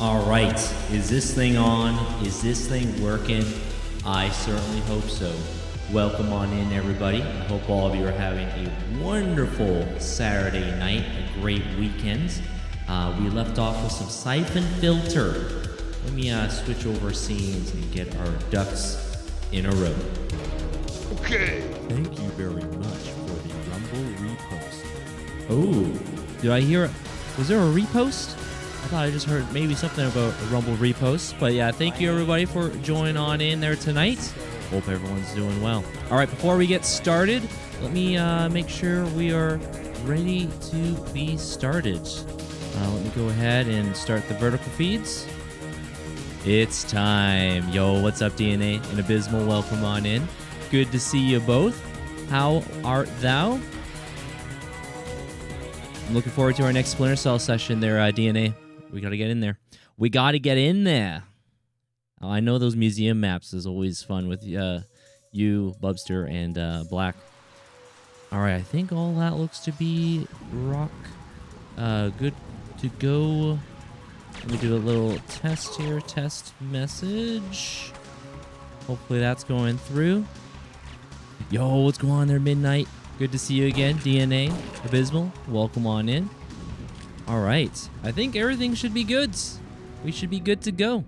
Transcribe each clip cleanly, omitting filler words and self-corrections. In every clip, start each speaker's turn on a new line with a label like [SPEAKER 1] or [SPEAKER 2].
[SPEAKER 1] All right, is this thing on? Is this thing working? I certainly hope so. Welcome on in, everybody. I hope all of you are having a wonderful Saturday night, a great weekend. We left off with some Syphon Filter. Let me switch over scenes and get our ducks in a row.
[SPEAKER 2] Okay.
[SPEAKER 1] Thank you very much for the Rumble repost. Oh, did I hear it? Was there a repost? I thought I just heard maybe something about a Rumble repost. But yeah, thank you everybody for joining on in there tonight. Hope everyone's doing well. All right, before we get started, let me make sure we are ready to be started. Let me go ahead and start the vertical feeds. It's time. Yo, what's up, DNA and Abysmal? Welcome on in. Good to see you both. How art thou? I'm looking forward to our next Splinter Cell session there, DNA. We got to get in there. We got to get in there. Oh, I know those museum maps is always fun with you, Bubster, and Black. All right, I think all that looks to be good to go. Let me do a little test here. Test message. Hopefully that's going through. Yo, what's going on there, Midnight? Good to see you again, DNA, Abysmal. Welcome on in. All right. I think everything should be good. We should be good to go.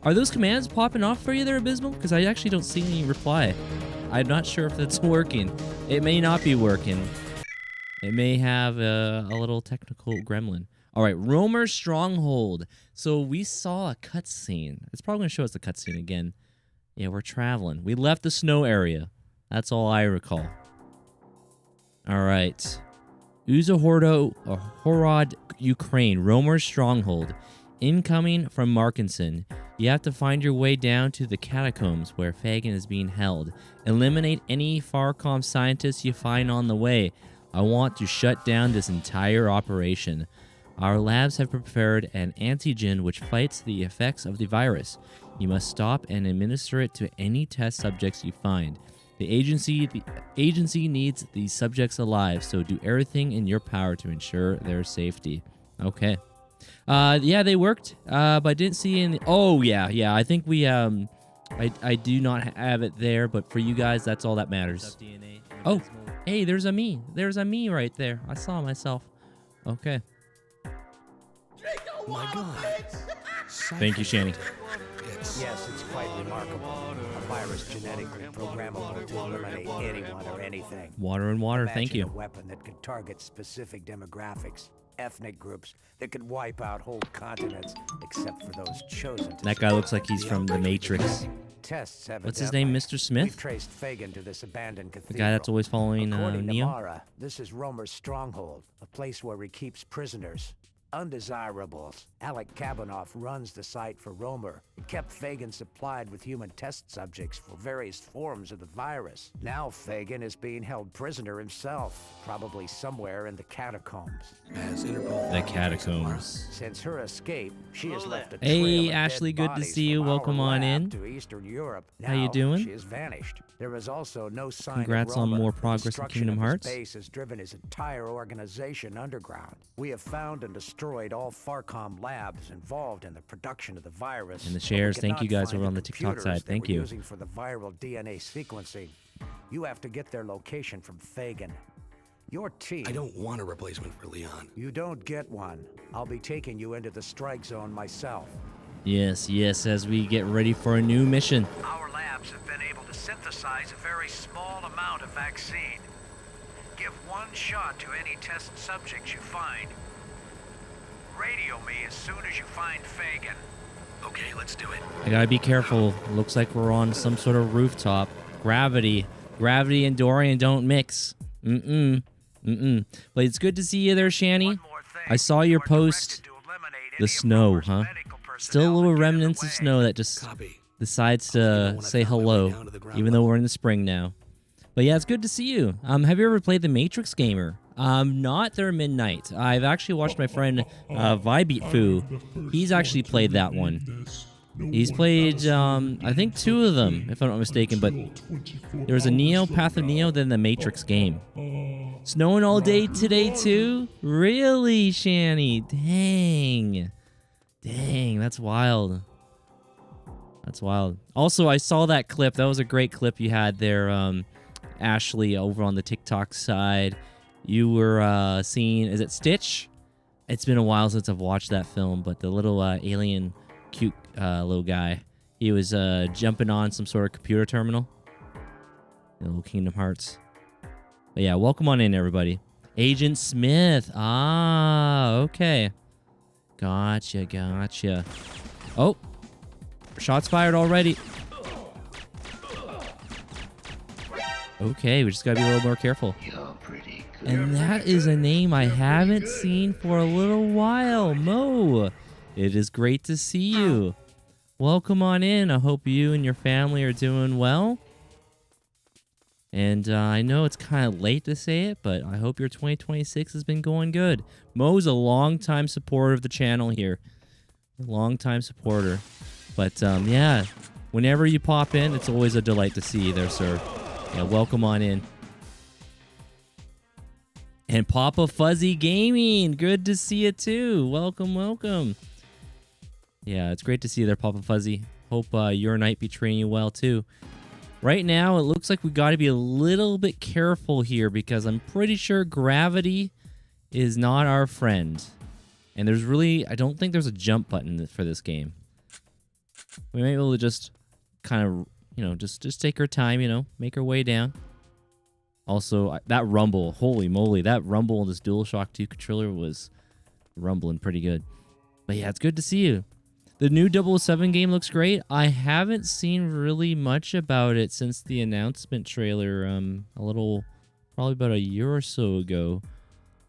[SPEAKER 1] Are those commands popping off for you there, Abysmal? Because I actually don't see any reply. I'm not sure if that's working. It may not be working. It may have a little technical gremlin. All right, Romer Stronghold. So we saw a cutscene. It's probably going to show us the cutscene again. Yeah, we're traveling. We left the snow area. That's all I recall. All right. Uzhhorod, Ukraine. Romer's Stronghold. Incoming from Markinson. You have to find your way down to the catacombs where Fagin is being held. Eliminate any Farcom scientists you find on the way. I want to shut down this entire operation. Our labs have prepared an antigen which fights the effects of the virus. You must stop and administer it to any test subjects you find. The agency needs these subjects alive, so do everything in your power to ensure their safety. Okay. Yeah, they worked, but I didn't see any. Oh, yeah. I think we, I do not have it there, but for you guys, that's all that matters. Oh, hey, there's a me. There's a me right there. I saw myself. Okay.
[SPEAKER 2] Oh my God.
[SPEAKER 1] Thank you, Shanny.
[SPEAKER 3] Yes, it's quite remarkable. A virus genetically programmable to eliminate anyone or anything.
[SPEAKER 1] Water and water, thank you.
[SPEAKER 3] Imagine a weapon that could target specific demographics, ethnic groups, that could wipe out whole continents, except for those chosen to
[SPEAKER 1] That guy looks like he's from The Matrix.
[SPEAKER 3] Tests
[SPEAKER 1] What's his name, Mr.
[SPEAKER 3] We've
[SPEAKER 1] Smith?
[SPEAKER 3] traced Fagin to this abandoned cathedral.
[SPEAKER 1] The guy that's always following
[SPEAKER 3] According to
[SPEAKER 1] Neo?
[SPEAKER 3] Mara, this is Romer's stronghold, a place where he keeps prisoners. Undesirables. Alec Kabanoff runs the site for Romer. It kept Fagin supplied with human test subjects for various forms of the virus. Now Fagin is being held prisoner himself, probably somewhere in the catacombs.
[SPEAKER 1] The catacombs.
[SPEAKER 3] Since her escape, she has left a trail
[SPEAKER 1] Hey,
[SPEAKER 3] of
[SPEAKER 1] Ashley,
[SPEAKER 3] dead
[SPEAKER 1] good to
[SPEAKER 3] bodies
[SPEAKER 1] see you.
[SPEAKER 3] from
[SPEAKER 1] Welcome
[SPEAKER 3] our
[SPEAKER 1] on
[SPEAKER 3] lab
[SPEAKER 1] in.
[SPEAKER 3] to Eastern Europe.
[SPEAKER 1] How you
[SPEAKER 3] Now,
[SPEAKER 1] doing?
[SPEAKER 3] She has vanished. There is also no sign
[SPEAKER 1] Congrats
[SPEAKER 3] of
[SPEAKER 1] on
[SPEAKER 3] Romer.
[SPEAKER 1] more
[SPEAKER 3] The
[SPEAKER 1] progress in
[SPEAKER 3] destruction
[SPEAKER 1] Kingdom
[SPEAKER 3] of his
[SPEAKER 1] Hearts.
[SPEAKER 3] base has driven his entire organization underground. We have found and destroyed all Farcom labs involved in the production of the virus.
[SPEAKER 1] And the
[SPEAKER 3] but we
[SPEAKER 1] shares,
[SPEAKER 3] could
[SPEAKER 1] thank
[SPEAKER 3] not
[SPEAKER 1] you guys
[SPEAKER 3] find
[SPEAKER 1] over on
[SPEAKER 3] the
[SPEAKER 1] the TikTok
[SPEAKER 3] computers
[SPEAKER 1] side.
[SPEAKER 3] they
[SPEAKER 1] Thank
[SPEAKER 3] were
[SPEAKER 1] you.
[SPEAKER 3] using for the viral DNA sequencing. You have to get their location from Fagin. Your team.
[SPEAKER 2] I don't want a replacement for Leon.
[SPEAKER 3] You don't get one. I'll be taking you into the strike zone myself.
[SPEAKER 1] Yes, as we get ready for a new mission.
[SPEAKER 3] Our labs have been able to synthesize a very small amount of vaccine. Give one shot to any test subjects you find. Radio me as soon as you find Fagin.
[SPEAKER 2] Okay, let's do it.
[SPEAKER 1] I gotta be careful. Looks like we're on some sort of rooftop. Gravity and Dorian don't mix. But it's good to see you there, Shanny. I saw your post. The snow, huh? Still a little remnants of snow that just decides to say hello, even though we're in the spring now. But yeah, it's good to see you. Have you ever played The Matrix Gamer? Not their Midnight. I've actually watched my friend Vibeat He's actually played that one. He's played, I think 2 of them, if I'm not mistaken, but there was a Neo, Path of Neo, then the Matrix game. Snowing all day today, too? Really, Shanny? Dang. Dang, that's wild. That's wild. Also, I saw that clip. That was a great clip you had there, Ashley, over on the TikTok side. You were seeing, is it Stitch? It's been a while since I've watched that film, but the little alien cute little guy, he was jumping on some sort of computer terminal. Little Kingdom Hearts. But yeah, welcome on in, everybody. Agent Smith. Ah, okay. Gotcha, gotcha. Oh, shots fired already. Okay, we just gotta be a little more careful.
[SPEAKER 2] You're pretty good.
[SPEAKER 1] And that is a name I haven't seen for a little while. Mo, it is great to see you. Welcome on in. I hope you and your family are doing well. And I know it's kind of late to say it, but I hope your 2026 has been going good. Mo's a long-time supporter of the channel here. Long-time supporter. But yeah, whenever you pop in, it's always a delight to see you there, sir. Yeah, welcome on in. And Papa Fuzzy Gaming, good to see you too. Welcome, welcome. Yeah, it's great to see you there, Papa Fuzzy. Hope your night be treating you well too. Right now, it looks like we got to be a little bit careful here because I'm pretty sure gravity is not our friend. And there's really, I don't think there's a jump button for this game. We might be able to just kind of, you know, just take our time, you know, make our way down. Also, that rumble, holy moly, that rumble in this DualShock 2 controller was rumbling pretty good. But yeah, it's good to see you. The new 007 game looks great. I haven't seen really much about it since the announcement trailer probably about a year or so ago.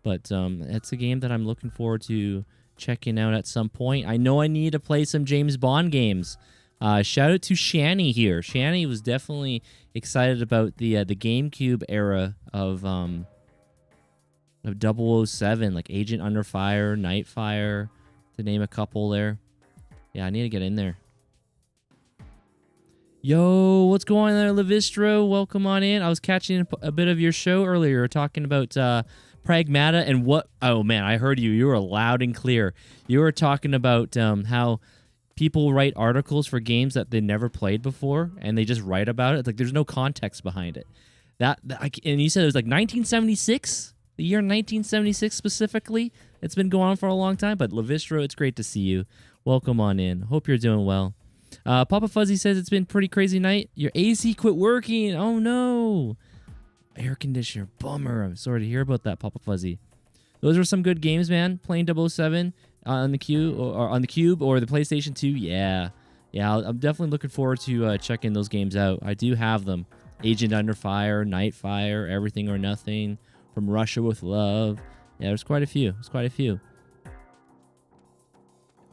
[SPEAKER 1] But it's a game that I'm looking forward to checking out at some point. I know I need to play some James Bond games. Shout out to Shani here. Shani was definitely excited about the GameCube era of 007, like Agent Under Fire, Nightfire, to name a couple there. Yeah, I need to get in there. Yo, what's going on there, Levistro? Welcome on in. I was catching a bit of your show earlier, talking about Pragmata and what... Oh, man, I heard you. You were loud and clear. You were talking about how people write articles for games that they never played before, and they just write about it. It's like there's no context behind it. And you said it was like 1976? The year 1976 specifically? It's been going on for a long time, but Levistro, it's great to see you. Welcome on in. Hope you're doing well. Papa Fuzzy says it's been a pretty crazy night. Your AC quit working. Oh, no. Air conditioner. Bummer. I'm sorry to hear about that, Papa Fuzzy. Those are some good games, man. Playing 007 on the Cube or the PlayStation 2. Yeah. Yeah, I'm definitely looking forward to checking those games out. I do have them. Agent Under Fire, Nightfire, Everything or Nothing, From Russia with Love. Yeah, there's quite a few.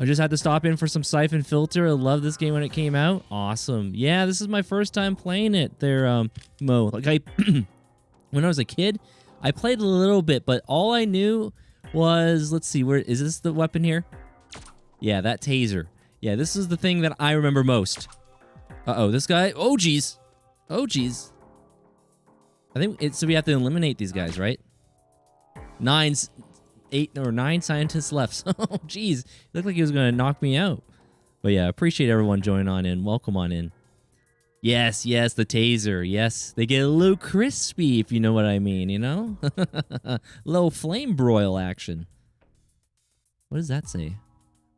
[SPEAKER 1] I just had to stop in for some Syphon Filter. I loved this game when it came out. Awesome. Yeah, this is my first time playing it there, Mo. Like when I was a kid, I played a little bit, but all I knew was, let's see, where is this the weapon here? Yeah, that taser. Yeah, this is the thing that I remember most. Uh-oh, this guy. Oh, geez. Oh, geez. I think so we have to eliminate these guys, right? 8 or 9 scientists left. Oh, geez. It looked like he was going to knock me out. But yeah, appreciate everyone joining on in. Welcome on in. Yes, the taser. Yes, they get a little crispy, if you know what I mean, you know? Little flame broil action. What does that say?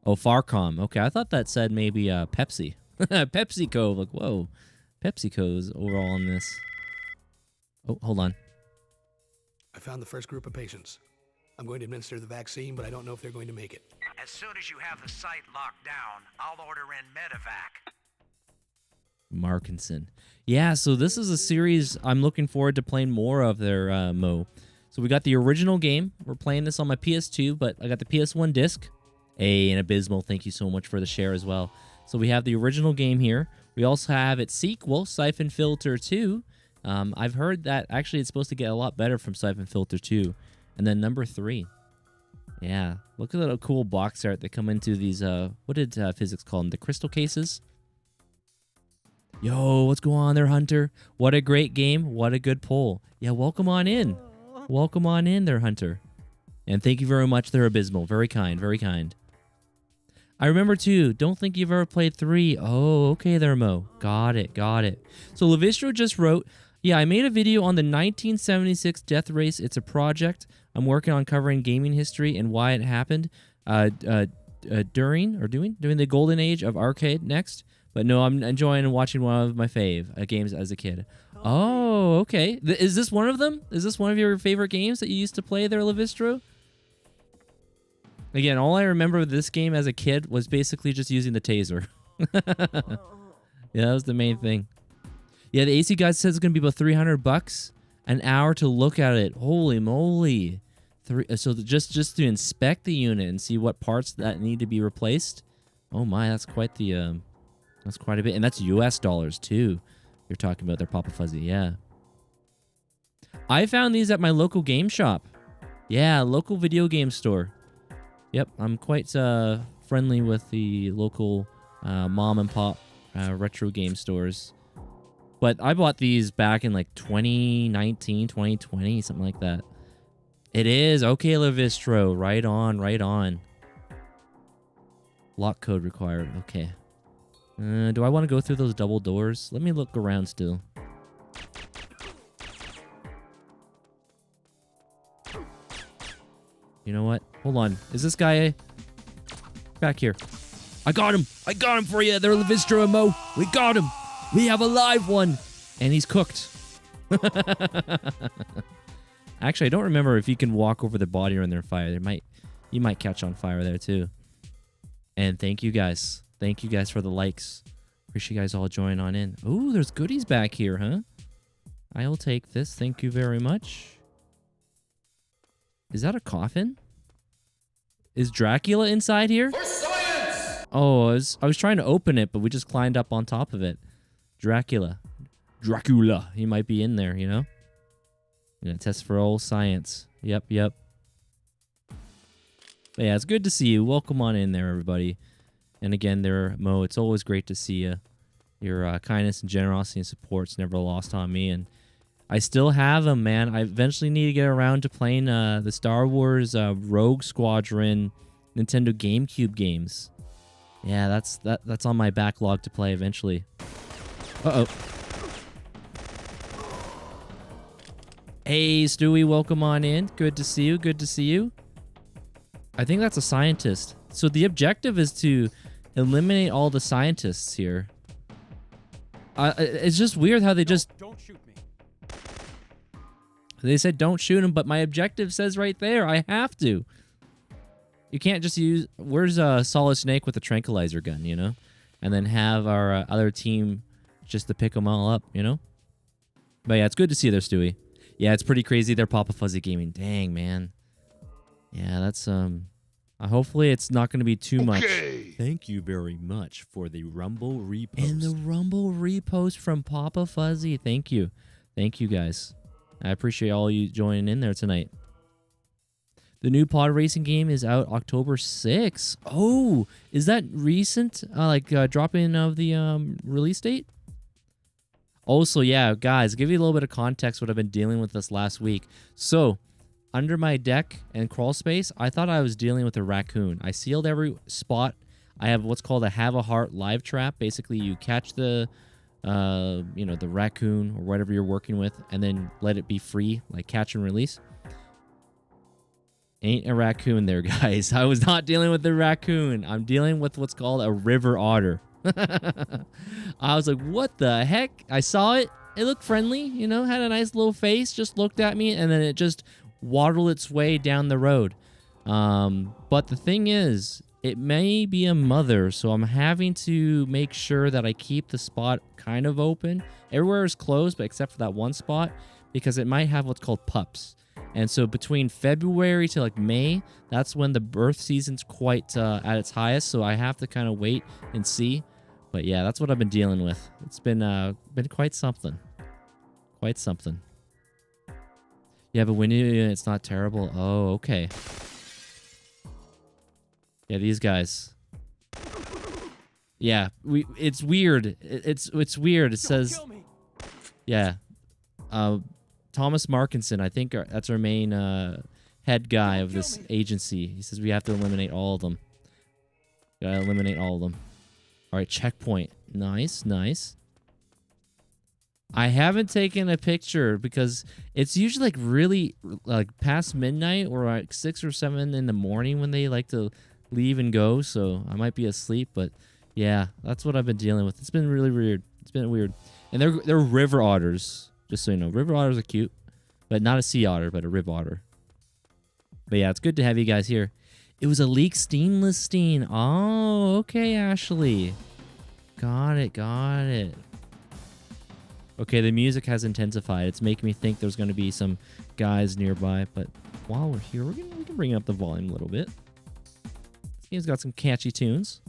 [SPEAKER 1] Oh, Farcom. Okay, I thought that said maybe Pepsi. PepsiCo. Like, whoa. PepsiCo's overall on this. Oh, hold on.
[SPEAKER 2] I found the first group of patients. I'm going to administer the vaccine, but I don't know if they're going to make it.
[SPEAKER 3] As soon as you have the site locked down, I'll order in medevac.
[SPEAKER 1] Markinson. Yeah, so this is a series I'm looking forward to playing more of there, Mo. So we got the original game. We're playing this on my PS2, but I got the PS1 disc. And Abysmal, thank you so much for the share as well. So we have the original game here. We also have its sequel, Syphon Filter 2. I've heard that actually it's supposed to get a lot better from Syphon Filter 2. And then number 3. Yeah, look at that cool box art that come into these, what did physics call them? The crystal cases? Yo, what's going on there, Hunter? What a great game. What a good poll. Yeah, welcome on in. Welcome on in there, Hunter. And thank you very much there, Abysmal. Very kind, very kind. I remember too. Don't think you've ever played 3. Oh, okay there, Mo. Got it, got it. So Levistro just wrote, yeah, I made a video on the 1976 death race. It's a project. I'm working on covering gaming history and why it happened during the golden age of arcade next. But no, I'm enjoying watching one of my games as a kid. Oh, okay. Is this one of them? Is this one of your favorite games that you used to play there, Levistro? Again, all I remember of this game as a kid was basically just using the taser. Yeah, that was the main thing. Yeah, the AC guy says it's going to be about $300 an hour to look at it. Holy moly. So just to inspect the unit and see what parts that need to be replaced. Oh my, that's quite the that's quite a bit. And that's US dollars too. You're talking about their Papa Fuzzy, yeah. I found these at my local game shop. Yeah, local video game store. Yep, I'm quite friendly with the local mom and pop retro game stores. But I bought these back in like 2019, 2020, something like that. It is. Okay, Levistro. Right on, right on. Lock code required. Okay. Do I want to go through those double doors? Let me look around still. You know what? Hold on. Is this guy back here? I got him. I got him for you. They're Levistro and Mo. We got him. We have a live one. And he's cooked. Actually, I don't remember if you can walk over the body or in their fire. You might catch on fire there too. And thank you guys. Thank you guys for the likes. Appreciate you guys all joining on in. Ooh, there's goodies back here, huh? I'll take this. Thank you very much. Is that a coffin? Is Dracula inside here? For science! Oh, I was trying to open it, but we just climbed up on top of it. Dracula. He might be in there, you know? Yeah, test for all science. Yep. But yeah, it's good to see you. Welcome on in there, everybody. And again, there, Mo, it's always great to see you. Your kindness and generosity and support's never lost on me. And I still have them, man. I eventually need to get around to playing the Star Wars Rogue Squadron Nintendo GameCube games. Yeah, that's on my backlog to play eventually. Uh-oh. Hey, Stewie, welcome on in. Good to see you. Good to see you. I think that's a scientist. So the objective is to eliminate all the scientists here. It's just weird how they just...
[SPEAKER 4] Don't shoot me.
[SPEAKER 1] They said don't shoot him, but my objective says right there I have to. You can't just use... Where's Solid Snake with the tranquilizer gun, you know? And then have our other team just to pick them all up, you know? But yeah, it's good to see you there, Stewie. Yeah, it's pretty crazy. They're Papa Fuzzy Gaming. Dang, man. Yeah, that's... hopefully it's not going to be too much. Thank you very much for the Rumble repost. And the Rumble repost from Papa Fuzzy. Thank you. Thank you, guys. I appreciate all you joining in there tonight. The new pod racing game is out October 6th. Oh, is that recent? Drop-in of the release date? Also, yeah, guys, give you a little bit of context what I've been dealing with this last week. So, under my deck and crawl space, I thought I was dealing with a raccoon. I sealed every spot. I have what's called a Have a Heart live trap. Basically, you catch the the raccoon or whatever you're working with, and then let it be free, like catch and release. Ain't a raccoon there, guys. I was not dealing with the raccoon. I'm dealing with what's called a river otter. I was like, what the heck? I saw it. It looked friendly, you know, had a nice little face, just looked at me, and then it just waddled its way down the road. But the thing is, it may be a mother, so I'm having to make sure that I keep the spot kind of open. Everywhere is closed, but except for that one spot, because it might have what's called pups. And so between February to like May, that's when the birth season's quite at its highest. So I have to kind of wait and see. But yeah, that's what I've been dealing with. It's been quite something. Quite something. Yeah, but when it's not terrible. Oh, okay. Yeah, these guys. Yeah, it's weird. It's weird. It says, yeah. Thomas Markinson, I think that's our main head guy of this agency. He says we have to eliminate all of them. Gotta eliminate all of them. All right, checkpoint. Nice, nice. I haven't taken a picture because it's usually like really like past midnight or like 6 or 7 in the morning when they like to leave and go. So I might be asleep, but yeah, that's what I've been dealing with. It's been really weird. It's been weird. And they're river otters, just so you know. River otters are cute, but not a sea otter, but a river otter. But yeah, it's good to have you guys here. It was a leaked Steam listing. Oh, okay, Ashley. Got it, got it. Okay, the music has intensified. It's making me think there's going to be some guys nearby. But while we're here, we can bring up the volume a little bit. This game's got some catchy tunes.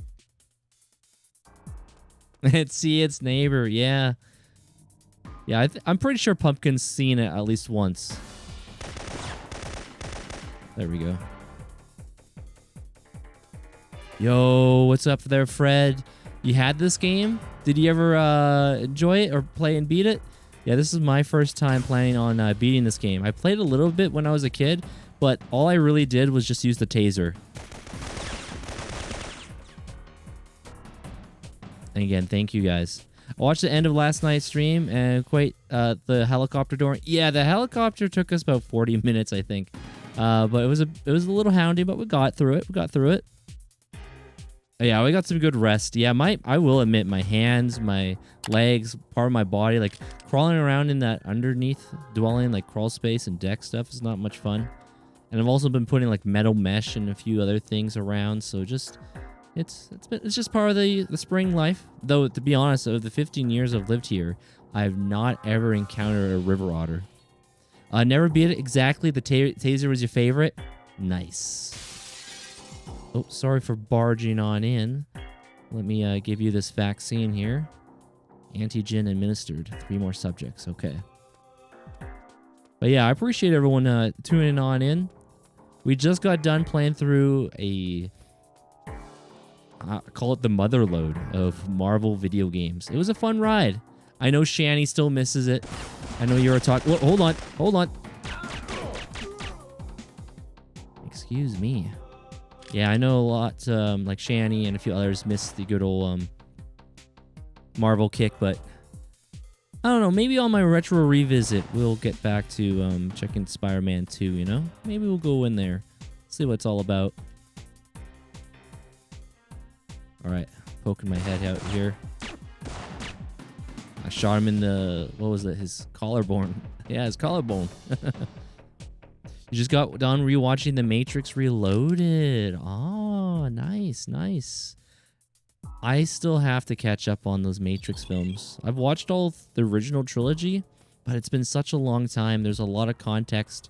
[SPEAKER 1] Let's see its neighbor. Yeah. Yeah, I'm pretty sure Pumpkin's seen it at least once. There we go. Yo, what's up there, Fred? You had this game? Did you ever enjoy it or play and beat it? Yeah, this is my first time planning on beating this game. I played a little bit when I was a kid, but all I really did was just use the taser. And again, thank you guys. I watched the end of last night's stream and quite the helicopter door. Yeah, the helicopter took us about 40 minutes, I think. But it was a little houndy, but we got through it. We got through it. Yeah, we got some good rest. Yeah, I will admit, my hands, my legs, part of my body, like crawling around in that underneath dwelling, like crawl space and deck stuff is not much fun. And I've also been putting like metal mesh and a few other things around, so just it's just part of the spring life. Though to be honest, of the 15 years I've lived here, I've not ever encountered a river otter. Never beat it. Exactly. The taser was your favorite. Nice. Oh, sorry for barging on in. Let me give you this vaccine here. Antigen administered. 3 more subjects. Okay. But yeah, I appreciate everyone tuning on in. We just got done playing through call it the motherlode of Marvel video games. It was a fun ride. I know Shani still misses it. I know you're a talk. Whoa, hold on. Hold on. Excuse me. Yeah, I know a lot, like Shani and a few others miss the good old Marvel kick, but I don't know. Maybe on my retro revisit, we'll get back to checking Spider-Man 2, you know? Maybe we'll go in there, see what it's all about. All right, poking my head out here. I shot him in the, what was it, his collarbone. Yeah, his collarbone. You just got done rewatching The Matrix Reloaded. Oh, nice, nice. I still have to catch up on those Matrix films. I've watched all the original trilogy, but it's been such a long time. There's a lot of context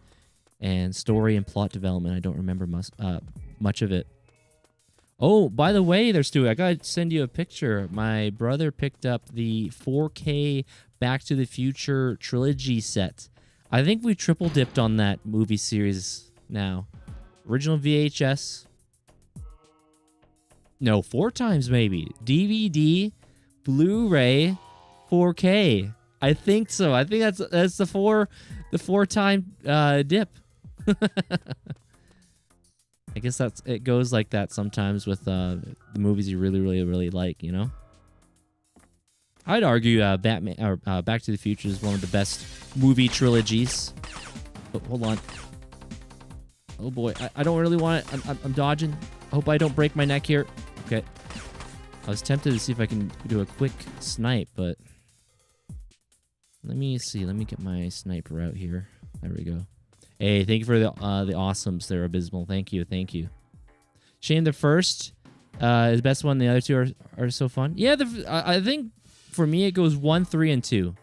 [SPEAKER 1] and story and plot development. I don't remember much of it. Oh, by the way, there, Stu, I gotta send you a picture. My brother picked up the 4K Back to the Future trilogy set. I think we triple dipped on that movie series now. Original VHS. No, 4 times maybe. DVD, Blu-ray, 4K. I think so. I think that's the 4 time dip. I guess it goes like that sometimes with the movies you really like, you know? I'd argue Batman or Back to the Future is one of the best movie trilogies. Oh, hold on. Oh boy, I don't really want it. I'm dodging. I hope I don't break my neck here. Okay. I was tempted to see if I can do a quick snipe, but let me see. Let me get my sniper out here. There we go. Hey, thank you for the awesomes there, Abysmal. Thank you, thank you. Shane the first is the best one. The other two are so fun. Yeah, I think for me it goes 1, 3, and 2.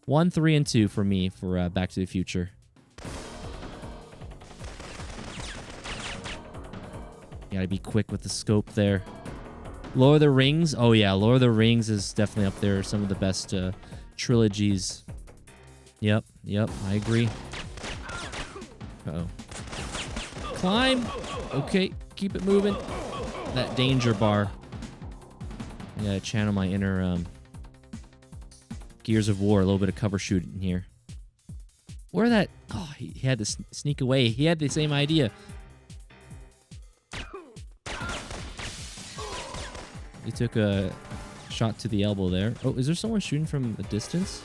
[SPEAKER 1] 1, 3, and 2 for me for Back to the Future. You gotta be quick with the scope there. Lord of the Rings. Oh yeah, Lord of the Rings is definitely up there. Some of the best trilogies. Yep, I agree. Uh-oh. Climb! Okay, keep it moving. That danger bar. I gotta channel my inner Gears of War. A little bit of cover shooting here. Where that... Oh, he had to sneak away. He had the same idea. He took a shot to the elbow there. Oh, is there someone shooting from a distance?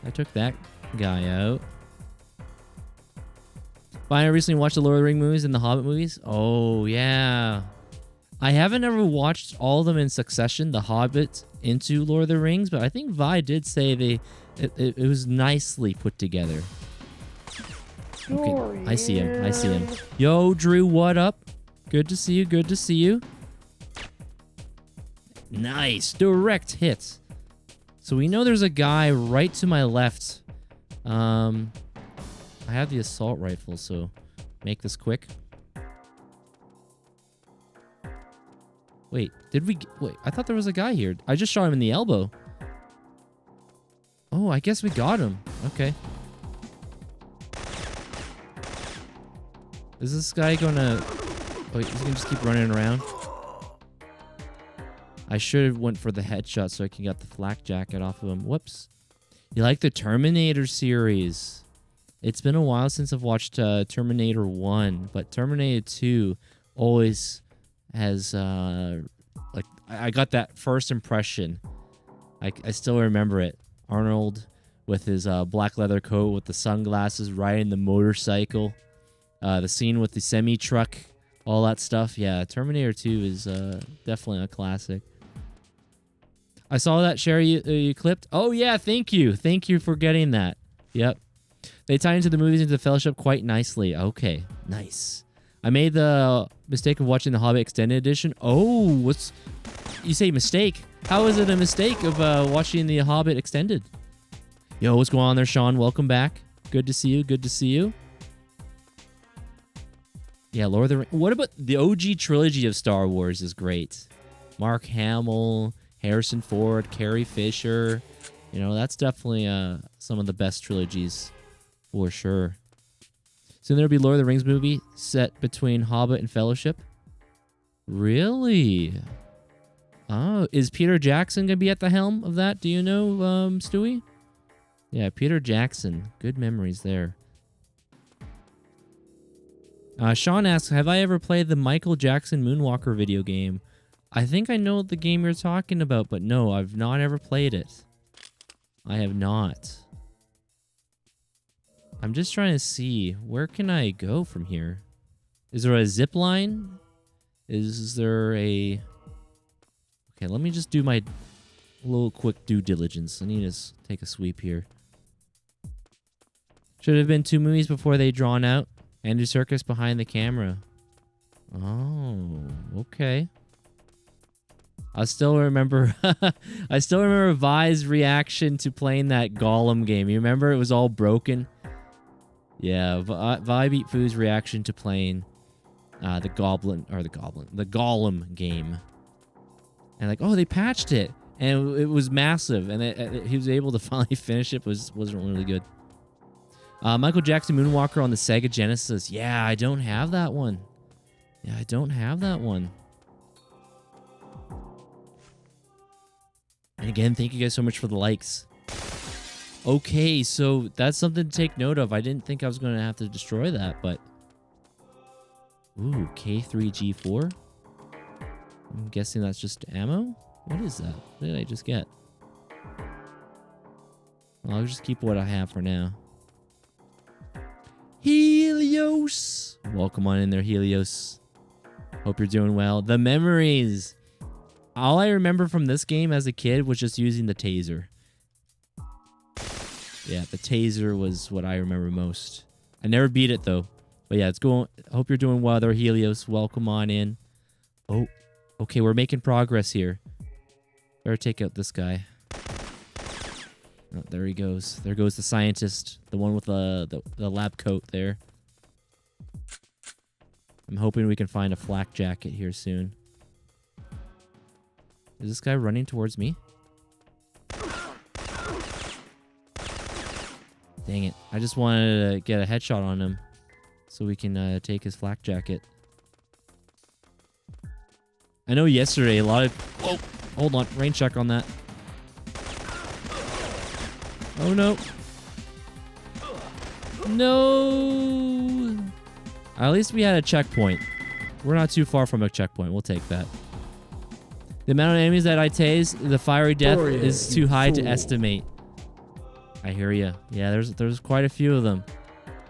[SPEAKER 1] I took that guy out. But I recently watched the Lord of the Rings movies and the Hobbit movies. Oh, yeah. I haven't ever watched all of them in succession, the Hobbit into Lord of the Rings, but I think Vi did say it was nicely put together. Okay, I see him. I see him. Yo, Drew, what up? Good to see you. Good to see you. Nice. Direct hit. So we know there's a guy right to my left. I have the assault rifle, so make this quick. Wait, wait, I thought there was a guy here. I just shot him in the elbow. Oh, I guess we got him. Okay. Is this guy gonna... Oh, he's gonna just keep running around? I should have went for the headshot so I can get the flak jacket off of him. Whoops. You like the Terminator series? It's been a while since I've watched Terminator 1, but Terminator 2 always has... like, I got that first impression. I still remember it. Arnold with his black leather coat with the sunglasses, riding the motorcycle. The scene with the semi-truck, all that stuff. Yeah, Terminator 2 is definitely a classic. I saw that, Sherry, you clipped. Oh, yeah, thank you. Thank you for getting that. Yep. They tie into the movies into the Fellowship quite nicely. Okay, nice. I made the mistake of watching the Hobbit Extended Edition. Oh, what's... You say mistake? How is it a mistake of watching the Hobbit Extended? Yo, what's going on there, Sean? Welcome back. Good to see you. Good to see you. Yeah, Lord of the Rings. What about the OG trilogy of Star Wars is great. Mark Hamill, Harrison Ford, Carrie Fisher. You know, that's definitely some of the best trilogies for sure. Soon there'll be Lord of the Rings movie set between Hobbit and Fellowship. Really? Oh, is Peter Jackson going to be at the helm of that? Do you know, Stewie? Yeah, Peter Jackson. Good memories there. Sean asks, have I ever played the Michael Jackson Moonwalker video game? I think I know the game you're talking about, but no, I've not ever played it. I have not. I'm just trying to see, where can I go from here? Is there a zip line? Is there a... Okay, let me just do my little quick due diligence. I need to take a sweep here. Should have been 2 movies before they drawn out. Andy Serkis behind the camera. Oh, okay. I still remember Vi's reaction to playing that Gollum game. You remember it was all broken? Yeah, Vi beat Foo's reaction to playing the Gollum game. And like, oh, they patched it. And it was massive. And he was able to finally finish it. Wasn't really good. Michael Jackson Moonwalker on the Sega Genesis. Yeah, I don't have that one. Yeah, I don't have that one. And again, thank you guys so much for the likes. Okay, so that's something to take note of. I didn't think I was going to have to destroy that, but... Ooh, K3G4? I'm guessing that's just ammo? What is that? What did I just get? Well, I'll just keep what I have for now. Helios! Welcome on in there, Helios. Hope you're doing well. The memories! All I remember from this game as a kid was just using the taser. Yeah, the taser was what I remember most. I never beat it, though. But yeah, it's going... I hope you're doing well there, Helios. Welcome on in. Oh, okay, we're making progress here. Better take out this guy. Oh, there he goes. There goes the scientist. The one with the lab coat there. I'm hoping we can find a flak jacket here soon. Is this guy running towards me? Dang it. I just wanted to get a headshot on him so we can take his flak jacket. I know yesterday a lot of... Whoa! Hold on. Rain check on that. Oh, no. No! At least we had a checkpoint. We're not too far from a checkpoint. We'll take that. The amount of enemies that I tase, the fiery death
[SPEAKER 4] Dorian,
[SPEAKER 1] is too
[SPEAKER 4] you
[SPEAKER 1] high to
[SPEAKER 4] fool.
[SPEAKER 1] estimate. I hear you. Yeah, there's quite a few of them.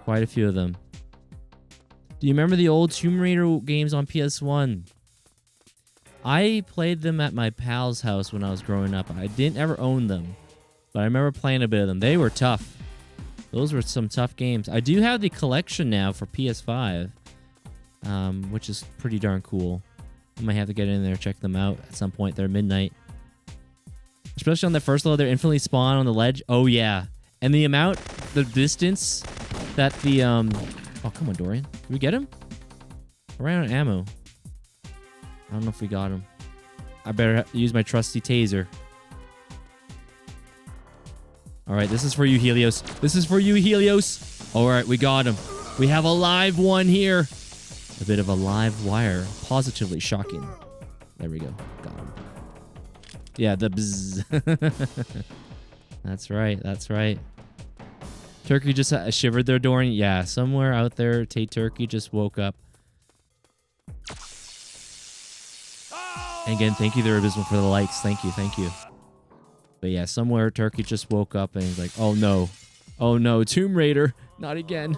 [SPEAKER 1] Quite a few of them. Do you remember the old Tomb Raider games on PS1? I played them at my pal's house when I was growing up. I didn't ever own them, but I remember playing a bit of them. They were tough. Those were some tough games. I do have the collection now for PS5, which is pretty darn cool. I might have to get in there, check them out at some point. They're midnight. Especially on the first level, they're infinitely spawn on the ledge. Oh, yeah. And the amount, the distance that the... Oh, come on, Dorian. Did we get him? I ran out of ammo. I don't know if we got him. I better use my trusty taser. All right, this is for you, Helios. This is for you, Helios. All right, we got him. We have a live one here. A bit of a live wire. Positively shocking. There we go. Got him. Yeah, the bzzz. That's right. That's right. Turkey just shivered there, Dorian. Yeah, somewhere out there, Tate Turkey just woke up. And again, thank you there, Abysmal, for the likes. Thank you, thank you. But yeah, somewhere Turkey just woke up and he's like, oh no. Oh no, Tomb Raider. Not again.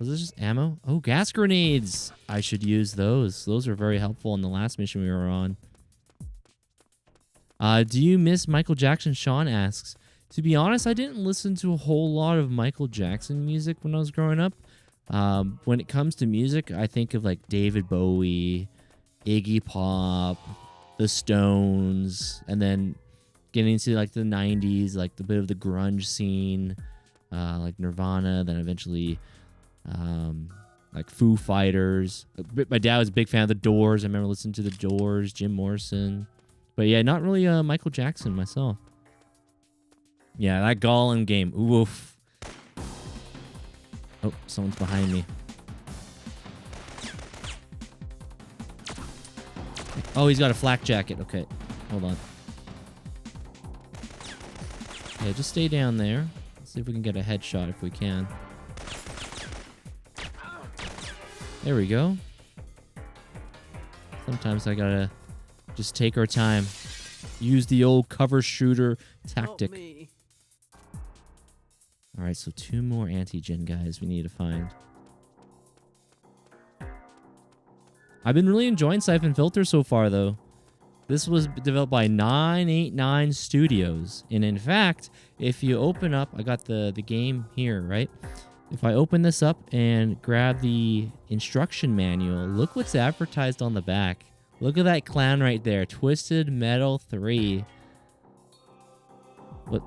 [SPEAKER 1] Was this just ammo? Oh, gas grenades. I should use those. Those are very helpful in the last mission we were on. Do you miss Michael Jackson? Sean asks. To be honest, I didn't listen to a whole lot of Michael Jackson music when I was growing up. When it comes to music, I think of like David Bowie, Iggy Pop, the Stones, and then getting into like the 90s, like the bit of the grunge scene, like Nirvana, then eventually like Foo Fighters. My dad was a big fan of the Doors. I remember listening to the Doors, Jim Morrison. But yeah, not really Michael Jackson myself. Yeah, that Gollum game. Oof. Oh, someone's behind me. Oh, he's got a flak jacket. Okay, hold on. Yeah, just stay down there. Let's see if we can get a headshot if we can. There we go. Sometimes I gotta just take our time. Use the old cover shooter tactic. Alright, so 2 more anti-gen guys we need to find. I've been really enjoying Syphon Filter so far, though. This was developed by 989 Studios. And in fact, if you open up... I got the game here, right? If I open this up and grab the instruction manual, look what's advertised on the back. Look at that clown right there. Twisted Metal 3.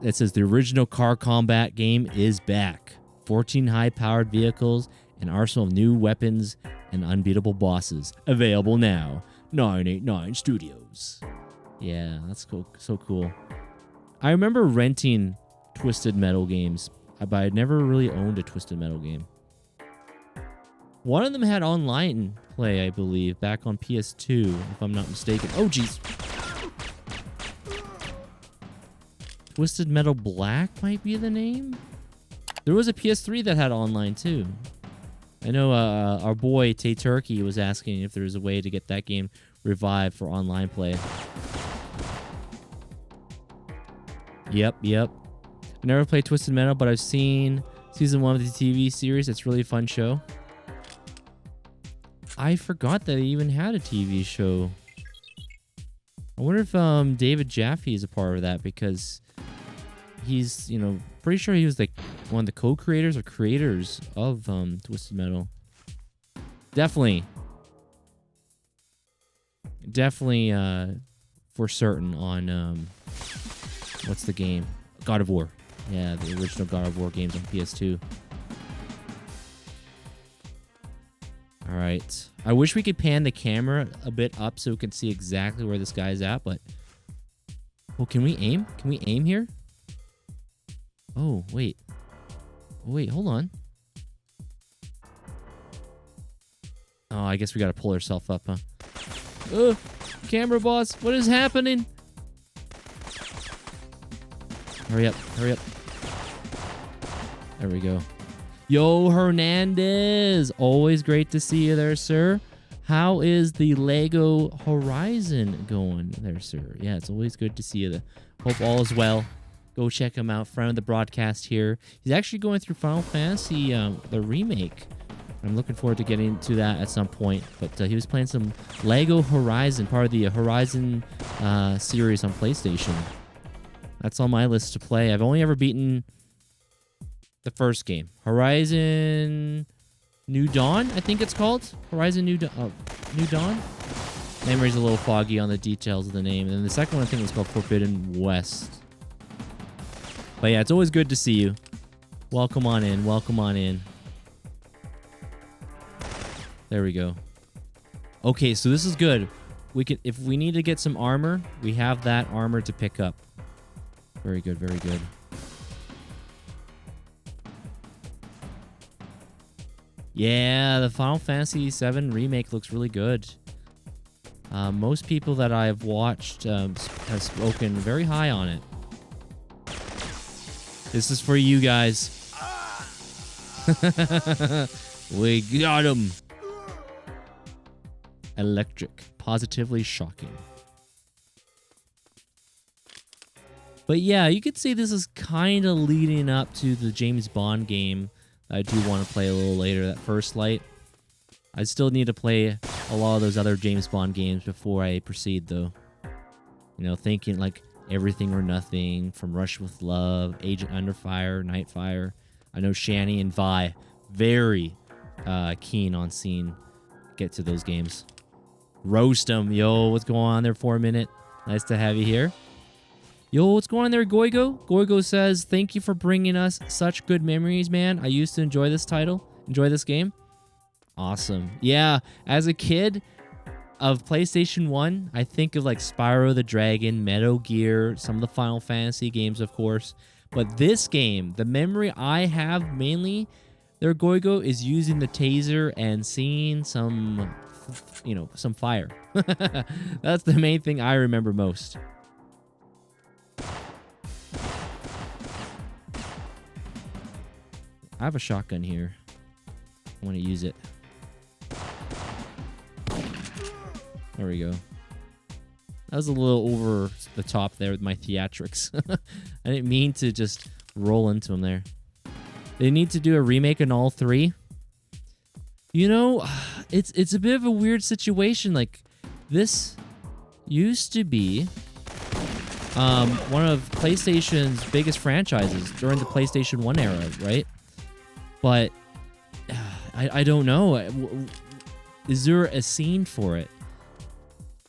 [SPEAKER 1] It says the original car combat game is back. 14 high-powered vehicles, an arsenal of new weapons, and unbeatable bosses. Available now. 989 Studios. Yeah, that's cool. So cool. I remember renting Twisted Metal games, but I never really owned a Twisted Metal game. One of them had online play, I believe, back on PS2, if I'm not mistaken. Oh, jeez. Twisted Metal Black might be the name? There was a PS3 that had online, too. I know our boy, Tay Turkey, was asking if there was a way to get that game revived for online play. Yep. I never played Twisted Metal, but I've seen season 1 of the TV series. It's a really fun show. I forgot that it even had a TV show. I wonder if David Jaffe is a part of that, because he's, pretty sure he was like one of the co-creators or creators of Twisted Metal. Definitely for certain on what's the game? God of War. Yeah, the original God of War games on PS2. All right. I wish we could pan the camera a bit up so we can see exactly where this guy's at, but... Oh, can we aim? Can we aim here? Oh, wait. Wait, hold on. Oh, I guess we gotta pull ourselves up, huh? Camera boss, what is happening? Hurry up. There we go. Yo, Hernandez. Always great to see you there, sir. How is the Lego Horizon going there, sir? Yeah, it's always good to see you. Hope all is well. Go check him out, friend of the broadcast here. He's actually going through Final Fantasy, the remake. I'm looking forward to getting to that at some point. But he was playing some Lego Horizon, part of the Horizon series on PlayStation. That's on my list to play. I've only ever beaten the first game. Horizon New Dawn, I think it's called. Horizon New Dawn? Memory's a little foggy on the details of the name. And then the second one, I think, was called Forbidden West. But yeah, it's always good to see you. Welcome on in. Welcome on in. There we go. Okay, so this is good. We can, if we need to get some armor, we have that armor to pick up. Very good, very good. Yeah, the Final Fantasy VII Remake looks really good. Most people that I've watched have spoken very high on it. This is for you guys. We got him. Electric. Positively shocking. But yeah, you could say this is kind of leading up to the James Bond game I do want to play a little later, that First Light. I still need to play a lot of those other James Bond games before I proceed, though. You know, thinking like Everything or Nothing, From Rush with Love, Agent Under Fire, Nightfire. I know Shani and Vi very keen on seeing get to those games. Roast them. Yo, what's going on there for a minute? Nice to have you here. Yo, what's going on there, Goigo? Goigo says, thank you for bringing us such good memories, man. I used to enjoy this game. Awesome. Yeah, as a kid of PlayStation 1, I think of like Spyro the Dragon, Metal Gear, some of the Final Fantasy games, of course. But this game, the memory I have mainly there, Goigo, is using the taser and seeing some, you know, some fire. That's the main thing I remember most. I have a shotgun here. I want to use it. There we go. That was a little over the top there with my theatrics. I didn't mean to just roll into them there. They need to do a remake on all three. You know, it's a bit of a weird situation. Like, this used to be one of PlayStation's biggest franchises during the PlayStation 1 era, right? But I don't know. Is there a scene for it?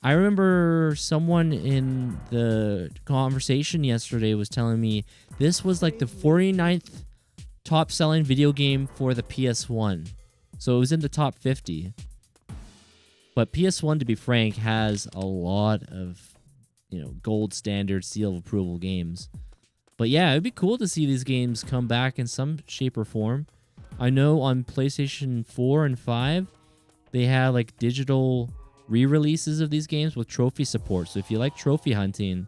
[SPEAKER 1] I remember someone in the conversation yesterday was telling me this was like the 49th top-selling video game for the PS1. So it was in the top 50. But PS1, to be frank, has a lot of, you know, gold standard seal of approval games. But yeah, it'd be cool to see these games come back in some shape or form. I know on PlayStation 4 and 5, they have like digital re-releases of these games with trophy support. So if you like trophy hunting,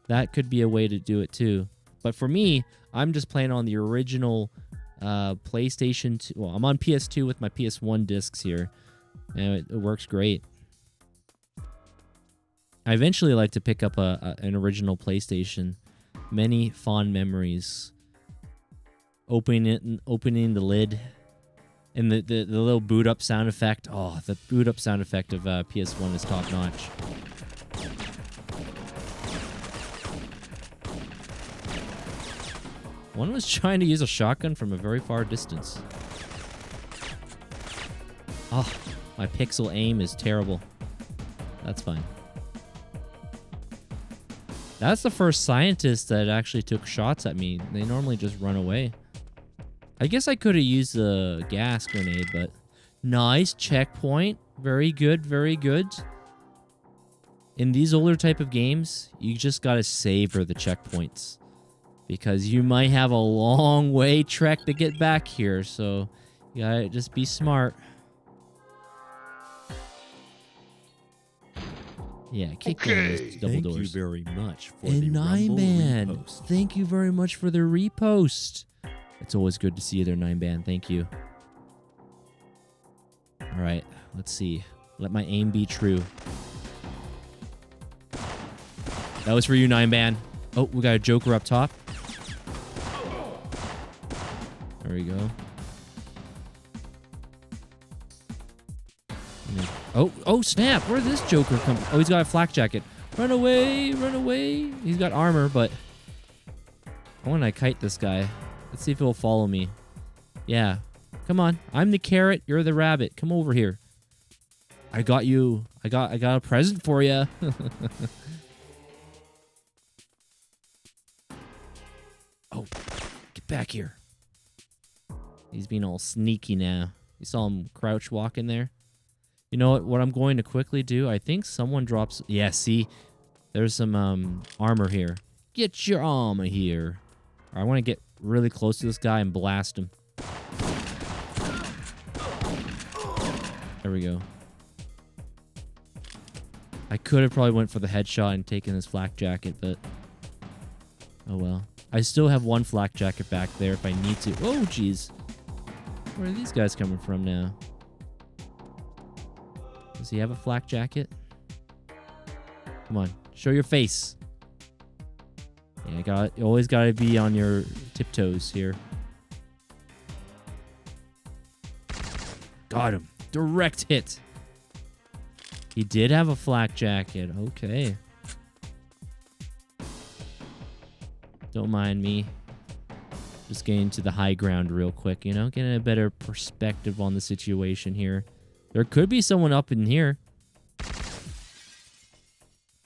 [SPEAKER 1] that could be a way to do it too. But for me, I'm just playing on the original PlayStation 2. Well, I'm on PS2 with my PS1 discs here, and it works great. I eventually like to pick up an original PlayStation. Many fond memories. Opening the lid, and the little boot up sound effect. Oh, the boot up sound effect of PS1 is top notch. One was trying to use a shotgun from a very far distance. Oh, my pixel aim is terrible. That's fine. That's the first scientist that actually took shots at me. They normally just run away. I guess I could have used the gas grenade, but nice checkpoint. Very good, very good. In these older type of games, you just gotta savor the checkpoints, because you might have a long way trek to get back here, so you gotta just be smart. Yeah, kick down those double doors.
[SPEAKER 4] Thank you very much for
[SPEAKER 1] And
[SPEAKER 4] the
[SPEAKER 1] Nine
[SPEAKER 4] Rumble
[SPEAKER 1] Man,
[SPEAKER 4] repost.
[SPEAKER 1] thank you very much for the repost. It's always good to see you there, Nine Man. Thank you. All right, let's see. Let my aim be true. That was for you, 9-ban. Oh, we got a Joker up top. There we go. Oh, snap. Where did this Joker come from? Oh, he's got a flak jacket. Run away, run away. He's got armor, but I want to kite this guy. Let's see if he'll follow me. Yeah. Come on. I'm the carrot. You're the rabbit. Come over here. I got you. I got a present for you. Oh, get back here. He's being all sneaky now. You saw him crouch walk in there? You know what I'm going to quickly do? I think someone drops... Yeah, see? There's some armor here. Get your armor here. I want to get really close to this guy and blast him. There we go. I could have probably went for the headshot and taken his flak jacket, but... Oh well. I still have one flak jacket back there if I need to. Oh, jeez. Where are these guys coming from now? Does he have a flak jacket? Come on, show your face. Yeah, you always gotta be on your tiptoes here. Got him. Direct hit. He did have a flak jacket. Okay. Don't mind me. Just getting to the high ground real quick, you know? Getting a better perspective on the situation here. There could be someone up in here.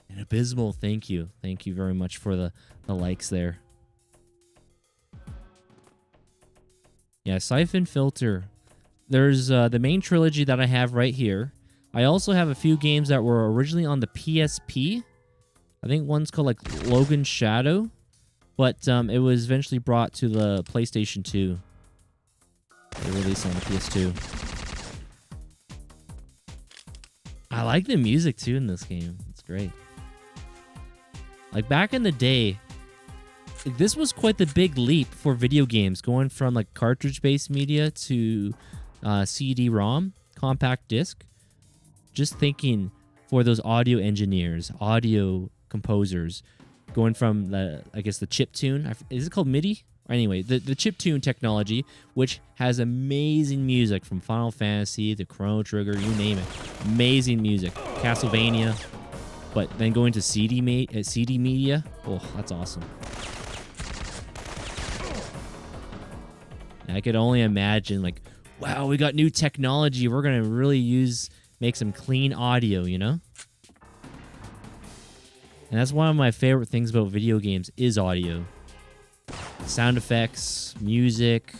[SPEAKER 1] And Abysmal, thank you. Thank you very much for the likes there. Yeah, Syphon Filter. There's the main trilogy that I have right here. I also have a few games that were originally on the PSP. I think one's called like Logan Shadow. But it was eventually brought to the PlayStation 2. They released on the PS2. I like the music too in this game. It's great. Like back in the day, this was quite the big leap for video games, going from like cartridge-based media to CD-ROM, compact disc. Just thinking for those audio engineers, audio composers, going from the, I guess the chiptune, is it called MIDI? Anyway, the chiptune technology, which has amazing music from Final Fantasy, the Chrono Trigger, you name it. Amazing music. Castlevania. But then going to CD media, oh, that's awesome. I could only imagine, like, wow, we got new technology. We're going to really make some clean audio, you know? And that's one of my favorite things about video games is audio. Sound effects, music,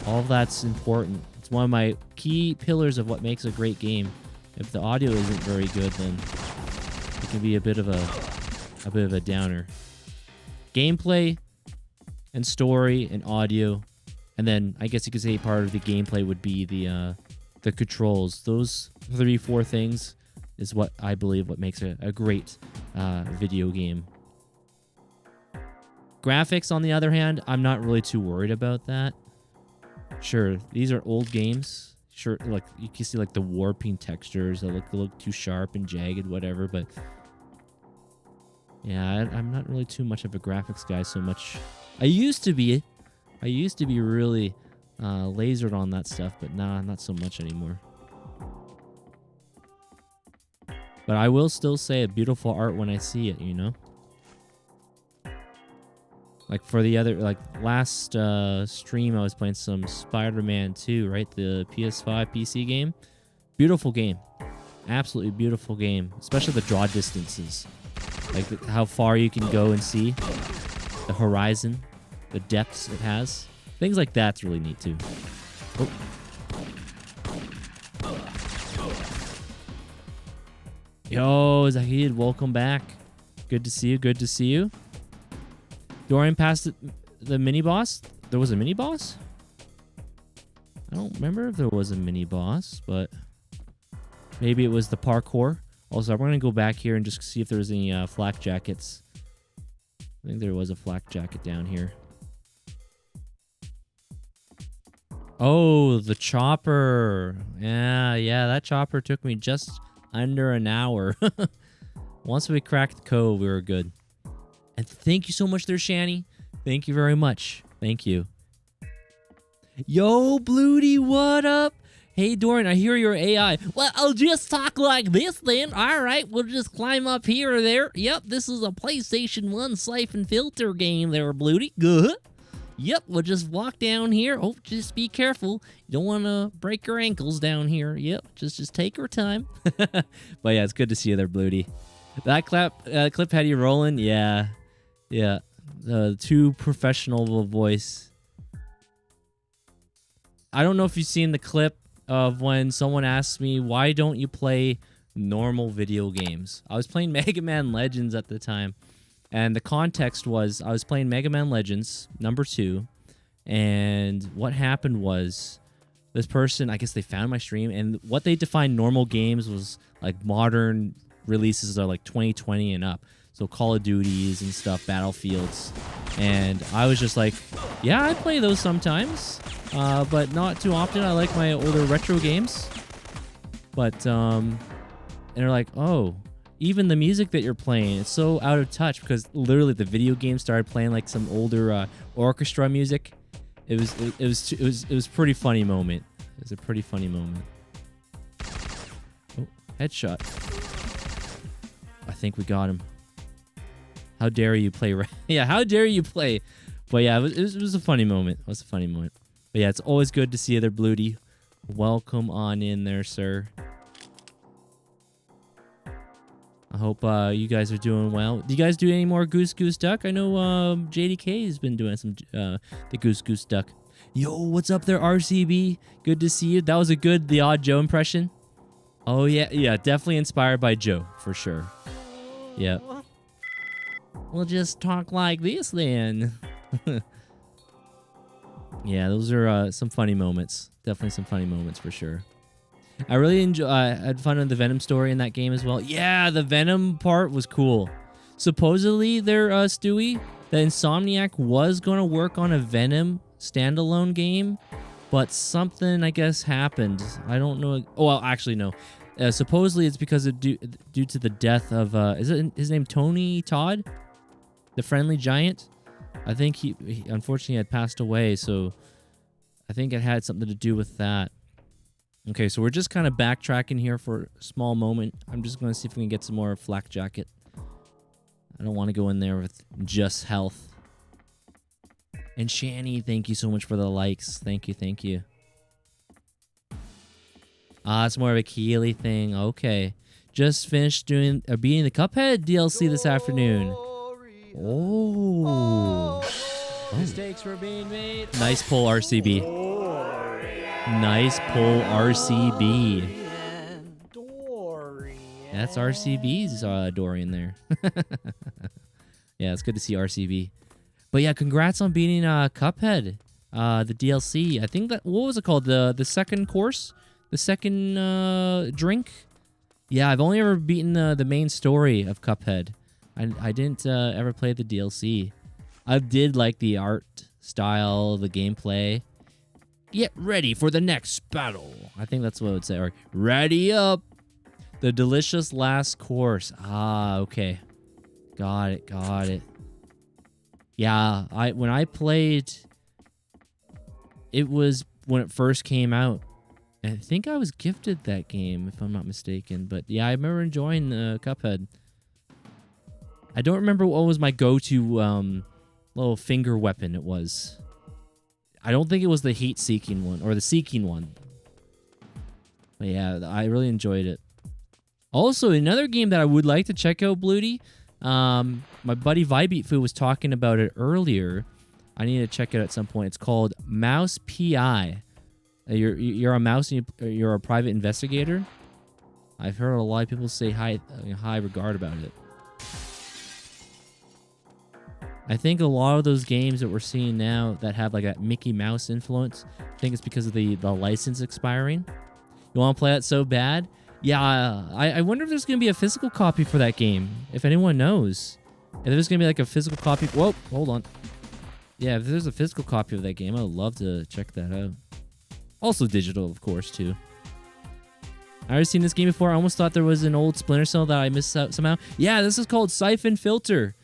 [SPEAKER 1] all of that's important. It's one of my key pillars of what makes a great game. If the audio isn't very good, then it can be a bit of a downer. Gameplay and story and audio, and then I guess you could say part of the gameplay would be the controls. Those 3-4 things is what I believe what makes a great video game. Graphics, on the other hand, I'm not really too worried about that. Sure, these are old games. Sure, like you can see like the warping textures that look too sharp and jagged, whatever. But yeah, I'm not really too much of a graphics guy so much. I used to be really lasered on that stuff, but nah, not so much anymore. But I will still say a beautiful art when I see it, you know? Like for the other, like last stream, I was playing some Spider-Man 2, right? The PS5 PC game. Beautiful game. Absolutely beautiful game. Especially the draw distances. Like how far you can go and see. The horizon. The depths it has. Things like that's really neat too. Oh. Yo, Zahid, welcome back. Good to see you. Good to see you. Dorian passed the mini-boss? There was a mini-boss? I don't remember if there was a mini-boss, but maybe it was the parkour. Also, I'm going to go back here and just see if there's any flak jackets. I think there was a flak jacket down here. Oh, the chopper. Yeah, that chopper took me just under an hour. Once we cracked the code, we were good. And thank you so much there, Shanny. Thank you very much. Thank you. Yo, Bloody, what up? Hey, Dorian, I hear your AI. Well, I'll just talk like this then. All right, we'll just climb up here or there. Yep, this is a PlayStation 1 Syphon Filter game there, Bloody. Good. Yep, we'll just walk down here. Oh, just be careful. You don't want to break your ankles down here. Yep, just take your time. But yeah, it's good to see you there, Bloody. That clip had you rolling? Yeah. Too professional of a voice. I don't know if you've seen the clip of when someone asked me, why don't you play normal video games? I was playing Mega Man Legends at the time. And the context was I was playing Mega Man Legends #2, and what happened was this person, I guess they found my stream, and what they defined normal games was like modern releases are like 2020 and up. So Call of Duties and stuff, Battlefields. And I was just like, yeah, I play those sometimes, but not too often. I like my older retro games. But, and they're like, oh, even the music that you're playing, it's so out of touch, because literally the video game started playing like some older orchestra music. It was pretty funny moment. It was a pretty funny moment. Oh, headshot. I think we got him. How dare you play? Yeah, how dare you play? But yeah, it was a funny moment. It was a funny moment. But yeah, it's always good to see you there, Bloody. Welcome on in there, sir. I hope you guys are doing well. Do you guys do any more Goose Goose Duck? I know JDK has been doing some the Goose Goose Duck. Yo, what's up there, RCB? Good to see you. That was a good The Odd Joe impression. Oh, yeah, definitely inspired by Joe, for sure. Yeah. We'll just talk like this then. Yeah, those are some funny moments. Definitely some funny moments for sure. I really had fun with the Venom story in that game as well. Yeah, the Venom part was cool. Supposedly, Stewie, that Insomniac was going to work on a Venom standalone game, but something, I guess, happened. I don't know. Oh, well, actually, no. Supposedly, it's because of due to the death of, is it his name Tony Todd? The Friendly Giant? I think he unfortunately had passed away, so I think it had something to do with that. Okay, so we're just kind of backtracking here for a small moment. I'm just going to see if we can get some more flak jacket. I don't want to go in there with just health. And Shani, thank you so much for the likes. Thank you. It's more of a Keely thing. Okay. Just finished beating the Cuphead DLC this afternoon. Oh.
[SPEAKER 4] Mistakes were being made.
[SPEAKER 1] Nice pull, RCB. Nice pull, RCB.
[SPEAKER 4] Dorian.
[SPEAKER 1] That's RCB's Dorian there. Yeah, it's good to see RCB. But yeah, congrats on beating Cuphead, the DLC. I think that, what was it called? The second course? The second drink? Yeah, I've only ever beaten the main story of Cuphead. I didn't ever play the DLC. I did like the art style, the gameplay. Get ready for the next battle. I think that's what it would say. Or, ready up. The delicious last course. Ah, okay. Got it. Yeah, when I played, it was when it first came out. And I think I was gifted that game, if I'm not mistaken. But yeah, I remember enjoying Cuphead. I don't remember what was my go-to little finger weapon it was. I don't think it was the heat-seeking one, or the seeking one. But yeah, I really enjoyed it. Also, another game that I would like to check out, Bloody. My buddy Vibeatfu was talking about it earlier. I need to check it at some point. It's called Mouse PI. You're a mouse and you're a private investigator. I've heard a lot of people say high regard about it. I think a lot of those games that we're seeing now that have like that Mickey Mouse influence, I think it's because of the license expiring. You want to play that so bad? Yeah, I wonder if there's going to be a physical copy for that game, if anyone knows. If there's going to be like a physical copy... Whoa, hold on. Yeah, if there's a physical copy of that game, I would love to check that out. Also digital, of course, too. I already seen this game before. I almost thought there was an old Splinter Cell that I missed out somehow. Yeah, this is called Syphon Filter.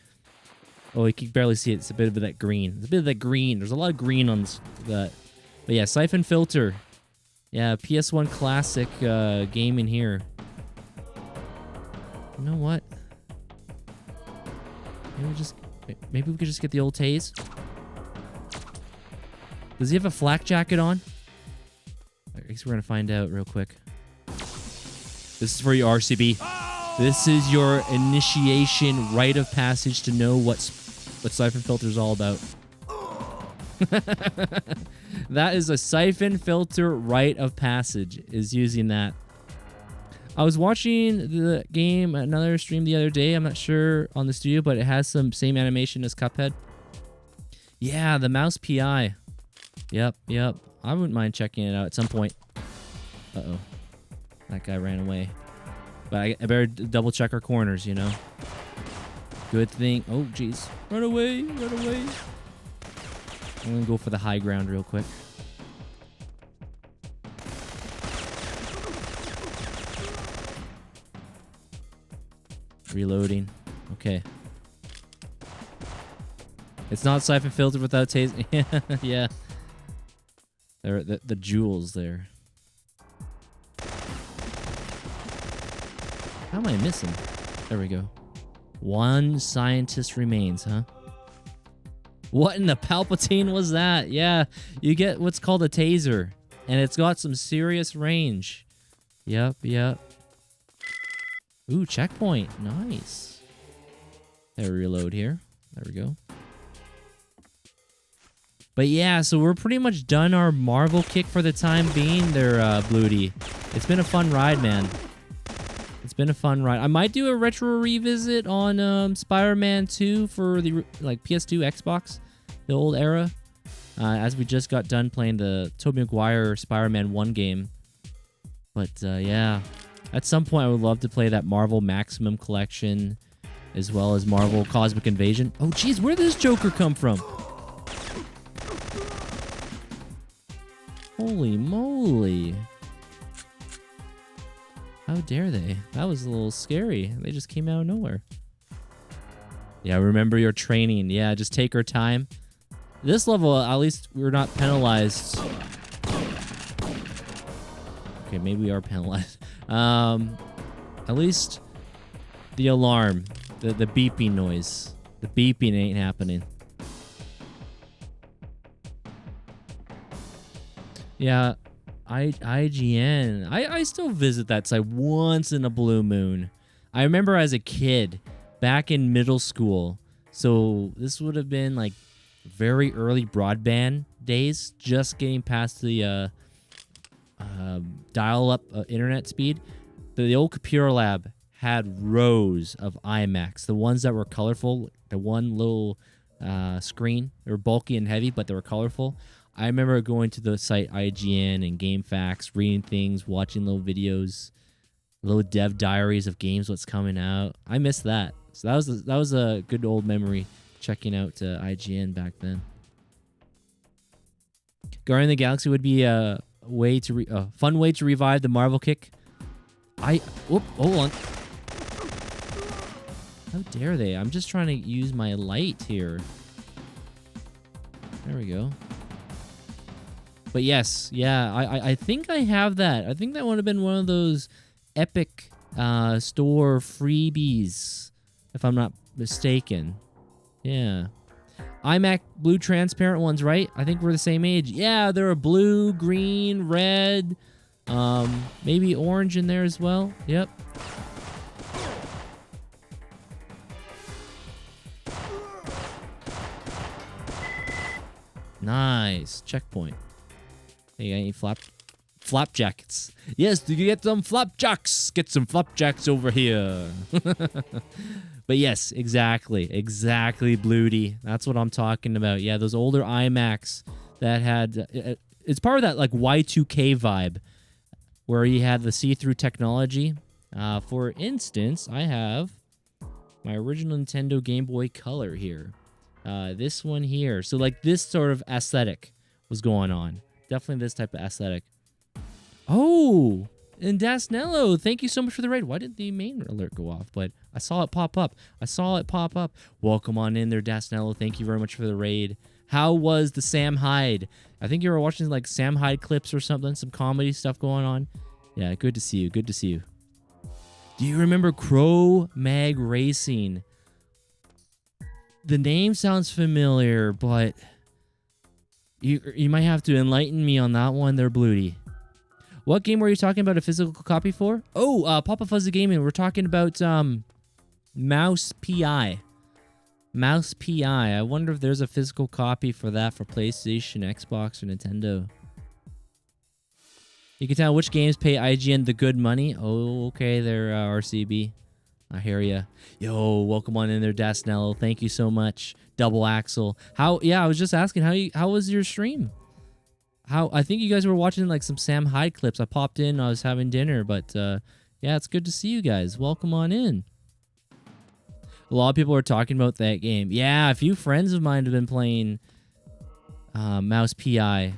[SPEAKER 1] Oh, you can barely see it. It's a bit of that green. It's a bit of that green. There's a lot of green on this. But yeah, Syphon Filter. Yeah, PS1 classic game in here. You know what? Maybe we could just get the old Taze. Does he have a flak jacket on? I guess we're gonna find out real quick. This is for your RCB. This is your initiation rite of passage to know what Syphon Filter is all about. That is a Syphon Filter rite of passage, is using that. I was watching the game, another stream the other day. I'm not sure on the studio, but it has some same animation as Cuphead. Yeah, the mouse PI. Yep. I wouldn't mind checking it out at some point. Uh-oh. That guy ran away. But I better double check our corners, you know. Good thing. Oh, jeez. Run away. I'm going to go for the high ground real quick. Reloading. Okay. It's not Syphon Filter without taste. Yeah. There, the jewels there. How am I missing? There we go. One scientist remains, huh? What in the Palpatine was that? Yeah, you get what's called a taser, and it's got some serious range. Yep. Ooh, checkpoint. Nice. There, reload here. There we go. But yeah, so we're pretty much done our Marvel kick for the time being there, Bloody. It's been a fun ride, man. It's been a fun ride. I might do a retro revisit on Spider-Man 2 for the PS2, Xbox, the old era, as we just got done playing the Tobey Maguire Spider-Man 1 game. But yeah, at some point I would love to play that Marvel Maximum Collection, as well as Marvel Cosmic Invasion. Oh, jeez, where did this Joker come from? Holy moly. How dare they? That was a little scary. They just came out of nowhere. Yeah, remember your training. Yeah, just take our time. This level, at least we're not penalized. Okay, maybe we are penalized. At least the alarm, the beeping noise. The beeping ain't happening. Yeah, IGN. I still visit that site once in a blue moon. I remember as a kid, back in middle school. So this would have been like very early broadband days, just getting past the dial-up internet speed. The old computer lab had rows of iMacs, the ones that were colorful, the one little screen. They were bulky and heavy, but they were colorful. I remember going to the site IGN and GameFAQs, reading things, watching little videos, little dev diaries of games, what's coming out. I miss that. So that was a good old memory, checking out IGN back then. Guardian of the Galaxy would be a fun way to revive the Marvel kick. Hold on. How dare they? I'm just trying to use my light here. There we go. But yes, yeah, I think I have that. I think that would have been one of those Epic Store freebies, if I'm not mistaken. Yeah. iMac blue transparent ones, right? I think we're the same age. Yeah, there are blue, green, red, maybe orange in there as well. Yep. Nice. Checkpoint. Hey, any flapjacks? Yes, do you get some flapjacks? Get some flapjacks over here. But yes, exactly, Bloody. That's what I'm talking about. Yeah, those older iMacs that had it's part of that like Y2K vibe, where you had the see-through technology. For instance, I have my original Nintendo Game Boy Color here. This one here. So like this sort of aesthetic was going on. definitely this type of aesthetic. Oh, and Dasnello, thank you so much for the raid. Why did the main alert go off? But I saw it pop up. Welcome on in there, Dasnello. Thank you very much for the raid. How was the Sam Hyde? I think you were watching like Sam Hyde clips or something, some comedy stuff going on. Yeah, good to see you. Good to see you. Do you remember Crow Mag Racing? The name sounds familiar, but you might have to enlighten me on that one there, Bluty. What game were you talking about a physical copy for? Oh, Papa Fuzzy Gaming. We're talking about Mouse PI. Mouse PI. I wonder if there's a physical copy for that for PlayStation, Xbox, or Nintendo. You can tell which games pay IGN the good money. Oh, okay, there, RCB. I hear ya. Yo, welcome on in there, Dasnello. Thank you so much. Double Axel. Yeah, I was just asking, how was your stream? I think you guys were watching like some Sam Hyde clips. I popped in, I was having dinner, but yeah, it's good to see you guys. Welcome on in. A lot of people are talking about that game. Yeah, a few friends of mine have been playing Mouse PI.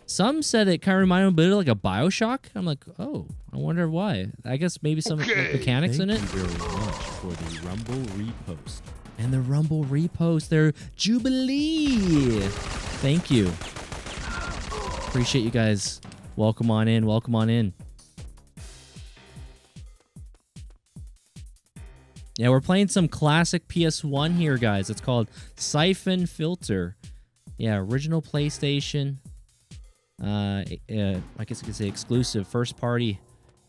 [SPEAKER 1] Some said it kind of reminded them a bit of like a BioShock. I'm like, oh, I wonder why. I guess maybe some like, mechanics in it.
[SPEAKER 4] Thank you very much for the Rumble repost.
[SPEAKER 1] And the Rumble repost, their Jubilee. Thank you. Appreciate you guys. Welcome on in. Welcome on in. Yeah, we're playing some classic PS1 here, guys. It's called Syphon Filter. Yeah, original PlayStation. I guess you could say exclusive, first party.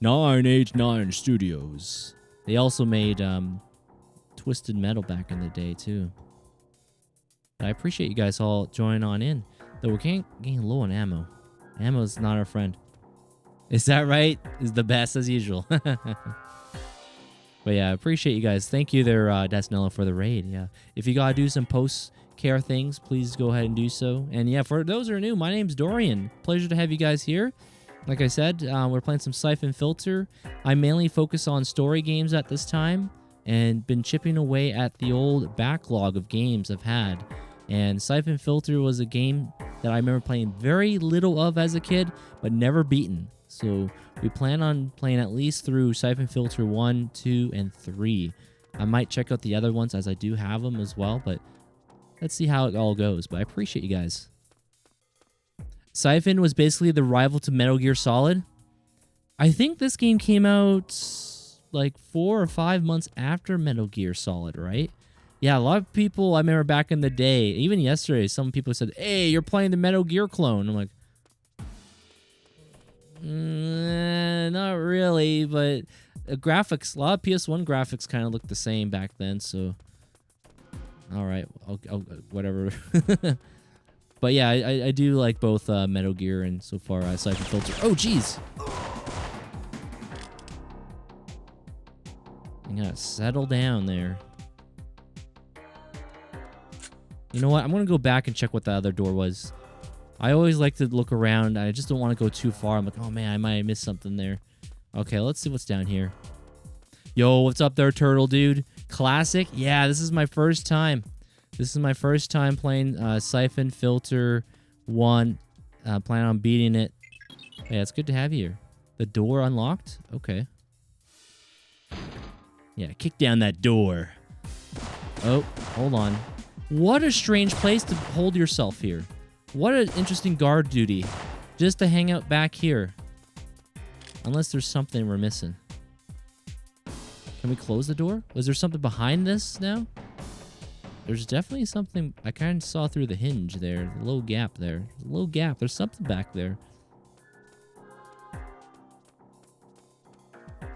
[SPEAKER 1] 989 Studios. They also made Twisted Metal back in the day, too. But I appreciate you guys all joining on in. Though we're getting low on ammo. Ammo's not our friend. Is that right? Is the best as usual. But yeah, I appreciate you guys. Thank you there, Dasnello, for the raid. Yeah, if you gotta do some post-care things, please go ahead and do so. And yeah, for those who are new, my name's Dorian. Pleasure to have you guys here. Like I said, we're playing some Syphon Filter. I mainly focus on story games at this time and been chipping away at the old backlog of games I've had. And Syphon Filter was a game that I remember playing very little of as a kid, but never beaten. So we plan on playing at least through Syphon Filter 1, 2, and 3. I might check out the other ones as I do have them as well, but let's see how it all goes. But I appreciate you guys. Syphon was basically the rival to Metal Gear Solid. I think this game came out like 4 or 5 months after Metal Gear Solid, right? Yeah, a lot of people, I remember back in the day, even yesterday, some people said, hey, you're playing the Metal Gear clone. I'm like, not really, but graphics, a lot of PS1 graphics kind of look the same back then, so all right, I'll whatever. But yeah, I do like both Metal Gear and so far Syphon Filter. Oh, jeez. You gotta settle down there. You know what? I'm gonna go back and check what the other door was. I always like to look around. I just don't want to go too far. I'm like, oh man, I might have missed something there. Okay, let's see what's down here. Yo, what's up there, turtle dude? Classic? Yeah, this is my first time. This is my first time playing Syphon Filter 1. Plan on beating it. Yeah, it's good to have you here. The door unlocked? Okay. Yeah, kick down that door. Oh, hold on. What a strange place to hold yourself here. What an interesting guard duty. Just to hang out back here. Unless there's something we're missing. Can we close the door? Was there something behind this now? There's definitely something I kind of saw through the hinge there. The little gap there. There's a little gap. There's something back there. I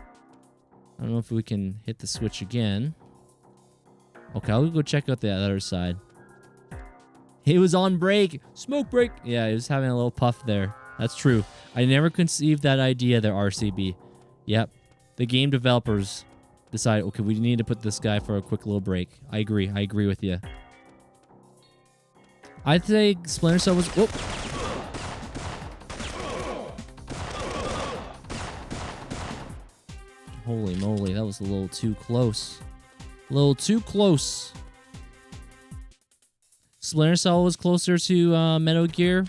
[SPEAKER 1] don't know if we can hit the switch again. Okay, I'll go check out the other side. He was on break. Smoke break. Yeah, he was having a little puff there. That's true. I never conceived that idea there, RCB. Yep. The game developers decided, okay, we need to put this guy for a quick little break. I agree. I agree with you. I'd say Splinter Cell was... Whoop. Holy moly, that was a little too close. A little too close. Splinter Cell was closer to Metal Gear.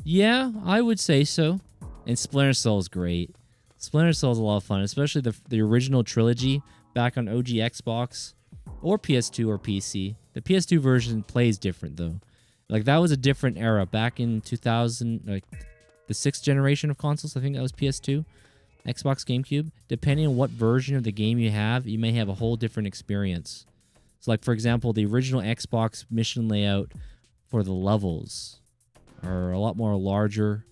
[SPEAKER 1] Yeah, I would say so. And Splinter Cell is great. Splinter Cell is a lot of fun, especially the original trilogy back on OG Xbox or PS2 or PC. The PS2 version plays different though. Like that was a different era back in 2000, like the 6th generation of consoles. I think that was PS2, Xbox, GameCube. Depending on what version of the game you have, you may have a whole different experience. So like for example, the original Xbox mission layout for the levels are a lot more larger,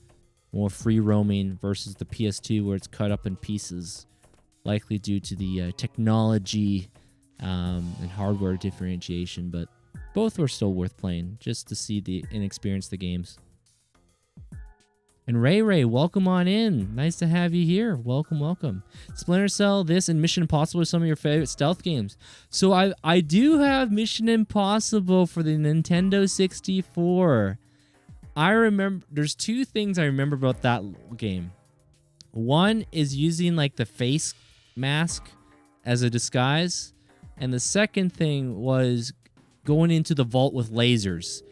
[SPEAKER 1] more free roaming versus the PS2 where it's cut up in pieces, likely due to the technology and hardware differentiation, but both were still worth playing just to see and experience the games. And Ray, welcome on in. Nice to have you here. Welcome. Splinter Cell, this, and Mission Impossible are some of your favorite stealth games. So I do have Mission Impossible for the Nintendo 64. I remember, there's two things I remember about that game. One is using like the face mask as a disguise. And the second thing was going into the vault with lasers.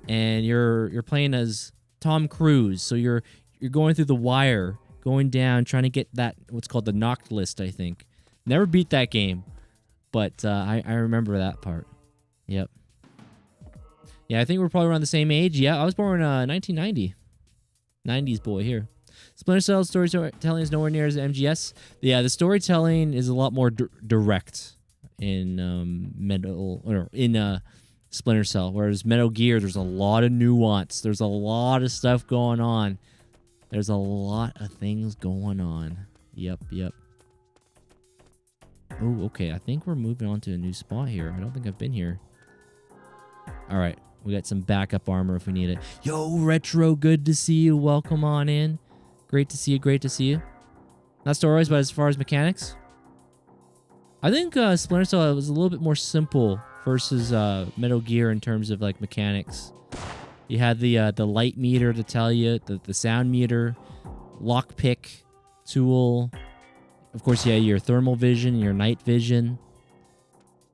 [SPEAKER 1] And you're playing as Tom Cruise. So you're going through the wire, going down, trying to get that, what's called the knocked list, I think. Never beat that game. But I remember that part. Yep. Yeah, I think we're probably around the same age. Yeah, I was born 1990. 90s boy here. Splinter Cell storytelling is nowhere near as MGS. Yeah, the storytelling is a lot more direct in Splinter Cell, whereas Metal Gear, there's a lot of nuance. There's a lot of stuff going on. There's a lot of things going on. Yep. Oh, okay. I think we're moving on to a new spot here. I don't think I've been here. All right. We got some backup armor if we need it. Yo, Retro, good to see you. Welcome on in. Great to see you. Not stories, but as far as mechanics, I think Splinter Cell was a little bit more simple versus Metal Gear in terms of like mechanics. You had the light meter to tell you, the sound meter, lockpick tool. Of course, yeah, your thermal vision, your night vision.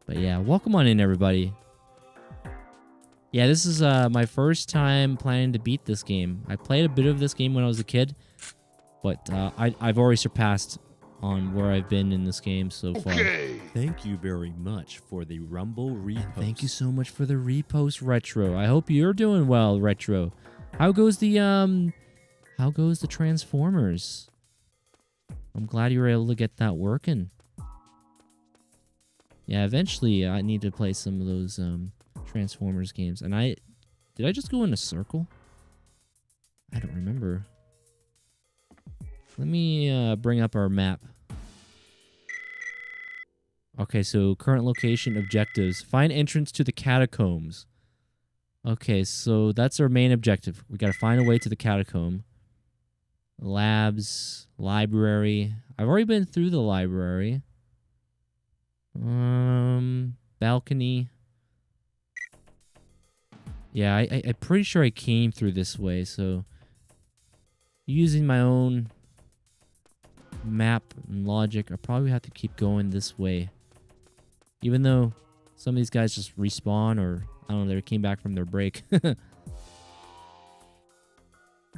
[SPEAKER 1] But yeah, welcome on in, everybody. Yeah, this is my first time planning to beat this game. I played a bit of this game when I was a kid, but I've already surpassed on where I've been in this game so far.
[SPEAKER 4] Thank you very much for the Rumble repost.
[SPEAKER 1] Thank you so much for the repost, Retro. I hope you're doing well, Retro. How goes the Transformers? I'm glad you were able to get that working. Yeah, eventually I need to play some of those Transformers games. And did I just go in a circle? I don't remember. Let me bring up our map. Okay, so current location, objectives. Find entrance to the catacombs. Okay, so that's our main objective. We got to find a way to the catacomb. Labs, library. I've already been through the library. Balcony. Yeah, I'm pretty sure I came through this way, so using my own map and logic, I probably have to keep going this way. Even though some of these guys just respawn, or I don't know, they came back from their break.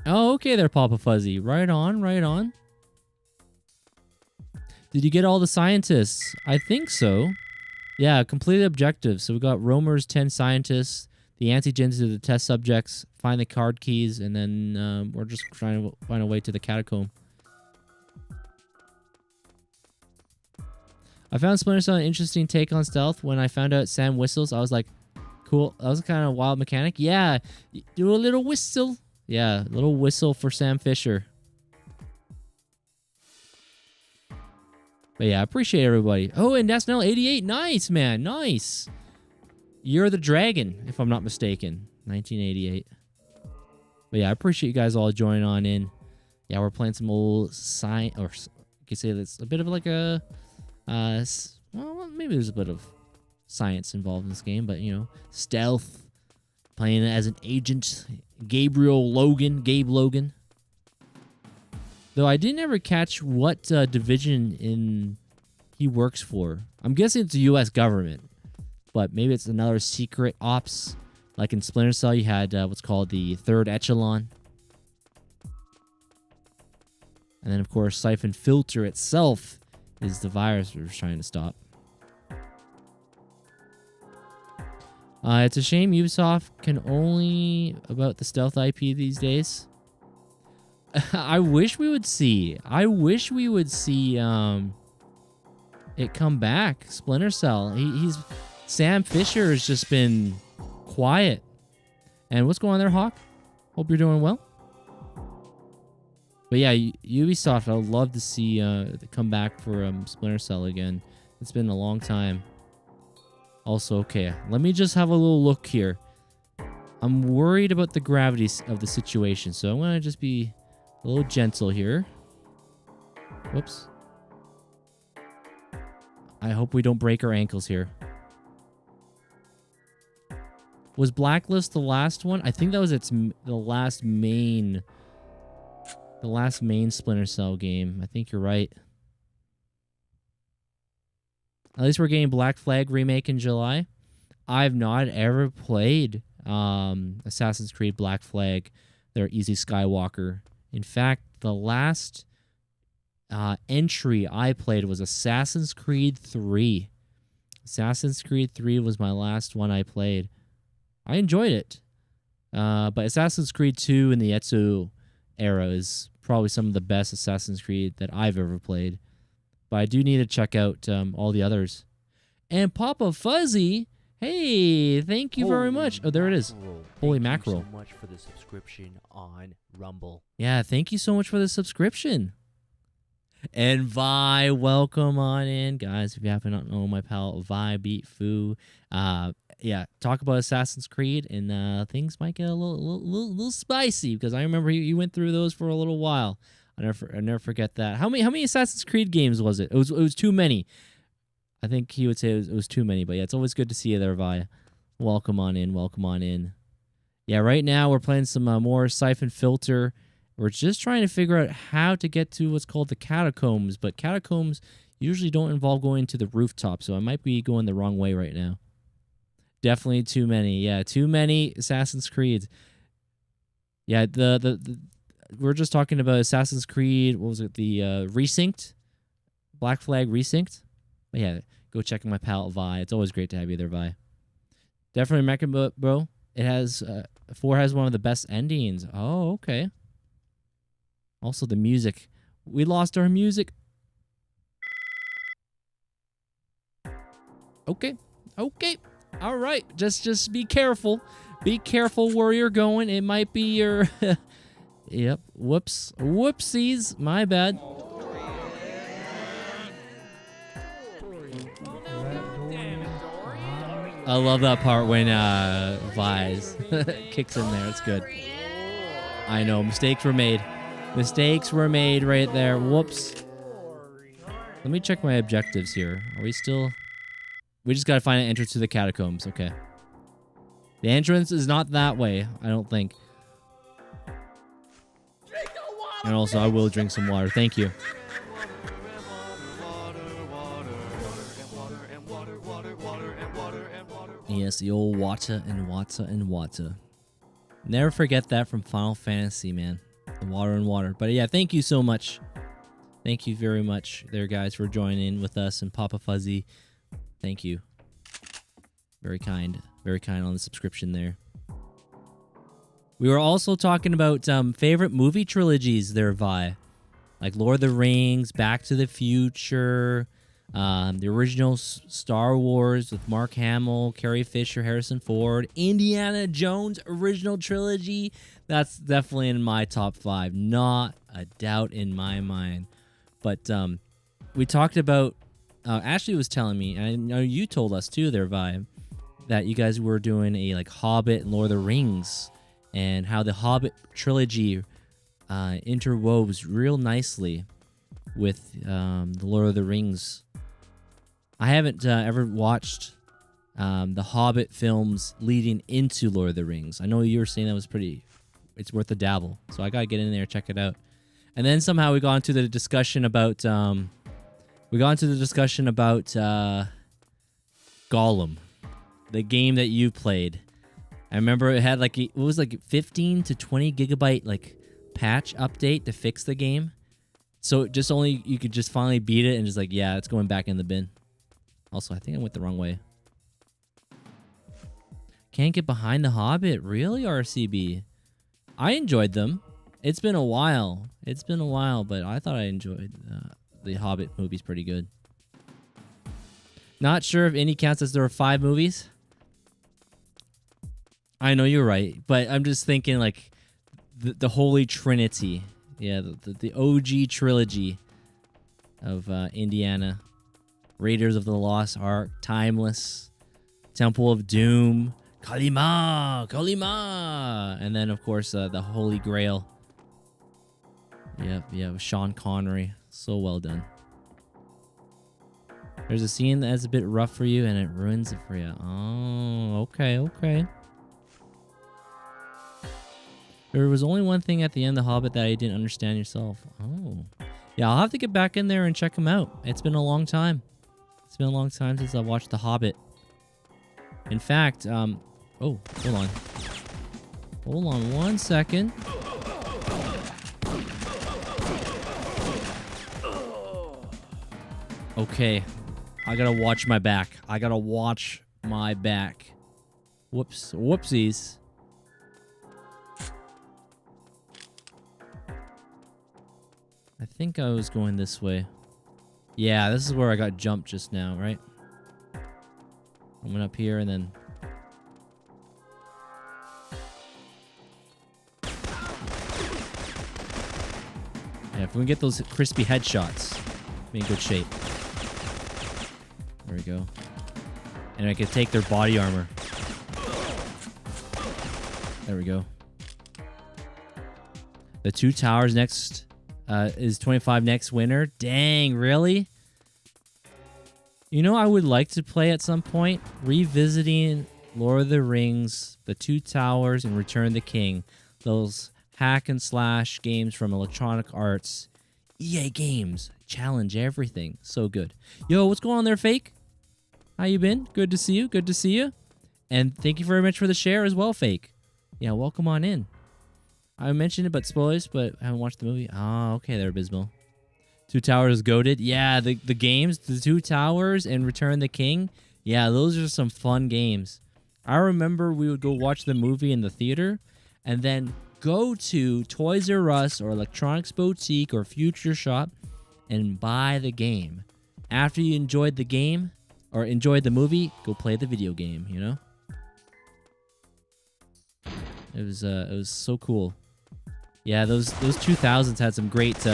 [SPEAKER 1] Oh, okay there, Papa Fuzzy. Right on. Did you get all the scientists? I think so. Yeah, completed objectives. So we got roamers, 10 scientists, the antigens of the test subjects, find the card keys, and then we're just trying to find a way to the catacomb. I found Splinter Cell an interesting take on stealth. When I found out Sam whistles, I was like, cool. That was kind of a wild mechanic. Yeah, do a little whistle. Yeah, a little whistle for Sam Fisher. But yeah, I appreciate everybody. Oh, and that's now 88. Nice, man. Nice. You're the Dragon, if I'm not mistaken. 1988. But yeah, I appreciate you guys all joining on in. Yeah, we're playing some old science, or you could say that's a bit of like a, well, maybe there's a bit of science involved in this game, but you know, stealth, playing as an agent, Gabe Logan. Though I didn't ever catch what division he works for. I'm guessing it's the U.S. government, but maybe it's another secret ops. Like in Splinter Cell, you had what's called the Third Echelon. And then, of course, Syphon Filter itself is the virus we're trying to stop. It's a shame Ubisoft can only about the stealth IP these days. I wish we would see it come back. Splinter Cell. Sam Fisher has just been quiet. And what's going on there, Hawk? Hope you're doing well. But yeah, Ubisoft, I would love to see come back for Splinter Cell again. It's been a long time. Also, okay, let me just have a little look here. I'm worried about the gravity of the situation, so I'm going to just be a little gentle here. Whoops. I hope we don't break our ankles here. Was Blacklist the last one? I think that was the last main Splinter Cell game. I think you're right. At least we're getting Black Flag remake in July. I've not ever played Assassin's Creed Black Flag, their Easy Skywalker. In fact, the last entry I played was Assassin's Creed 3. Assassin's Creed 3 was my last one I played. I enjoyed it. But Assassin's Creed 2 in the Ezio era is probably some of the best Assassin's Creed that I've ever played. But I do need to check out all the others. And Papa Fuzzy, hey, thank you very much. Oh, there it is. Holy mackerel.
[SPEAKER 4] Thank you so much for the subscription on Rumble.
[SPEAKER 1] Yeah, thank you so much for the subscription. And Vi, welcome on in. Guys, if you happen not know my pal, Vi Beat Foo. Yeah, talk about Assassin's Creed, and things might get a little spicy, because I remember you went through those for a little while. I never forget that. How many Assassin's Creed games was it? It was too many. I think he would say it was too many, but yeah, it's always good to see you there, Vi. Welcome on in, welcome on in. Yeah, right now we're playing some more Syphon Filter. We're just trying to figure out how to get to what's called the catacombs, but catacombs usually don't involve going to the rooftop, so I might be going the wrong way right now. Definitely too many. Yeah, too many Assassin's Creeds. Yeah, we're just talking about Assassin's Creed, what was it, the Resynced? Black Flag Resynced? But yeah, go check my pal Vi. It's always great to have you there, Vi. Definitely recommend, bro. It has 4 has one of the best endings. Oh, okay. Also the music. We lost our music. Okay. All right. Just be careful. Be careful where you're going. It might be your Yep. Whoops. Whoopsies. My bad. I love that part when Vise kicks in there. It's good. I know. Mistakes were made. Mistakes were made right there. Whoops. Let me check my objectives here. Are we still... We just got to find an entrance to the catacombs. Okay. The entrance is not that way, I don't think. And also, I will drink some water. Thank you. Yes, the old water and water and water. Never forget that from Final Fantasy, man. The water and water. But yeah, thank you so much. Thank you very much there, guys, for joining in with us, and Papa Fuzzy. Thank you. Very kind. Very kind on the subscription there. We were also talking about favorite movie trilogies there, Vi. Like Lord of the Rings, Back to the Future, the original Star Wars with Mark Hamill, Carrie Fisher, Harrison Ford, Indiana Jones original trilogy. That's definitely in my top 5. Not a doubt in my mind. But we talked about... Ashley was telling me, and I know you told us too there, Vi, that you guys were doing a like Hobbit and Lord of the Rings, and how the Hobbit trilogy interwoves real nicely with the Lord of the Rings. I haven't ever watched the Hobbit films leading into Lord of the Rings. I know you were saying that was pretty... It's worth a dabble. So I got to get in there and check it out. And then somehow we got into the discussion about... Gollum. The game that you played. I remember it had like... It was like 15 to 20 gigabyte like patch update to fix the game. So just only you could just finally beat it and just like, yeah, it's going back in the bin. Also, I think I went the wrong way. Can't get behind The Hobbit. Really, RCB? I enjoyed them. It's been a while. It's been a while, but I thought I enjoyed the Hobbit movies pretty good. Not sure if any counts as there were 5 movies. I know you're right, but I'm just thinking like the Holy Trinity. Yeah, the OG trilogy of Indiana. Raiders of the Lost Ark, Timeless, Temple of Doom, Kalima, and then of course the Holy Grail. Yep, Sean Connery. So well done. There's a scene that's a bit rough for you and it ruins it for you. Oh, okay. There was only one thing at the end of The Hobbit that I didn't understand yourself. Oh. Yeah, I'll have to get back in there and check them out. It's been a long time. It's been a long time since I watched The Hobbit. In fact, oh, hold on. Hold on one second. Okay. I gotta watch my back. Whoops. Whoopsies. I think I was going this way. Yeah, this is where I got jumped just now, right? I went up here and then... Yeah, if we can get those crispy headshots, be in good shape. There we go. And I can take their body armor. There we go. The 2 towers next... is 25 next winter. Dang, really? You know, I would like to play at some point, revisiting Lord of the Rings, The 2 Towers, and Return of the King. Those hack and slash games from Electronic Arts. EA Games. Challenge everything. So good. Yo, what's going on there, Fake? How you been? Good to see you. Good to see you. And thank you very much for the share as well, Fake. Yeah, welcome on in. I mentioned it, but spoilers, but I haven't watched the movie. Oh, okay, they're abysmal. 2 Towers goated. Yeah, the games, the 2 Towers and Return the King. Yeah, those are some fun games. I remember we would go watch the movie in the theater and then go to Toys R Us or Electronics Boutique or Future Shop and buy the game. After you enjoyed the game or enjoyed the movie, go play the video game, you know? It was so cool. Yeah, those 2000s had some great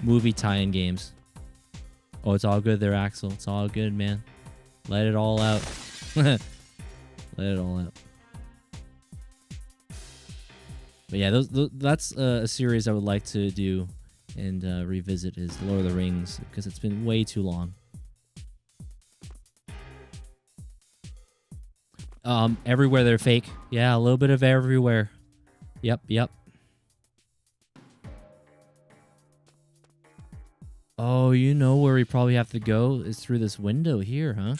[SPEAKER 1] movie tie-in games. Oh, it's all good there, Axel. It's all good, man. Let it all out. Let it all out. But yeah, that's a series I would like to do and revisit is Lord of the Rings because it's been way too long. Everywhere they're fake. Yeah, a little bit of everywhere. Yep. Oh, you know where we probably have to go is through this window here, huh?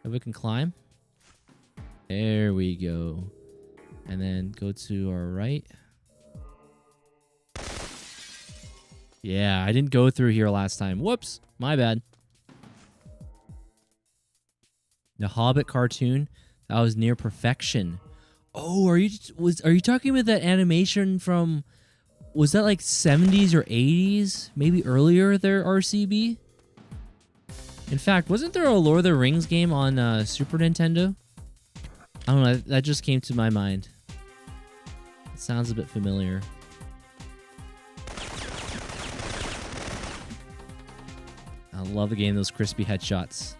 [SPEAKER 1] If we can climb. There we go. And then go to our right. Yeah, I didn't go through here last time. Whoops, my bad. The Hobbit cartoon, that was near perfection. Oh, are you talking about that animation from, was that like 70s or 80s? Maybe earlier there, RCB? In fact, wasn't there a Lord of the Rings game on Super Nintendo? I don't know, that just came to my mind. It sounds a bit familiar. I love the game, those crispy headshots.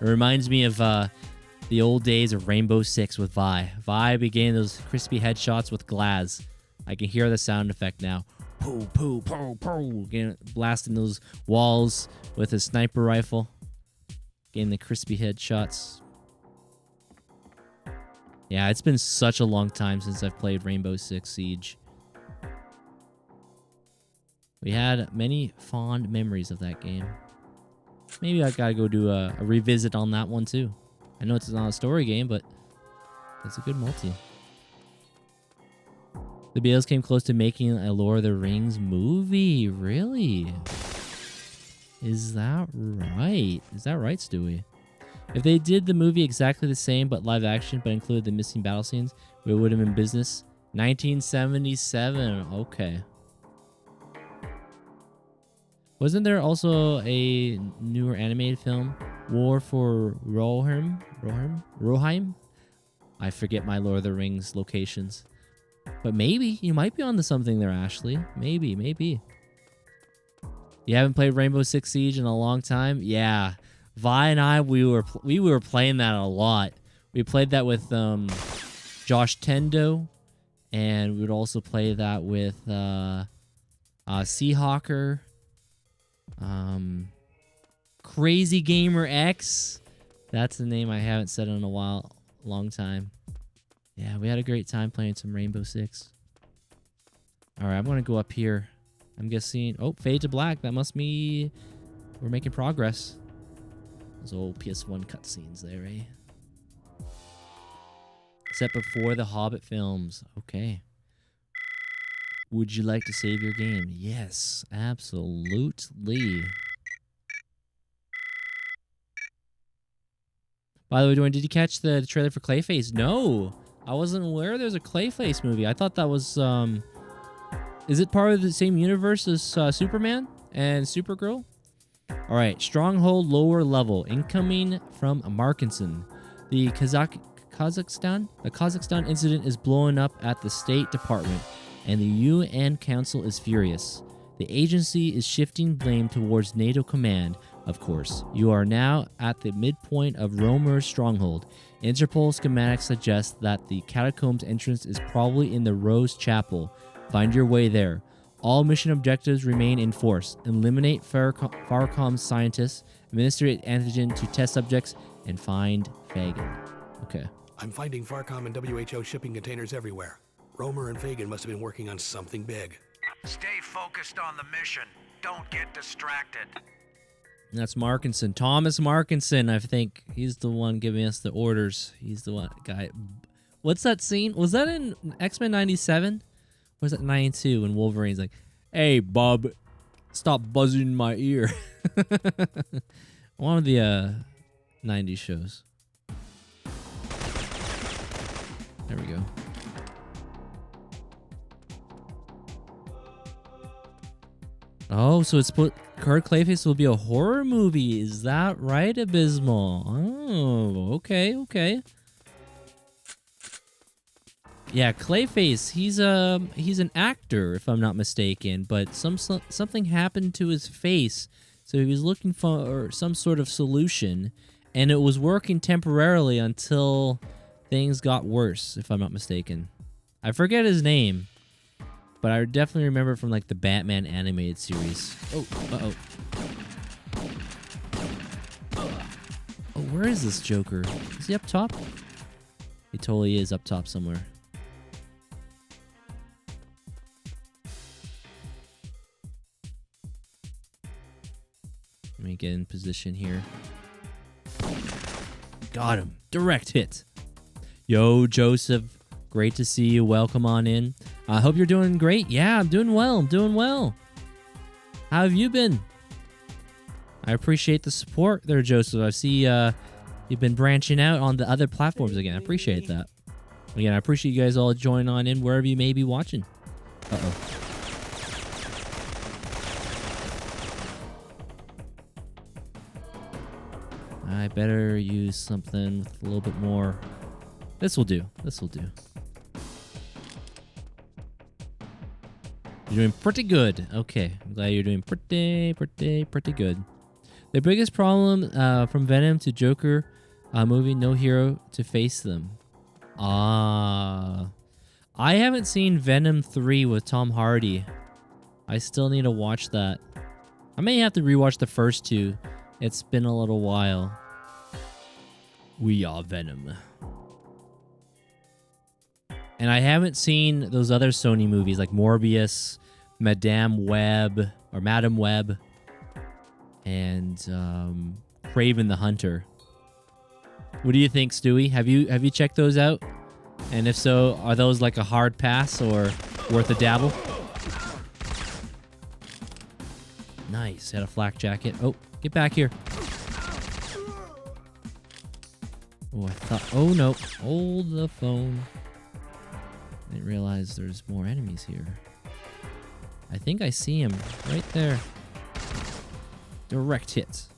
[SPEAKER 1] It reminds me of the old days of Rainbow Six with Vi. Vi began those crispy headshots with Glaz. I can hear the sound effect now. Poo, poo, poo, poo. Getting blasting those walls with his sniper rifle. Getting the crispy headshots. Yeah, it's been such a long time since I've played Rainbow Six Siege. We had many fond memories of that game. Maybe I gotta go do a revisit on that one too. I know it's not a story game, but it's a good multi. The Beatles came close to making a Lord of the Rings movie. Really? Is that right? Is that right, Stewie? If they did the movie exactly the same but live action but included the missing battle scenes, we would have been in business. 1977. Okay. Wasn't there also a newer animated film, War for Rohirrim? I forget my Lord of the Rings locations. But maybe. You might be onto something there, Ashley. Maybe. You haven't played Rainbow Six Siege in a long time? Yeah. Vi and I, we were playing that a lot. We played that with Josh Tendo. And we would also play that with Seahawker. Crazy Gamer X. That's the name I haven't said in a long time. Yeah, we had a great time playing some Rainbow Six. All right, I'm going to go up here. I'm guessing... Oh, fade to black. That must be... We're making progress. Those old PS1 cutscenes there, eh? Set before the Hobbit films. Okay. Would you like to save your game? Yes, absolutely. By the way, Dwayne, did you catch the trailer for Clayface? No, I wasn't aware there's a Clayface movie. I thought that was, is it part of the same universe as Superman and Supergirl? All right, Stronghold lower level, incoming from Markinson. The Kazakhstan incident is blowing up at the State Department, and the UN Council is furious. The agency is shifting blame towards NATO command, of course. You are now at the midpoint of Romer's stronghold. Interpol schematics suggest that the catacombs entrance is probably in the Rose Chapel. Find your way there. All mission objectives remain in force. Eliminate Farcom scientists, administer antigen to test subjects, and find Fagin. Okay.
[SPEAKER 2] I'm finding Farcom and WHO shipping containers everywhere. Romer and Fagin must have been working on something big.
[SPEAKER 3] Stay focused on the mission. Don't get distracted.
[SPEAKER 1] That's Markinson. Thomas Markinson, I think. He's the one giving us the orders. He's the one guy. What's that scene? Was that in X-Men 97? Or was that 92 when Wolverine's like, "Hey, bub, stop buzzing my ear." One of the 90s shows. There we go. Oh, so it's put Card Clayface will be a horror movie. Is that right, Abysmal? Oh, okay. Yeah, Clayface, he's an actor, if I'm not mistaken, but something happened to his face, so he was looking for some sort of solution, and it was working temporarily until things got worse, if I'm not mistaken. I forget his name, but I definitely remember from like the Batman animated series. Oh, Oh, where is this Joker? Is he up top? He totally is up top somewhere. Let me get in position here. Got him. Direct hit. Yo, Joseph. Great to see you. Welcome on in. I hope you're doing great. Yeah, I'm doing well. How have you been? I appreciate the support there, Joseph. I see you've been branching out on the other platforms again. I appreciate that. Again, I appreciate you guys all joining on in wherever you may be watching. Uh-oh. I better use something with a little bit more. This will do. You're doing pretty good. Okay, I'm glad you're doing pretty good. The biggest problem from Venom to Joker movie, no hero to face them. I haven't seen Venom 3 with Tom Hardy. I still need to watch that. I may have to rewatch the first two. It's been a little while. We are Venom. And I haven't seen those other Sony movies like Morbius, Madame Web, and Kraven the Hunter. What do you think, Stewie? Have you checked those out? And if so, are those like a hard pass or Worth a dabble. Nice. Had a flak jacket. Oh, get back here. Oh, I thought... Oh, no. Hold the phone. I didn't realize there's more enemies here. I think I see him right there. Direct hits.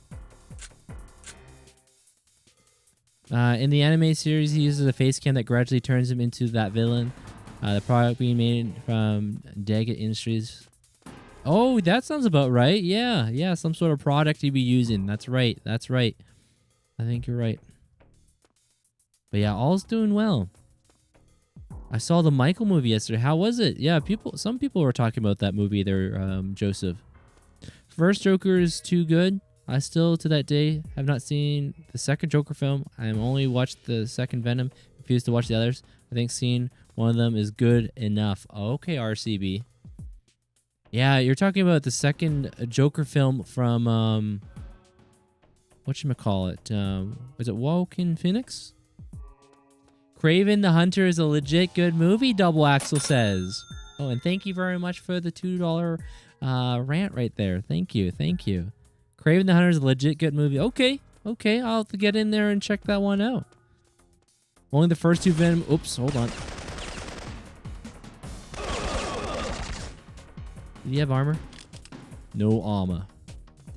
[SPEAKER 1] In the anime series, he uses a face cam that gradually turns him into that villain. The product being made from Daggett Industries. Oh, that sounds about right. Yeah, yeah, some sort of product he'd be using. That's right. That's right. I think you're right. But yeah, all's doing well. I saw the Michael movie yesterday. How was it? Yeah, some people were talking about that movie there, Joseph. First Joker is too good. I still, to that day, have not seen the second Joker film. I have only watched the second Venom. Refused to watch the others. I think seeing one of them is good enough. Okay, RCB. Yeah, you're talking about the second Joker film from, whatchamacallit? Was it Joaquin Phoenix? Craven the Hunter is a legit good movie, Double Axel says. Oh, and thank you very much for the $2 rant right there. Thank you, thank you. Craven the Hunter is a legit good movie. Okay, okay, I'll have to get in there and check that one out. Only the first two Venom... Oops, hold on. Did he have armor? No armor.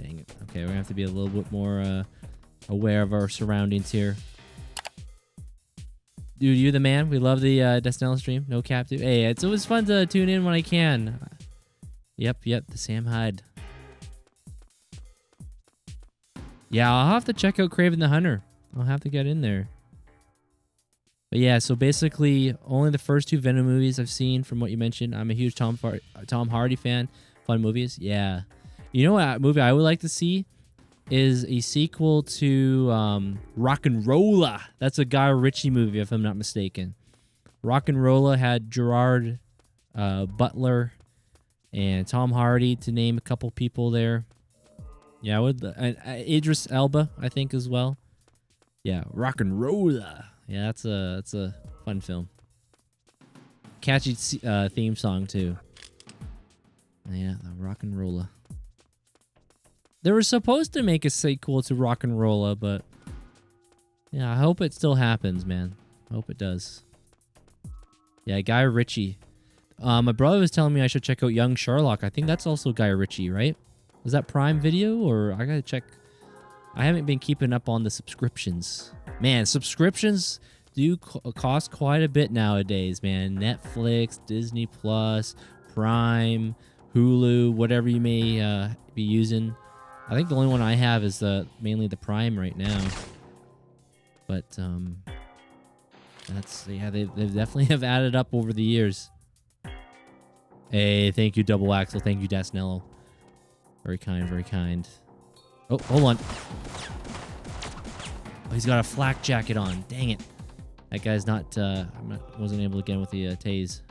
[SPEAKER 1] Dang it. Okay, we're gonna have to be a little bit more aware of our surroundings here. Dude, you're the man. We love the Destinal stream. No cap, dude. Hey, it's always fun to tune in when I can. Yep, the Sam Hyde. Yeah, I'll have to check out Craven the Hunter. I'll have to get in there. But yeah, so basically, only the first two Venom movies I've seen from what you mentioned. I'm a huge Tom Hardy fan. Fun movies. Yeah. You know what movie I would like to see? Is a sequel to Rock and Rolla. That's a Guy Ritchie movie, if I'm not mistaken. Rock and Rolla had Gerard Butler and Tom Hardy, to name a couple people there. Yeah, I would. Idris Elba, I think, as well. Yeah, Rock and Rolla. Yeah, that's a fun film. Catchy theme song too. Yeah, the Rock and Rolla. They were supposed to make a sequel to Rock and Rolla, but yeah, I hope it still happens, man. I hope it does. Yeah, Guy Ritchie. My brother was telling me I should check out Young Sherlock. I think that's also Guy Ritchie, right? Was that Prime Video, or I gotta check? I haven't been keeping up on the subscriptions. Man, subscriptions do cost quite a bit nowadays, man. Netflix, Disney Plus, Prime, Hulu, whatever you may be using. I think the only one I have is mainly the Prime right now. But that's, yeah, they definitely have added up over the years. Hey, thank you, Double Axel. Thank you, Dasnello. Very kind, very kind. Oh, hold on. Oh, he's got a flak jacket on. Dang it. That guy's not, wasn't able to get him with the tase.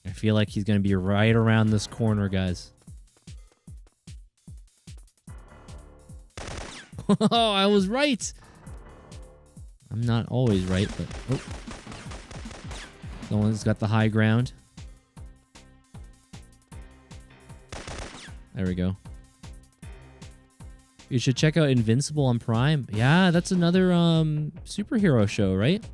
[SPEAKER 1] I feel like he's going to be right around this corner, guys. Oh, I was right. I'm not always right, but... Oh. Someone's got the high ground. There we go. You should check out Invincible on Prime. Yeah, that's another superhero show, right?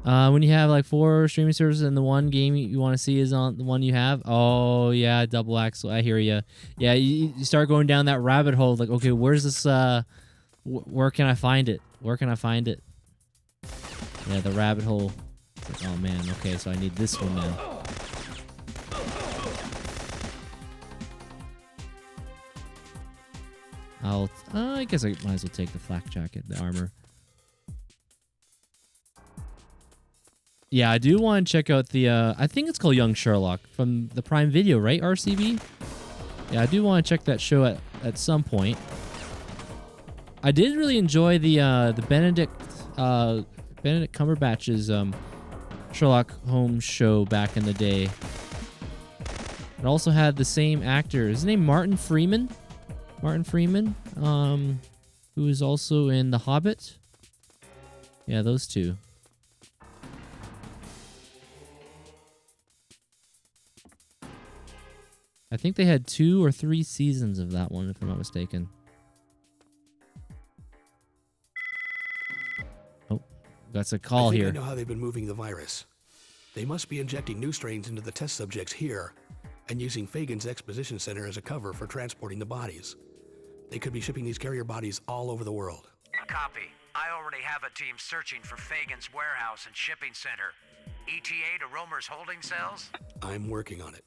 [SPEAKER 1] When you have like 4 streaming services and the one game you want to see is on the one you have. Oh, yeah, Double Axel. I hear you. Yeah, you start going down that rabbit hole. Like, okay, where's this? Where can I find it? Where can I find it? Yeah, the rabbit hole. Like, oh, man. Okay, so I need this one now. I guess I might as well take the flak jacket, the armor. Yeah, I do want to check out the, I think it's called Young Sherlock from the Prime Video, right, RCB? Yeah, I do want to check that show at some point. I did really enjoy the Benedict Cumberbatch's Sherlock Holmes show back in the day. It also had the same actor. Is his name Martin Freeman? Martin Freeman? who is also in The Hobbit. Yeah, those two. I think they had 2 or 3 seasons of that one, if I'm not mistaken. Oh, that's a call here.
[SPEAKER 2] I know how they've been moving the virus. They must be injecting new strains into the test subjects here and using Fagan's exposition center as a cover for transporting the bodies. They could be shipping these carrier bodies all over the world.
[SPEAKER 3] Copy. I already have a team searching for Fagan's warehouse and shipping center. ETA to Romer's holding cells?
[SPEAKER 2] I'm working on it.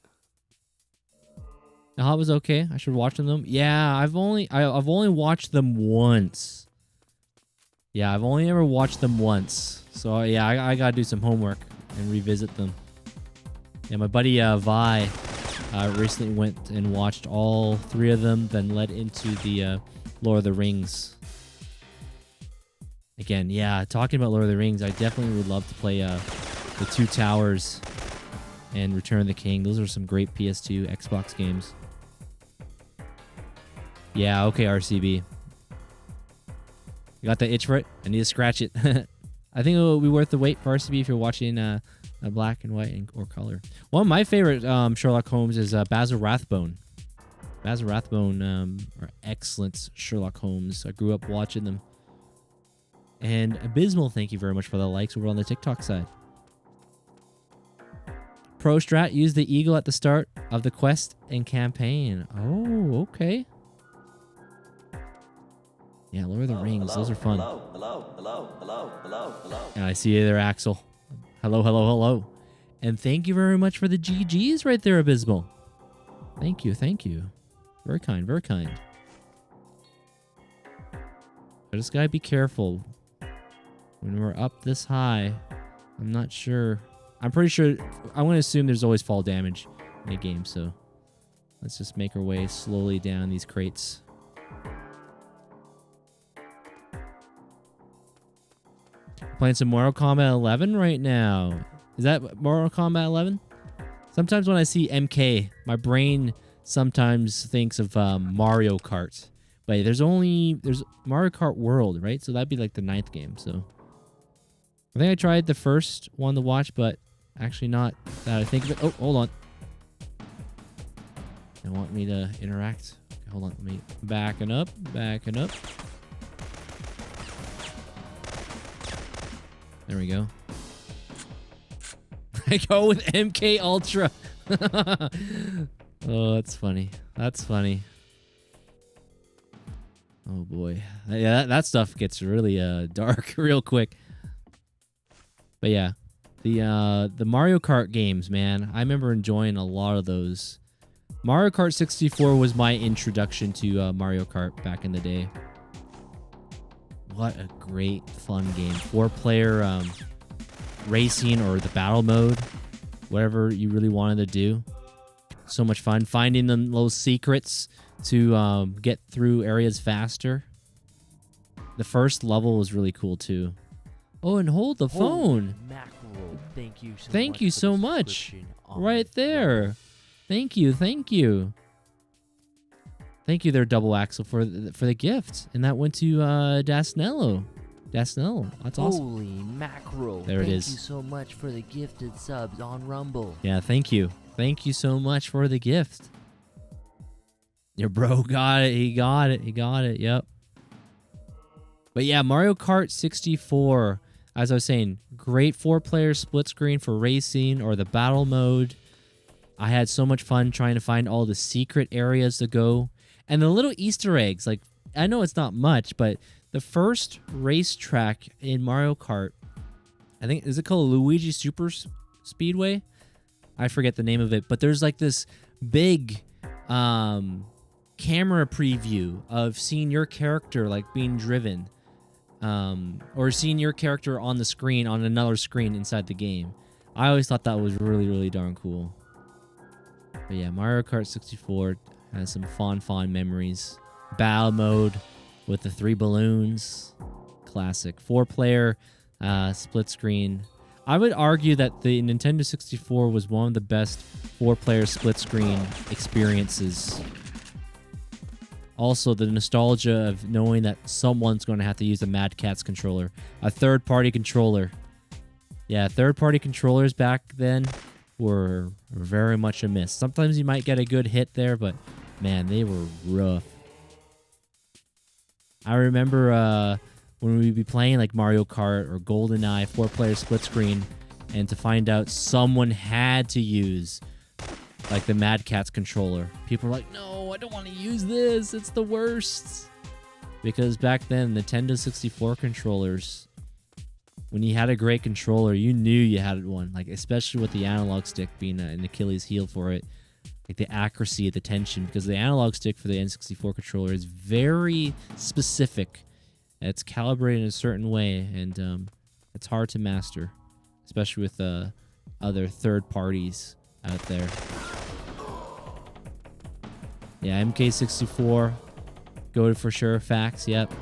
[SPEAKER 1] The Hobbit was okay. I should watch them. Yeah, I've only watched them once. Yeah, I've only ever watched them once. So yeah, I gotta do some homework and revisit them. Yeah, my buddy Vi recently went and watched all 3 of them, then led into the Lord of the Rings. Again, yeah, talking about Lord of the Rings, I definitely would love to play the 2 Towers and Return of the King. Those are some great PS2, Xbox games. Yeah, okay, RCB. You got the itch for it? I need to scratch it. I think it will be worth the wait for RCB if you're watching a black and white or color. One of my favorite Sherlock Holmes is Basil Rathbone. Basil Rathbone are excellent Sherlock Holmes. I grew up watching them. And Abysmal, thank you very much for the likes over on the TikTok side. Pro Strat, use the eagle at the start of the quest and campaign. Oh, okay. Yeah, Lord of the Rings. Those are fun. Hello. And I see you there, Axel. Hello. And thank you very much for the GGs right there, Abysmal. Thank you. Very kind. I just gotta be careful. When we're up this high, I'm not sure. I'm pretty sure, I'm going to assume there's always fall damage in a game, so let's just make our way slowly down these crates. Playing some Mortal Kombat 11 right now. Is that Mortal Kombat 11? Sometimes when I see MK, my brain sometimes thinks of Mario Kart. But there's Mario Kart World, right? So that'd be like the 9th game, so. I think I tried the first one to watch, but actually not that I think of it. Oh, hold on. They want me to interact. Okay, hold on, let me backing up. There we go. I go with MK Ultra. Oh, that's funny. Oh boy. Yeah, that stuff gets really dark real quick. But yeah, the Mario Kart games, man, I remember enjoying a lot of those. Mario Kart 64 was my introduction to Mario Kart back in the day. What a great, fun game. 4-player racing or the battle mode, whatever you really wanted to do. So much fun. Finding them little secrets to get through areas faster. The first level was really cool, too. Oh, and hold the phone.
[SPEAKER 5] Mackerel.
[SPEAKER 1] Thank you so much. Right there. Thank you. Thank you there, Double Axel, for the gift. And that went to Dasnello. That's awesome.
[SPEAKER 5] Holy mackerel.
[SPEAKER 1] There it is.
[SPEAKER 5] Thank you so much for the gifted subs on Rumble.
[SPEAKER 1] Yeah, thank you. Thank you so much for the gift. Your bro got it. He got it. Yep. But yeah, Mario Kart 64, as I was saying, great 4-player split screen for racing or the battle mode. I had so much fun trying to find all the secret areas to go. And the little Easter eggs, like, I know it's not much, but the first racetrack in Mario Kart, I think, is it called Luigi Super Speedway? I forget the name of it, but there's like this big camera preview of seeing your character like being driven. Or seeing your character on the screen, on another screen inside the game. I always thought that was really, really darn cool. But yeah, Mario Kart 64 has some fond memories. Battle mode with the 3 balloons. Classic. 4-player split screen. I would argue that the Nintendo 64 was one of the best 4-player split screen experiences Also, the nostalgia of knowing that someone's going to have to use a Mad Catz controller. A third-party controller. Yeah, third-party controllers back then were very much a miss. Sometimes you might get a good hit there, but man, they were rough. I remember when we'd be playing like Mario Kart or GoldenEye, 4-player split screen, and to find out someone had to use like the Mad Catz controller. People were like, no, I don't want to use this. It's the worst. Because back then, Nintendo 64 controllers, when you had a great controller, you knew you had one. Like, especially with the analog stick being an Achilles heel for it. Like the accuracy, the tension. Because the analog stick for the N64 controller is very specific. It's calibrated in a certain way. And it's hard to master. Especially with other third parties out there. Yeah, MK64. Goated for sure. Facts, yep.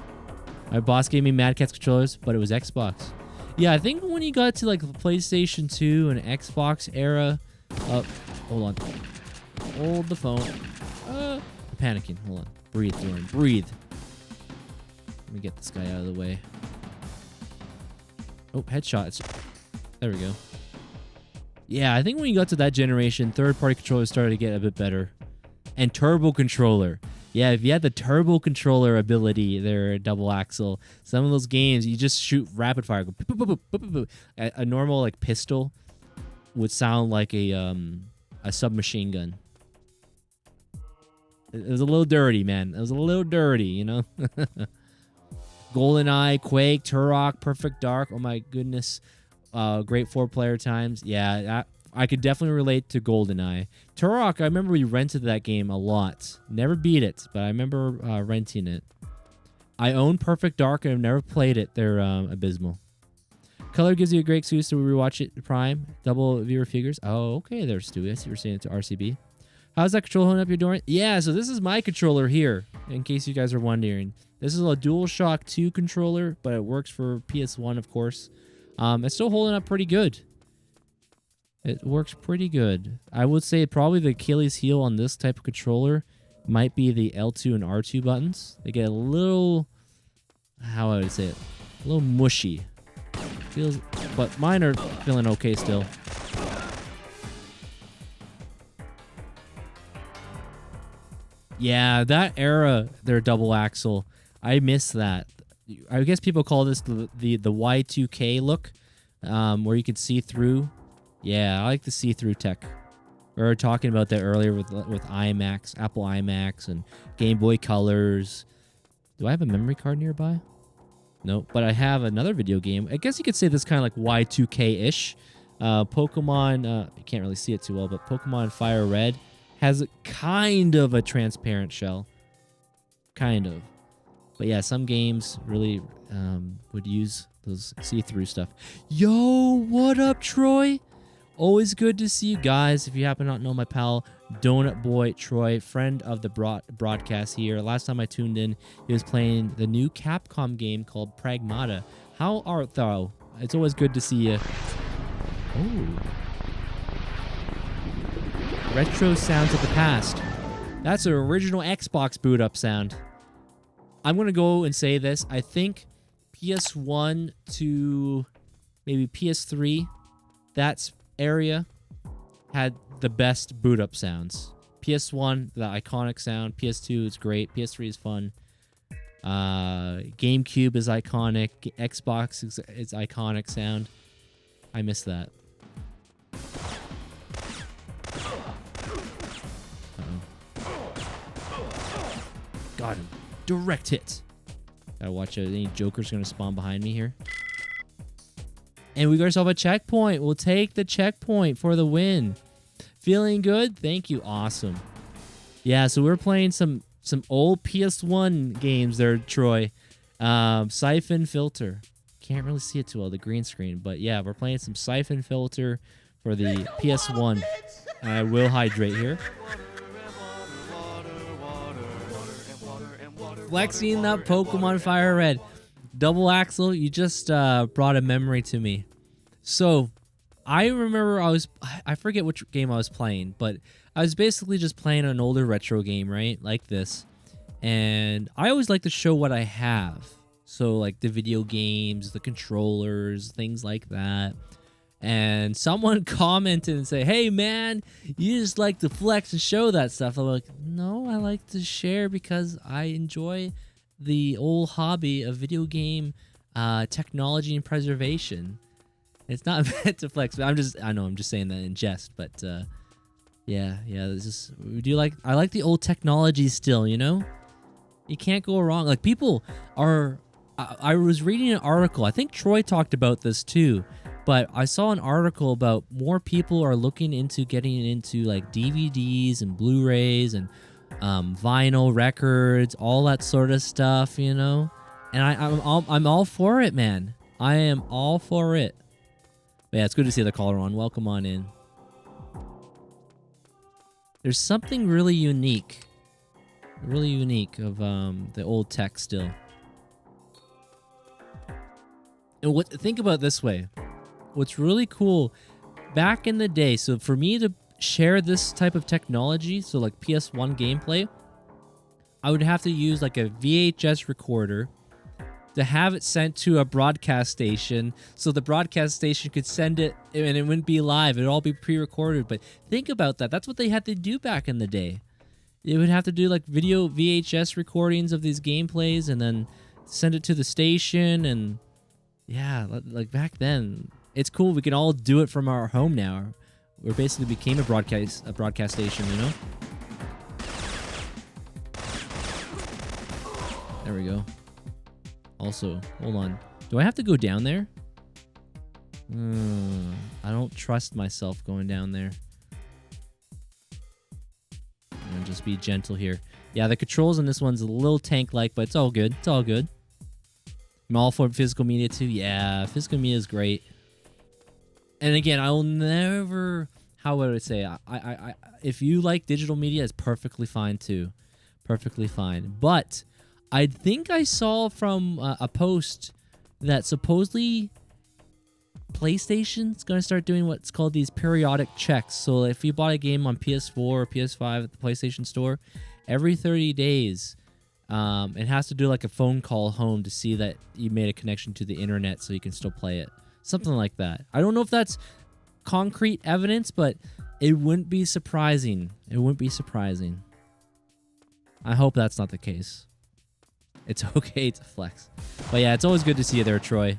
[SPEAKER 1] My boss gave me Mad Catz controllers, but it was Xbox. Yeah, I think when you got to like the PlayStation 2 and Xbox era... Oh, hold on. Hold the phone. I'm panicking. Hold on. Breathe, Dorian. Breathe. Let me get this guy out of the way. Oh, headshots. There we go. Yeah, I think when you got to that generation, third-party controllers started to get a bit better. And turbo controller. Yeah, if you had the turbo controller ability there, double axle, some of those games, you just shoot rapid fire. Go, boop, boop, boop, boop, boop, boop. A normal like pistol would sound like a submachine gun. It was a little dirty, man. It was a little dirty, you know? GoldenEye, Quake, Turok, Perfect Dark. Oh my goodness. Great 4-player times. Yeah, I could definitely relate to GoldenEye. Turok, I remember we rented that game a lot. Never beat it, but I remember renting it. I own Perfect Dark and I've never played it. They're abysmal. Color gives you a great excuse to rewatch it. Prime. Double viewer figures. Oh, okay there, Stewie. I see you're saying it to RCB. How's that controller holding up, your Dorian? Yeah, so this is my controller here, in case you guys are wondering. This is a DualShock 2 controller, but it works for PS1, of course. It's still holding up pretty good. It works pretty good. I would say probably the Achilles heel on this type of controller might be the L2 and R2 buttons. They get a little, how I would say it, a little mushy. Feels, but mine are feeling okay still. Yeah, that era, their double axle, I miss that. I guess people call this the Y2K look, where you could see through. Yeah, I like the see-through tech. We were talking about that earlier with iMacs, Apple iMacs, and Game Boy Colors. Do I have a memory card nearby? Nope, but I have another video game. I guess you could say this kind of like Y2K-ish. Pokemon, you can't really see it too well, but Pokemon Fire Red has kind of a transparent shell. Kind of. But yeah, some games really would use those see-through stuff. Yo, what up, Troy? Always good to see you guys. If you happen to not know my pal, Donut Boy Troy, friend of the broadcast here. Last time I tuned in, he was playing the new Capcom game called Pragmata. How art thou? It's always good to see you. Oh. Retro sounds of the past. That's an original Xbox boot up sound. I'm going to go and say this. I think PS1 to maybe PS3, that's area had the best boot up sounds. PS1, the iconic sound. PS2 is great. PS3 is fun. GameCube is iconic. Xbox is iconic sound. I miss that. Got him. Direct hit. Gotta watch out. Any Joker's gonna spawn behind me here. And we got ourselves a checkpoint. We'll take the checkpoint for the win. Feeling good? Thank you. Awesome. Yeah, so we're playing some old PS1 games there, Troy. Syphon Filter. Can't really see it too well, the green screen. But yeah, we're playing some Syphon Filter for the PS1. I will hydrate here. Flexing that Pokemon Fire Red. Double Axle, you just brought a memory to me. So, I remember I forget which game I was playing, but I was basically just playing an older retro game, right? Like this. And I always like to show what I have. So like the video games, the controllers, things like that. And someone commented and say, hey man, you just like to flex and show that stuff. I'm like, no, I like to share because I enjoy the old hobby of video game technology and preservation. It's not meant to flex, but I know I'm just saying that in jest, but yeah, I like the old technology still, you know? You can't go wrong. Like people are, I was reading an article, I think Troy talked about this too, but I saw an article about more people are looking into getting into like DVDs and Blu-rays and vinyl records, all that sort of stuff, you know? And I'm all for it, man. I am all for it. But yeah, it's good to see the caller on. Welcome on in. There's something really unique of the old tech still. And think about it this way. What's really cool, back in the day, so for me to share this type of technology, so like PS1 gameplay, I would have to use like a VHS recorder to have it sent to a broadcast station so the broadcast station could send it and it wouldn't be live. It'd all be pre-recorded. But think about that. That's what they had to do back in the day. They would have to do like video VHS recordings of these gameplays and then send it to the station. And yeah, like back then, it's cool. We can all do it from our home now. We basically became a broadcast station, you know? There we go. Also, hold on. Do I have to go down there? I don't trust myself going down there. I'm gonna just be gentle here. Yeah, the controls on this one's a little tank-like, but it's all good. It's all good. I'm all for physical media too. Yeah, physical media is great. And again, I will never... How would I say? I if you like digital media, it's perfectly fine too. Perfectly fine. But... I think I saw from a post that supposedly PlayStation's going to start doing what's called these periodic checks. So if you bought a game on PS4 or PS5 at the PlayStation Store, every 30 days, it has to do like a phone call home to see that you made a connection to the internet so you can still play it. Something like that. I don't know if that's concrete evidence, but it wouldn't be surprising. It wouldn't be surprising. I hope that's not the case. It's okay to flex. But yeah, it's always good to see you there, Troy.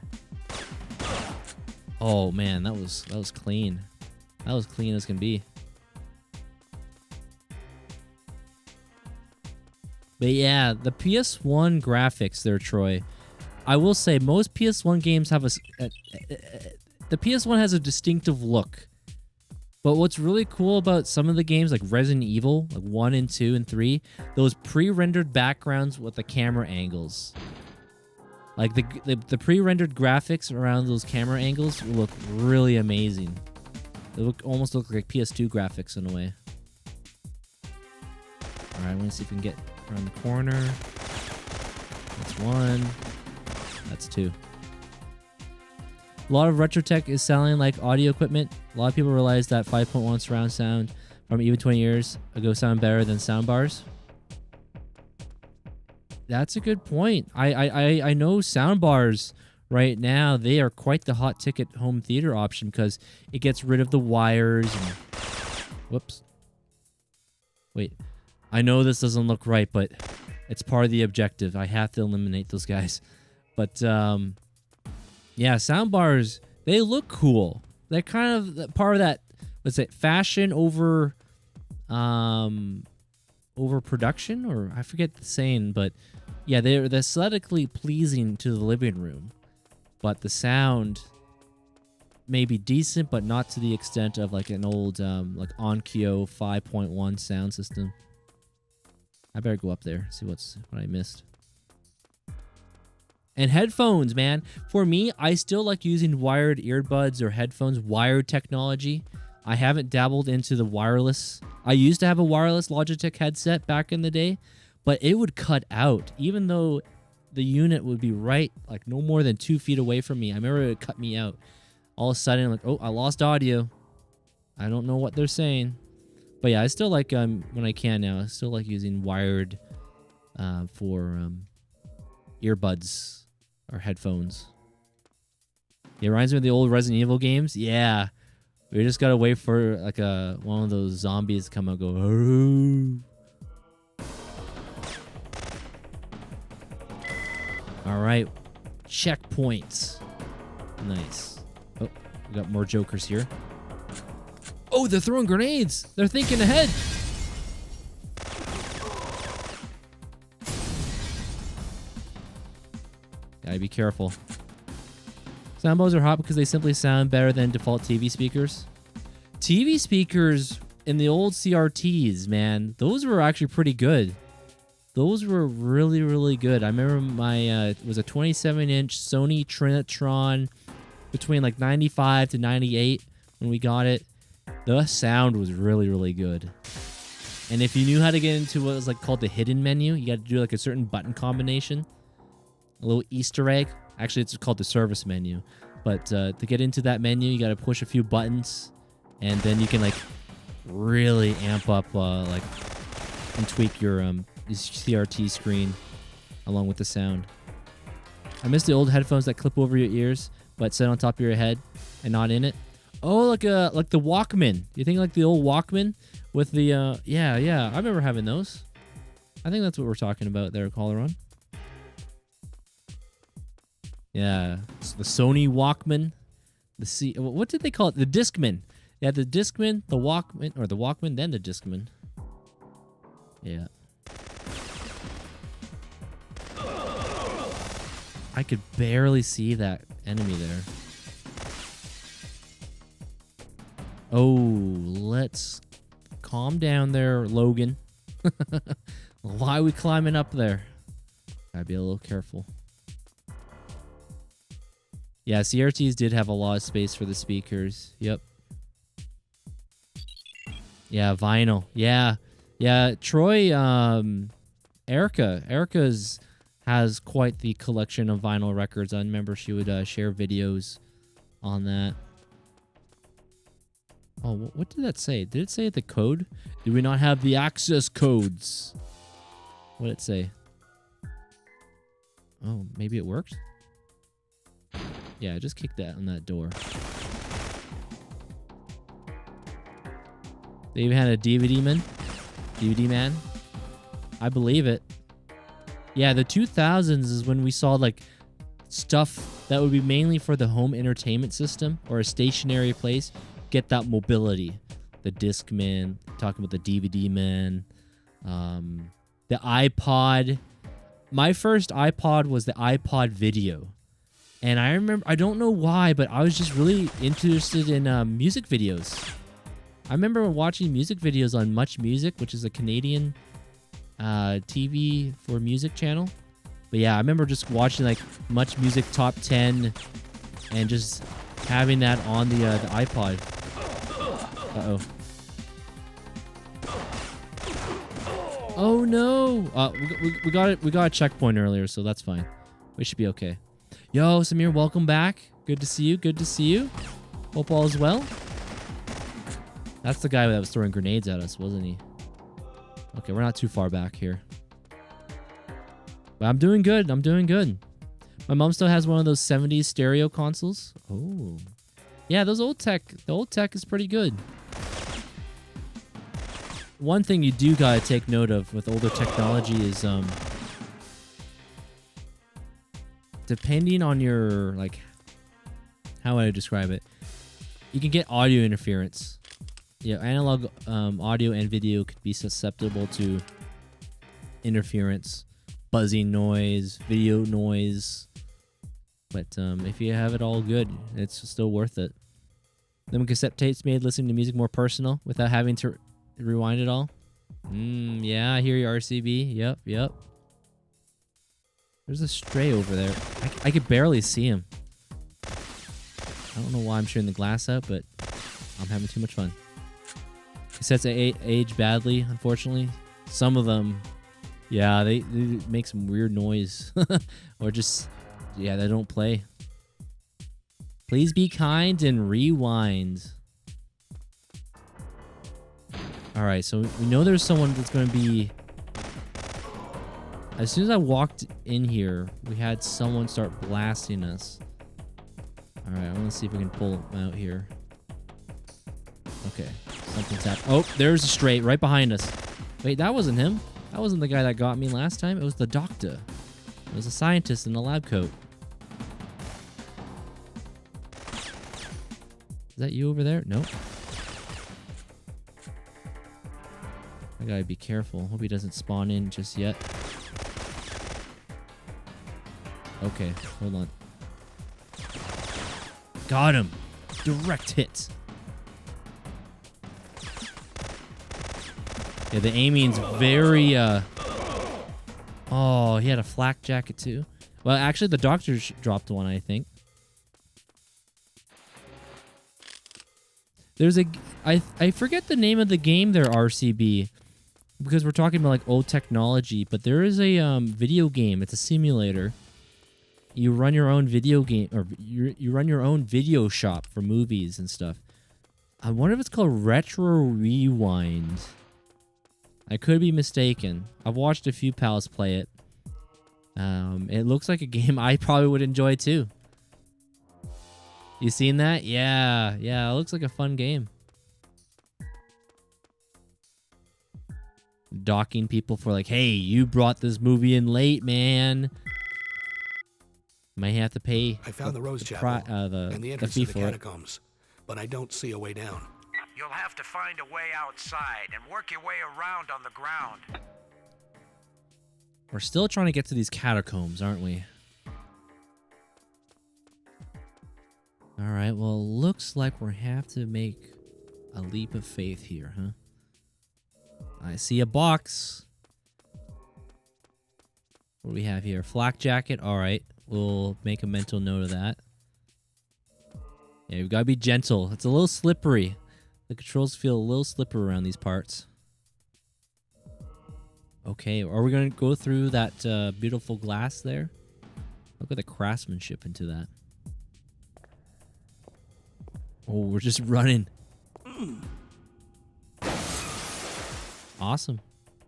[SPEAKER 1] Oh man, that was clean. That was clean as can be. But yeah, the PS1 graphics there, Troy. I will say most PS1 games have the PS1 has a distinctive look. But what's really cool about some of the games like Resident Evil, like 1 and 2 and 3, those pre-rendered backgrounds with the camera angles. Like the pre-rendered graphics around those camera angles look really amazing. They almost look like PS2 graphics in a way. All right, I'm gonna see if we can get around the corner. That's one. That's two. A lot of retro tech is selling like audio equipment. A lot of people realize that 5.1 surround sound from even 20 years ago sound better than sound bars. That's a good point. I know sound bars right now, they are quite the hot ticket home theater option because it gets rid of the wires and... Whoops. Wait. I know this doesn't look right, but it's part of the objective. I have to eliminate those guys. But, yeah, sound bars, they look cool. They're kind of part of that, let's say, fashion over production, or I forget the saying, but yeah, they're aesthetically pleasing to the living room. But the sound may be decent, but not to the extent of like an old like Onkyo 5.1 sound system. I better go up there, see what I missed. And headphones, man. For me, I still like using wired earbuds or headphones, wired technology. I haven't dabbled into the wireless. I used to have a wireless Logitech headset back in the day, but it would cut out, even though the unit would be right, like no more than 2 feet away from me. I remember it would cut me out. All of a sudden, like, oh, I lost audio. I don't know what they're saying. But yeah, I still like, when I can now, I still like using wired for earbuds or headphones. It reminds me of the old Resident Evil games. Yeah. We just gotta wait for like one of those zombies to come out and go, "Arrgh." All right. Checkpoints. Nice. Oh, we got more jokers here. Oh, they're throwing grenades. They're thinking ahead. Gotta be careful. Soundbars are hot because they simply sound better than default TV speakers. TV speakers in the old CRTs, man, those were actually pretty good. Those were really, really good. I remember my it was a 27-inch Sony Trinitron between like 95 to 98 when we got it. The sound was really, really good. And if you knew how to get into what was like called the hidden menu, you got to do like a certain button combination, a little Easter egg. Actually, it's called the service menu. But to get into that menu, you got to push a few buttons, and then you can like really amp up like and tweak your CRT screen along with the sound. I miss the old headphones that clip over your ears but sit on top of your head and not in it. Oh, like the Walkman. You think like the old Walkman with the yeah, I remember having those. I think that's what we're talking about there, Coloron. Yeah, it's the Sony Walkman. What did they call it? The Discman. Yeah, the Discman, the Walkman, or the Walkman, then the Discman. Yeah. I could barely see that enemy there. Oh, let's calm down there, Logan. Why are we climbing up there? Gotta be a little careful. Yeah, CRTs did have a lot of space for the speakers. Yep. Yeah, vinyl. Yeah. Troy, Erica's has quite the collection of vinyl records. I remember she would share videos on that. Oh, what did that say? Did it say the code? Do we not have the access codes? What did it say? Oh, maybe it worked? Yeah, just kick that on that door. They even had a DVD man. I believe it. Yeah, the 2000s is when we saw like stuff that would be mainly for the home entertainment system or a stationary place get that mobility. The Discman, talking about the DVD man, the iPod. My first iPod was the iPod Video. And I remember, I don't know why, but I was just really interested in music videos. I remember watching music videos on Much Music, which is a Canadian TV for music channel. But yeah, I remember just watching like Much Music Top 10 and just having that on the iPod. Uh-oh. Oh no! We got it. We got a checkpoint earlier, so that's fine. We should be okay. Yo, Samir, welcome back. Good to see you. Good to see you. Hope all is well. That's the guy that was throwing grenades at us, wasn't he? Okay, we're not too far back here. But I'm doing good. I'm doing good. My mom still has one of those 70s stereo consoles. Oh. Yeah, those old tech. The old tech is pretty good. One thing you do gotta take note of with older technology is depending on your, like, how would I describe it? You can get audio interference. Yeah, analog audio and video could be susceptible to interference, buzzing noise, video noise. But if you have it all good, it's still worth it. Then cassette tapes made listening to music more personal without having to rewind it all. Yeah, I hear you, RCB. Yep. There's a stray over there. I could barely see him. I don't know why I'm shooting the glass out, but I'm having too much fun. Cassettes age badly, unfortunately. Some of them, yeah, they make some weird noise. Or just, yeah, they don't play. Please be kind and rewind. Alright, so we know there's someone that's going to be As soon as I walked in here, we had someone start blasting us. All right, I want to see if we can pull him out here. Okay, something's happening. Oh, there's a straight right behind us. Wait, that wasn't him. That wasn't the guy that got me last time. It was the doctor. It was a scientist in a lab coat. Is that you over there? Nope. I gotta be careful. Hope he doesn't spawn in just yet. Okay, hold on. Got him. Direct hit. Yeah, the aiming's very, Oh, he had a flak jacket too. Well, actually, the doctor dropped one, I think. There's a... I forget the name of the game there, RCB. Because we're talking about, like, old technology. But there is a video game. It's a simulator. You run your own video game... Or you run your own video shop for movies and stuff. I wonder if it's called Retro Rewind. I could be mistaken. I've watched a few pals play it. It looks like a game I probably would enjoy too. You seen that? Yeah, it looks like a fun game. Docking people for like, hey, you brought this movie in late, man. Might have to pay.
[SPEAKER 2] I found the Rose Chapel and the entrance
[SPEAKER 1] fee
[SPEAKER 2] to the
[SPEAKER 1] for it.
[SPEAKER 2] catacombs, but I don't see a way down.
[SPEAKER 3] You'll have to find a way outside and work your way around on the ground.
[SPEAKER 1] We're still trying to get to these catacombs, aren't we? All right, well, looks like we have to make a leap of faith here, huh? I see a box. What do we have here? Flak jacket. All right, we'll make a mental note of that. Yeah, we've got to be gentle. It's a little slippery. The controls feel a little slippery around these parts. Okay, are we going to go through that beautiful glass there? Look at the craftsmanship into that. Oh, we're just running. Awesome.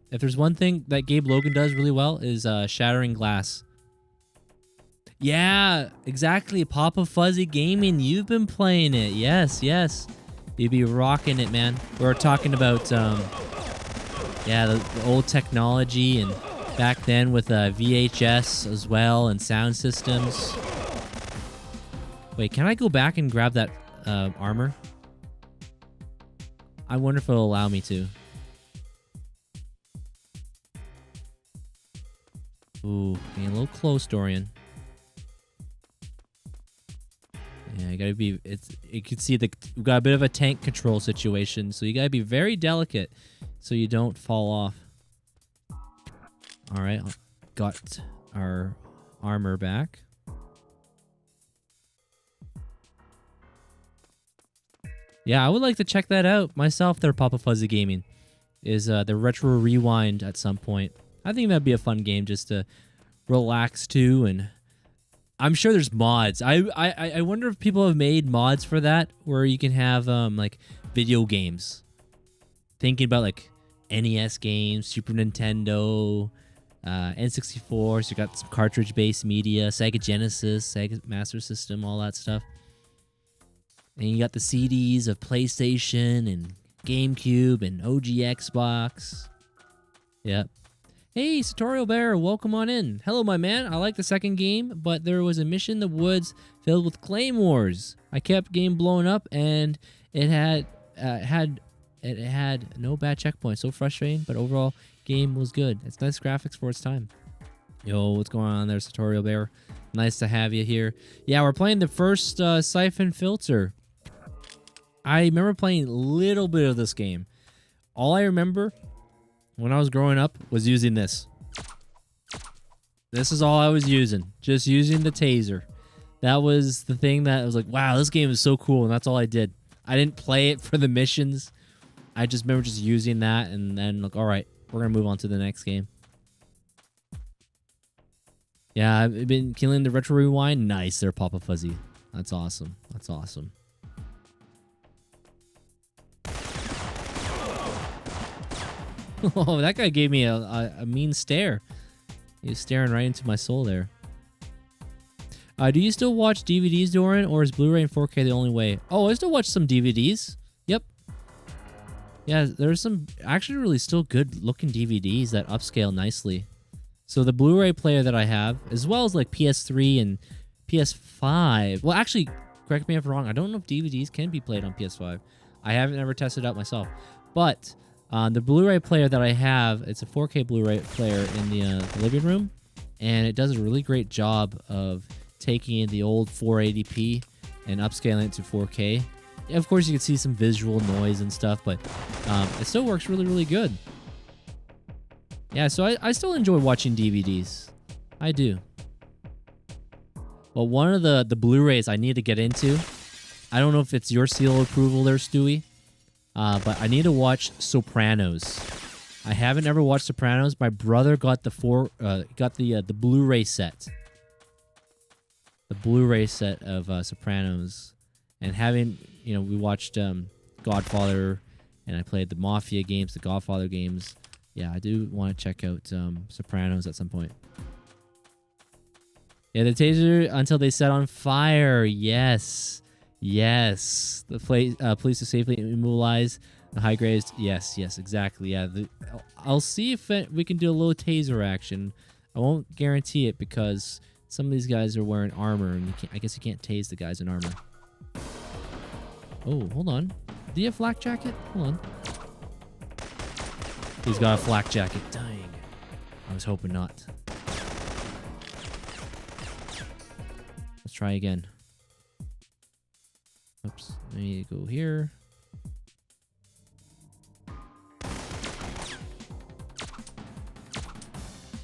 [SPEAKER 1] If there's one thing that Gabe Logan does really well is shattering glass. Yeah, exactly. Papa Fuzzy Gaming, you've been playing it. Yes. You'd be rocking it, man. We were talking about, yeah, the old technology and back then with VHS as well and sound systems. Wait, can I go back and grab that armor? I wonder if it'll allow me to. Ooh, getting a little close, Dorian. Yeah, you gotta be. You can see we've got a bit of a tank control situation, so you gotta be very delicate, so you don't fall off. All right, got our armor back. Yeah, I would like to check that out myself. There, Papa Fuzzy Gaming, is the Retro Rewind at some point. I think that'd be a fun game just to relax to, and I'm sure there's mods. I wonder if people have made mods for that where you can have like video games. Thinking about like NES games, Super Nintendo, N64. So you got some cartridge-based media, Sega Genesis, Sega Master System, all that stuff. And you got the CDs of PlayStation and GameCube and OG Xbox. Yep. Hey, Sartorial Bear, welcome on in. Hello, my man. I like the second game, but there was a mission in the woods filled with claymores. I kept game blowing up, and it had no bad checkpoints. So frustrating, but overall, game was good. It's nice graphics for its time. Yo, what's going on there, Sartorial Bear? Nice to have you here. Yeah, we're playing the first Syphon Filter. I remember playing a little bit of this game. All I remember when I was growing up was using this. This is all I was using. Just using the taser. That was the thing that I was like, wow, this game is so cool, and that's all I did. I didn't play it for the missions. I just remember just using that, and then like, all right, we're going to move on to the next game. Yeah, I've been killing the Retro Rewind. Nice there, Papa Fuzzy. That's awesome. That's awesome. Oh, that guy gave me a mean stare. He was staring right into my soul there. Do you still watch DVDs, Dorian, or is Blu-ray and 4K the only way? Oh, I still watch some DVDs. Yep. Yeah, there's some actually really still good-looking DVDs that upscale nicely. So the Blu-ray player that I have, as well as like PS3 and PS5. Well, actually, correct me if I'm wrong. I don't know if DVDs can be played on PS5. I haven't ever tested it out myself. But the Blu-ray player that I have, it's a 4K Blu-ray player in the living room, and it does a really great job of taking in the old 480p and upscaling it to 4K. Yeah, of course, you can see some visual noise and stuff, but it still works really, really good. Yeah, so I still enjoy watching DVDs. I do. Well, one of the Blu-rays I need to get into, I don't know if it's your seal of approval there, Stewie, but I need to watch Sopranos. I haven't ever watched Sopranos. My brother got the Blu-ray set. The Blu-ray set of Sopranos, and having, you know, we watched Godfather, and I played the Mafia games, the Godfather games. Yeah, I do want to check out Sopranos at some point. Yeah, the taser until they set on fire. Yes, yes. The police to safely immobilize the high grades. Yes, yes, exactly. Yeah, I'll see if we can do a little taser action. I won't guarantee it because some of these guys are wearing armor, and I guess you can't tase the guys in armor. Oh, hold on. Do you have flak jacket? Hold on. He's got a flak jacket. Dang. I was hoping not. Let's try again. Oops. I need to go here.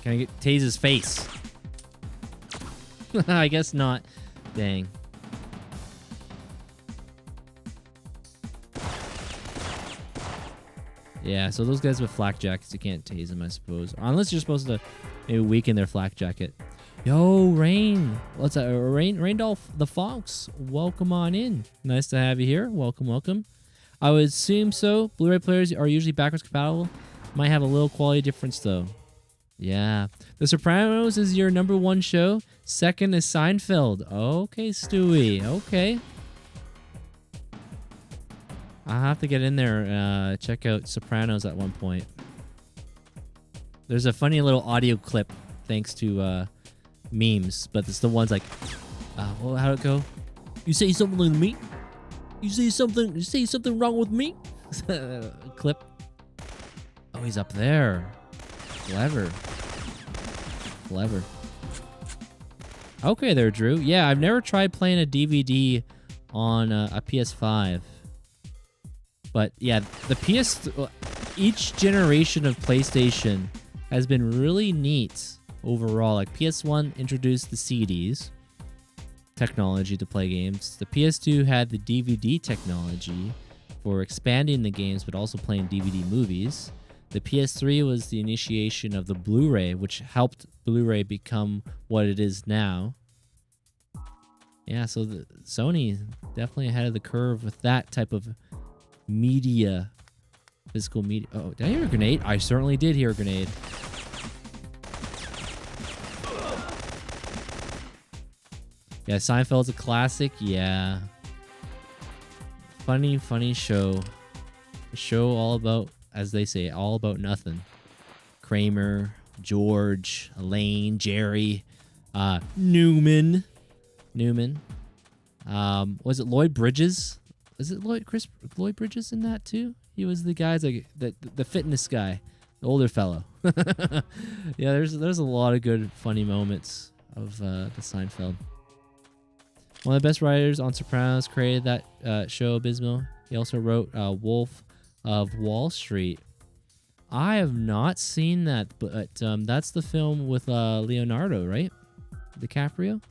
[SPEAKER 1] Can I get tase his face? I guess not. Dang. Yeah, so those guys with flak jackets, you can't tase them, I suppose. Unless you're supposed to maybe weaken their flak jacket. Yo, Rain. What's that? Raindolph the Fox. Welcome on in. Nice to have you here. Welcome, welcome. I would assume so. Blu-ray players are usually backwards compatible. Might have a little quality difference, though. Yeah. The Sopranos is your #1 show. Second is Seinfeld. Okay, Stewie. Okay. I'll have to get in there, check out Sopranos at one point. There's a funny little audio clip thanks to memes, but it's the ones like, well, how'd it go? You say something to me? You say something wrong with me? Clip. Oh, he's up there. Clever. Clever. Okay there, Drew. Yeah, I've never tried playing a DVD on a PS5. But yeah, each generation of PlayStation has been really neat overall. Like PS1 introduced the CDs technology to play games. The PS2 had the DVD technology for expanding the games, but also playing DVD movies. The PS3 was the initiation of the Blu-ray, which helped Blu-ray become what it is now. Yeah, so Sony definitely ahead of the curve with that type of media, physical media. Oh, did I hear a grenade? I certainly did hear a grenade. Yeah, Seinfeld's a classic. Yeah. Funny show. A show all about, as they say, all about nothing. Kramer, George, Elaine, Jerry, Newman. Was it Lloyd Bridges? Is it Lloyd Bridges in that too? He was the guy, the fitness guy, the older fellow. Yeah, there's a lot of good funny moments of the Seinfeld. One of the best writers on Sopranos created that show, Abysmal. He also wrote Wolf of Wall Street. I have not seen that, but that's the film with Leonardo, right? DiCaprio?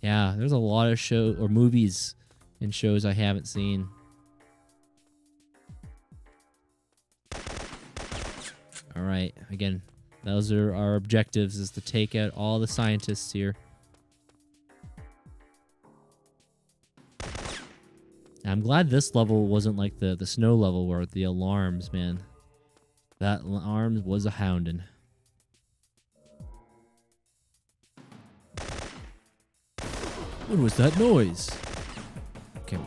[SPEAKER 1] Yeah, there's a lot of movies and shows I haven't seen. All right, again, those are our objectives, is to take out all the scientists here. I'm glad this level wasn't like the snow level where the alarms, man. That alarm was a hounding. What was that noise? Okay,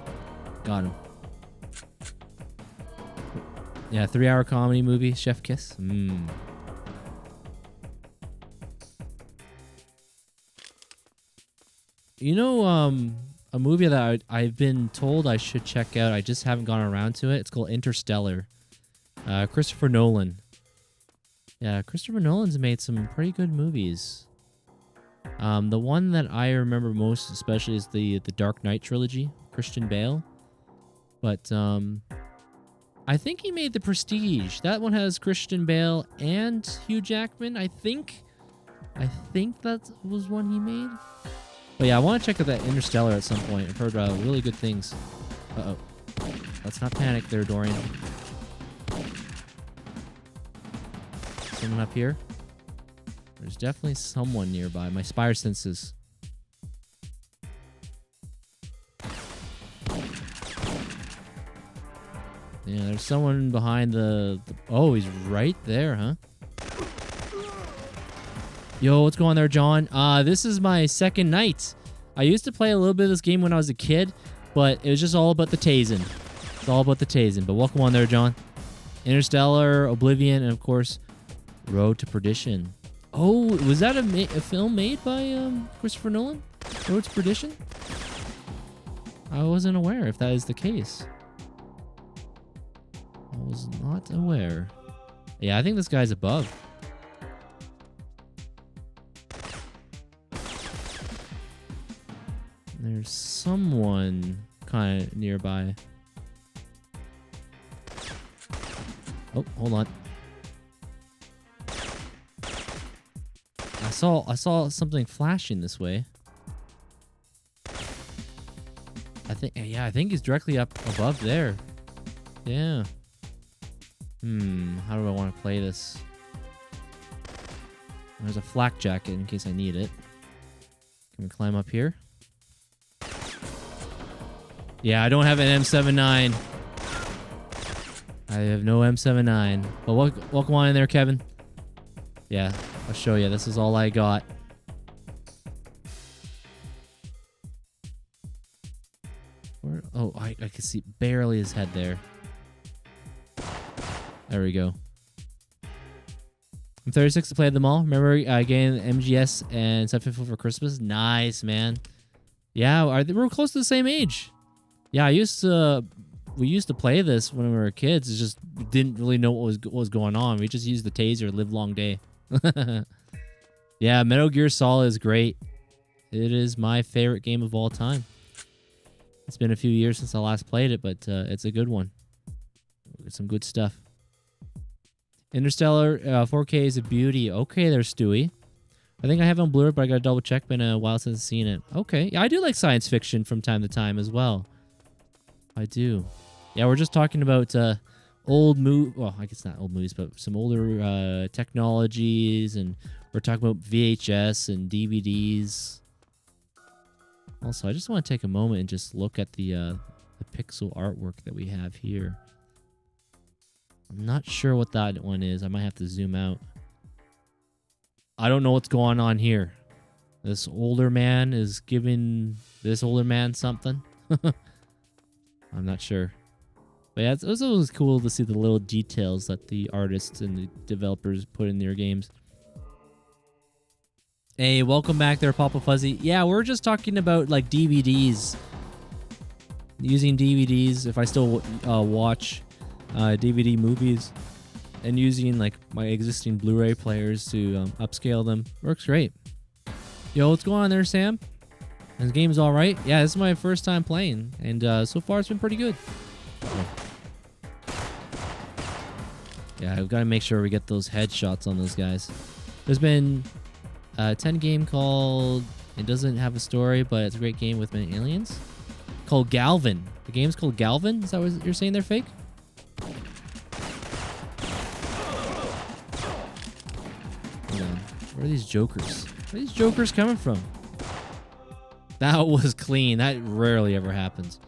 [SPEAKER 1] got him. Yeah, 3-hour comedy movie, Chef Kiss. You know, a movie that I've been told I should check out. I just haven't gone around to it. It's called Interstellar. Christopher Nolan. Yeah, Christopher Nolan's made some pretty good movies. The one that I remember most especially is the Dark Knight trilogy, Christian Bale. But I think he made The Prestige. That one has Christian Bale and Hugh Jackman, I think. I think that was one he made. But yeah, I want to check out that Interstellar at some point. I've heard really good things. Uh-oh. Let's not panic there, Dorian. Someone up here? There's definitely someone nearby. My spire senses. Yeah, there's someone behind the... Oh, he's right there, huh? Yo, what's going on there, John? This is my second night. I used to play a little bit of this game when I was a kid, but it was just all about the tasing. It's all about the tasing. But welcome on there, John. Interstellar, Oblivion, and of course, Road to Perdition. Oh, was that a film made by Christopher Nolan? Road to Perdition? I wasn't aware if that is the case. I was not aware. Yeah, I think this guy's above. There's someone kind of nearby. Oh, hold on. I saw something flashing this way. I think he's directly up above there. Yeah. How do I want to play this? There's a flak jacket in case I need it. Can we climb up here? Yeah, I don't have an M79. I have no M79. But welcome on in there, Kevin. Yeah, I'll show you. This is all I got. Where? Oh, I can see barely his head there. There we go. I'm 36 to play them all. Remember getting MGS and Syphon Filter for Christmas? Nice, man. Yeah, we're close to the same age. Yeah, we used to play this when we were kids. It's just we didn't really know what was going on. We just used the taser, live long day. Yeah, Metal Gear Solid is great. It is my favorite game of all time. It's been a few years since I last played it, but it's a good one. Some good stuff. Interstellar 4K is a beauty. Okay, there, Stewie. I think I have it on Blu-ray, but I gotta double check. Been a while since I've seen it. Okay, yeah, I do like science fiction from time to time as well. I do. Yeah, we're just talking about old well, I guess not old movies, but some older technologies, and we're talking about VHS and DVDs. Also, I just want to take a moment and just look at the pixel artwork that we have here. I'm not sure what that one is. I might have to zoom out. I don't know what's going on here. This older man is giving this older man something. I'm not sure. But yeah, it was always cool to see the little details that the artists and the developers put in their games. Hey, welcome back there, Papa Fuzzy. Yeah, we're just talking about like DVDs. Using DVDs, if I still watch DVD movies, and using like my existing Blu-ray players to upscale them. Works great. Yo, what's going on there, Sam? This game's all right. Yeah, this is my first time playing, and so far it's been pretty good. Yeah, I've got to make sure we get those headshots on those guys. There's been a 10 game called, it doesn't have a story, but it's a great game with many aliens, called Galvin. The game's called Galvin? Is that what you're saying there, Fake? Hold on. Where are these jokers? Where are these jokers coming from? That was clean. That rarely ever happens.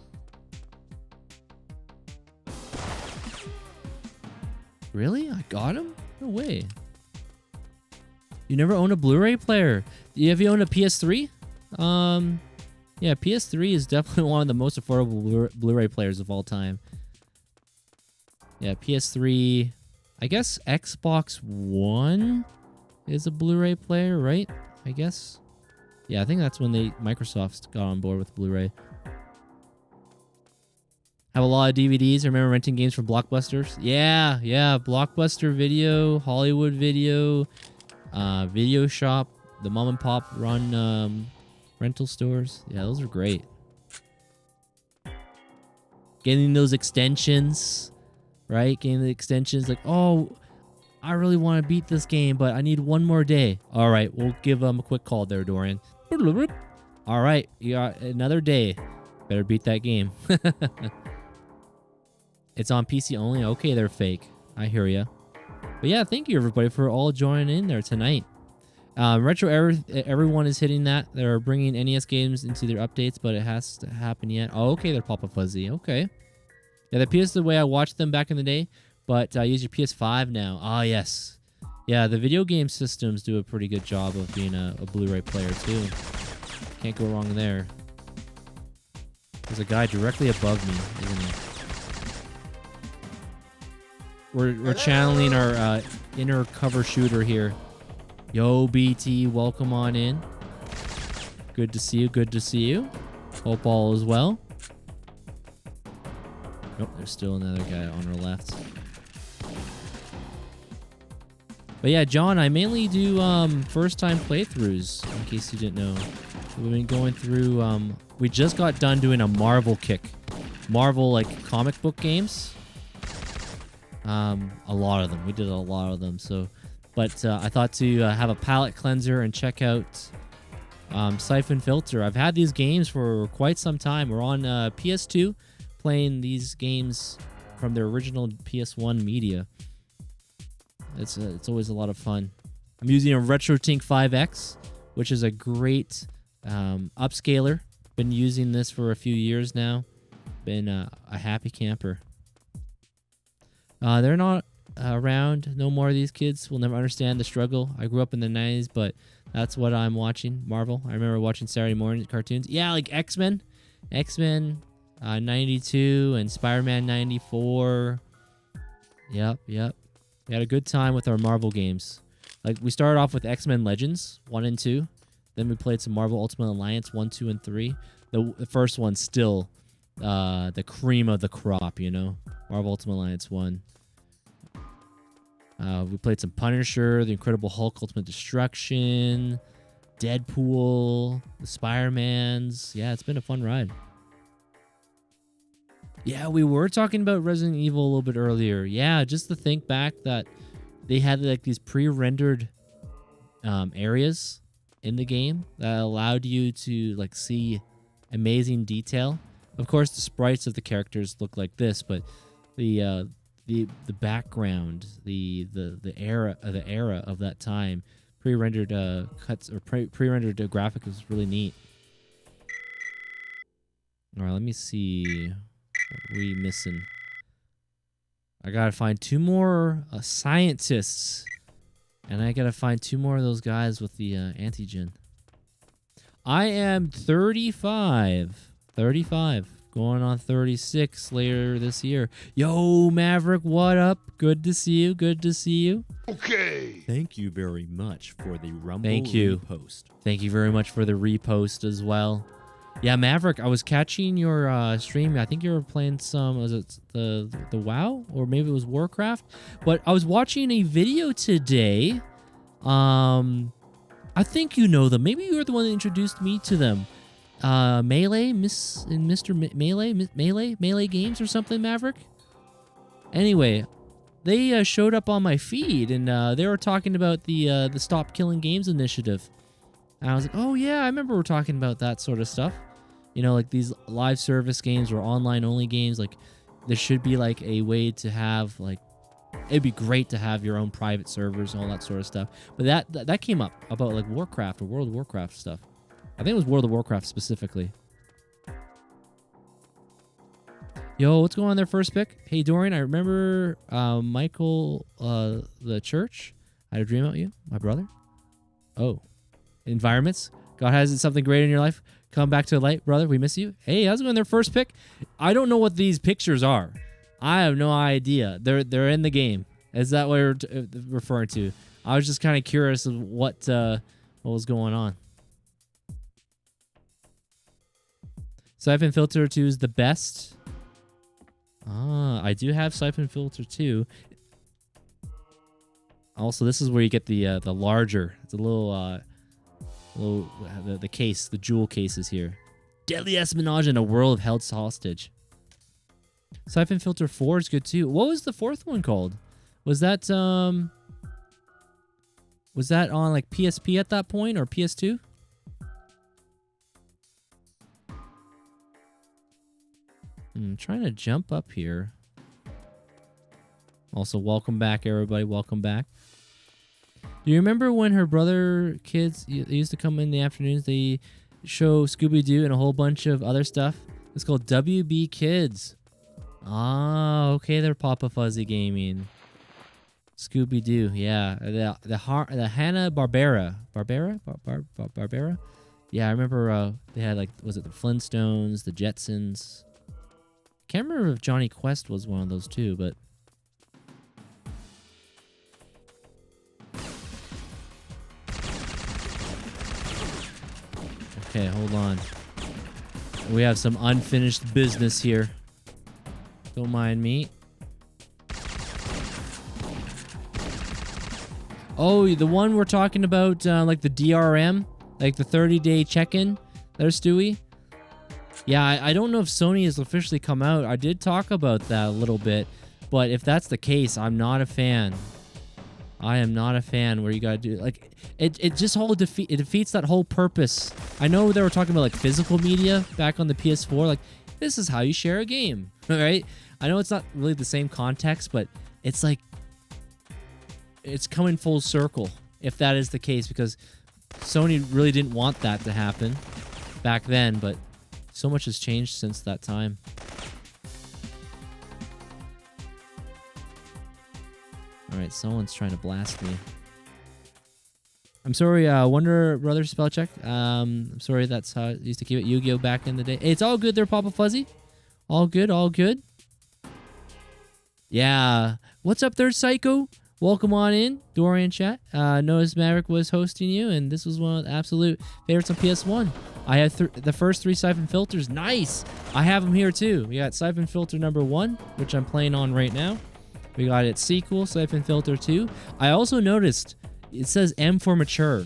[SPEAKER 1] Really? I got him? No way. You never owned a Blu-ray player? Have you owned a PS3? Yeah, PS3 is definitely one of the most affordable Blu-ray players of all time. Yeah, PS3. I guess Xbox One is a Blu-ray player, right? I guess. Yeah, I think that's when Microsoft got on board with Blu-ray. Have a lot of DVDs. I remember renting games from Blockbusters. Yeah, Blockbuster Video, Hollywood Video, Video Shop, the mom and pop run rental stores. Yeah, those are great. Getting those extensions, right? Getting the extensions like, oh, I really want to beat this game, but I need one more day. All right, we'll give them a quick call there, Dorian. All right, you got another day. Better beat that game. It's on PC only? Okay, they're fake. I hear ya. But yeah, thank you everybody for all joining in there tonight. Everyone is hitting that. They're bringing NES games into their updates, but it has to happen yet. Oh, okay, they're Papa Fuzzy. Okay. Yeah, the PS the way I watched them back in the day, but I use your PS5 now. Ah, yes. Yeah, the video game systems do a pretty good job of being a Blu-ray player too. Can't go wrong there. There's a guy directly above me, isn't he? We're channeling our inner cover shooter here. Yo, BT, welcome on in. Good to see you. Good to see you. Hope all is well. Nope, there's still another guy on our left. But yeah, John, I mainly do first-time playthroughs, in case you didn't know. We've been going through... we just got done doing a Marvel kick. Marvel, like, comic book games. A lot of them. We did a lot of them. So, but I thought to have a palate cleanser and check out Syphon Filter. I've had these games for quite some time. We're on PS2 playing these games from their original PS1 media. It's always a lot of fun. I'm using a RetroTink 5X, which is a great upscaler. Been using this for a few years now. Been a happy camper. They're not around no more. These kids will never understand the struggle. I grew up in the 90s, but that's what I'm watching. Marvel. I remember watching Saturday morning cartoons. Yeah, like X-Men. X-Men 92 and Spider-Man 94. Yep. We had a good time with our Marvel games. Like, we started off with X-Men Legends 1 and 2. Then we played some Marvel Ultimate Alliance 1, 2, and 3. The first one's still the cream of the crop, you know? Marvel Ultimate Alliance 1. We played some Punisher, The Incredible Hulk, Ultimate Destruction, Deadpool, the Spider-Mans. Yeah, it's been a fun ride. Yeah, we were talking about Resident Evil a little bit earlier. Yeah, just to think back that they had like these pre-rendered areas in the game that allowed you to like see amazing detail. Of course, the sprites of the characters look like this, but the background, the era of that time, pre-rendered cuts or pre-rendered graphic was really neat. All right, let me see. What are we missing? I gotta find 2 more scientists, and I gotta find 2 more of those guys with the antigen. I am 35. Going on 36 later this year. Yo, Maverick, what up? Good to see you.
[SPEAKER 2] Okay.
[SPEAKER 4] Thank you very much for the Rumble
[SPEAKER 1] Thank you.
[SPEAKER 4] repost.
[SPEAKER 1] Thank you very much for the repost as well. Yeah, Maverick, I was catching your stream. I think you were playing some, was it the WoW? Or maybe it was Warcraft? But I was watching a video today. I think you know them. Maybe you were the one that introduced me to them. Melee Games or something, Maverick? Anyway, they showed up on my feed, and they were talking about the Stop Killing Games initiative. And I was like, oh yeah, I remember we're talking about that sort of stuff. You know, like these live service games or online only games. Like, there should be like a way to have like, it'd be great to have your own private servers and all that sort of stuff. But that came up about like Warcraft or World of Warcraft stuff. I think it was World of Warcraft specifically. Yo, what's going on there, first pick? Hey, Dorian, I remember Michael, the church. I had a dream about you, my brother. Oh. Environments. God has something great in your life. Come back to the light, brother. We miss you. Hey, how's it going? Their first pick. I don't know what these pictures are. I have no idea. They're in the game. Is that what you're referring to? I was just kind of curious of what was going on. Syphon Filter 2 is the best. I do have Syphon Filter 2. Also, this is where you get the larger. It's a little the case, the jewel cases here. Deadly espionage in a world held hostage. Syphon Filter 4 is good too. What was the fourth one called? Was that on like PSP at that point or PS2? I'm trying to jump up here. Also, welcome back, everybody. Welcome back. Do you remember when her brother kids used to come in the afternoons? They show Scooby-Doo and a whole bunch of other stuff. It's called WB Kids. Ah, okay. They're Papa Fuzzy Gaming. Scooby-Doo, yeah. The Hanna-Barbera. Barbera? Yeah, I remember they had like, was it the Flintstones, the Jetsons? Can't remember if Johnny Quest was one of those too, but... Okay, hold on. We have some unfinished business here. Don't mind me. Oh, the one we're talking about, like the DRM, like the 30-day check-in. There's Stewie. Yeah, I don't know if Sony has officially come out. I did talk about that a little bit, but if that's the case, I'm not a fan. I am not a fan where you gotta do like it just it defeats that whole purpose. I know they were talking about like physical media back on the PS4, like this is how you share a game, right? I know it's not really the same context, but it's like it's coming full circle if that is the case, because Sony really didn't want that to happen back then, but so much has changed since that time. Alright, someone's trying to blast me. I'm sorry, Wonder Brothers spell check. I'm sorry, that's how I used to keep it. Yu-Gi-Oh! Back in the day. Hey, it's all good there, Papa Fuzzy. All good, all good. Yeah. What's up there, Psycho? Welcome on in, Dorian chat. Notice Maverick was hosting you, and this was one of the absolute favorites on PS1. I have the first 3 Syphon Filters. Nice! I have them here, too. We got Syphon Filter number 1, which I'm playing on right now. We got its sequel, Syphon Filter 2. I also noticed it says M for mature.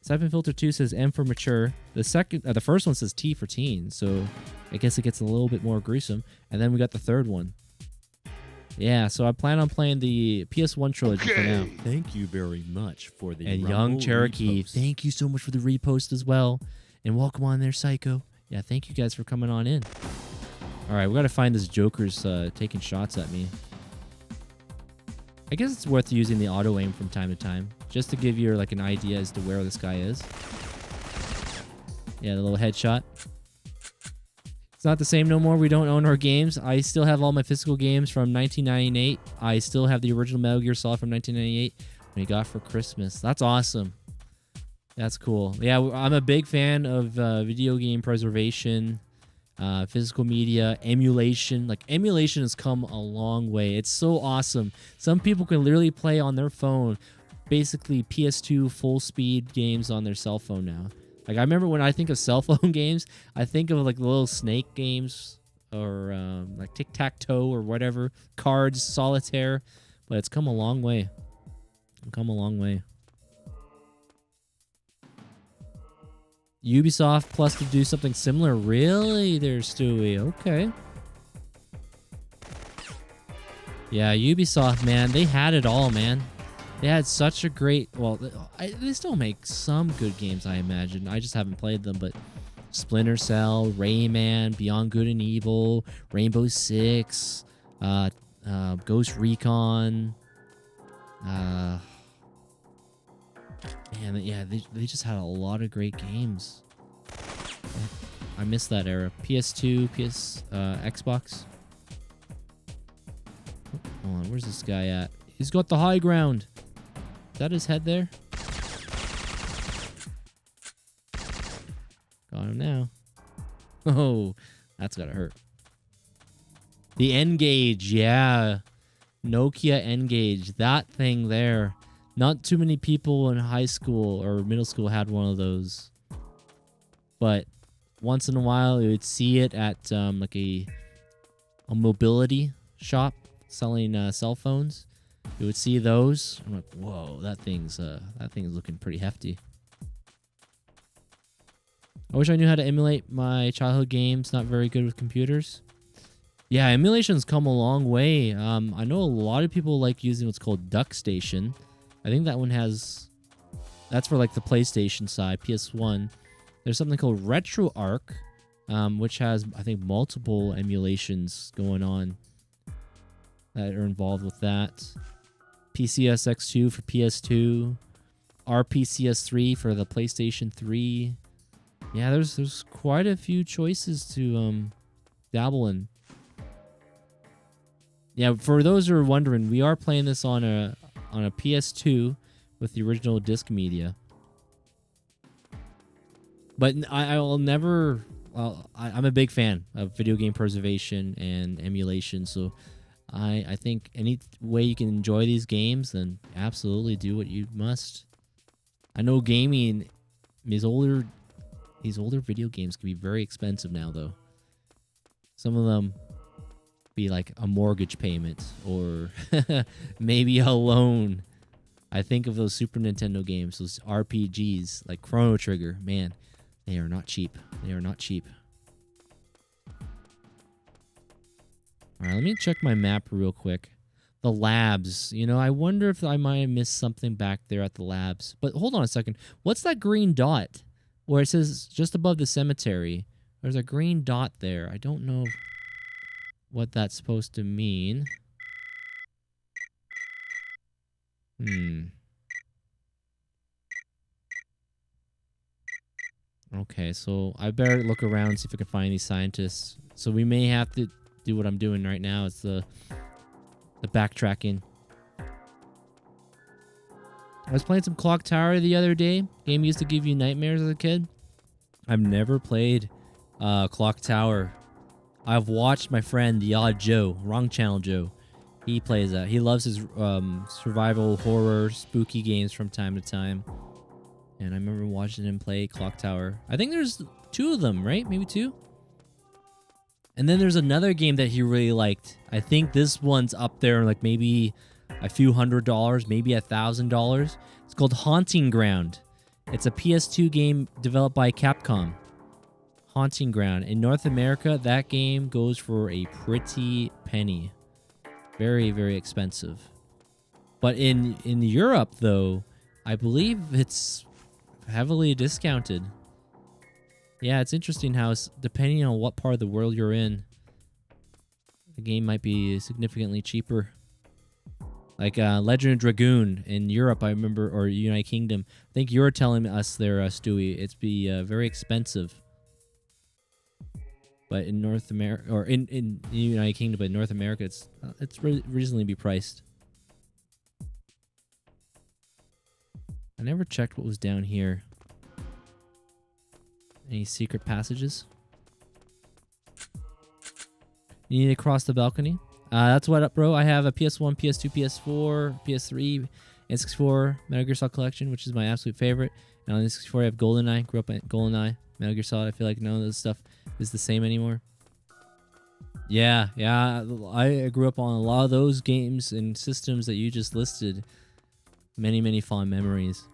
[SPEAKER 1] Syphon Filter 2 says M for mature. The first one says T for teen, so I guess it gets a little bit more gruesome. And then we got the third one. Yeah, so I plan on playing the PS1 trilogy for now.
[SPEAKER 4] Thank you very much for the
[SPEAKER 1] And
[SPEAKER 4] Rumble
[SPEAKER 1] Young Cherokee,
[SPEAKER 4] repost.
[SPEAKER 1] thank you so much for the repost as well. And welcome on there, Psycho. Yeah, thank you guys for coming on in. All right, we got to find this Joker's taking shots at me. I guess it's worth using the auto aim from time to time, just to give you like an idea as to where this guy is. Yeah, the little headshot. It's not the same no more. We don't own our games. I still have all my physical games from 1998. I still have the original Metal Gear Solid from 1998 we got for Christmas. That's awesome. That's cool. Yeah, I'm a big fan of video game preservation, physical media, emulation. Like, emulation has come a long way. It's so awesome. Some people can literally play on their phone, basically PS2 full speed games on their cell phone now. Like, I remember when I think of cell phone games, I think of like the little snake games or like tic-tac-toe or whatever, cards, solitaire. But it's come a long way. It's come a long way. Ubisoft Plus to do something similar. Really? There's Stewie. Okay. Yeah, Ubisoft, man. They had it all, man. They had such a great... Well, they still make some good games, I imagine. I just haven't played them, but... Splinter Cell, Rayman, Beyond Good and Evil, Rainbow Six, Ghost Recon. Man, yeah, they just had a lot of great games. I miss that era. PS2, Xbox. Hold on, where's this guy at? He's got the high ground. Is that his head there? Got him on now. Oh, that's gotta hurt. The N-Gage, yeah. Nokia N-Gage, that thing there. Not too many people in high school or middle school had one of those. But once in a while, you would see it at like a mobility shop selling cell phones. You would see those. I'm like, whoa, that thing's looking pretty hefty. I wish I knew how to emulate my childhood games. Not very good with computers. Yeah, emulation's come a long way. I know a lot of people like using what's called DuckStation. I think that one has... That's for like the PlayStation side, PS1. There's something called RetroArch, which has, I think, multiple emulations going on that are involved with that. PCSX2 for PS2. RPCS3 for the PlayStation 3. Yeah, there's quite a few choices to dabble in. Yeah, for those who are wondering, we are playing this on a PS2 with the original disc media. But I will never... Well, I'm a big fan of video game preservation and emulation, so I think any way you can enjoy these games, then absolutely do what you must. I know gaming, these older video games can be very expensive now, though. Some of them be like a mortgage payment or maybe a loan. I think of those Super Nintendo games, those RPGs like Chrono Trigger. Man, they are not cheap. They are not cheap. All right, let me check my map real quick. The labs. You know, I wonder if I might have missed something back there at the labs. But hold on a second. What's that green dot where it says just above the cemetery? There's a green dot there. I don't know what that's supposed to mean. Okay, so I better look around and see if I can find these scientists. So we may have to do what I'm doing right now. It's the backtracking. I was playing some Clock Tower the other day. Game used to give you nightmares as a kid. I've never played Clock Tower. I've watched my friend, the Odd Joe, Wrong Channel Joe. He plays that. He loves his survival, horror, spooky games from time to time. And I remember watching him play Clock Tower. I think there's 2 of them, right? Maybe 2? And then there's another game that he really liked. I think this one's up there, like maybe a few $100, maybe $1,000. It's called Haunting Ground. It's a PS2 game developed by Capcom. Haunting Ground. In North America, that game goes for a pretty penny. Very, very expensive. But in Europe, though, I believe it's heavily discounted. Yeah, it's interesting how, depending on what part of the world you're in, the game might be significantly cheaper. Like Legend of Dragoon in Europe, I remember, or United Kingdom. I think you're telling us there, Stewie, it's very expensive. But in North America, or in the United Kingdom, but in North America, it's reasonably priced. I never checked what was down here. Any secret passages? You need to cross the balcony. That's what up, bro. I have a PS1, PS2, PS4, PS3, N64, Metal Gear Solid Collection, which is my absolute favorite. And on N64, I have GoldenEye. Grew up at GoldenEye. Metal Gear Solid, I feel like none of this stuff is the same anymore. Yeah. I grew up on a lot of those games and systems that you just listed. Many, many fond memories.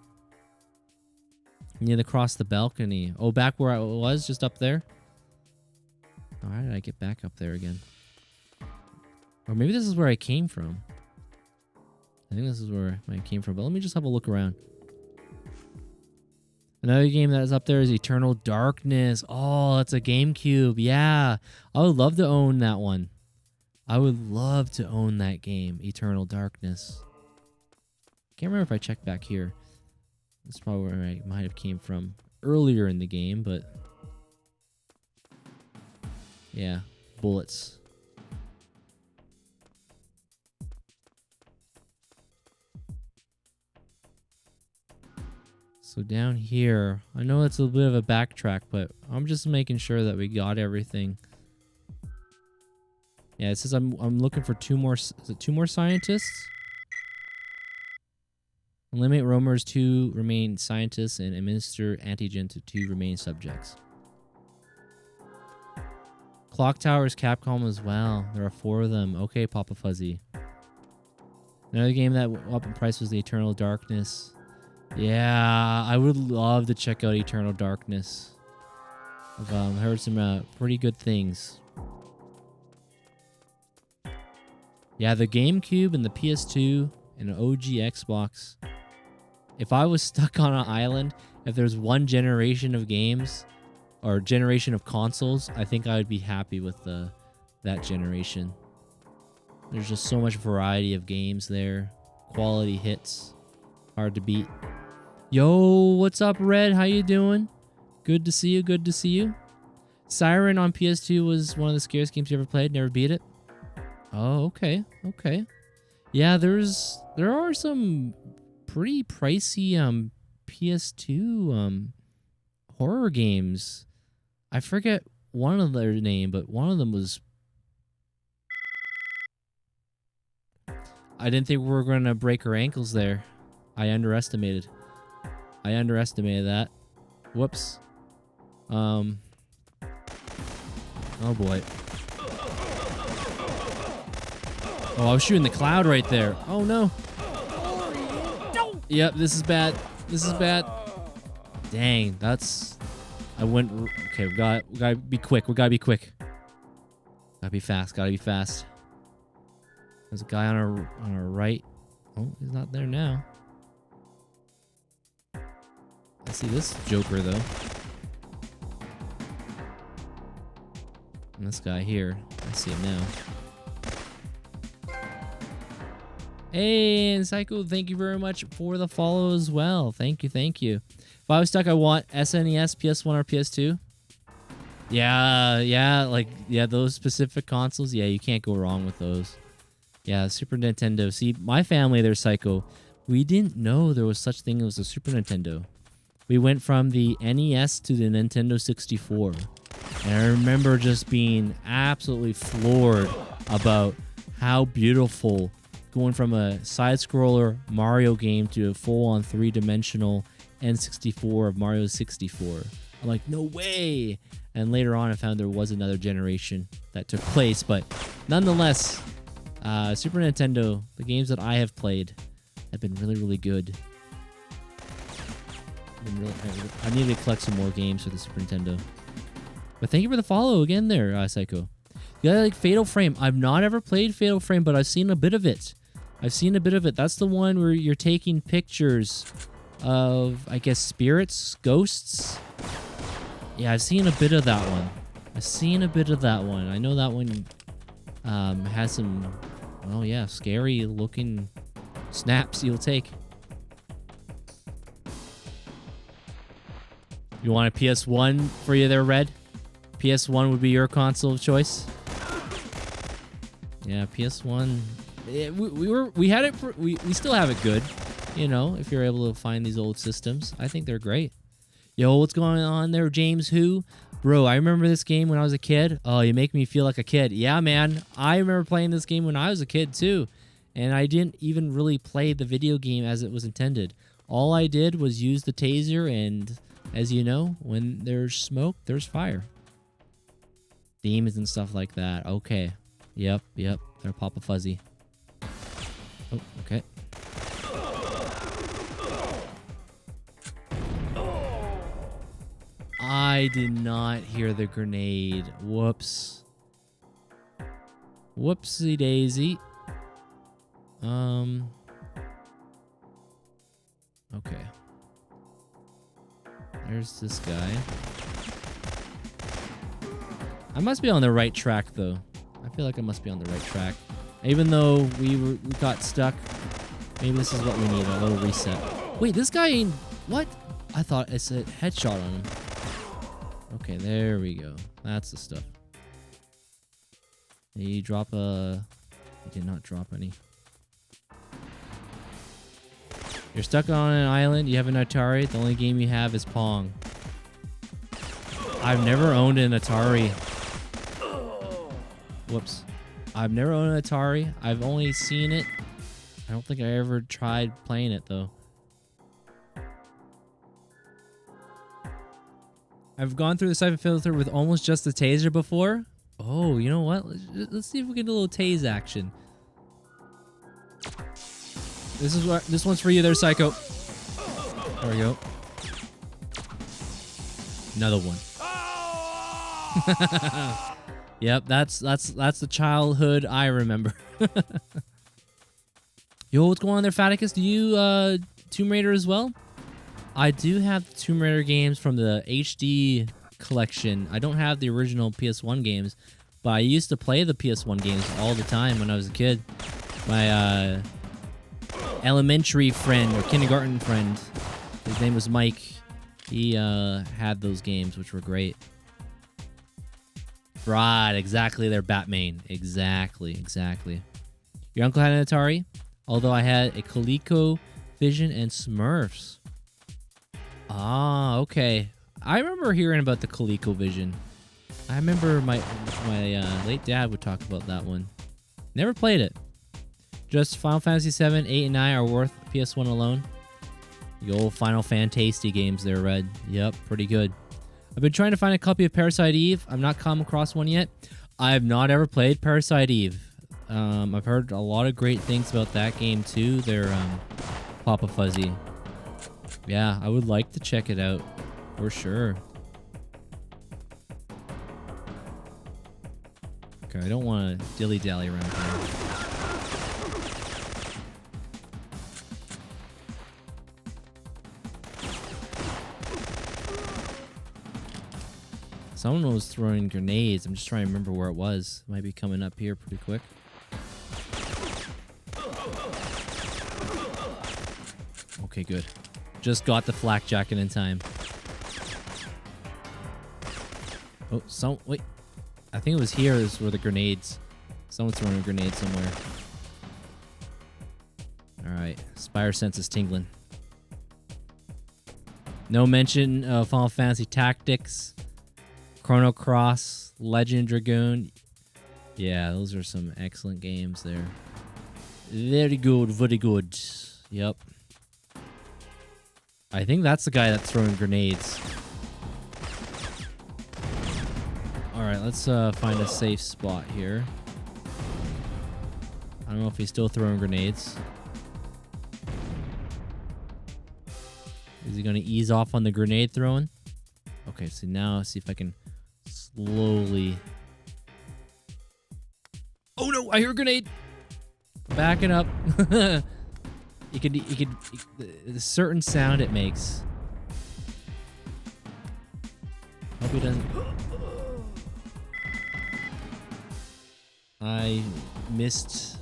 [SPEAKER 1] You need to cross the balcony. Oh, back where I was, just up there? Oh, how did I get back up there again? Or maybe this is where I came from. I think this is where I came from, but let me just have a look around. Another game that is up there is Eternal Darkness. Oh, that's a GameCube. Yeah, I would love to own that one. I would love to own that game, Eternal Darkness. Can't remember if I checked back here. That's probably where I might have came from earlier in the game, but yeah, bullets. So down here, I know it's a bit of a backtrack, but I'm just making sure that we got everything. Yeah, it says I'm looking for two more. Is it 2 more scientists? Eliminate roamers, 2 remain scientists, and administer antigen to 2 remaining subjects. Clock Tower is Capcom as well. There are 4 of them. Okay, Papa Fuzzy. Another game that went up in price was the Eternal Darkness. Yeah, I would love to check out Eternal Darkness. I've heard some pretty good things. Yeah, the GameCube and the PS2 and an OG Xbox. If I was stuck on an island, if there's one generation of games or generation of consoles, I think I would be happy with that generation. There's just so much variety of games there. Quality hits. Hard to beat. Yo, what's up, Red? How you doing? Good to see you. Good to see you. Siren on PS2 was one of the scariest games you ever played. Never beat it. Oh, okay. Okay. Yeah, there are some pretty pricey PS2 horror games. I forget one of their name, but one of them was... I didn't think we were going to break our ankles there. I underestimated that. Whoops. Oh boy. Oh, I was shooting the cloud right there. Oh no. Yep, this is bad. This is bad. Dang, that's... I went... Okay, we gotta be quick. We gotta be quick. Gotta be fast. Gotta be fast. There's a guy on our right. Oh, he's not there now. I see this Joker, though. And this guy here. I see him now. Hey, and Psycho, thank you very much for the follow as well. Thank you, thank you. If I was stuck, I want SNES, PS1, or PS2. Yeah, those specific consoles. Yeah, you can't go wrong with those. Yeah, Super Nintendo. See, my family, they're Psycho. We didn't know there was such thing as a Super Nintendo. We went from the NES to the Nintendo 64. And I remember just being absolutely floored about how beautiful going from a side-scroller Mario game to a full-on 3-dimensional N64 of Mario 64. I'm like, no way! And later on, I found there was another generation that took place. But nonetheless, Super Nintendo, the games that I have played have been really, really good. I need to collect some more games for the Super Nintendo. But thank you for the follow again there, Psycho. You got like Fatal Frame. I've not ever played Fatal Frame, but I've seen a bit of it. That's the one where you're taking pictures of, I guess, spirits, ghosts. Yeah, I've seen a bit of that one. I know that one has some, oh yeah, scary looking snaps you'll take. You want a PS1 for you there, Red? PS1 would be your console of choice. Yeah, PS1. Yeah, we had it. We still have it good. You know, if you're able to find these old systems, I think they're great. Yo, what's going on there, James? Who? Bro, I remember this game when I was a kid. Oh, you make me feel like a kid. Yeah, man. I remember playing this game when I was a kid too, and I didn't even really play the video game as it was intended. All I did was use the taser, and as you know, when there's smoke, there's fire. Demons and stuff like that. Okay. Yep. They're Papa Fuzzy. Oh, okay. I did not hear the grenade. Whoops. Whoopsie daisy. Okay. There's this guy. I must be on the right track, though. I feel like I must be on the right track. Even though we got stuck, maybe this is what we need, a little reset. Wait, this guy ain't... What? I thought it said headshot on him. Okay, there we go. That's the stuff. Did he drop a... He did not drop any. You're stuck on an island. You have an Atari. The only game you have is Pong. I've never owned an Atari. Whoops. I've never owned an Atari. I've only seen it. I don't think I ever tried playing it, though. I've gone through the Syphon Filter with almost just the taser before. Oh, you know what? Let's see if we can do a little tase action. This one's for you there, Psycho. There we go. Another one. Yep, that's the childhood I remember. Yo, what's going on there, Faticus? Do you Tomb Raider as well? I do have the Tomb Raider games from the HD collection. I don't have the original PS1 games, but I used to play the PS1 games all the time when I was a kid. My elementary friend or kindergarten friend, his name was Mike. He had those games, which were great. Right, exactly. They're Batman. Exactly. Your uncle had an Atari, although I had a Coleco, Vision, and Smurfs. Ah, okay. I remember hearing about the ColecoVision. I remember my late dad would talk about that one. Never played it. Just Final Fantasy 7, 8, and 9 are worth PS1 alone. The old Final Fantasy games there, Red. Yep, pretty good. I've been trying to find a copy of Parasite Eve. I've not come across one yet. I have not ever played Parasite Eve. I've heard a lot of great things about that game too. They're Papa Fuzzy. Yeah, I would like to check it out for sure. Okay, I don't want to dilly-dally around here. Someone was throwing grenades. I'm just trying to remember where it was. It might be coming up here pretty quick. Okay, good. Just got the flak jacket in time. Oh, wait. I think it was here. This were the grenades. Someone's throwing a grenade somewhere. Alright. Spire sense is tingling. No mention of Final Fantasy Tactics, Chrono Cross, Legend Dragoon. Yeah, those are some excellent games there. Very good, very good. Yep. I think that's the guy that's throwing grenades. Alright, let's find a safe spot here. I don't know if he's still throwing grenades. Is he going to ease off on the grenade throwing? Okay, so now see if I can slowly... Oh no, I hear a grenade! Backing up. You could the certain sound it makes. Hope he doesn't. I missed.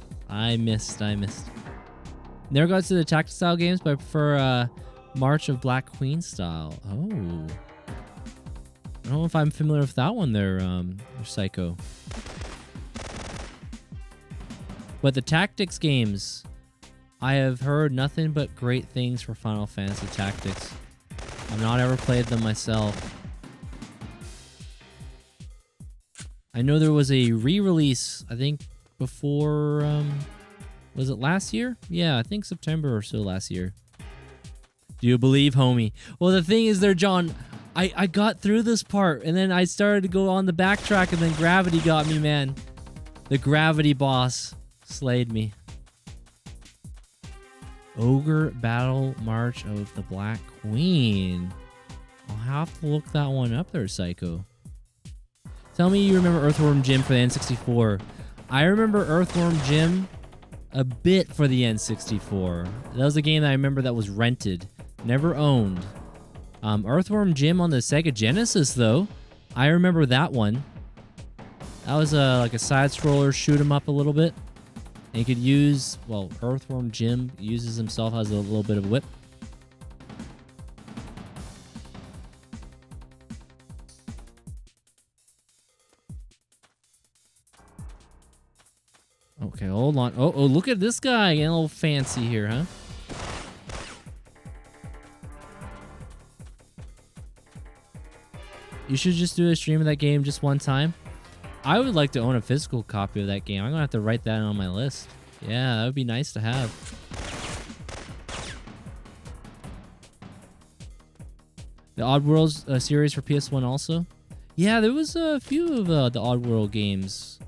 [SPEAKER 1] Never got to the tactical style games, but I prefer March of Black Queen style. Oh. I don't know if I'm familiar with that one there, Psycho. But the tactics games, I have heard nothing but great things for Final Fantasy Tactics. I've not ever played them myself. I know there was a re-release, I think, before, was it last year? Yeah, I think September or so last year. Do you believe, homie? Well, the thing is there, John, I got through this part, and then I started to go on the backtrack, and then Gravity got me, man. The Gravity boss slayed me. Ogre Battle March of the Black Queen. I'll have to look that one up there, Psycho. Tell me you remember Earthworm Jim for the N64. I remember Earthworm Jim a bit for the N64. That was a game that I remember that was rented. Never owned. Earthworm Jim on the Sega Genesis, though. I remember that one. That was like a side-scroller, shoot 'em up a little bit. And you could use, well, Earthworm Jim uses himself as a little bit of a whip. Okay, hold on. Oh, look at this guy getting a little fancy here, huh? You should just do a stream of that game just one time. I would like to own a physical copy of that game. I'm gonna have to write that on my list. Yeah, that would be nice to have. The Oddworld series for PS1 also. Yeah, there was a few of the Oddworld games.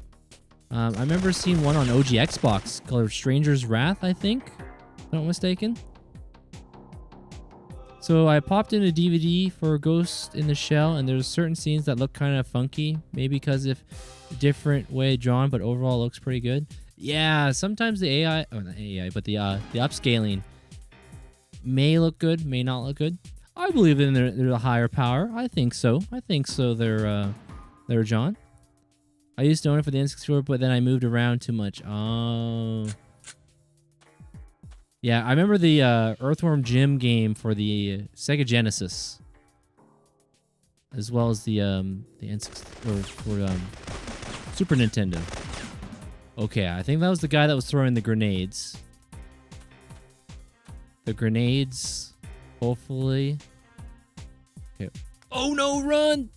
[SPEAKER 1] I remember seeing one on OG Xbox called Stranger's Wrath, I think, if I'm not mistaken. So I popped in a DVD for Ghost in the Shell, and there's certain scenes that look kind of funky, maybe because of different way drawn, but overall looks pretty good. Yeah, sometimes the AI, oh not AI, but the upscaling may look good, may not look good. I believe in there's a higher power. I think so. I think so. There, John. I used to own it for the N64, but then I moved around too much. Oh. Yeah, I remember the Earthworm Jim game for the Sega Genesis, as well as the N64 or Super Nintendo. Okay, I think that was the guy that was throwing the grenades. The grenades, hopefully. Okay. Oh no, run!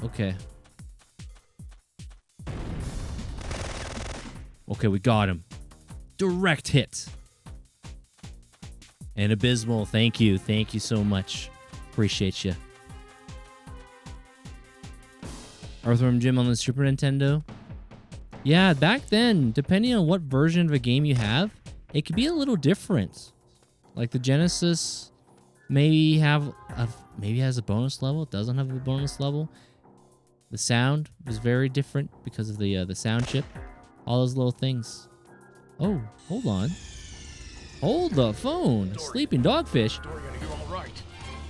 [SPEAKER 1] Okay. Okay, we got him. Direct hit. And Abysmal, thank you. Thank you so much. Appreciate you. Earthworm Jim on the Super Nintendo. Yeah, back then, depending on what version of a game you have, it could be a little different. Like the Genesis maybe has a bonus level, it doesn't have a bonus level. The sound was very different because of the sound chip. All those little things. Oh, hold on. Hold the phone. Dorian. Sleeping Dogfish.
[SPEAKER 6] Dorian, are you all right?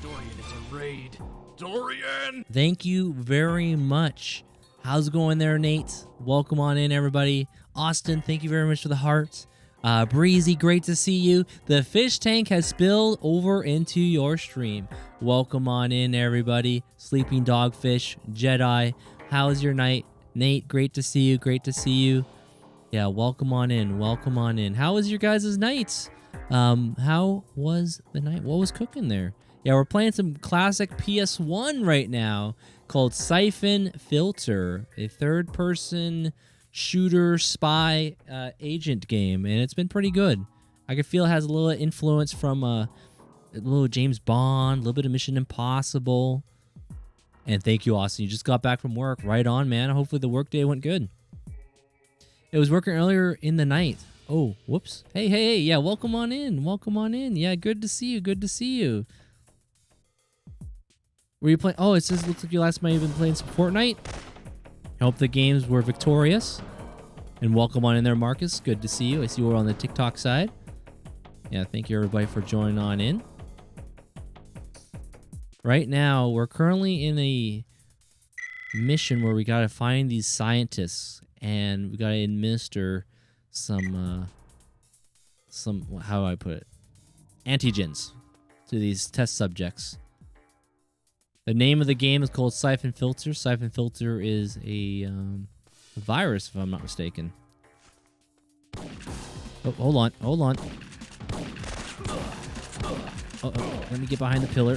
[SPEAKER 6] Dorian, it's a raid. Dorian!
[SPEAKER 1] Thank you very much. How's it going there, Nate? Welcome on in, everybody. Austin, thank you very much for the heart. Breezy, great to see you. The fish tank has spilled over into your stream. Welcome on in, everybody. Sleeping Dogfish, Jedi, how's your night? Nate, great to see you. Great to see you. Yeah, welcome on in. Welcome on in. How was your guys' nights? How was the night? What was cooking there? Yeah, we're playing some classic PS1 right now called Syphon Filter, a third-person shooter spy agent game, and it's been pretty good. I can feel it has a little influence from a little James Bond, a little bit of Mission Impossible. And thank you, Austin. You just got back from work. Right on, man. Hopefully the workday went good. It was working earlier in the night. Oh, whoops. Hey. Yeah, welcome on in. Welcome on in. Yeah, good to see you. Good to see you. Were you playing? Oh, it says looks like you last might have been playing some Fortnite. I hope the games were victorious. And welcome on in there, Marcus. Good to see you. I see we're on the TikTok side. Yeah, thank you, everybody, for joining on in. Right now, we're currently in a mission where we got to find these scientists. And we got to administer some, how do I put it? Antigens to these test subjects. The name of the game is called Syphon Filter. Syphon Filter is a virus, if I'm not mistaken. Oh, hold on. Oh, let me get behind the pillar.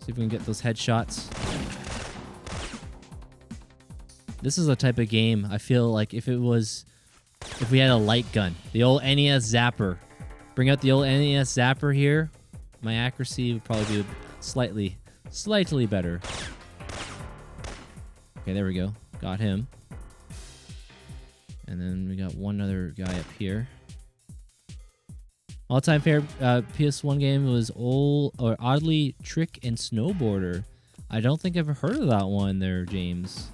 [SPEAKER 1] See if we can get those headshots. This is a type of game I feel like if we had a light gun, the old NES zapper, bring out the old NES zapper here, my accuracy would probably be slightly better. Okay, there we go. Got him. And then we got one other guy up here. All-time favorite PS1 game was Oddly Trick and Snowboarder. I don't think I've ever heard of that one there, James.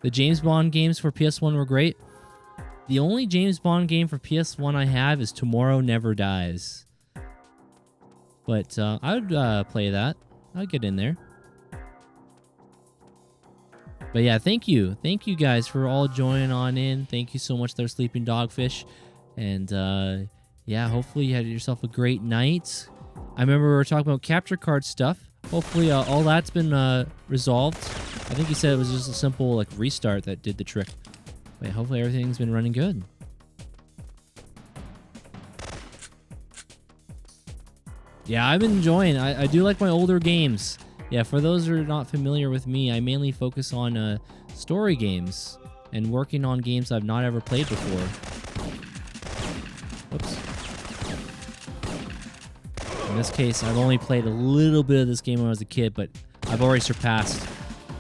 [SPEAKER 1] The James Bond games for PS1 were great. The only James Bond game for PS1 I have is Tomorrow Never Dies. But I would play that. I'd get in there. But yeah, thank you. Thank you guys for all joining on in. Thank you so much there, Sleeping Dogfish. And yeah, hopefully you had yourself a great night. I remember we were talking about capture card stuff. Hopefully all that's been resolved. I think you said it was just a simple restart that did the trick. But hopefully everything's been running good. Yeah, I've been enjoying. I do like my older games. Yeah, for those who are not familiar with me, I mainly focus on story games and working on games I've not ever played before. Whoops. In this case, I've only played a little bit of this game when I was a kid, but I've already surpassed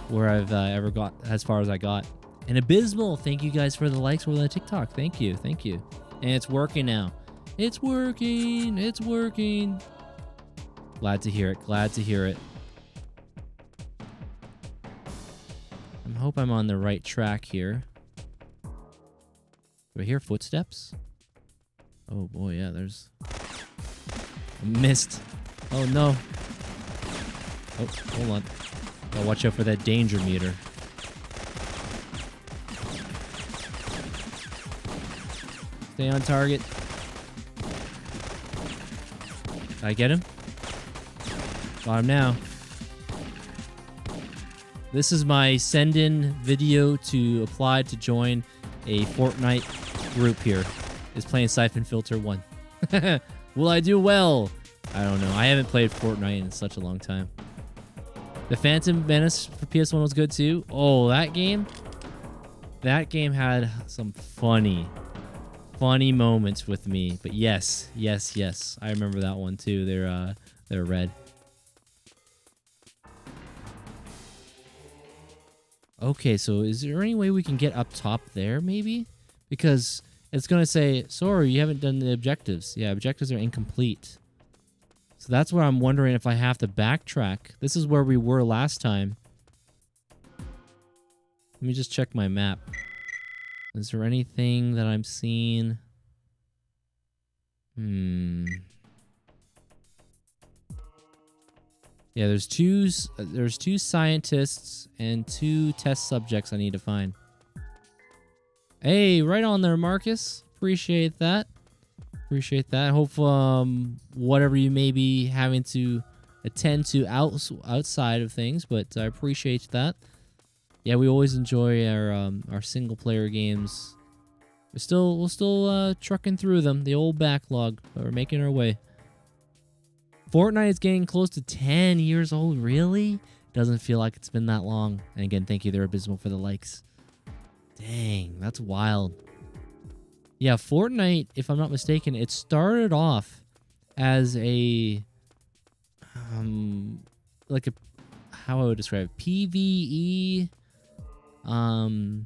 [SPEAKER 1] where I've ever got as far as I got. And Abysmal, thank you guys for the likes over the TikTok. Thank you, thank you. And it's working now. It's working, it's working. Glad to hear it, glad to hear it. I hope I'm on the right track here. Do I hear footsteps? Oh boy, yeah, there's... I missed. Oh no. Oh, hold on. Gotta watch out for that danger meter. Stay on target. Did I get him? Got him now. This is my send-in video to apply to join a Fortnite group here. Is playing Syphon Filter 1. Will I do well? I don't know. I haven't played Fortnite in such a long time. The Phantom Menace for PS1 was good too. Oh, that game? That game had some funny moments with me. But yes. I remember that one too. They're red. Okay, so is there any way we can get up top there, maybe? Because it's going to say, sorry, you haven't done the objectives. Yeah, objectives are incomplete. So that's where I'm wondering if I have to backtrack. This is where we were last time. Let me just check my map. Is there anything that I'm seeing? Yeah, there's two scientists and 2 test subjects I need to find. Hey, right on there, Marcus. Appreciate that. Appreciate that. Hope whatever you may be having to attend to outside of things, but I appreciate that. Yeah, we always enjoy our single player games. We're still trucking through them, the old backlog, but we're making our way. Fortnite is getting close to 10 years old. Really? Doesn't feel like it's been that long. And again, thank you, they're Abysmal, for the likes. Dang, that's wild. Yeah, Fortnite, if I'm not mistaken, it started off as a like a, how I would describe it, PvE, I don't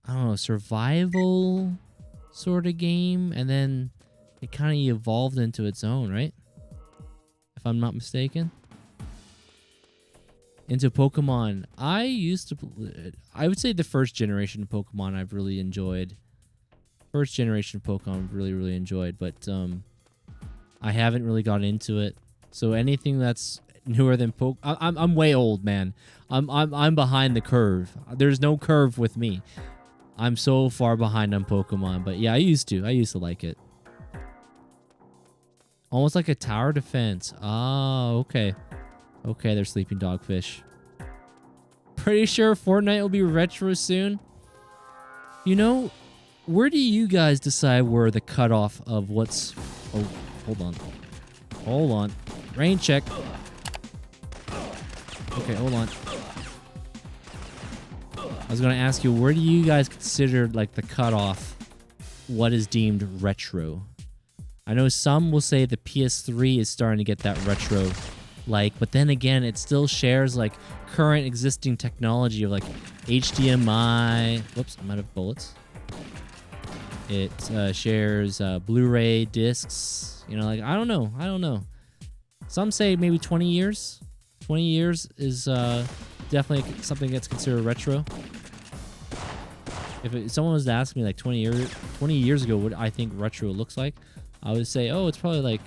[SPEAKER 1] know, survival sort of game, and then it kind of evolved into its own, right? If I'm not mistaken. Into Pokemon. I would say the first generation of Pokemon I've really enjoyed. First generation of Pokemon I've really enjoyed, but I haven't really gotten into it. So anything that's newer than I'm way old, man. I'm behind the curve. There's no curve with me. I'm so far behind on Pokemon, but yeah, I used to like it. Almost like a tower defense. Oh, okay. Okay, they're sleeping dogfish. Pretty sure Fortnite will be retro soon. You know, where do you guys decide where the cutoff of what's... Oh, hold on. Hold on. Rain check. Okay, hold on. I was going to ask you, where do you guys consider, like, the cutoff? What is deemed retro? I know some will say the PS3 is starting to get that retro but then again, it still shares like current existing technology of like HDMI. Whoops, I'm out of bullets. It shares Blu-ray discs. You know, like I don't know. Some say maybe 20 years. 20 years is definitely something that's considered retro. If someone was to ask me like 20 years ago what I think retro looks like, I would say, oh, it's probably like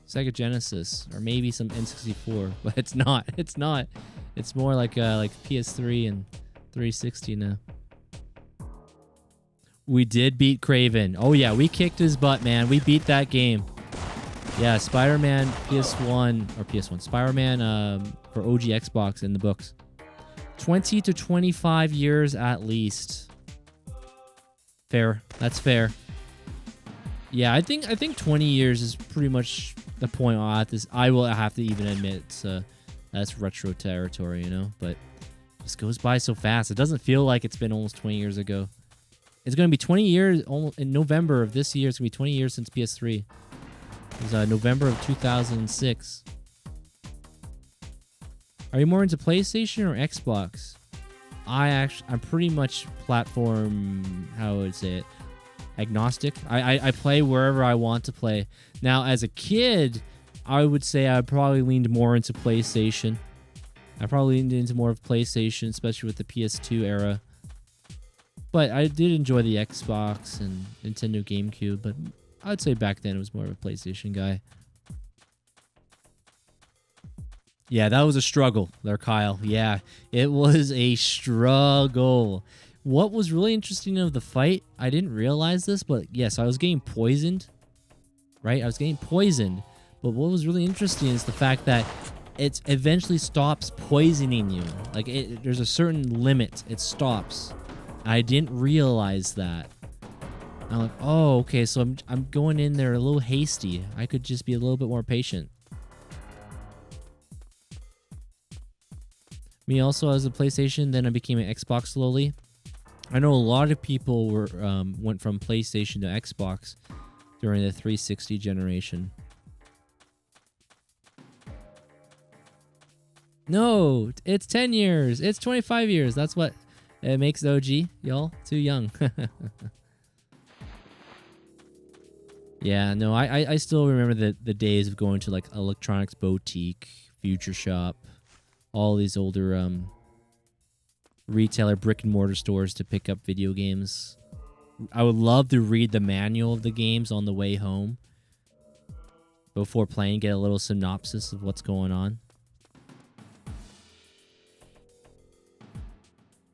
[SPEAKER 1] Sega Genesis or maybe some N64, but it's not. It's not. It's more like PS3 and 360 now. We did beat Craven. Oh yeah, we kicked his butt, man. We beat that game. Yeah, Spider-Man PS1. Spider-Man for OG Xbox in the books. 20 to 25 years at least. Fair. That's fair. Yeah, I think 20 years is pretty much the point I will have to even admit that's retro territory, you know. But it just goes by so fast. It doesn't feel like it's been almost 20 years ago. It's going to be 20 years almost in November of this year. It's going to be 20 years since PS3. It was November of 2006. Are you more into PlayStation or Xbox? I'm pretty much platform, how would I say it, agnostic. I play wherever I want to play. Now, as a kid, I would say I probably leaned more into PlayStation. I probably leaned into more of PlayStation, especially with the PS2 era. But I did enjoy the Xbox and Nintendo GameCube, but I'd say back then it was more of a PlayStation guy. Yeah, that was a struggle there, Kyle. Yeah, it was a struggle. What was really interesting of the fight, I didn't realize this, but yes, I was getting poisoned, right? I was getting poisoned. But what was really interesting is the fact that it eventually stops poisoning you. Like, there's a certain limit. It stops. I didn't realize that. I'm like, oh, okay, so I'm going in there a little hasty. I could just be a little bit more patient. Me also as a PlayStation, then I became an Xbox slowly. I know a lot of people went from PlayStation to Xbox during the 360 generation. No, it's 10 years. It's 25 years. That's what it makes the OG. Y'all, too young. Yeah, no, I still remember the days of going to like Electronics Boutique, Future Shop, all these older retailer brick and mortar stores to pick up video games. I would love to read the manual of the games on the way home before playing, get a little synopsis of what's going on.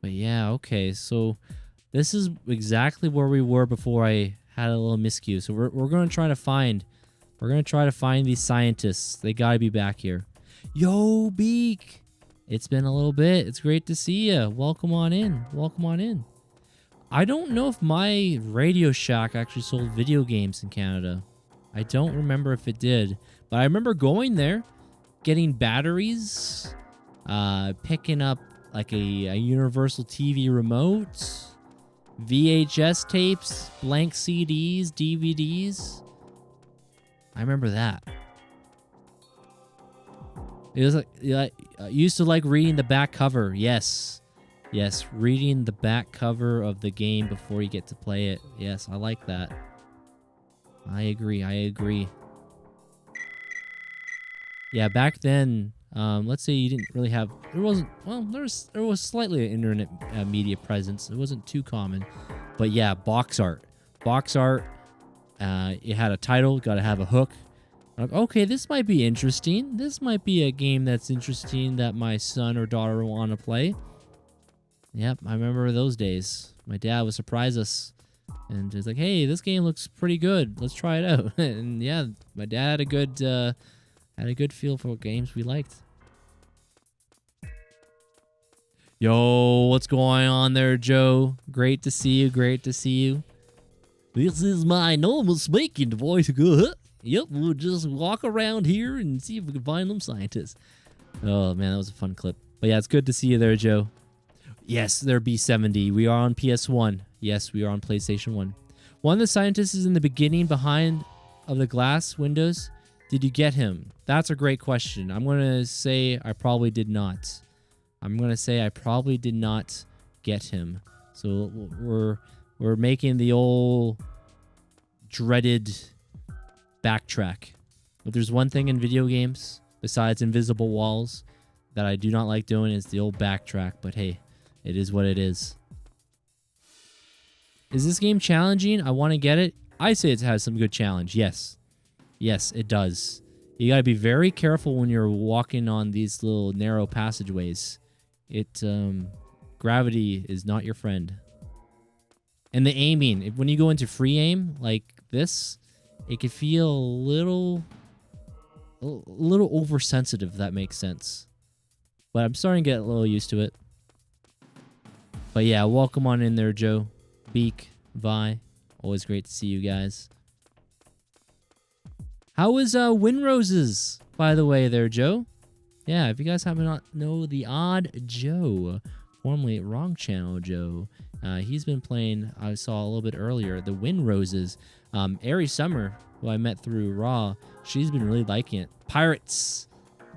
[SPEAKER 1] But yeah, okay, so this is exactly where we were before I had a little miscue. So we're gonna try to find these scientists. They gotta be back here. Yo, Beak! It's been a little bit. It's great to see you. Welcome on in. Welcome on in. I don't know if my Radio Shack actually sold video games in Canada. I don't remember if it did, but I remember going there, getting batteries, picking up like a universal TV remote, VHS tapes, blank CDs, DVDs. I remember that. It was like I used to like reading the back cover. Yes, reading the back cover of the game before you get to play it. Yes, I like that. I agree. Yeah, back then, let's say you didn't really have. There was slightly an internet media presence. It wasn't too common, but yeah, box art. It had a title. Got to have a hook. Like, okay, this might be interesting. This might be a game that's interesting that my son or daughter will want to play. Yep, I remember those days. My dad would surprise us, and he's like, "Hey, this game looks pretty good. Let's try it out." And yeah, my dad had a good feel for what games we liked. Yo, what's going on there, Joe? Great to see you. This is my normal speaking voice. Yep, we'll just walk around here and see if we can find them scientists. Oh, man, that was a fun clip. But yeah, it's good to see you there, Joe. Yes, they're B70. We are on PS1. Yes, we are on PlayStation 1. One of the scientists is in the beginning behind of the glass windows. Did you get him? That's a great question. I'm going to say I probably did not. Get him. So we're making the old dreaded backtrack. If there's one thing in video games besides invisible walls that I do not like doing, is the old backtrack. But hey, it is what it is. Is this game challenging? I want to get it. I say it has some good challenge. Yes, it does. You gotta be very careful when you're walking on these little narrow passageways. Gravity is not your friend. And the aiming, when you go into free aim like this, it can feel a little oversensitive, if that makes sense. But I'm starting to get a little used to it. But yeah, welcome on in there, Joe. Beak, Vi. Always great to see you guys. How was Winroses, by the way, there, Joe? Yeah, if you guys happen not know the Odd Joe, formerly Wrong Channel Joe, he's been playing, I saw a little bit earlier, the Winroses. Ari Summer, who I met through Raw, she's been really liking it. Pirates,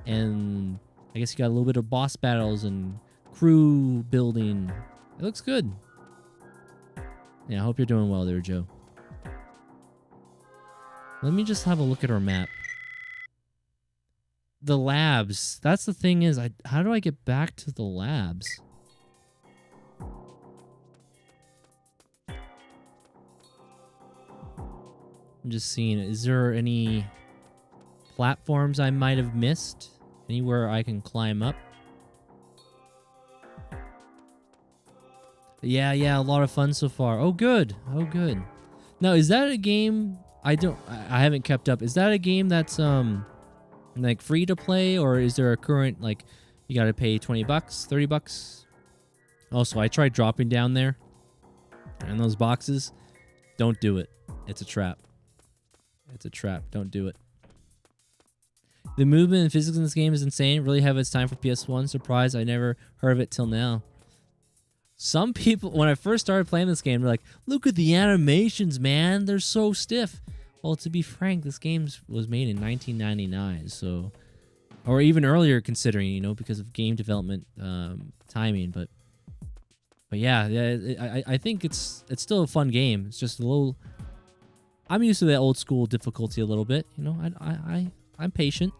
[SPEAKER 1] and I guess you got a little bit of boss battles and crew building. It looks good. Yeah, I hope you're doing well there, Joe. Let me just have a look at our map. The labs. That's the thing is, how do I get back to the labs? I'm just seeing, is there any platforms I might have missed? Anywhere I can climb up? Yeah, a lot of fun so far. Oh, good. Oh, good. Now, is that a game... I haven't kept up. Is that a game that's, like, free to play? Or is there a current, like, you gotta pay 20 bucks, 30 bucks? Also, I tried dropping down there. And those boxes. Don't do it. It's a trap. It's a trap. Don't do it. The movement and physics in this game is insane. Really have its time for PS1. Surprised I never heard of it till now. Some people, when I first started playing this game, they're like, look at the animations, man. They're so stiff. Well, to be frank, this game was made in 1999, so... Or even earlier, considering, you know, because of game development timing. But yeah, I think it's still a fun game. It's just a little... I'm used to that old school difficulty a little bit. You know, I'm patient.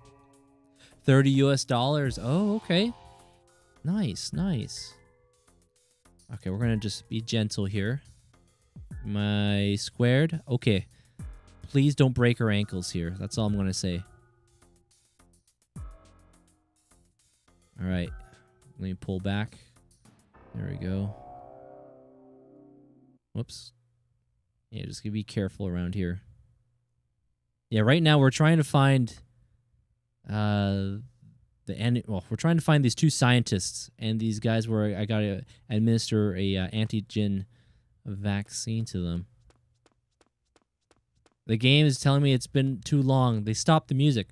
[SPEAKER 1] $30 US. Oh, okay. Nice. Okay, we're gonna just be gentle here. My squared. Okay. Please don't break our ankles here. That's all I'm gonna say. Alright. Let me pull back. There we go. Whoops. Yeah, just gonna be careful around here. Yeah, right now we're trying to find we're trying to find these two scientists and these guys where I gotta administer a antigen vaccine to them. The game is telling me it's been too long. They stopped the music.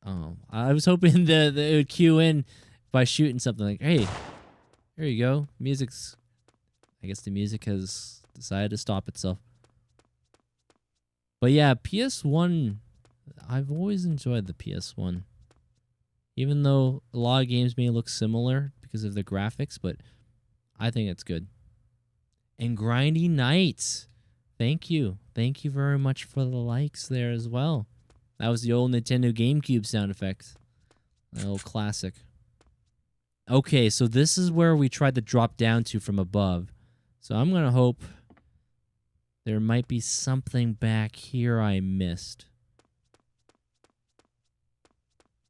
[SPEAKER 1] Oh, I was hoping that it would cue in by shooting something like, hey, here you go. Music's... I guess the music has decided to stop itself. But yeah, PS1... I've always enjoyed the PS1. Even though a lot of games may look similar because of the graphics, but I think it's good. And Grindy Nights. Thank you. Thank you very much for the likes there as well. That was the old Nintendo GameCube sound effect. An old classic. Okay, so this is where we tried to drop down to from above. So I'm going to hope there might be something back here I missed.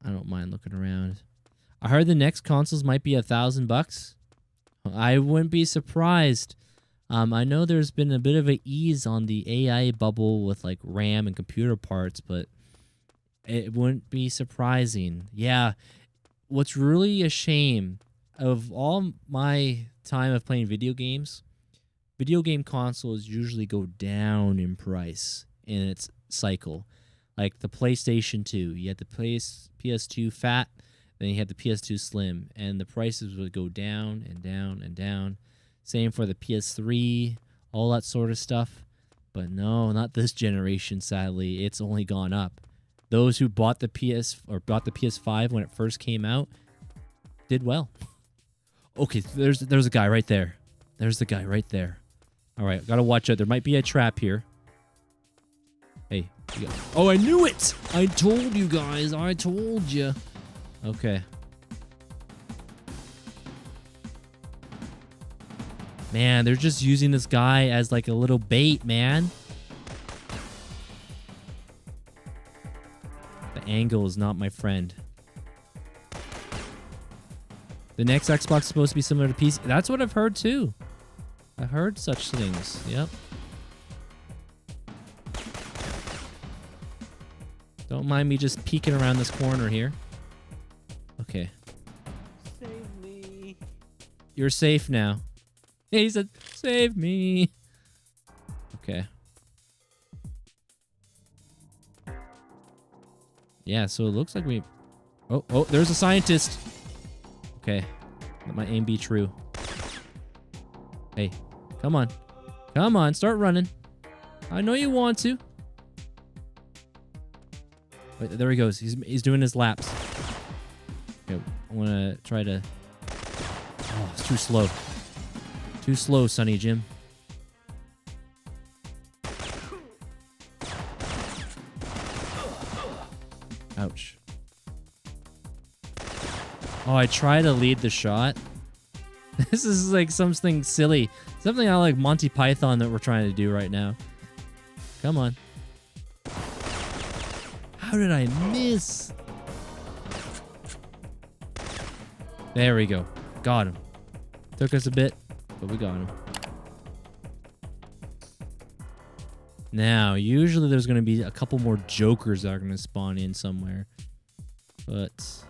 [SPEAKER 1] I don't mind looking around. I heard the next consoles might be $1,000. I wouldn't be surprised. I know there's been a bit of an ease on the AI bubble with like RAM and computer parts, but it wouldn't be surprising. Yeah, what's really a shame of all my time of playing video games, video game consoles usually go down in price in its cycle. Like the PlayStation 2, you had the PS2 Fat, then you had the PS2 Slim, and the prices would go down and down and down. Same for the PS3, all that sort of stuff. But no, not this generation, sadly. It's only gone up. Those who bought the PS5 when it first came out did well. Okay, there's a guy right there. There's the guy right there. All right, gotta watch out. There might be a trap here. Hey. Oh, I knew it! I told you guys. I told you. Okay. Man, they're just using this guy as like a little bait, man. The angle is not my friend. The next Xbox is supposed to be similar to PC. That's what I've heard too. I heard such things. Yep. Don't mind me just peeking around this corner here. Okay.
[SPEAKER 5] Save me.
[SPEAKER 1] You're safe now. He said, save me. Okay. Yeah, so it looks like we... Oh, there's a scientist. Okay. Let my aim be true. Hey, come on. Come on, start running. I know you want to. Wait, there he goes. He's doing his laps. Okay, I want to try to... Oh, it's too slow. Too slow, Sonny Jim. Ouch. Oh, I try to lead the shot. This is like something silly. Something I like Monty Python that we're trying to do right now. Come on. How did I miss? There we go. Got him. Took us a bit, but we got him. Now, usually there's going to be a couple more jokers that are going to spawn in somewhere. But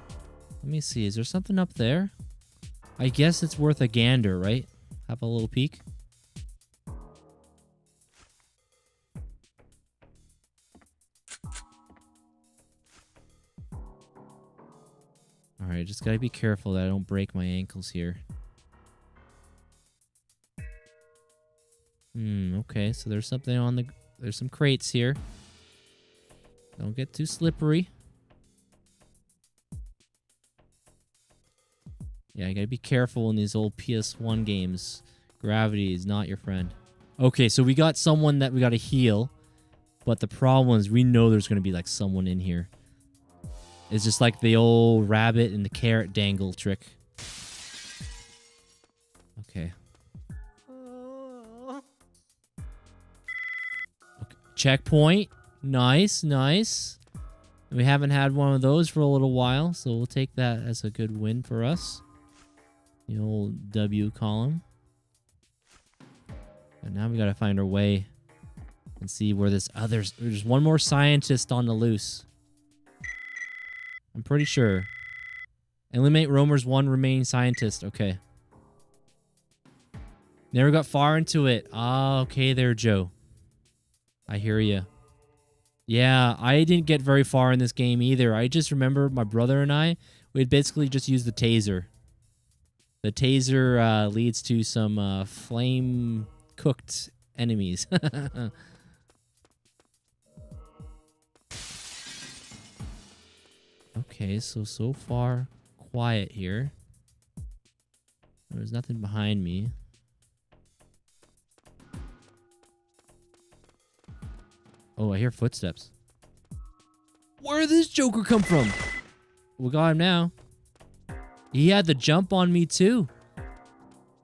[SPEAKER 1] let me see. Is there something up there? I guess it's worth a gander, right? Have a little peek. Alright, just gotta be careful that I don't break my ankles here. Okay, so there's something on the... There's some crates here. Don't get too slippery. Yeah, you gotta be careful in these old PS1 games. Gravity is not your friend. Okay, so we got someone that we gotta heal. But the problem is we know there's gonna be like someone in here. It's just like the old rabbit and the carrot dangle trick. Okay. Checkpoint. Nice, nice. We haven't had one of those for a little while, so we'll take that as a good win for us. The old W column. And now we gotta find our way and see where this others... There's one more scientist on the loose. I'm pretty sure. Eliminate roamers, one remaining scientist. Okay. Never got far into it. Ah, okay there, Joe. I hear you. Yeah, I didn't get very far in this game either. I just remember my brother and I, we'd basically just use the taser. The taser leads to some flame-cooked enemies. Okay, so far quiet here. There's nothing behind me. Oh, I hear footsteps. Where did this Joker come from? We got him now. He had the jump on me too.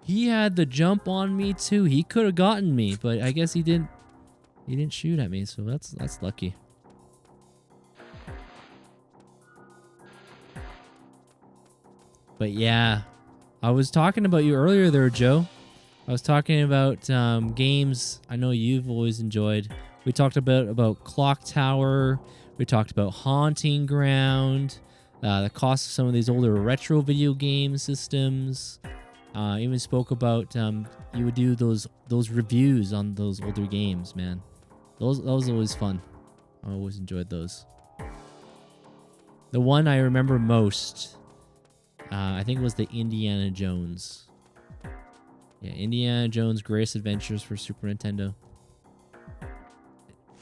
[SPEAKER 1] He had the jump on me too. He could have gotten me, but I guess he didn't. He didn't shoot at me, so that's lucky. But yeah, I was talking about you earlier there, Joe. I was talking about games I know you've always enjoyed. We talked about Clock Tower. We talked about Haunting Ground. The cost of some of these older retro video game systems. Even spoke about you would do those reviews on those older games, man. That was always fun. I always enjoyed those. The one I remember most, I think it was the Indiana Jones. Yeah, Indiana Jones Greatest Adventures for Super Nintendo.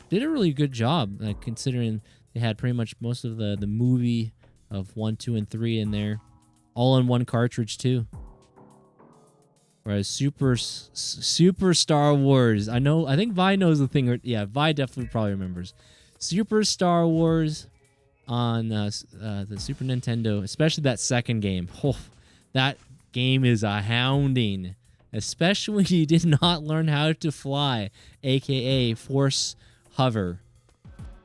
[SPEAKER 1] Did a really good job, considering they had pretty much most of the movie of 1, 2, and 3 in there. All in one cartridge, too. Whereas Super Star Wars, I think Vi knows the thing. Yeah, Vi definitely probably remembers. Super Star Wars on the Super Nintendo, especially that second game. Oh, that game is a hounding. Especially when you did not learn how to fly, aka Force Hover.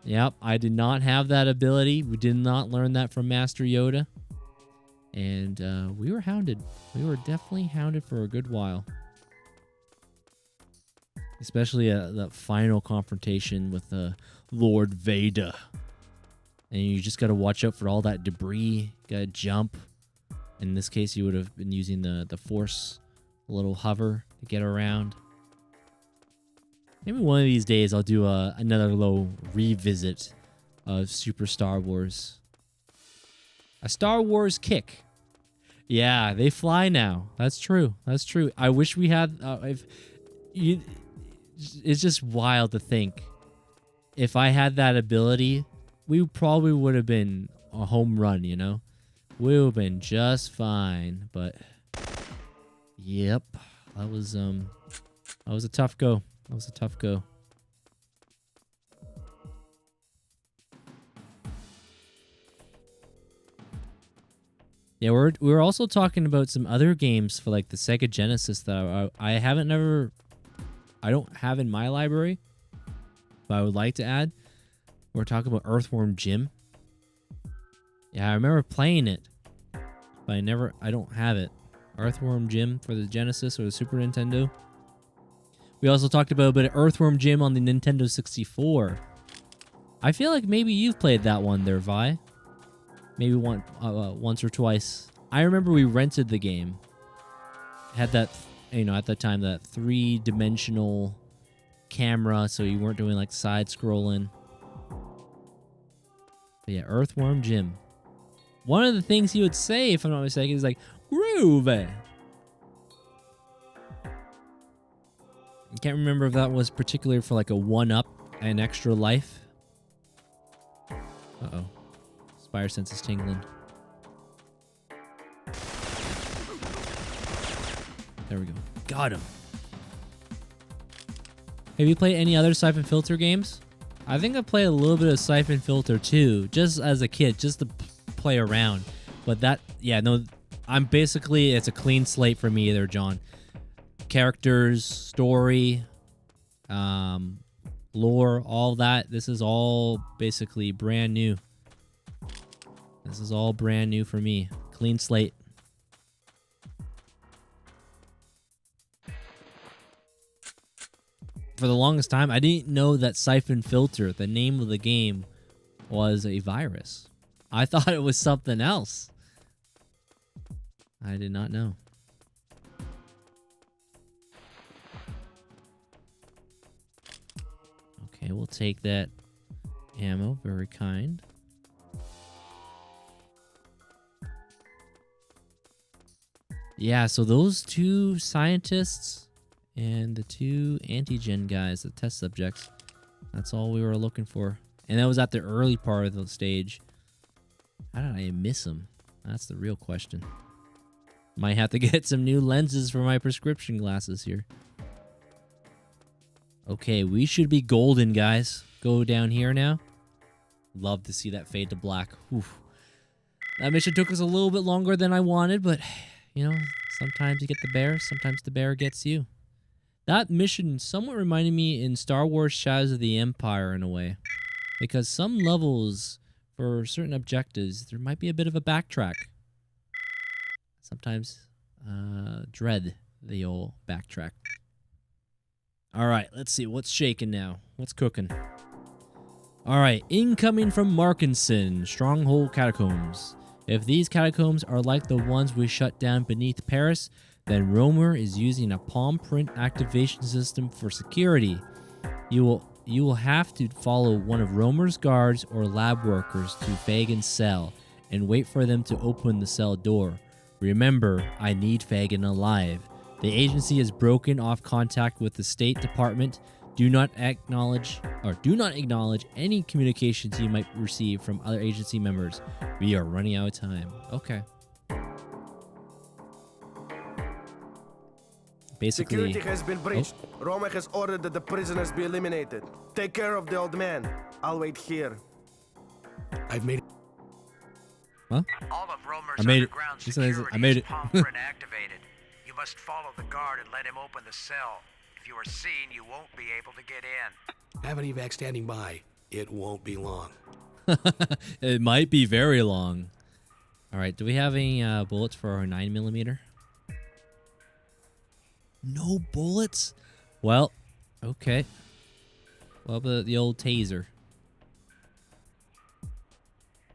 [SPEAKER 1] Yep, I did not have that ability. We did not learn that from Master Yoda. And we were hounded. We were definitely hounded for a good while. Especially that final confrontation with Lord Vader. And you just got to watch out for all that debris. Got to jump. In this case, you would have been using the Force little hover to get around. Maybe one of these days I'll do another little revisit of Super Star Wars. A Star Wars kick. Yeah, they fly now. That's true. That's true. I wish we had... it's just wild to think. If I had that ability, we probably would have been a home run, you know? We would have been just fine. But, yep. That was a tough go. That was a tough go. Yeah, we're also talking about some other games for like the Sega Genesis that I don't have in my library, but I would like to add. We're talking about Earthworm Jim. Yeah, I remember playing it, but I don't have it. Earthworm Jim for the Genesis or the Super Nintendo. We also talked about a bit of Earthworm Jim on the Nintendo 64. I feel like maybe you've played that one there, Vi. Maybe once or twice. I remember we rented the game. Had that, at that time, that 3-dimensional camera, so you weren't doing like side scrolling. But yeah, Earthworm Jim. One of the things he would say, if I'm not mistaken, is like, "Groove." I can't remember if that was particular for like a 1-up and extra life. Uh-oh. Fire sense is tingling. There we go. Got him. Have you played any other Syphon Filter games? I think I played a little bit of Syphon Filter too, just as a kid, just to play around. But that, yeah, no, it's a clean slate for me there, John. Characters, story, lore, all that. This is all basically brand new. This is all brand new for me. Clean slate. For the longest time, I didn't know that Syphon Filter, the name of the game, was a virus. I thought it was something else. I did not know. Okay, we'll take that ammo. Very kind. Yeah, so those two scientists and the two antigen guys, the test subjects, that's all we were looking for. And that was at the early part of the stage. How did I miss them? That's the real question. Might have to get some new lenses for my prescription glasses here. Okay, we should be golden, guys. Go down here now. Love to see that fade to black. Oof. That mission took us a little bit longer than I wanted, but... sometimes you get the bear, sometimes the bear gets you. That mission somewhat reminded me in Star Wars Shadows of the Empire in a way. Because some levels, for certain objectives, there might be a bit of a backtrack. Sometimes, dread the old backtrack. Alright, let's see, what's shaking now? What's cooking? Alright, incoming from Markinson, Stronghold Catacombs. If these catacombs are like the ones we shut down beneath Paris, then Romer is using a palm print activation system for security. You will have to follow one of Romer's guards or lab workers to Fagin's cell and wait for them to open the cell door. Remember, I need Fagin alive. The agency has broken off contact with the State Department. Do not acknowledge any communications you might receive from other agency members. We are running out of time. Okay. Basically,
[SPEAKER 7] security has been breached. Roma has ordered that the prisoners be eliminated. Take care of the old man. I'll wait here.
[SPEAKER 2] I've made it.
[SPEAKER 1] Huh?
[SPEAKER 3] All of Romer's
[SPEAKER 1] I made it.
[SPEAKER 3] underground
[SPEAKER 1] He says,
[SPEAKER 3] security
[SPEAKER 1] I made
[SPEAKER 3] is
[SPEAKER 1] it.
[SPEAKER 3] palm print activated. You must follow the guard and let him open the cell. If you are seen, you won't be able to get in.
[SPEAKER 2] Have an evac standing by. It won't be long.
[SPEAKER 1] It might be very long. All right, do we have any bullets for our 9mm? No bullets? Well, okay. Well, the old taser.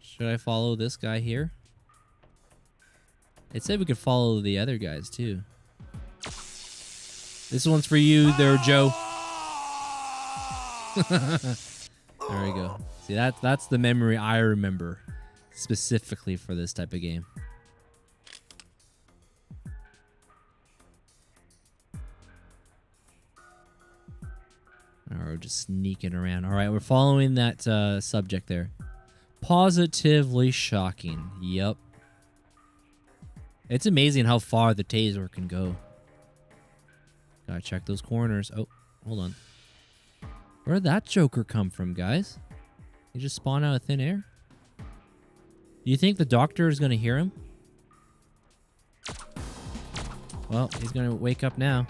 [SPEAKER 1] Should I follow this guy here? It said we could follow the other guys too. This one's for you there, Joe. There we go. See, that's the memory I remember specifically for this type of game. Or just sneaking around. All right, we're following that subject there. Positively shocking. Yep. It's amazing how far the taser can go. Gotta check those corners. Oh, hold on. Where'd that Joker come from, guys? He just spawned out of thin air? Do you think the doctor is gonna hear him? Well, he's gonna wake up now.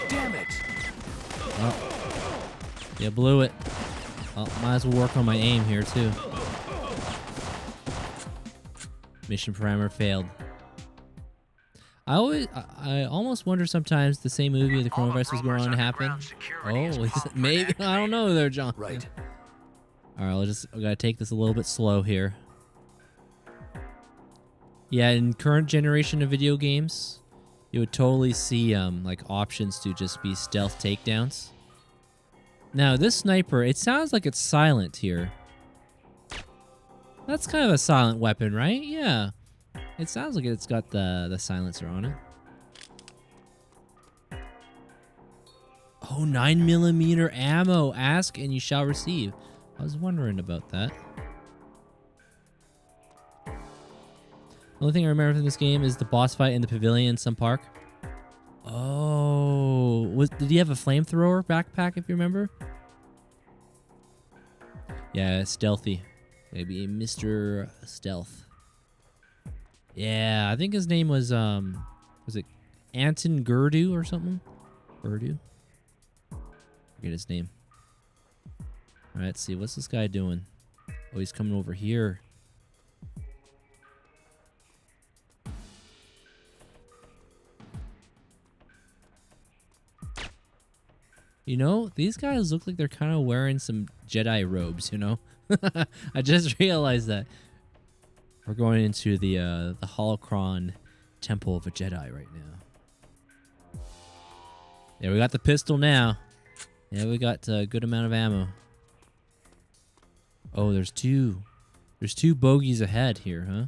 [SPEAKER 7] Damn it!
[SPEAKER 1] Oh. You blew it. Well, might as well work on my aim here, too. Mission parameter failed. I almost wonder sometimes the same movie the coronavirus was going on to happen. Oh, maybe. I don't know there, John.
[SPEAKER 2] Right.
[SPEAKER 1] All right, we gotta take this a little bit slow here. Yeah, in current generation of video games, you would totally see like options to just be stealth takedowns. Now this sniper, it sounds like it's silent here. That's kind of a silent weapon, right? Yeah. It sounds like it's got the silencer on it. Oh, 9mm ammo. Ask and you shall receive. I was wondering about that. The only thing I remember from this game is the boss fight in the pavilion in some park. Oh, did he have a flamethrower backpack, if you remember? Yeah, stealthy. Maybe Mr. Stealth. Yeah, I think his name was it Anton Gurdu or something? Gurdu? Forget his name. All right, let's see. What's this guy doing? Oh, he's coming over here. You know, these guys look like they're kind of wearing some Jedi robes, you know? I just realized that. We're going into the Holocron Temple of a Jedi right now. Yeah, we got the pistol now. Yeah, we got a good amount of ammo. Oh, there's two bogeys ahead here, huh?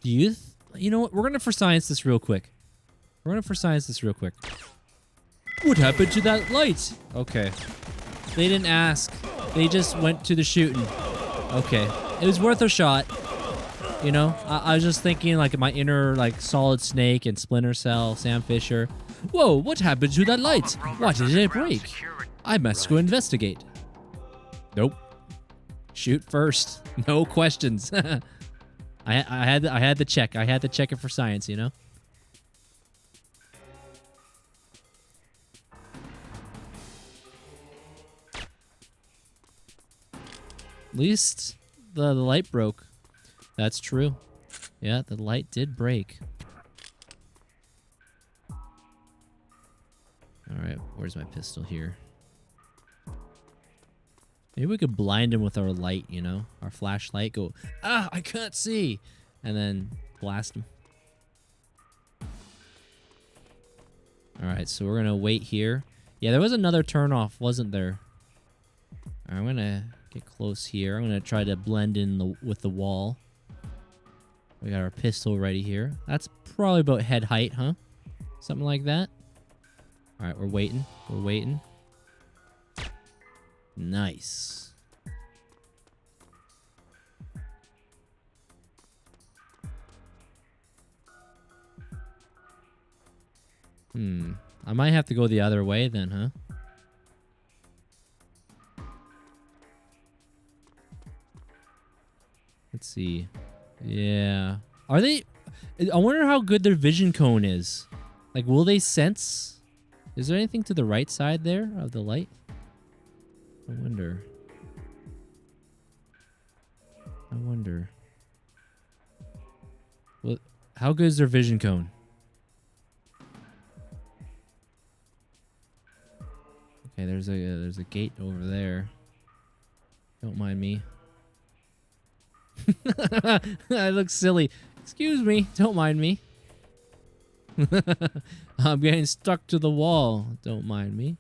[SPEAKER 1] Do you... you know what? We're going to for science this real quick. What happened to that light? Okay. They didn't ask. They just went to the shooting. Okay. It was worth a shot. You know? I was just thinking like my inner like Solid Snake and Splinter Cell, Sam Fisher. Whoa, what happened to that light? Why did it break? I must go investigate. Nope. Shoot first. No questions. I had to check. I had to check it for science, you know? At least the light broke. That's true. Yeah, the light did break. Alright, where's my pistol here? Maybe we could blind him with our light, you know? Our flashlight. Go, ah, I can't see! And then blast him. Alright, so we're gonna wait here. Yeah, there was another turn-off, wasn't there? Alright, I'm gonna get close here. I'm gonna try to blend in with the wall. We got our pistol ready here. That's probably about head height, huh? Something like that. All right, we're waiting. We're waiting. Nice. I might have to go the other way then, huh? Let's see. Yeah. Are they... I wonder how good their vision cone is. Like, will they sense... Is there anything to the right side there of the light? I wonder. Well, how good is their vision cone? Okay, there's a gate over there. Don't mind me. I look silly. Excuse me. Don't mind me. I'm getting stuck to the wall. Don't mind me.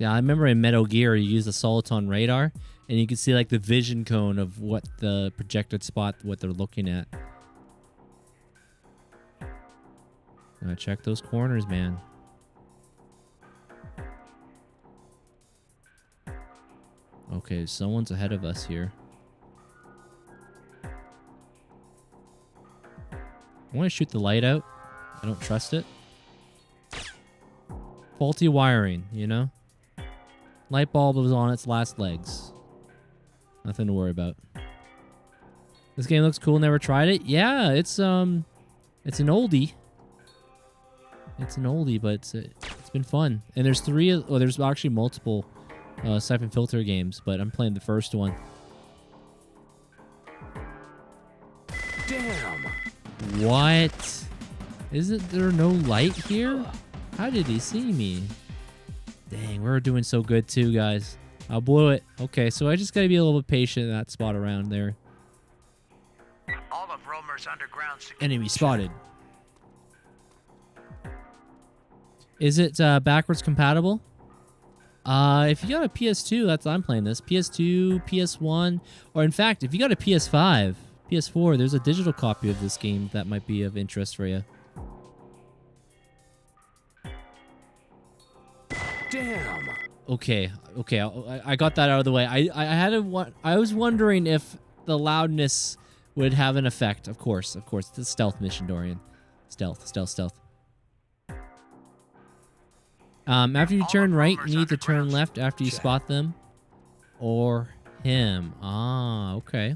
[SPEAKER 1] Yeah, I remember in Metal Gear, you use the Soliton radar, and you can see like the vision cone of what the projected spot, what they're looking at. Gotta check those corners, man. Okay, someone's ahead of us here. I want to shoot the light out. I don't trust it. Faulty wiring, you know? Light bulb was on its last legs. Nothing to worry about. This game looks cool. Never tried it. Yeah, it's an oldie. It's an oldie, but it's been fun. And there's there's actually multiple Syphon Filter games, but I'm playing the first one.
[SPEAKER 3] Damn!
[SPEAKER 1] What? Isn't there no light here? How did he see me? Dang, we're doing so good too, guys. I blew it. Okay, so I just gotta be a little bit patient in that spot around there.
[SPEAKER 3] All of Romer's underground security.
[SPEAKER 1] Enemy spotted. Is it backwards compatible? If you got a PS2, that's I'm playing this. PS2, PS1, or in fact, if you got a PS5, PS4, there's a digital copy of this game that might be of interest for you.
[SPEAKER 3] Damn!
[SPEAKER 1] Okay, I got that out of the way. I was wondering if the loudness would have an effect. Of course. It's a stealth mission, Dorian. Stealth. After you turn right, you need to turn left after you spot them. Or him. Ah, okay.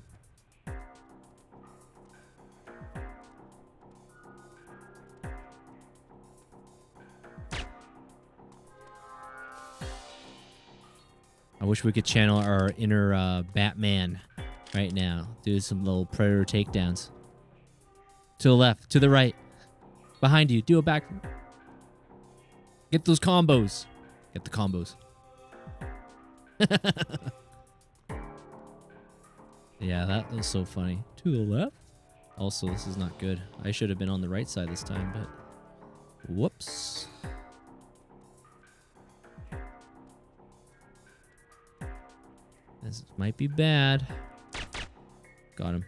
[SPEAKER 1] I wish we could channel our inner Batman right now. Do some little Predator takedowns. To the left, to the right. Behind you. Do a back. Get those combos. Get the combos. Yeah, that was so funny. To the left. Also, this is not good. I should have been on the right side this time, but whoops. This might be bad. Got him.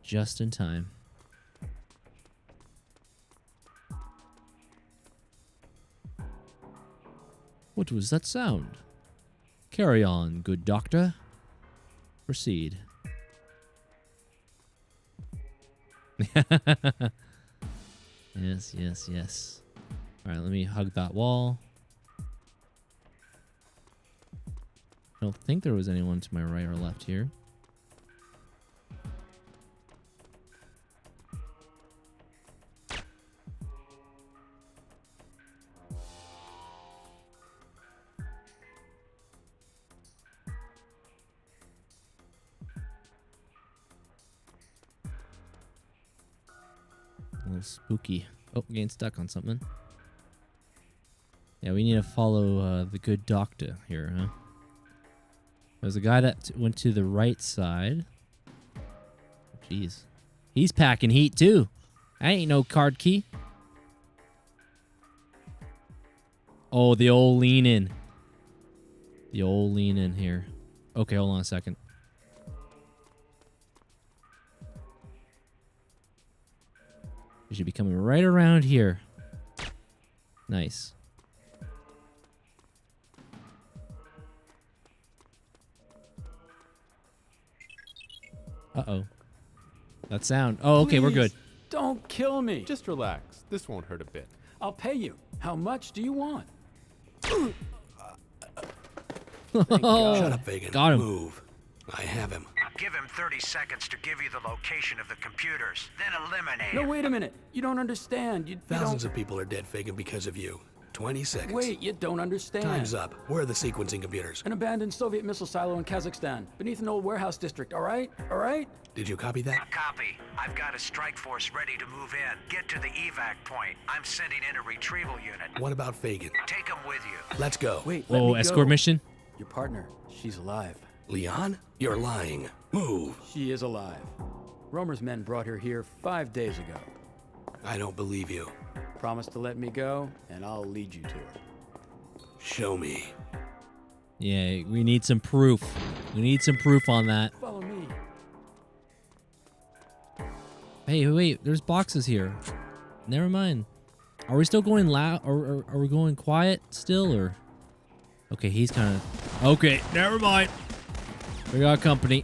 [SPEAKER 1] Just in time. What was that sound? Carry on, good doctor. Proceed. Yes. Alright, let me hug that wall. I don't think there was anyone to my right or left here. A little spooky. Oh, getting stuck on something. Yeah, we need to follow the good doctor here, huh? There's a guy that went to the right side. Jeez. He's packing heat, too. I ain't no card key. Oh, the old lean in. The old lean in here. Okay, hold on a second. You should be coming right around here. Nice. Uh-oh. That sound. Oh, okay, we're good.
[SPEAKER 8] Don't kill me.
[SPEAKER 9] Just relax. This won't hurt a bit.
[SPEAKER 8] I'll pay you. How much do you want?
[SPEAKER 2] Shut up, Fagin.
[SPEAKER 1] Got him.
[SPEAKER 2] Move. I have him.
[SPEAKER 3] Give him 30 seconds to give you the location of the computers, then eliminate
[SPEAKER 8] No,
[SPEAKER 3] him.
[SPEAKER 8] wait a minute. You don't understand. You
[SPEAKER 2] Thousands
[SPEAKER 8] don't...
[SPEAKER 2] of people are dead, Fagin, because of you. 20 seconds.
[SPEAKER 8] Wait, you don't understand.
[SPEAKER 2] Time's up. Where are the sequencing computers?
[SPEAKER 8] An abandoned Soviet missile silo in Kazakhstan, beneath an old warehouse district, all right? All right?
[SPEAKER 2] Did you copy that?
[SPEAKER 3] Copy. I've got a strike force ready to move in. Get to the evac point. I'm sending in a retrieval unit.
[SPEAKER 2] What about Fagin?
[SPEAKER 3] Take him with you.
[SPEAKER 2] Let's go.
[SPEAKER 8] Wait, let
[SPEAKER 1] Oh,
[SPEAKER 8] me
[SPEAKER 1] escort
[SPEAKER 8] go.
[SPEAKER 1] mission?
[SPEAKER 8] Your partner, she's alive.
[SPEAKER 2] Leon? You're lying. Move.
[SPEAKER 8] She is alive. Romer's men brought her here 5 days ago.
[SPEAKER 2] I don't believe you.
[SPEAKER 8] Promise to let me go, and I'll lead you to her.
[SPEAKER 2] Show me.
[SPEAKER 1] Yeah, we need some proof. We need some proof on that.
[SPEAKER 8] Follow me.
[SPEAKER 1] Hey, wait, there's boxes here. Never mind. Are we still going loud, or are we going quiet still, or? Okay, he's kind of... Okay, never mind. We got company.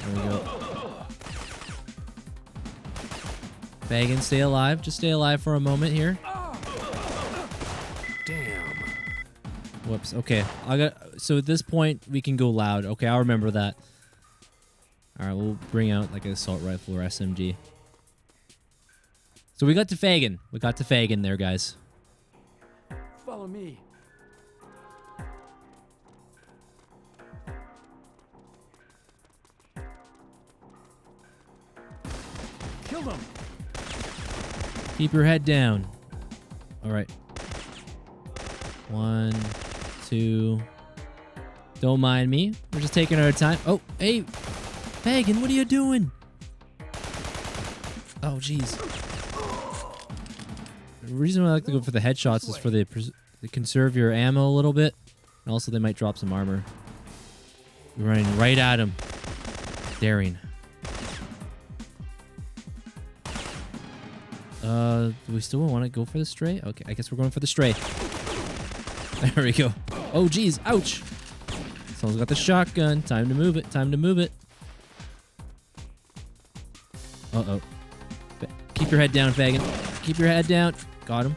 [SPEAKER 1] There we go. Fagin, stay alive. Just stay alive for a moment here.
[SPEAKER 2] Damn.
[SPEAKER 1] Whoops. Okay, so at this point we can go loud. Okay, I'll remember that. All right, we'll bring out like an assault rifle or SMG. So we got to Fagin. We got to Fagin there, guys.
[SPEAKER 8] Follow me. Kill them.
[SPEAKER 1] Keep your head down. All right. 1, 2. Don't mind me. We're just taking our time. Oh, hey, Fagin, what are you doing? Oh, jeez. The reason I like to go for the headshots is for the to conserve your ammo a little bit, and also they might drop some armor. We're running right at him. Dorian. Do we still want to go for the stray? Okay, I guess we're going for the stray. There we go. Oh, geez. Ouch. Someone's got the shotgun. Time to move it. Time to move it. Uh-oh. Keep your head down, Fagin. Keep your head down. Got him.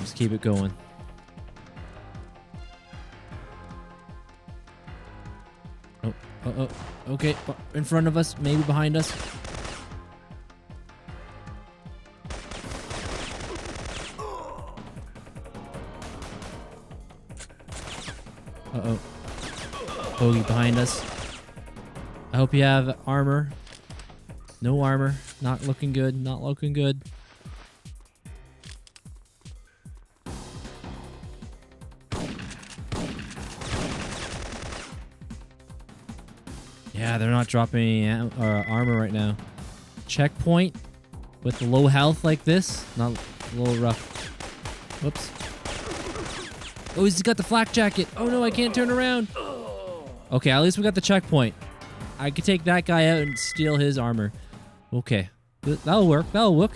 [SPEAKER 1] Just keep it going. Oh, okay, in front of us, maybe behind us. Uh-oh. Bogey behind us. I hope you have armor. No armor. Not looking good, not looking good. Yeah, they're not dropping any armor right now. Checkpoint with low health like this. Not a little rough. Whoops. Oh, he's got the flak jacket. Oh no, I can't turn around. Okay, at least we got the checkpoint. I could take that guy out and steal his armor. Okay. That'll work. That'll work.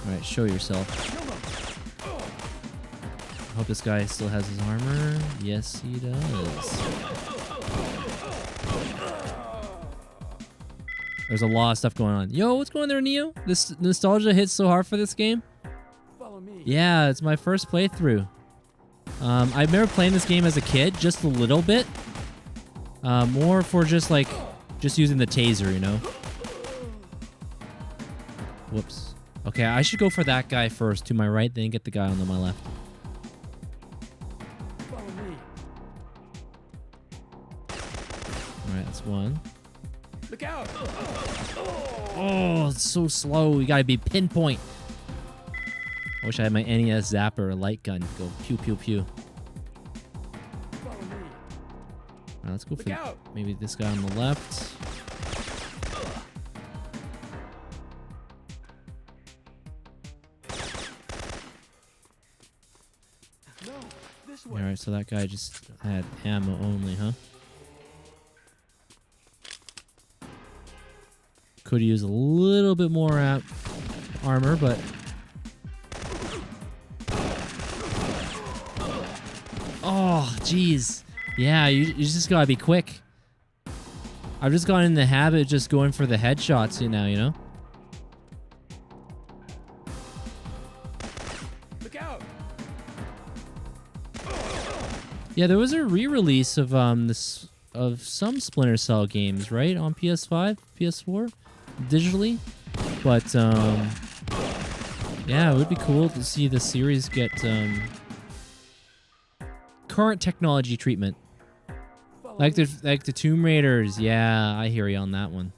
[SPEAKER 1] Alright, show yourself. I hope this guy still has his armor. Yes, he does. There's a lot of stuff going on. Yo, what's going on there, Neo? This nostalgia hits so hard for this game.
[SPEAKER 8] Follow me.
[SPEAKER 1] Yeah, it's my first playthrough. I remember playing this game as a kid, just a little bit. More for just using the taser, you know? Whoops. Okay, I should go for that guy first to my right, then get the guy on my left. Alright, that's one.
[SPEAKER 8] Look out!
[SPEAKER 1] Oh, it's so slow. You gotta be pinpoint. I wish I had my NES zapper or light gun. Go pew pew pew. Alright, let's go for maybe this guy on the left.
[SPEAKER 8] No, this way.
[SPEAKER 1] Alright, so that guy just had ammo only, huh? Could use a little bit more armor, but... Oh, jeez. Yeah, you just gotta be quick. I've just gotten in the habit of just going for the headshots, you know?
[SPEAKER 8] Look out!
[SPEAKER 1] Yeah, there was a re-release of some Splinter Cell games, right? On PS5, PS4, digitally. But yeah, it would be cool to see the series get current technology treatment. Like the Tomb Raiders. Yeah, I hear you on that one.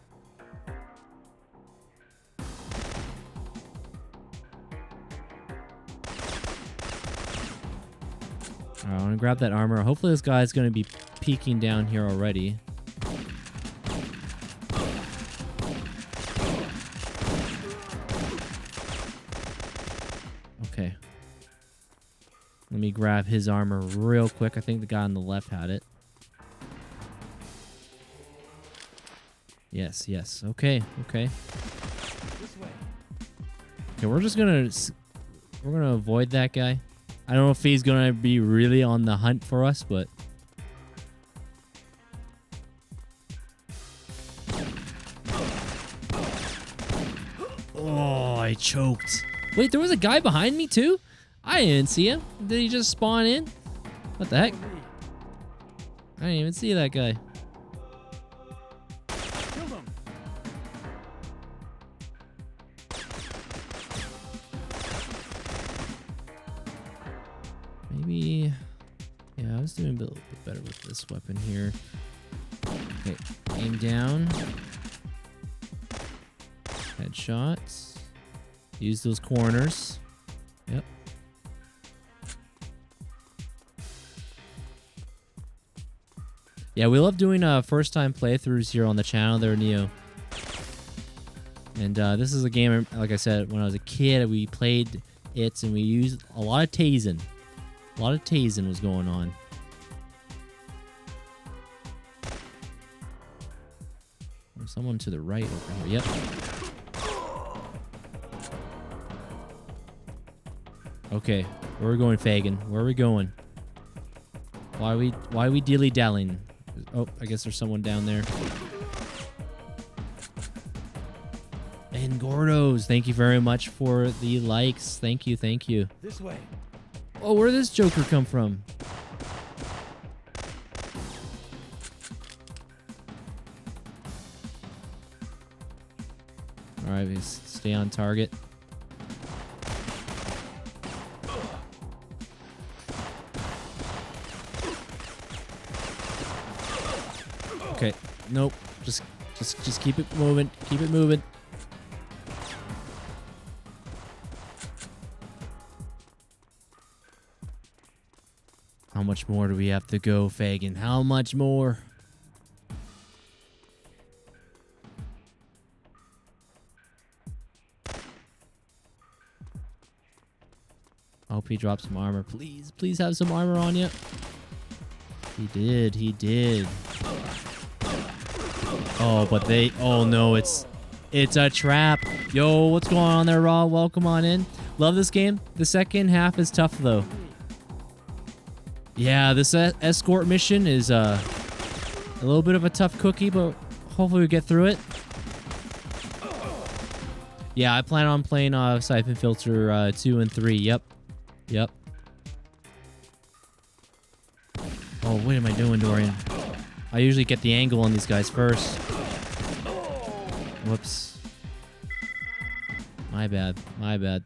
[SPEAKER 1] All right, I want to grab that armor. Hopefully this guy's going to be peeking down here already. Okay. Let me grab his armor real quick. I think the guy on the left had it. Yes, yes. Okay, okay. Okay, we're gonna avoid that guy. I don't know if he's gonna be really on the hunt for us, but oh, I choked. Wait, there was a guy behind me too? I didn't see him. Did he just spawn in? What the heck? I didn't even see that guy. Maybe, yeah, I was doing a bit better with this weapon here. Okay, aim down. Headshots. Use those corners. Yep. Yeah, we love doing first time playthroughs here on the channel there, Neo. And this is a game, like I said, when I was a kid, we played it and we used a lot of tasing. A lot of tasing was going on. There's someone to the right over here. Yep. Okay, where are we going, Fagin? Where are we going? Why are we dilly-dallying? Oh, I guess there's someone down there. And Gordos, thank you very much for the likes. Thank you, thank you.
[SPEAKER 8] This way.
[SPEAKER 1] Oh, where did this Joker come from? All right, let's stay on target. Okay, nope. Just keep it moving. Keep it moving. How much more do we have to go, Fagin? How much more? I hope he dropped some armor. Please, please have some armor on you. He did, he did. Oh, but they... Oh, no, it's a trap. Yo, what's going on there, Raw? Welcome on in. Love this game. The second half is tough, though. Yeah, this escort mission is a little bit of a tough cookie, but hopefully we get through it. Yeah, I plan on playing Syphon Filter 2 and 3. Yep. Yep. Oh, what am I doing, Dorian? I usually get the angle on these guys first. Whoops. My bad. My bad.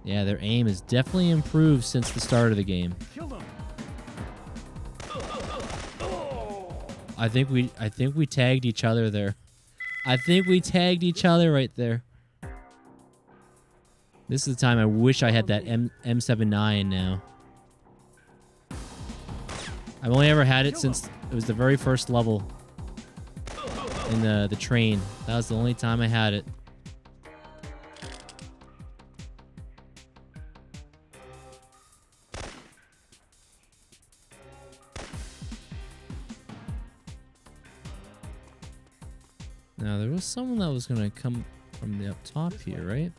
[SPEAKER 1] Yeah, their aim has definitely improved since the start of the game. I think we tagged each other there. I think we tagged each other right there. This is the time I wish I had that M79 now. I've only ever had it since it was the very first level in the train. That was the only time I had it. Now, there was someone that was going to come from the up top here, right?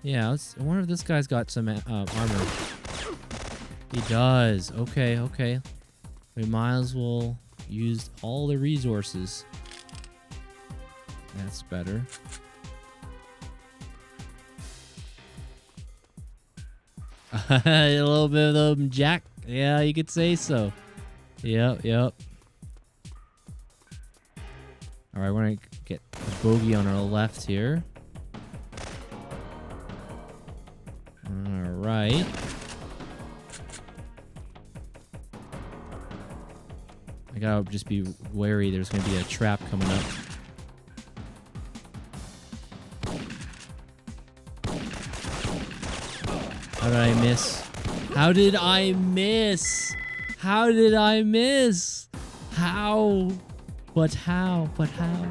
[SPEAKER 1] Yeah, I wonder if this guy's got some armor. He does. Okay, okay. We might as well use all the resources. That's better. A little bit of them jack. Yeah, you could say so. Yep, yep. All right, we're going to get a bogey on our left here. All right. I gotta just be wary. There's going to be a trap coming up. miss? How did I miss? How did I miss? How? But how? But how?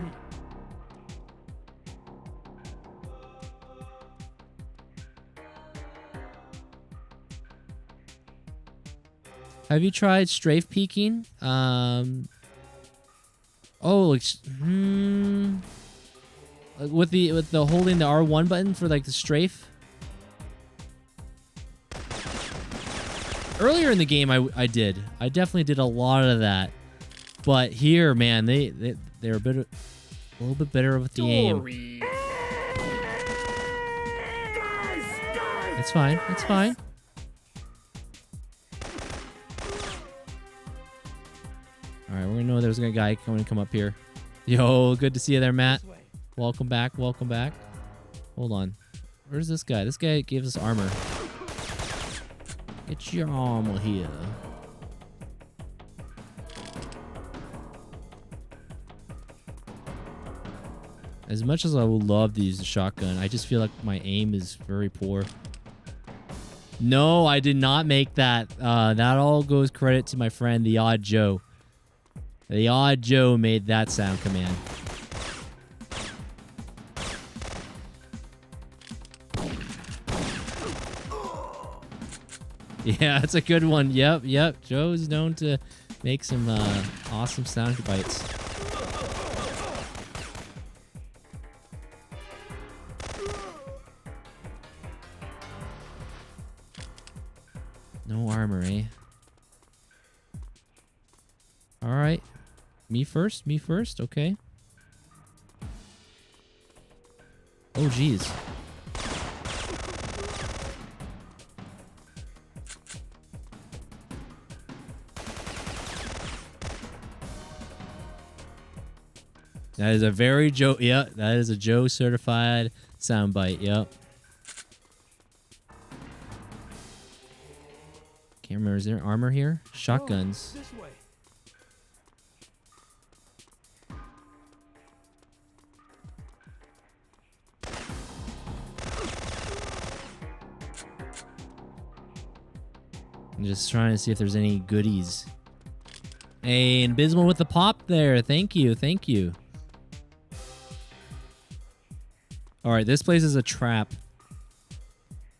[SPEAKER 1] Have you tried strafe peeking? Oh, like, with the holding the R1 button for like the strafe. Earlier in the game, I did. I definitely did a lot of that. But here, man, they're a little bit better with the aim. It's fine. It's fine. All right, we're gonna know there's a guy coming to come up here. Yo, good to see you there, Matt. Welcome back. Welcome back. Hold on. Where's this guy? This guy gives us armor. Get your armor here. As much as I would love to use the shotgun, I just feel like my aim is very poor. No, I did not make that. That all goes credit to my friend, the Odd Joe. The Odd Joe made that sound command. Yeah, that's a good one. Yep, yep. Joe's known to make some awesome sound bites. No armor, eh? All right. Me first? Me first? Okay. Oh, geez. That is a very Joe... Yeah, that is a Joe certified soundbite. Yep. Can't remember. Is there armor here? Shotguns.
[SPEAKER 6] This way.
[SPEAKER 1] I'm just trying to see if there's any goodies. Hey, Abysmal with the pop there. Thank you. Thank you. All right, this place is a trap.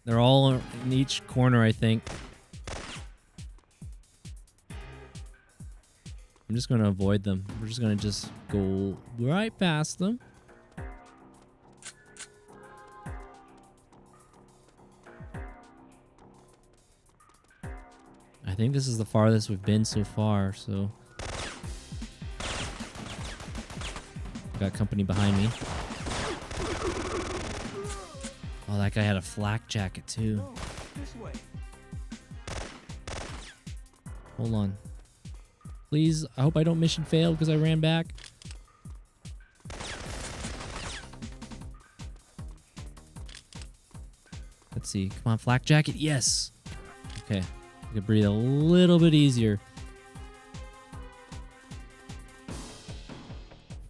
[SPEAKER 1] They're all in each corner, I think. I'm just going to avoid them. We're just going to just go right past them. I think this is the farthest we've been so far, so... Got company behind me. Oh, that guy had a flak jacket, too.
[SPEAKER 6] No, this way.
[SPEAKER 1] Hold on. Please, I hope I don't mission fail because I ran back. Let's see. Come on, flak jacket. Yes. Okay. I can breathe a little bit easier.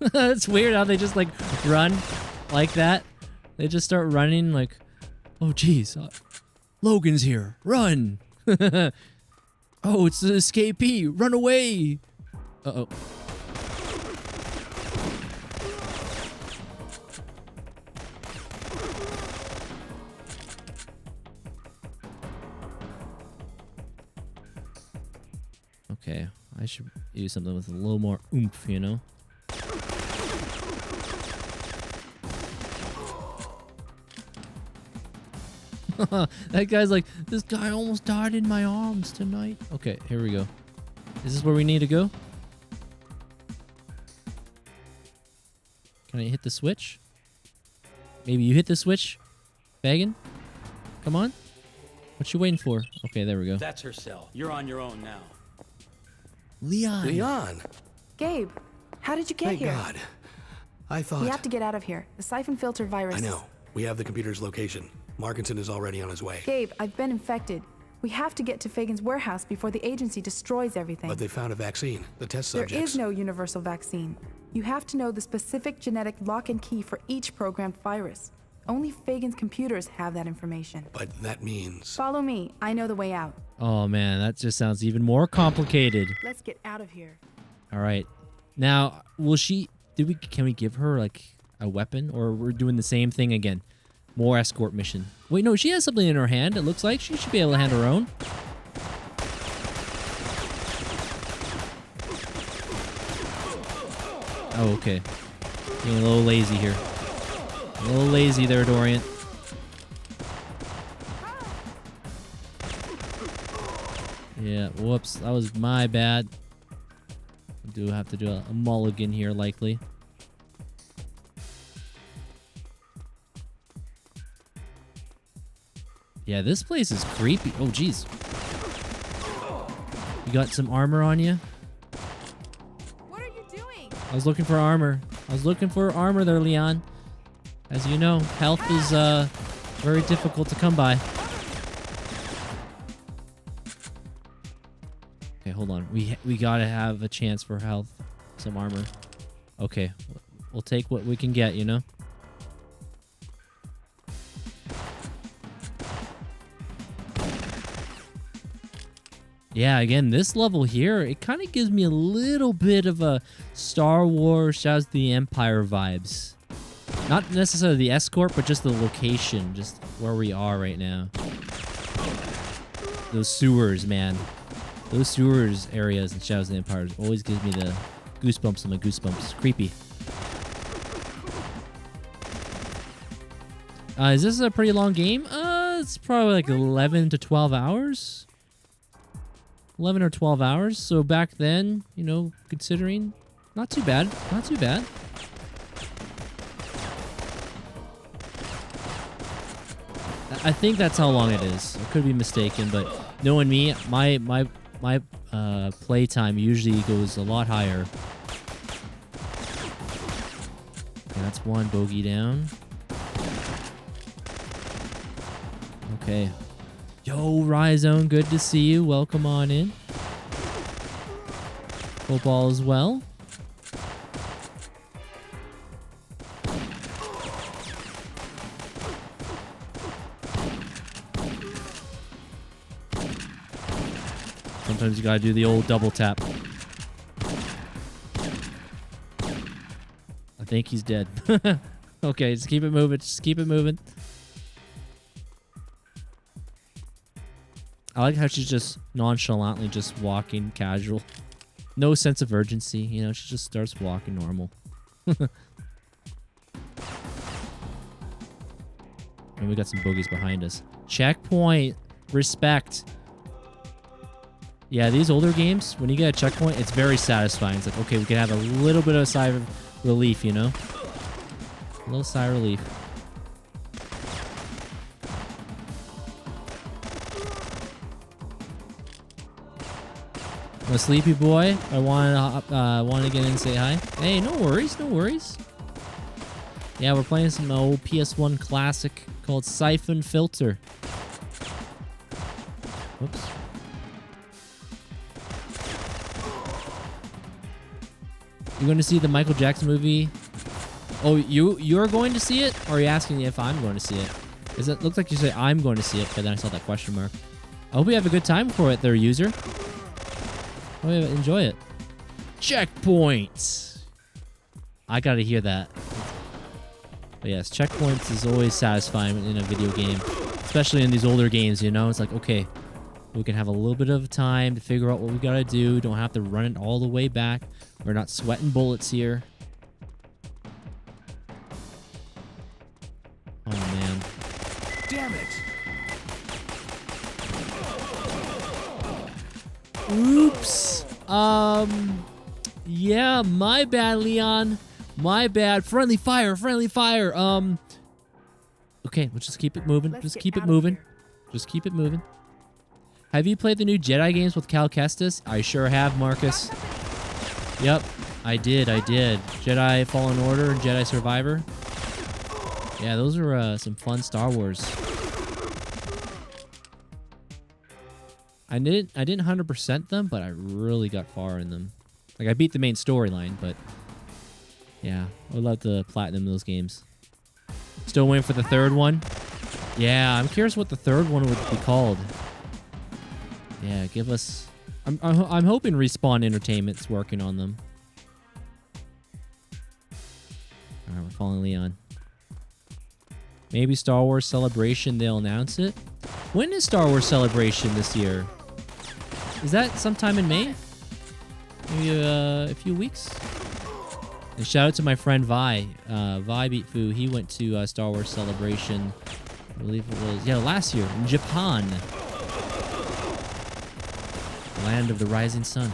[SPEAKER 1] It's weird how they just like run like that. They just start running like, oh geez, Logan's here. Run. Oh, it's the escapee. Run away. Uh-oh. Okay, I should use something with a little more oomph, you know? That guy's like, this guy almost died in my arms tonight. Okay, here we go. Is this where we need to go? Can I hit the switch? Maybe you hit the switch? Fagan? Come on. What you waiting for? Okay, there we go.
[SPEAKER 8] That's her cell. You're on your own now.
[SPEAKER 1] Leon.
[SPEAKER 2] Leon!
[SPEAKER 10] Gabe, how did you get
[SPEAKER 2] Thank
[SPEAKER 10] here?
[SPEAKER 2] God. I thought...
[SPEAKER 10] We have to get out of here. The Syphon Filter virus.
[SPEAKER 2] I know. We have the computer's location. Markinson is already on his way.
[SPEAKER 10] Gabe, I've been infected. We have to get to Fagan's warehouse before the agency destroys everything.
[SPEAKER 2] But they found a vaccine. The test subjects...
[SPEAKER 10] There is no universal vaccine. You have to know the specific genetic lock and key for each programmed virus. Only Fagan's computers have that information.
[SPEAKER 2] But that means...
[SPEAKER 10] Follow me. I know the way out.
[SPEAKER 1] Oh, man, that just sounds even more complicated.
[SPEAKER 10] Let's get out of here.
[SPEAKER 1] All right. Now, will she... Can we give her, like, a weapon? Or we're doing the same thing again? More escort mission. Wait, no, she has something in her hand. It looks like she should be able to handle her own. Oh, okay. Being a little lazy here. A little lazy there, Dorian. Yeah, whoops. That was my bad. I do have to do a mulligan here, likely. Yeah, this place is creepy. Oh, jeez. You got some armor on you?
[SPEAKER 10] What are you doing?
[SPEAKER 1] I was looking for armor. I was looking for armor there, Leon. As you know, health is very difficult to come by. Okay, hold on. We gotta have a chance for health. Some armor. Okay, we'll take what we can get, you know? Yeah, again, this level here, it kind of gives me a little bit of a Star Wars Shadows of the Empire vibes. Not necessarily the escort, but just the location, just where we are right now. Those sewers, man. Those sewers areas in Shadows of the Empire always gives me the goosebumps on my goosebumps. Creepy. Is this a pretty long game? It's probably like 11 to 12 hours. 11 or 12 hours. So back then, you know, considering, not too bad. Not too bad. I think that's how long it is. I could be mistaken, but knowing me, my play time usually goes a lot higher. Okay, that's one bogey down. Okay. Yo, Rhizone, good to see you. Welcome on in. Football as well. Sometimes you gotta do the old double tap. I think he's dead. Okay, just keep it moving. Just keep it moving. I like how she's just nonchalantly just walking casual. No sense of urgency, you know, she just starts walking normal. And we got some bogeys behind us. Checkpoint. Respect. Yeah, these older games, when you get a checkpoint, it's very satisfying. It's like, okay, we can have a little bit of a sigh of relief, you know? A little sigh of relief. I'm a sleepy boy. I want to get in and say hi. Hey, no worries, no worries. Yeah, we're playing some old PS1 classic called Syphon Filter. Whoops. You're going to see the Michael Jackson movie? Oh, you're going to see it? Or are you asking me if I'm going to see it? It looks like you say I'm going to see it, but then I saw that question mark. I hope you have a good time for it there, user. Oh, yeah, enjoy it. Checkpoints. I gotta hear that. But yes, checkpoints is always satisfying in a video game. Especially in these older games, you know? It's like, okay, we can have a little bit of time to figure out what we gotta do. Don't have to run it all the way back. We're not sweating bullets here. Oh, man.
[SPEAKER 7] Damn it!
[SPEAKER 1] Oops. Yeah, my bad, Leon. My bad. Friendly fire, friendly fire. Okay, we'll just keep it moving. Just keep it moving. Just keep it moving. Have you played the new Jedi games with Cal Kestis? I sure have, Marcus. Yep, I did. Jedi Fallen Order and Jedi Survivor. Yeah, those are some fun Star Wars. I didn't 100% them, but I really got far in them. Like, I beat the main storyline, but yeah, I would love to platinum those games. Still waiting for the third one. Yeah, I'm curious what the third one would be called. Yeah, give us... I'm hoping Respawn Entertainment's working on them. Alright, we're following Leon. Maybe Star Wars Celebration, they'll announce it. When is Star Wars Celebration this year? Is that sometime in May? Maybe a few weeks? And shout out to my friend Vi. Vi Beat Fu. He went to Star Wars Celebration. I believe it was, yeah, last year in Japan. Land of the rising sun.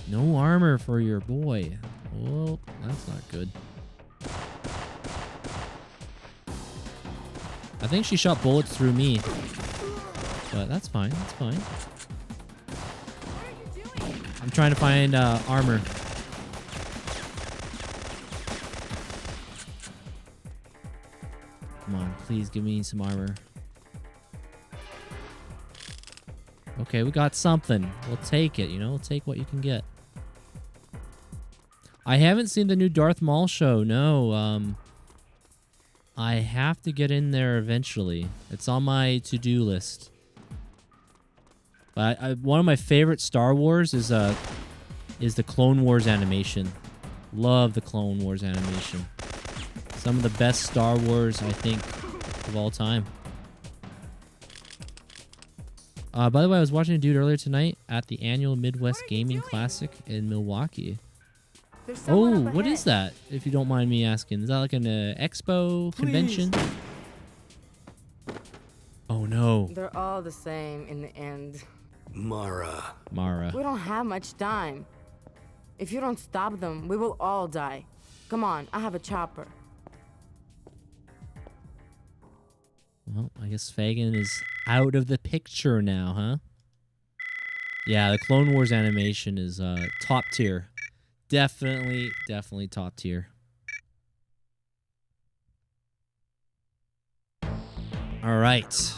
[SPEAKER 1] No armor for your boy. Oh, that's not good. I think she shot bullets through me. But that's fine. That's fine. I'm trying to find armor. Come on, please give me some armor. Okay, we got something. We'll take it, you know? We'll take what you can get. I haven't seen the new Darth Maul show, no. I have to get in there eventually. It's on my to-do list. But one of my favorite Star Wars is the Clone Wars animation. Love the Clone Wars animation. Some of the best Star Wars, I think, of all time. By the way, I was watching a dude earlier tonight at the annual Midwest Gaming Classic in Milwaukee. Oh, what is that, if you don't mind me asking? Is that like an expo convention? Oh, no.
[SPEAKER 11] They're all the same in the end.
[SPEAKER 2] Mara.
[SPEAKER 11] We don't have much time. If you don't stop them, we will all die. Come on, I have a chopper.
[SPEAKER 1] Well, I guess Fagin is out of the picture now, huh? Yeah, the Clone Wars animation is top tier. Definitely top tier. All right.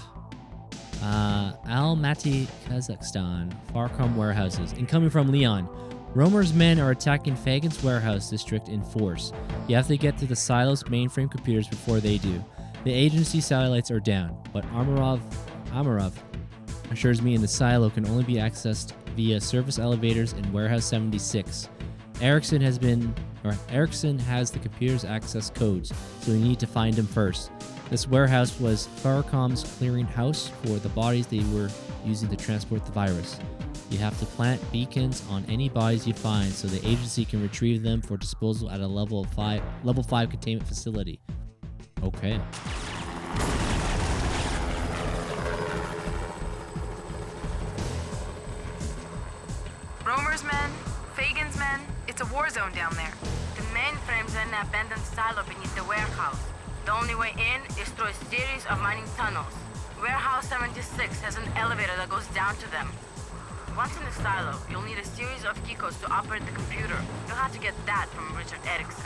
[SPEAKER 1] Almaty, Kazakhstan. Farcom warehouses. Incoming from Leon. Romer's men are attacking Fagin's warehouse district in force. You have to get to the silos mainframe computers before they do. The agency satellites are down, but Amarov assures me the silo can only be accessed via service elevators in Warehouse 76. Erickson has the computer's access codes, so we need to find him first. This warehouse was Farcom's clearing house for the bodies they were using to transport the virus. You have to plant beacons on any bodies you find so the agency can retrieve them for disposal at a level 5 containment facility. Okay.
[SPEAKER 12] Romer's men, Fagin's men, it's a war zone down there. The mainframe's in an abandoned silo beneath the warehouse. The only way in is through a series of mining tunnels. Warehouse 76 has an elevator that goes down to them. Once in the silo, you'll need a series of key codes to operate the computer. You'll have to get that from Richard Erickson.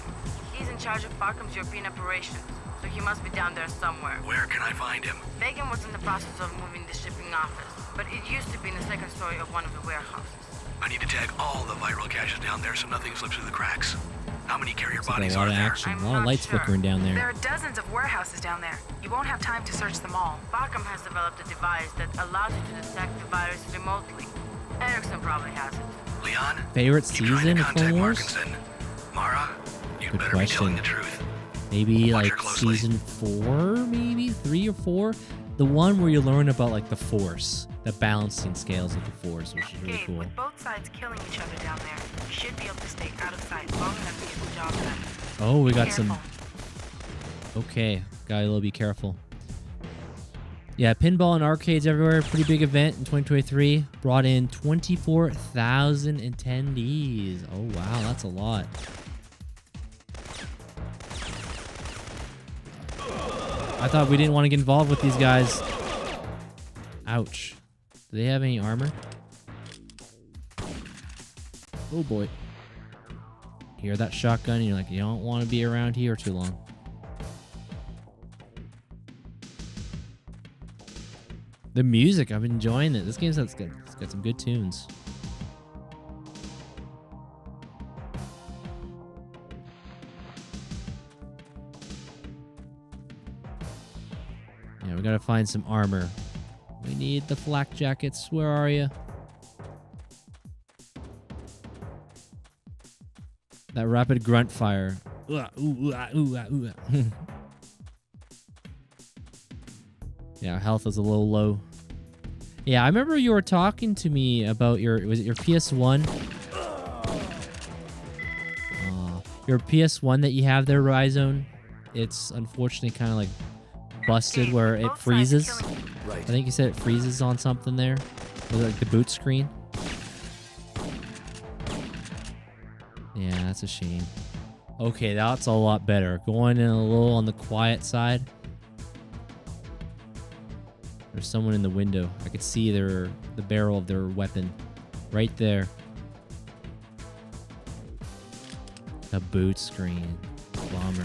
[SPEAKER 12] He's in charge of Farcom's European operations, so he must be down there somewhere.
[SPEAKER 2] Where can I find him?
[SPEAKER 12] Fagin was in the process of moving the shipping office, but it used to be in the second story of one of the warehouses.
[SPEAKER 2] I need to tag all the viral caches down there so nothing slips through the cracks. How many carrier bodies
[SPEAKER 1] a lot
[SPEAKER 2] are
[SPEAKER 1] of
[SPEAKER 2] there?
[SPEAKER 1] action, a lot of lights flickering down there.
[SPEAKER 12] There are dozens of warehouses down there. You won't have time to search them all. Farcom has developed a device that allows you to detect the virus remotely. Erickson probably has it.
[SPEAKER 2] Leon?
[SPEAKER 1] Favorite season of Clone Wars?
[SPEAKER 2] Markinson. Mara, you
[SPEAKER 1] Good
[SPEAKER 2] better
[SPEAKER 1] question.
[SPEAKER 2] be telling the truth.
[SPEAKER 1] Maybe
[SPEAKER 2] Watch
[SPEAKER 1] like
[SPEAKER 2] her closely.
[SPEAKER 1] season 4, maybe 3 or 4. The one where you learn about like the Force, the balancing scales of the Force, which is really
[SPEAKER 12] Gabe,
[SPEAKER 1] cool.
[SPEAKER 12] with both sides killing each other down there, you should be able to stay out of sight long enough to get the job done.
[SPEAKER 1] Oh, we got
[SPEAKER 12] Careful.
[SPEAKER 1] some. Okay, gotta be careful. Yeah, pinball and arcades everywhere. Pretty big event in 2023. Brought in 24,000 attendees. Oh wow, that's a lot. I thought we didn't want to get involved with these guys. Ouch. Do they have any armor? Oh boy. Hear that shotgun and you're like, you don't want to be around here too long. The music, I've been enjoying it. This game's got some good tunes. we gotta find some armor. We need the flak jackets. Where are you? That rapid grunt fire. Yeah, our health is a little low. Yeah, I remember you were talking to me about was it your PS1? Your PS1 that you have there, Rhizone. It's unfortunately kind of like busted where it freezes. I think you said it freezes on something there. Was it like the boot screen? Yeah, that's a shame. Okay, that's a lot better. Going in a little on the quiet side. There's someone in the window. I could see the barrel of their weapon right there. The boot screen. Bummer.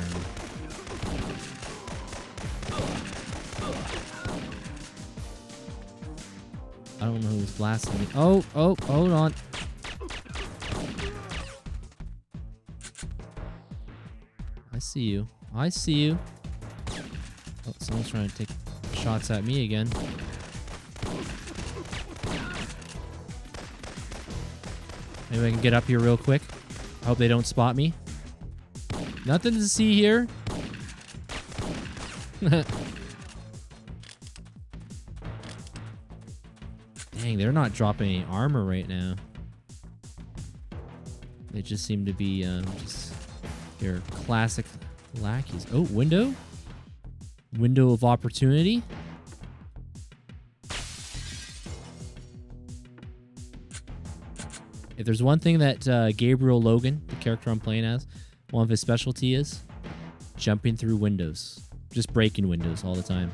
[SPEAKER 1] I don't know who's blasting me. Oh, hold on. I see you. I see you. Oh, someone's trying to take shots at me again. Maybe I can get up here real quick. I hope they don't spot me. Nothing to see here. Dang, they're not dropping any armor right now. They just seem to be just your classic lackeys. Oh, window? Window of opportunity. If there's one thing that Gabriel Logan, the character I'm playing as, one of his specialty is jumping through windows. Just breaking windows all the time.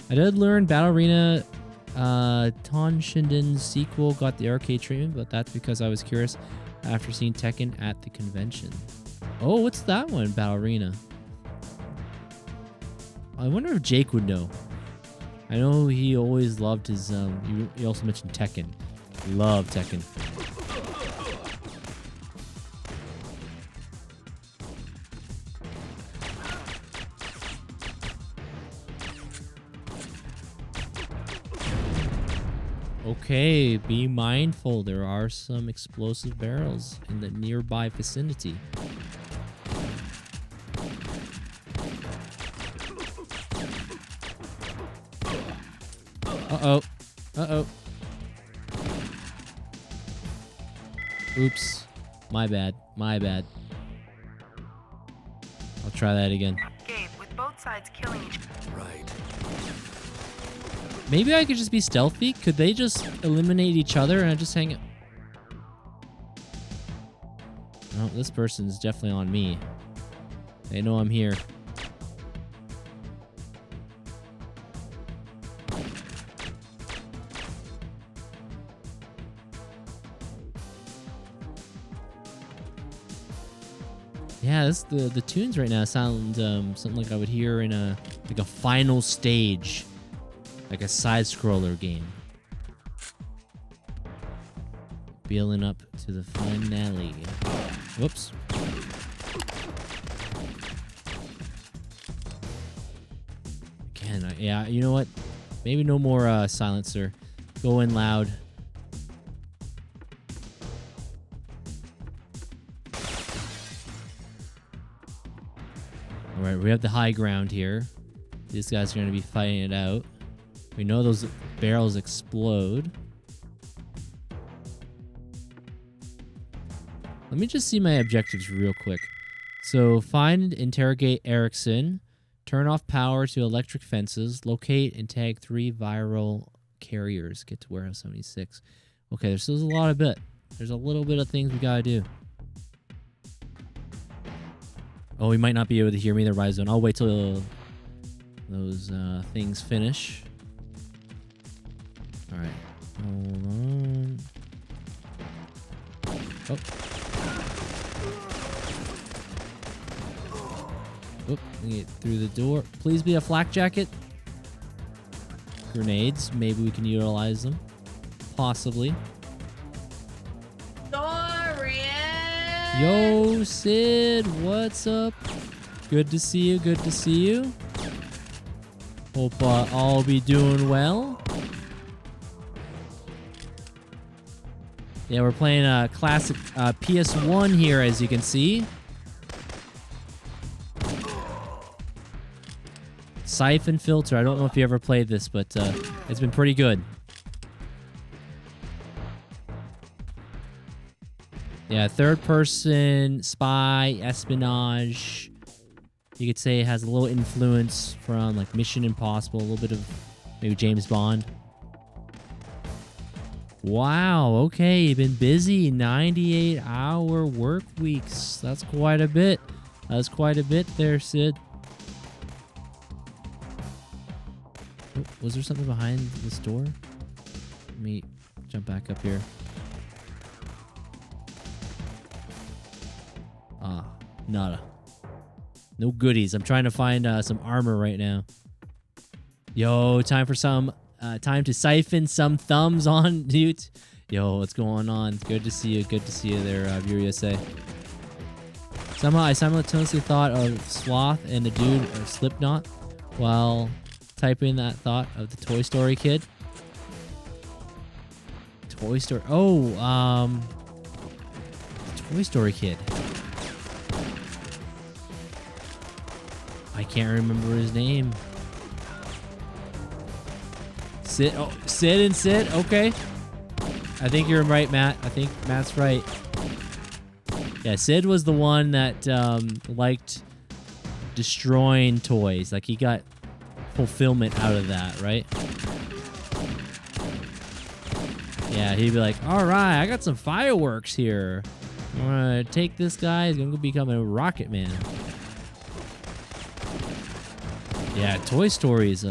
[SPEAKER 1] I did learn Battle Arena Tonshinden's sequel got the arcade treatment, but that's because I was curious after seeing Tekken at the convention. Oh, what's that one? Battle Arena. I wonder if Jake would know. I know he always loved his, he also mentioned Tekken. Love Tekken. Okay, be mindful. There are some explosive barrels in the nearby vicinity. Uh-oh. Uh-oh. Oops. My bad. My bad. I'll try that again.
[SPEAKER 12] Gabe, with both sides killing each other.
[SPEAKER 2] Right.
[SPEAKER 1] Maybe I could just be stealthy. Could they just eliminate each other and I just hang it? No, this person's definitely on me. They know I'm here. Yeah, the tunes right now sound something like I would hear in a final stage, like a side scroller game. Building up to the finale. Whoops. Again, yeah, you know what? Maybe no more silencer. Go in loud. Alright, we have the high ground here. These guys are going to be fighting it out. We know those barrels explode. Let me just see my objectives real quick. So, find and interrogate Erickson. Turn off power to electric fences. Locate and tag 3 viral carriers. Get to warehouse 76. Okay, there's still a lot of bit. There's a little bit of things we gotta do. Oh, we might not be able to hear me in the rise zone. I'll wait till those things finish. Alright. Hold on. Oh. Oop, let me get through the door. Please be a flak jacket. Grenades. Maybe we can utilize them. Possibly. Yo, Sid, what's up? Good to see you, good to see you. Hope all be doing well. Yeah, we're playing a classic PS1 here, as you can see. Syphon Filter. I don't know if you ever played this, but it's been pretty good. Yeah, third-person, spy, espionage. You could say it has a little influence from like Mission Impossible, a little bit of maybe James Bond. Wow, okay, you've been busy. 98-hour work weeks. That's quite a bit. That's quite a bit there, Sid. Oh, was there something behind this door? Let me jump back up here. Ah, nada. No goodies. I'm trying to find some armor right now. Yo, time for some... time to siphon some thumbs on, dude. Yo, what's going on? Good to see you. Good to see you there, Viewer USA. Somehow, I simultaneously thought of Sloth and the dude or Slipknot while typing that thought of the Toy Story kid. Toy Story. Oh, Toy Story kid. I can't remember his name. Sid. Oh, Sid and Sid. Okay. I think you're right, Matt. I think Matt's right. Yeah, Sid was the one that liked destroying toys. Like, he got fulfillment out of that, right? Yeah, he'd be like, all right, I got some fireworks here. I'm going to take this guy. He's going to become a rocket man. Yeah, Toy Story is,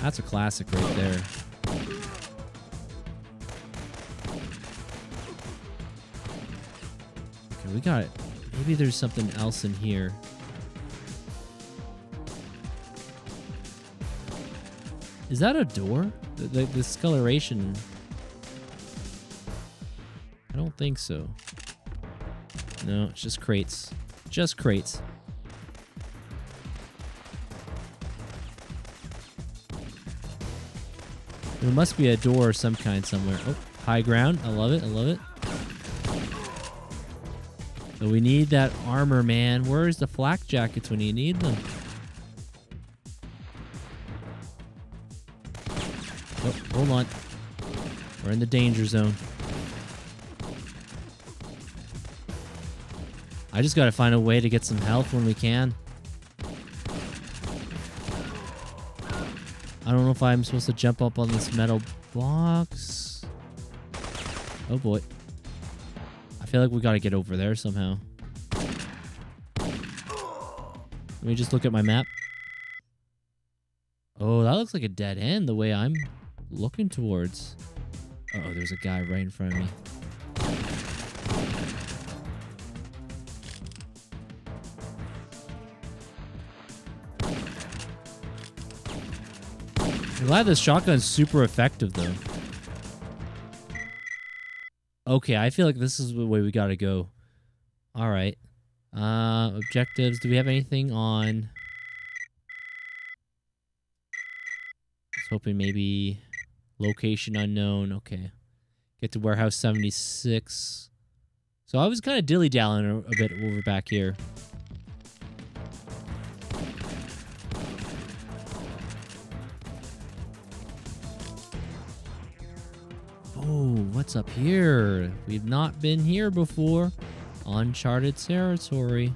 [SPEAKER 1] that's a classic right there. Okay, we got it. Maybe there's something else in here. Is that a door? The discoloration. I don't think so. No, it's just crates. Just crates. There must be a door of some kind somewhere. Oh, high ground. I love it. I love it. So we need that armor, man. Where's the flak jackets when you need them? Oh, hold on. We're in the danger zone. I just gotta find a way to get some health when we can. I don't know if I'm supposed to jump up on this metal box. Oh boy. I feel like we gotta get over there somehow. Let me just look at my map. Oh, that looks like a dead end the way I'm looking towards. Uh-oh, there's a guy right in front of me. I'm glad this shotgun's super effective, though. Okay, I feel like this is the way we gotta go. Alright. Objectives. Do we have anything on... I was hoping maybe... Location unknown. Okay. Get to warehouse 76. So I was kind of dilly-dallying a bit over back here. Oh, what's up here? We've not been here before. Uncharted territory.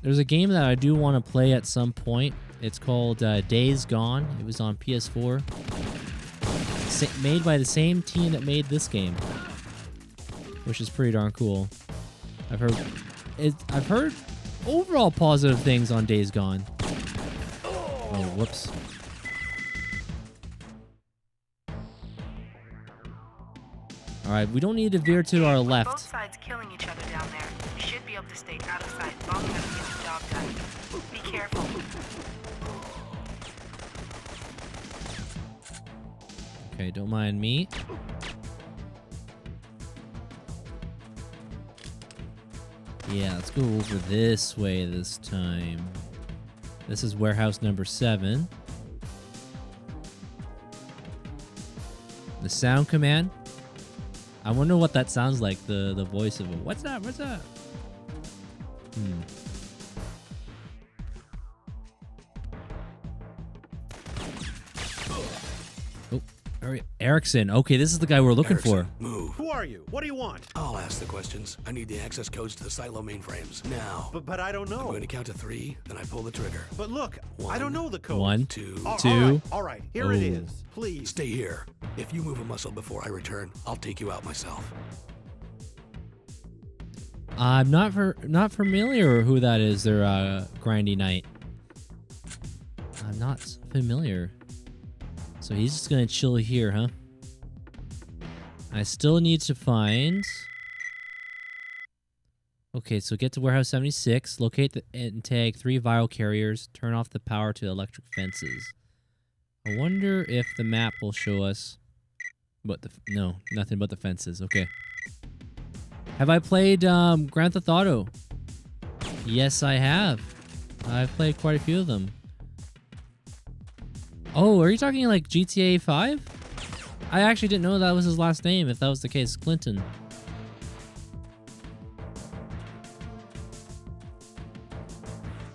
[SPEAKER 1] There's a game that I do want to play at some point. It's called Days Gone. It was on PS4. Made by the same team that made this game, which is pretty darn cool. I've heard overall positive things on Days Gone. Oh, whoops. All right, we don't need to veer to our left.
[SPEAKER 12] Both sides killing each other down there. You should be able to stay out of sight long enough to get the job done. Be careful.
[SPEAKER 1] Okay, don't mind me. Yeah, let's go over this way this time. This is warehouse number 7. The sound command. I wonder what that sounds like, the voice of it. What's up? What's up? Oh, Erickson. Okay, this is the guy we're looking
[SPEAKER 2] Erickson,
[SPEAKER 1] for.
[SPEAKER 2] Move.
[SPEAKER 13] Who are you? What do you want?
[SPEAKER 2] I'll ask the questions. I need the access codes to the silo mainframes. Now.
[SPEAKER 13] But I don't know.
[SPEAKER 2] I'm going to count to 3, then I pull the trigger.
[SPEAKER 13] But look,
[SPEAKER 2] 1,
[SPEAKER 13] I don't know the code.
[SPEAKER 1] 1,
[SPEAKER 2] 2.
[SPEAKER 13] All right. Here it is. Please.
[SPEAKER 2] Stay here. If you move a muscle before I return, I'll take you out myself.
[SPEAKER 1] I'm not familiar who that is. They're Grindy Knight. I'm not familiar. So he's just gonna chill here, huh? I still need to find. Okay, so get to warehouse 76. Locate and tag 3 viral carriers. Turn off the power to electric fences. I wonder if the map will show us. But no, nothing but the fences. Okay. Have I played Grand Theft Auto? Yes, I have. I've played quite a few of them. Oh, are you talking like GTA 5? I actually didn't know that was his last name, if that was the case. Clinton.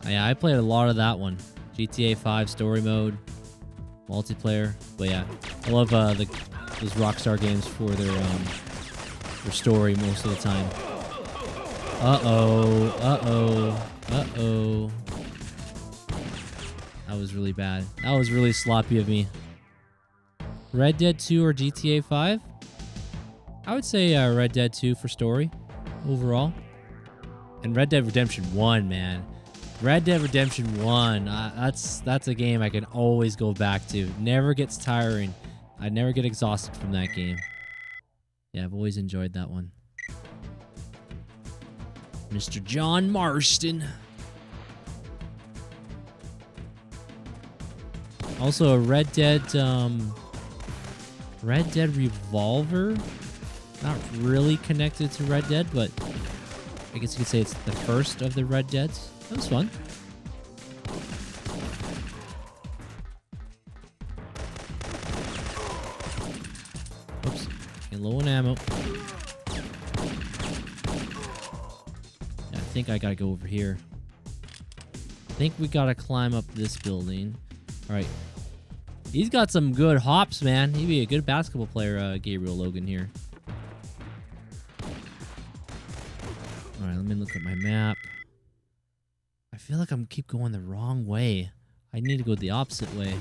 [SPEAKER 1] Yeah, I played a lot of that one. GTA 5 story mode, multiplayer. But yeah, I love those Rockstar games for their story most of the time. Uh-oh. That was really bad. That was really sloppy of me. Red Dead 2 or GTA 5? I would say Red Dead 2 for story overall. And Red Dead Redemption 1, man. Red Dead Redemption 1. That's a game I can always go back to. Never gets tiring. I never get exhausted from that game. Yeah, I've always enjoyed that one. Mr. John Marston. Also a Red Dead Revolver. Not really connected to Red Dead, but I guess you could say it's the first of the Red Deads. That was fun. Oops. Getting low on ammo. Yeah, I think I gotta go over here. I think we gotta climb up this building. Alright. He's got some good hops, man. He'd be a good basketball player, Gabriel Logan here. Alright, let me look at my map. I feel like I'm keep going the wrong way. I need to go the opposite way.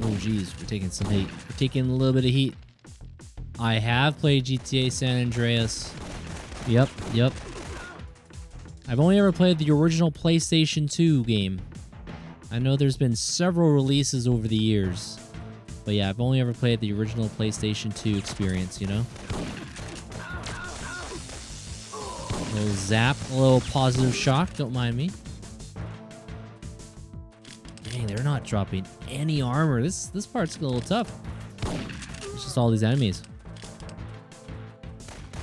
[SPEAKER 1] Oh geez, we're taking some heat. We're taking a little bit of heat. I have played GTA San Andreas. Yep. I've only ever played the original PlayStation 2 game. I know there's been several releases over the years. But yeah, I've only ever played the original PlayStation 2 experience, you know? A little zap, a little positive shock, don't mind me. Dang, they're not dropping any armor. This part's a little tough. It's just all these enemies.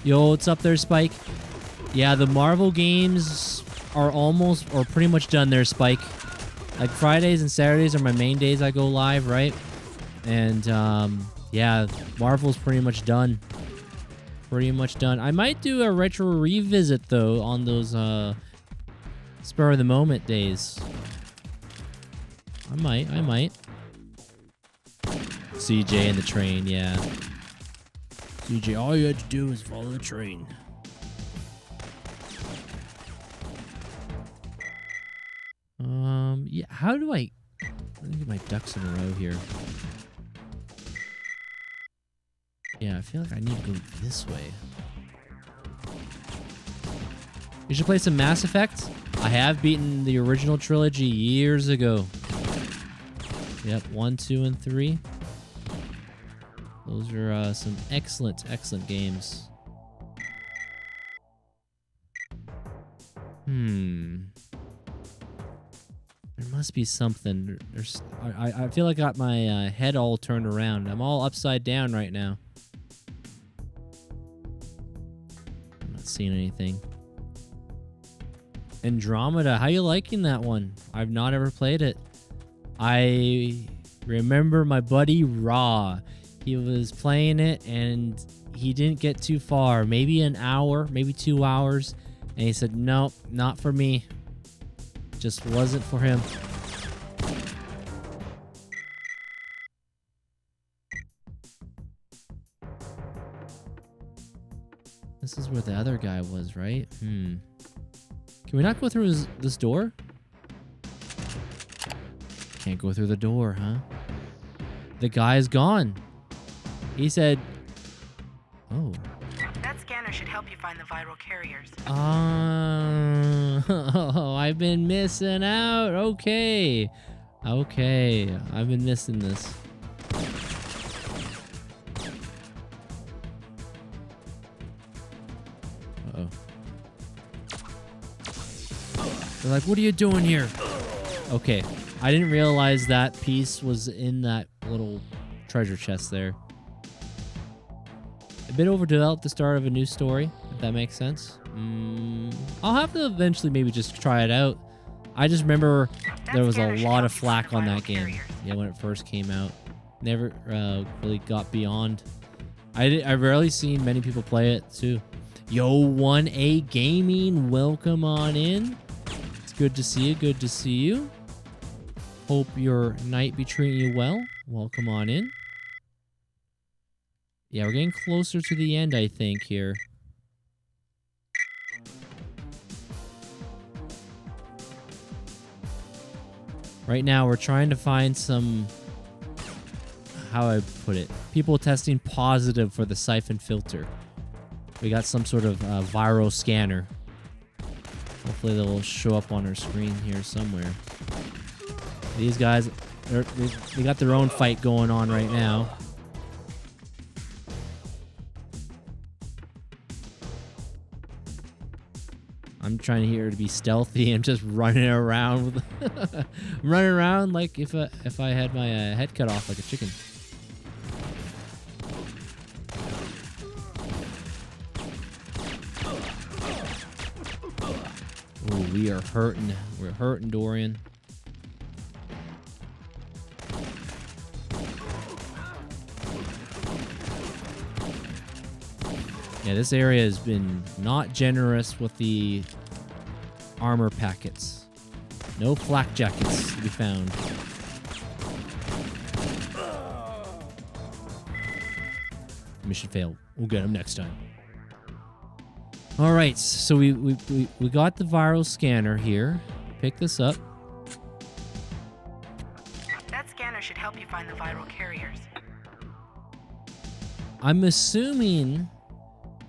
[SPEAKER 1] Yo, what's up there, Spike? Yeah, the Marvel games are almost or pretty much done there, Spike. Like Fridays and Saturdays are my main days I go live, right? And yeah, Marvel's pretty much done. I might do a retro revisit though on those spur of the moment days. I might. CJ and the train, yeah. CJ, all you had to do was follow the train. Yeah, how do I... Let me get my ducks in a row here. Yeah, I feel like I need to go this way. You should play some Mass Effect. I have beaten the original trilogy years ago. Yep, 1, 2, and 3. Those are some excellent games. must be something. I feel like I got my head all turned around. I'm all upside down right now. I'm not seeing anything. Andromeda, how you liking that one? I've not ever played it. I remember my buddy Raw. He was playing it and he didn't get too far. Maybe an hour, maybe 2 hours. And he said, nope, not for me. Just wasn't for him. This is where the other guy was, right? Can we not go through this door? Can't go through the door, huh? The guy's gone. He said, oh.
[SPEAKER 12] That scanner should help you find the viral carriers.
[SPEAKER 1] Oh, I've been missing out. Okay. Okay. I've been missing this. Uh-oh. They're like, what are you doing here? Okay. I didn't realize that piece was in that little treasure chest there. A bit overdeveloped the start of a new story, if that makes sense. I'll have to eventually maybe just try it out. I just remember there was a lot of flack on that game. Yeah, when it first came out. Never really got beyond. I rarely seen many people play it too. Yo, 1A Gaming, welcome on in. It's good to see you. Good to see you. Hope your night be treating you well. Welcome on in. Yeah, we're getting closer to the end, I think, here. Right now, we're trying to find some... How I put it? People testing positive for the Syphon Filter. We got some sort of viral scanner. Hopefully, they'll show up on our screen here somewhere. These guys, they got their own fight going on right now. I'm trying here to be stealthy. I'm just running around. I'm running around like if I had my head cut off like a chicken. Oh, we are hurting. We're hurting, Dorian. Yeah, this area has been not generous with the armor packets. No flak jackets to be found. Mission failed. We'll get them next time. All right, so we got the viral scanner here. Pick this up.
[SPEAKER 12] That scanner should help you find the viral carriers.
[SPEAKER 1] I'm assuming...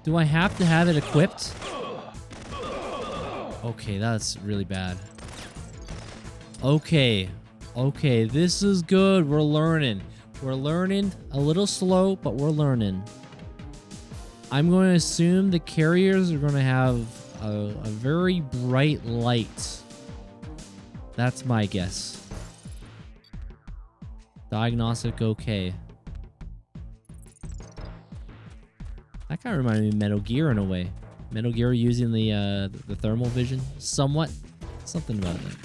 [SPEAKER 1] Do I have to have it equipped? Okay, that's really bad. Okay. Okay, this is good. We're learning. We're learning a little slow, but we're learning. I'm going to assume the carriers are going to have a very bright light. That's my guess. Diagnostic okay. That kind of reminded me of Metal Gear in a way. Metal Gear using the thermal vision, somewhat. Something about that.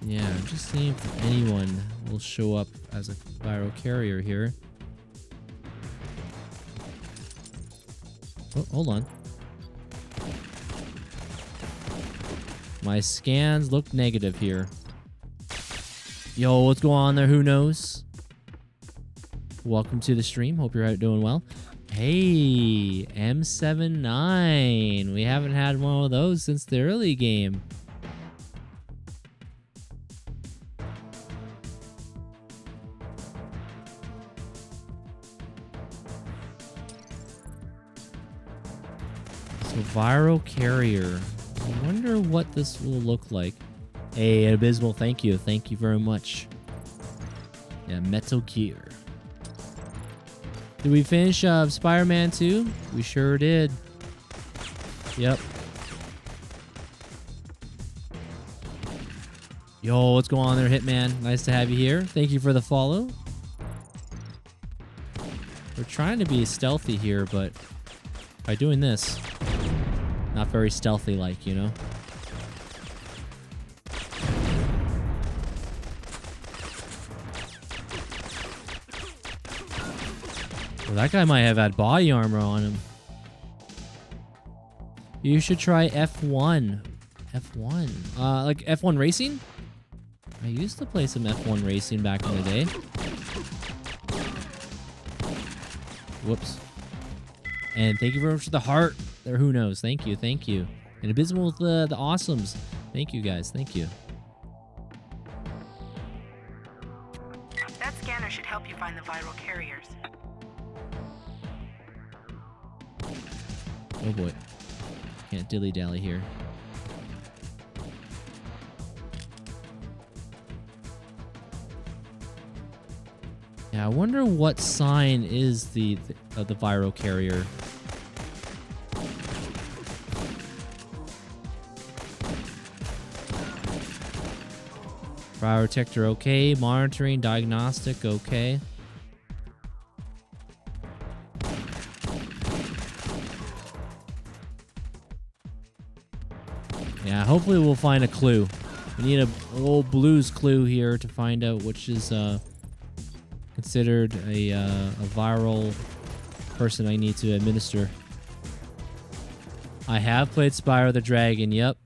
[SPEAKER 1] Yeah, I'm just seeing if anyone will show up as a viral carrier here. Oh, hold on. My scans look negative here. Yo, what's going on there? Who knows? Welcome to the stream. Hope you're out doing well. Hey, M79. We haven't had one of those since the early game. So, viral carrier. I wonder what this will look like. Hey, Abysmal, thank you. Thank you very much. Yeah, Metal Gear. Did we finish Spider-Man 2? We sure did. Yep. Yo, what's going on there, Hitman? Nice to have you here. Thank you for the follow. We're trying to be stealthy here, but by doing this, not very stealthy-like, you know? Well, that guy might have had body armor on him. You should try F1. F1. Like F1 racing? I used to play some F1 racing back in the day. Whoops. And thank you very much for the heart. There, who knows? Thank you, thank you. And Abysmal with the awesomes. Thank you, guys. Thank you.
[SPEAKER 12] That scanner should help you find the viral carriers.
[SPEAKER 1] Oh boy. Can't dilly-dally here. Yeah, I wonder what sign is the viral carrier. Fire detector, okay. Monitoring, diagnostic, okay. Yeah, hopefully we'll find a clue. We need a little blues clue here to find out which is considered a viral person I need to administer. I have played Spyro the Dragon, yep.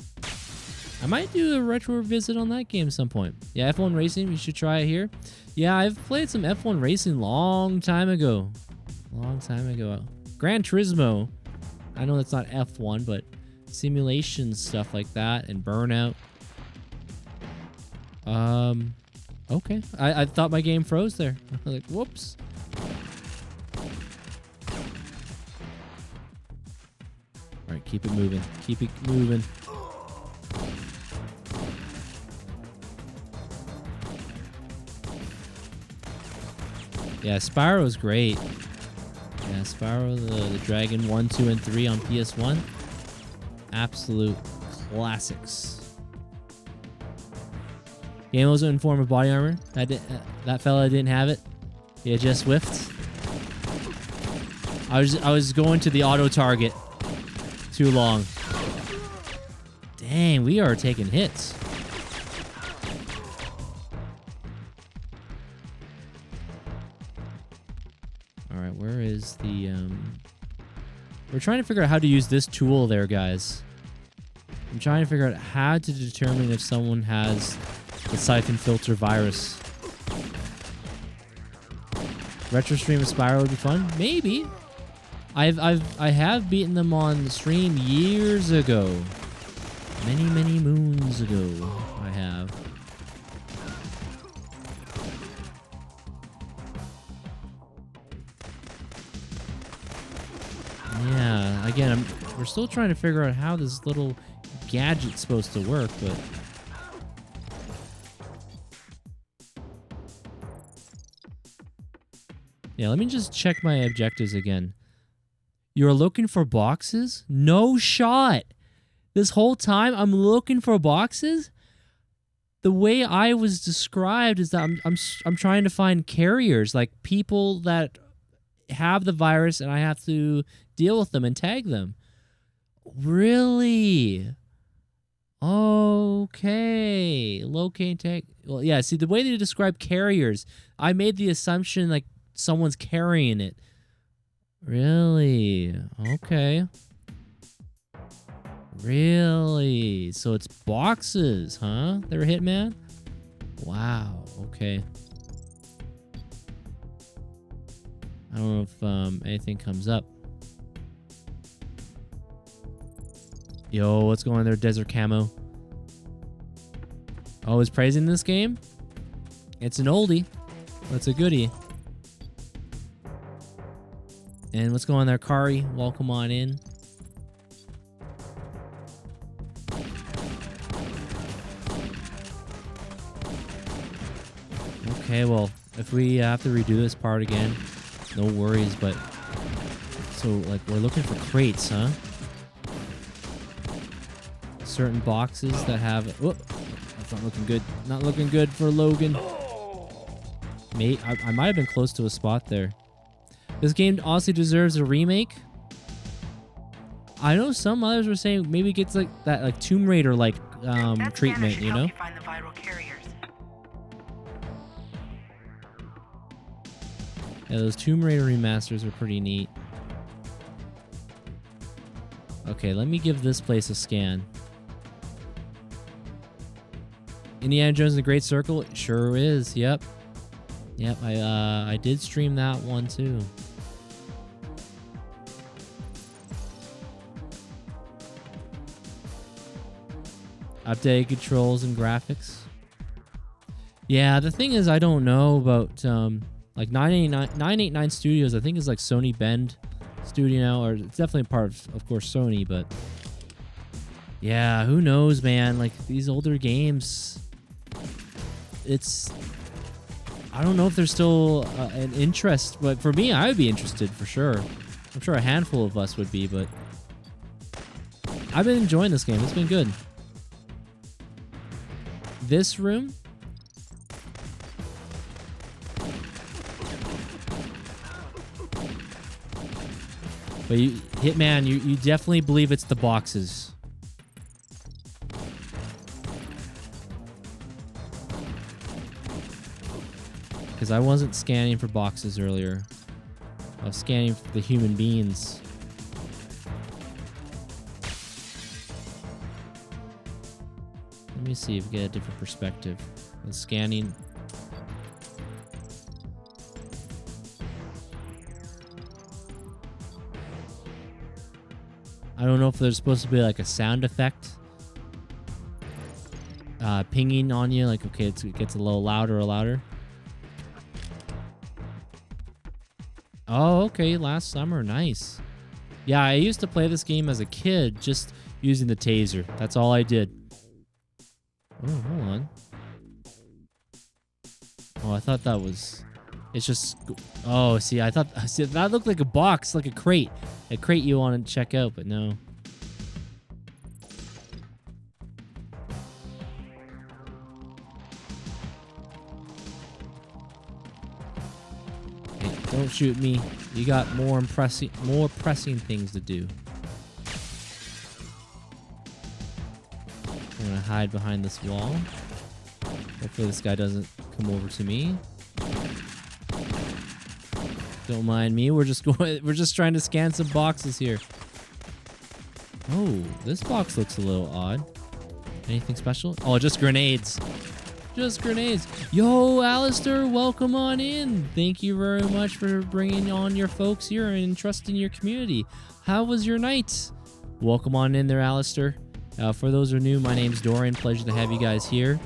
[SPEAKER 1] I might do a retro visit on that game at some point. Yeah, F1 Racing, you should try it here. Yeah, I've played some F1 Racing long time ago. Long time ago. Gran Turismo. I know that's not F1, but simulation stuff like that and Burnout. Okay. I thought my game froze there. I was like, whoops. All right, keep it moving. Keep it moving. Yeah, Spyro's great. Yeah, Spyro the Dragon 1, 2, and 3 on PS1. Absolute classics. Game wasn't in form of body armor. That fella didn't have it. He had just whiffed. I was going to the auto target too long. Dang, we are taking hits. All right, where is the we're trying to figure out how to use this tool there, guys. I'm trying to figure out how to determine if someone has the Syphon Filter virus. Retro stream of Spyro would be fun? Maybe. I have beaten them on the stream years ago. Many moons ago, I have. Yeah, again, we're still trying to figure out how this little gadget's supposed to work, but yeah, let me just check my objectives again. You're looking for boxes? No shot. This whole time I'm looking for boxes? The way I was described is that I'm trying to find carriers, like people that have the virus and I have to deal with them and tag them. Really? Okay. Locate, tag. Well, yeah, see, the way they describe carriers, I made the assumption like someone's carrying it. Really? Okay. Really? So it's boxes, huh? They're Hitman? Wow. Okay. I don't know if anything comes up. Yo, what's going on there, Desert Camo? Oh, is praising this game? It's an oldie. That's a goodie. And what's going on there, Kari? Welcome on in. Okay, well, if we have to redo this part again, No worries, but... So, like, we're looking for crates, huh? Certain boxes that have... Whoop! That's not looking good. Not looking good for Logan. Mate, I might have been close to a spot there. This game honestly deserves a remake. I know some others were saying maybe it gets like that like Tomb Raider like treatment, you know?
[SPEAKER 12] Find the viral carriers.
[SPEAKER 1] Yeah, those Tomb Raider remasters are pretty neat. Okay, let me give this place a scan. Indiana Jones and the Great Circle? It sure is, yep. Yep, I did stream that one too. Updated controls and graphics. Yeah, the thing is I don't know about like 989 Studios, I think is like Sony Bend Studio, or it's definitely part of course Sony, but yeah, who knows, man? Like these older games, it's, I don't know if there's still an interest, but for me, I would be interested for sure. I'm sure a handful of us would be, but I've been enjoying this game. It's been good. This room, but you, Hitman, you definitely believe it's the boxes. Because I wasn't scanning for boxes earlier. I was scanning for the human beings. Let me see if we get a different perspective. The scanning. I don't know if there's supposed to be like a sound effect. Pinging on you, like, okay, it gets a little louder or louder. Oh, okay, last summer, nice. Yeah, I used to play this game as a kid, just using the taser. That's all I did. Oh, hold on. Oh, I thought that was... It's just... Oh, see, I thought... See, that looked like a box, like a crate. A crate you want to check out, but no. Hey, don't shoot me. You got more pressing things to do. I'm gonna hide behind this wall. Hopefully this guy doesn't come over to me. Don't mind me. We're just trying to scan some boxes here. Oh, this box looks a little odd. Anything special? Oh, just grenades. Just grenades. Yo, Alistair, welcome on in. Thank you very much for bringing on your folks here and trusting your community. How was your night? Welcome on in there, Alistair. For those who are new, my name's Dorian. Pleasure to have you guys here.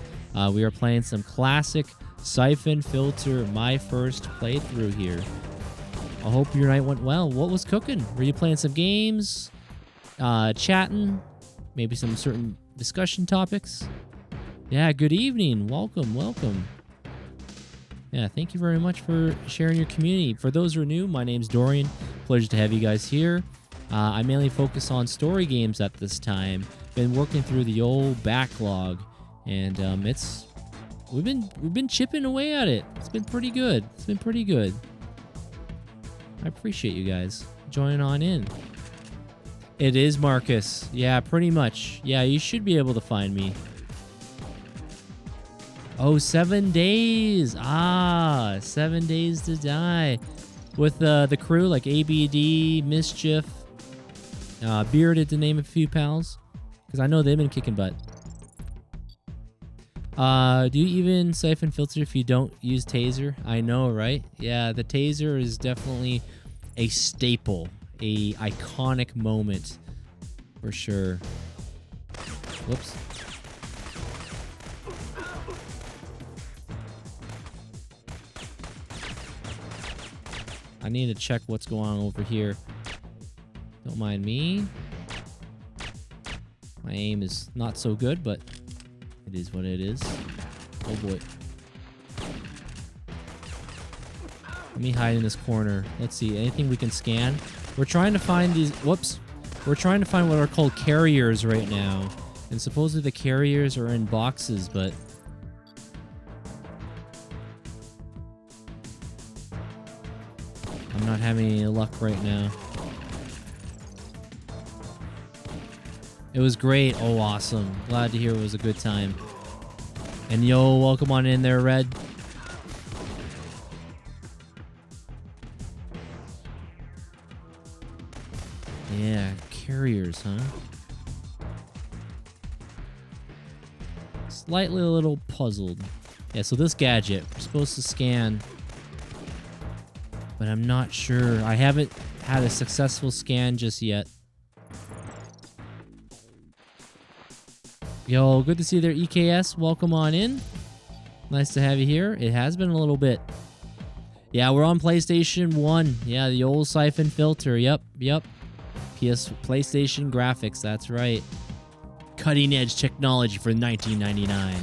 [SPEAKER 1] We are playing some classic Syphon Filter, my first playthrough here. I hope your night went well. What was cooking? Were you playing some games? Chatting? Maybe some certain discussion topics? Yeah, good evening. Welcome, welcome. Yeah, thank you very much for sharing your community. For those who are new, my name's Dorian. Pleasure to have you guys here. I mainly focus on story games at this time. Been working through the old backlog, and we've been chipping away at it. It's been pretty good. It's been pretty good. I appreciate you guys joining on in. It is Marcus. Yeah, pretty much. Yeah, you should be able to find me. Oh, 7 days. Ah, 7 days to die. With the crew like ABD, Mischief, Bearded, to name a few pals. Because I know they've been kicking butt. Do you even Syphon Filter if you don't use taser? I know, right? Yeah, the taser is definitely a staple, a iconic moment for sure. Whoops. I need to check what's going on over here. Don't mind me. My aim is not so good, but it is what it is. Oh boy. Let me hide in this corner. Let's see, anything we can scan? We're trying to find these, whoops. We're trying to find what are called carriers right now. And supposedly the carriers are in boxes, but... I'm not having any luck right now. It was great. Oh, awesome. Glad to hear it was a good time. And yo, welcome on in there, Red. Yeah, carriers, huh? Slightly a little puzzled. Yeah, so this gadget, we're supposed to scan, but I'm not sure. I haven't had a successful scan just yet. Yo, good to see you there, EKS. Welcome on in. Nice to have you here. It has been a little bit. Yeah, we're on PlayStation 1. Yeah, the old Syphon Filter. Yep. PlayStation graphics, that's right. Cutting edge technology for 1999.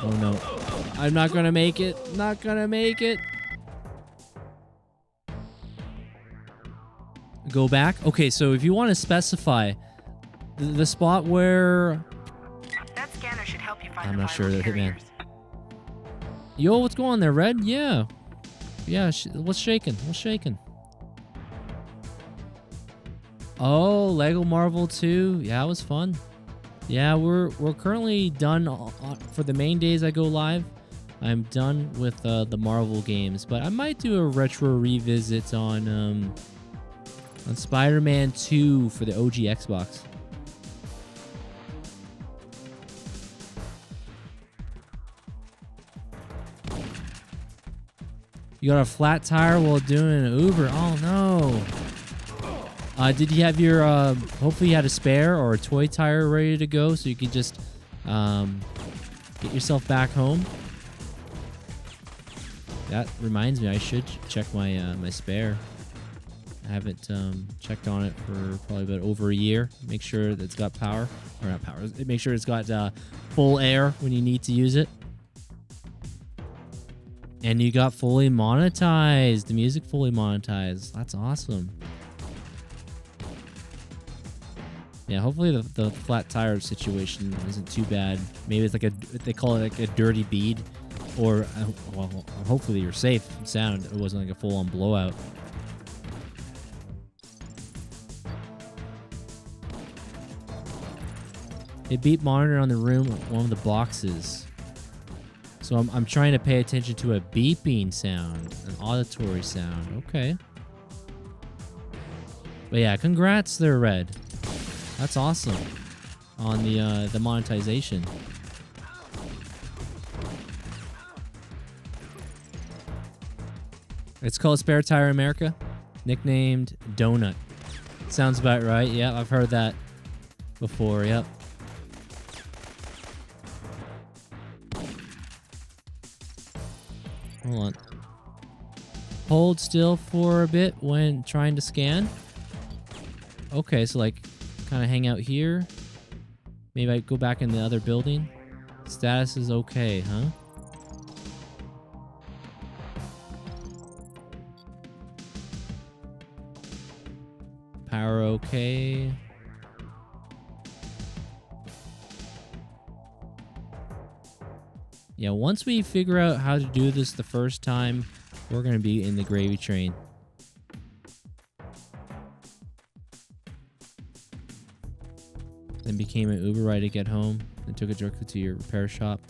[SPEAKER 1] Oh no. I'm not gonna make it. Not gonna make it. Go back. Okay, so if you want to specify the spot where...
[SPEAKER 12] That scanner should help you find
[SPEAKER 1] I'm
[SPEAKER 12] the
[SPEAKER 1] not sure.
[SPEAKER 12] viral
[SPEAKER 1] Hitman.
[SPEAKER 12] carriers.
[SPEAKER 1] Yo, what's going on there, Red? Yeah. Yeah, what's shaking? What's shaking? Oh, Lego Marvel 2. Yeah, it was fun. Yeah, we're currently done for the main days I go live. I'm done with the Marvel games, but I might do a retro revisit on Spider-Man 2 for the OG Xbox. You got a flat tire while doing an Uber. Oh no. Did you have your hopefully you had a spare or a toy tire ready to go so you could just get yourself back home? That reminds me, I should check my my spare. I haven't checked on it for probably about over a year. Make sure that it's got power, or not power. Make sure it's got full air when you need to use it. And you got fully monetized. The music fully monetized. That's awesome. Yeah, hopefully the flat tire situation isn't too bad. Maybe it's like they call it like a dirty bead, or well, hopefully you're safe and sound. It wasn't like a full-on blowout. A beep monitor on the room, one of the boxes. So I'm trying to pay attention to a beeping sound, an auditory sound. Okay. But yeah, congrats there, Red. That's awesome on the monetization. It's called Spare Tire America, nicknamed Donut. Sounds about right. Yeah, I've heard that before. Yep. Hold on. Hold still for a bit when trying to scan. Okay, so like kind of hang out here. Maybe I go back in the other building. Status is okay, huh? Power okay. Yeah, once we figure out how to do this the first time, we're going to be in the gravy train. Then became an Uber ride to get home and took it directly to your repair shop.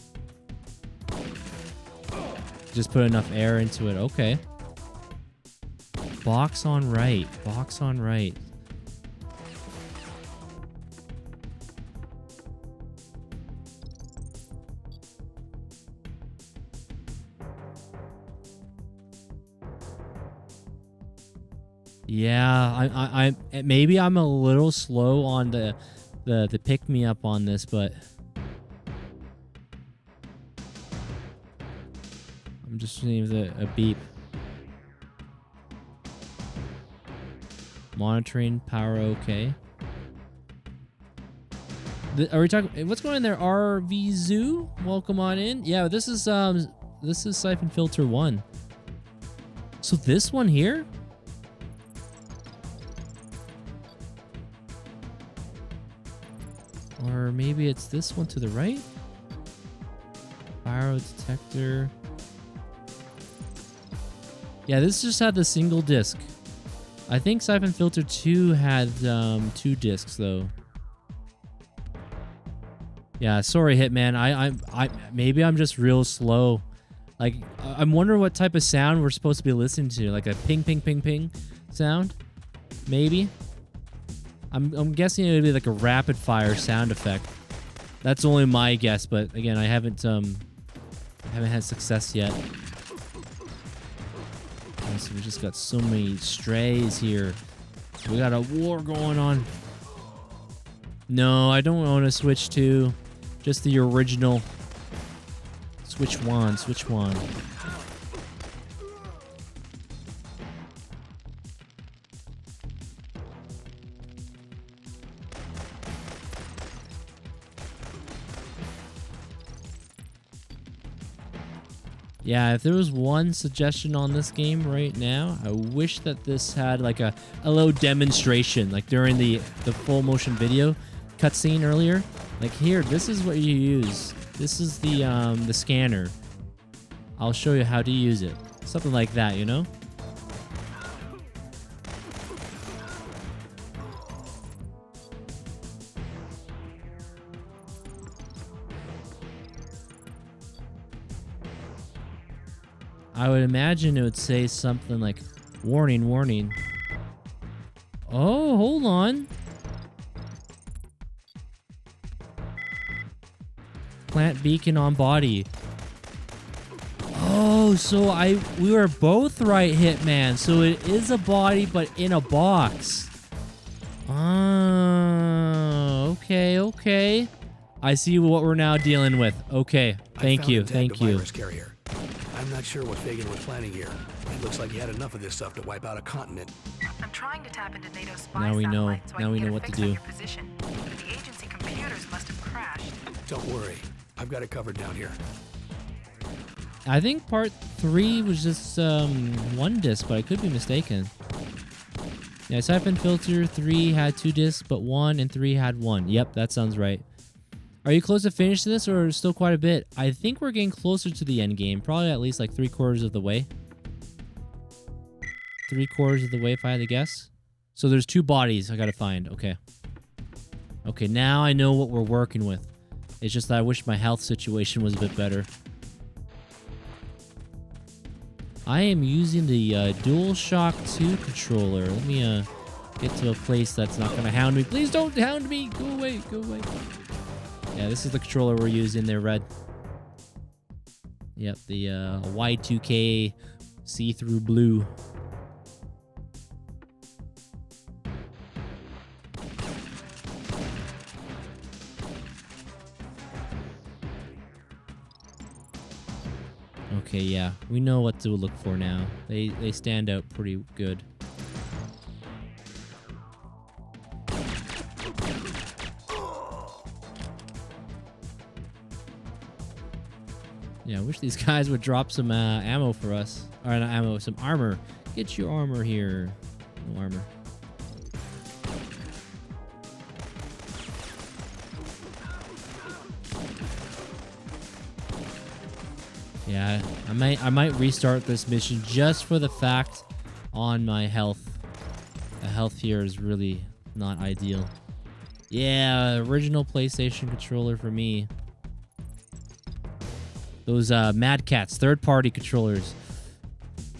[SPEAKER 1] Just put enough air into it. Okay. Box on right. Box on right. Yeah, I maybe I'm a little slow on the pick me up on this, but I'm just seeing a beep. Monitoring power okay. Are we talking? What's going on there? RV Zoo, welcome on in. Yeah, this is Syphon Filter 1. So this one here. Or maybe it's this one to the right? Pyro detector. Yeah, this just had the single disc. I think Syphon Filter 2 had 2 discs though. Yeah, sorry Hitman. I maybe I'm just real slow. Like I'm wondering what type of sound we're supposed to be listening to, like a ping ping ping ping sound? Maybe. I'm guessing it would be like a rapid fire sound effect. That's only my guess, but again, I haven't had success yet. Oh, so we just got so many strays here. We got a war going on. No, I don't own a Switch 2. Just the original. Switch 1, Switch 1. Yeah, if there was one suggestion on this game right now, I wish that this had like a little demonstration, like during the full motion video cutscene earlier. Like here, this is what you use. This is the scanner. I'll show you how to use it. Something like that, you know? I would imagine it would say something like, warning, warning. Oh, hold on. Plant beacon on body. Oh, so we were both right, Hitman. So it is a body, but in a box. Oh, okay. I see what we're now dealing with. Okay, thank you.
[SPEAKER 2] Virus carrier. I'm not sure what Fagan was planning here. It looks like he had enough of this stuff to wipe out a continent.
[SPEAKER 12] I'm trying to tap into NATO's spy
[SPEAKER 1] now we know.
[SPEAKER 12] satellite so I
[SPEAKER 1] Now
[SPEAKER 12] can
[SPEAKER 1] we
[SPEAKER 12] get
[SPEAKER 1] know
[SPEAKER 12] a
[SPEAKER 1] what to
[SPEAKER 12] fix on
[SPEAKER 1] do.
[SPEAKER 12] your position. But the agency computers must have crashed.
[SPEAKER 2] Don't worry. I've got it covered down here.
[SPEAKER 1] I think part 3 was just one disc, but I could be mistaken. Yeah, Syphon Filter 3 had 2 discs, but 1 and 3 had 1. Yep, that sounds right. Are you close to finish this, or still quite a bit? I think we're getting closer to the end game. Probably at least like 3/4 of the way. 3/4 of the way, if I had to guess. So there's 2 bodies I gotta find. Okay. Okay, now I know what we're working with. It's just that I wish my health situation was a bit better. I am using the DualShock 2 controller. Let me get to a place that's not gonna hound me. Please don't hound me! Go away, go away. Yeah, this is the controller we're using there, Red. Yep, the Y2K see-through blue. Okay, yeah, we know what to look for now. They stand out pretty good. Yeah, I wish these guys would drop some ammo for us. Or not ammo, some armor. Get your armor here. No armor. Yeah, I might restart this mission just for the fact on my health. The health here is really not ideal. Yeah, original PlayStation controller for me. Those Mad Catz third-party controllers.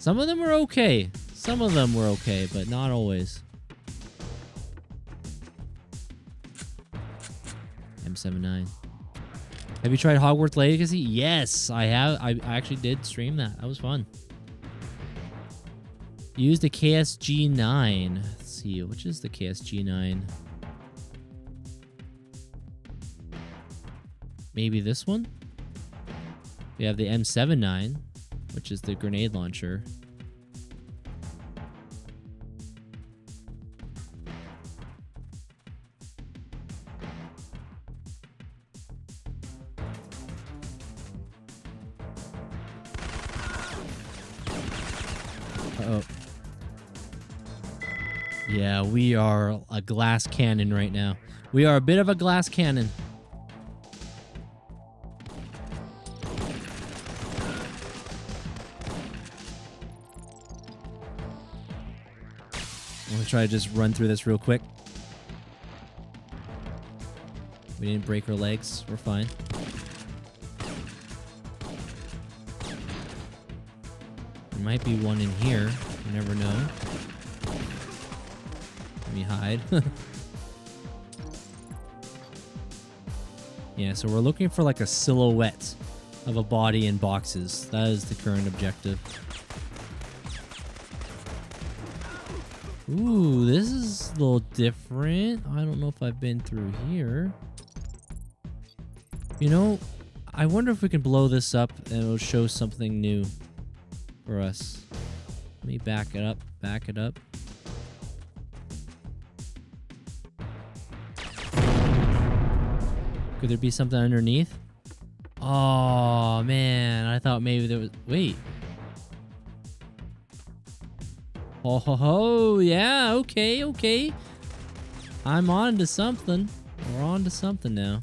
[SPEAKER 1] Some of them were okay. Some of them were okay, but not always. M79. Have you tried Hogwarts Legacy? Yes, I have. I actually did stream that. That was fun. Use the KSG9. Let's see, which is the KSG9? Maybe this one? We have the M79, which is the grenade launcher. Uh-oh. Yeah, we are a glass cannon right now. We are a bit of a glass cannon. I'm gonna try to just run through this real quick. We didn't break our legs. We're fine. There might be one in here. You never know. Let me hide. Yeah, so we're looking for like a silhouette of a body in boxes. That is the current objective. Ooh, this is a little different. I don't know if I've been through here. You know, I wonder if we can blow this up and it'll show something new for us. Let me back it up, back it up. Could there be something underneath? Oh, man. I thought maybe there was... Wait. Oh, ho, ho. Yeah, okay, okay. I'm on to something. We're on to something now.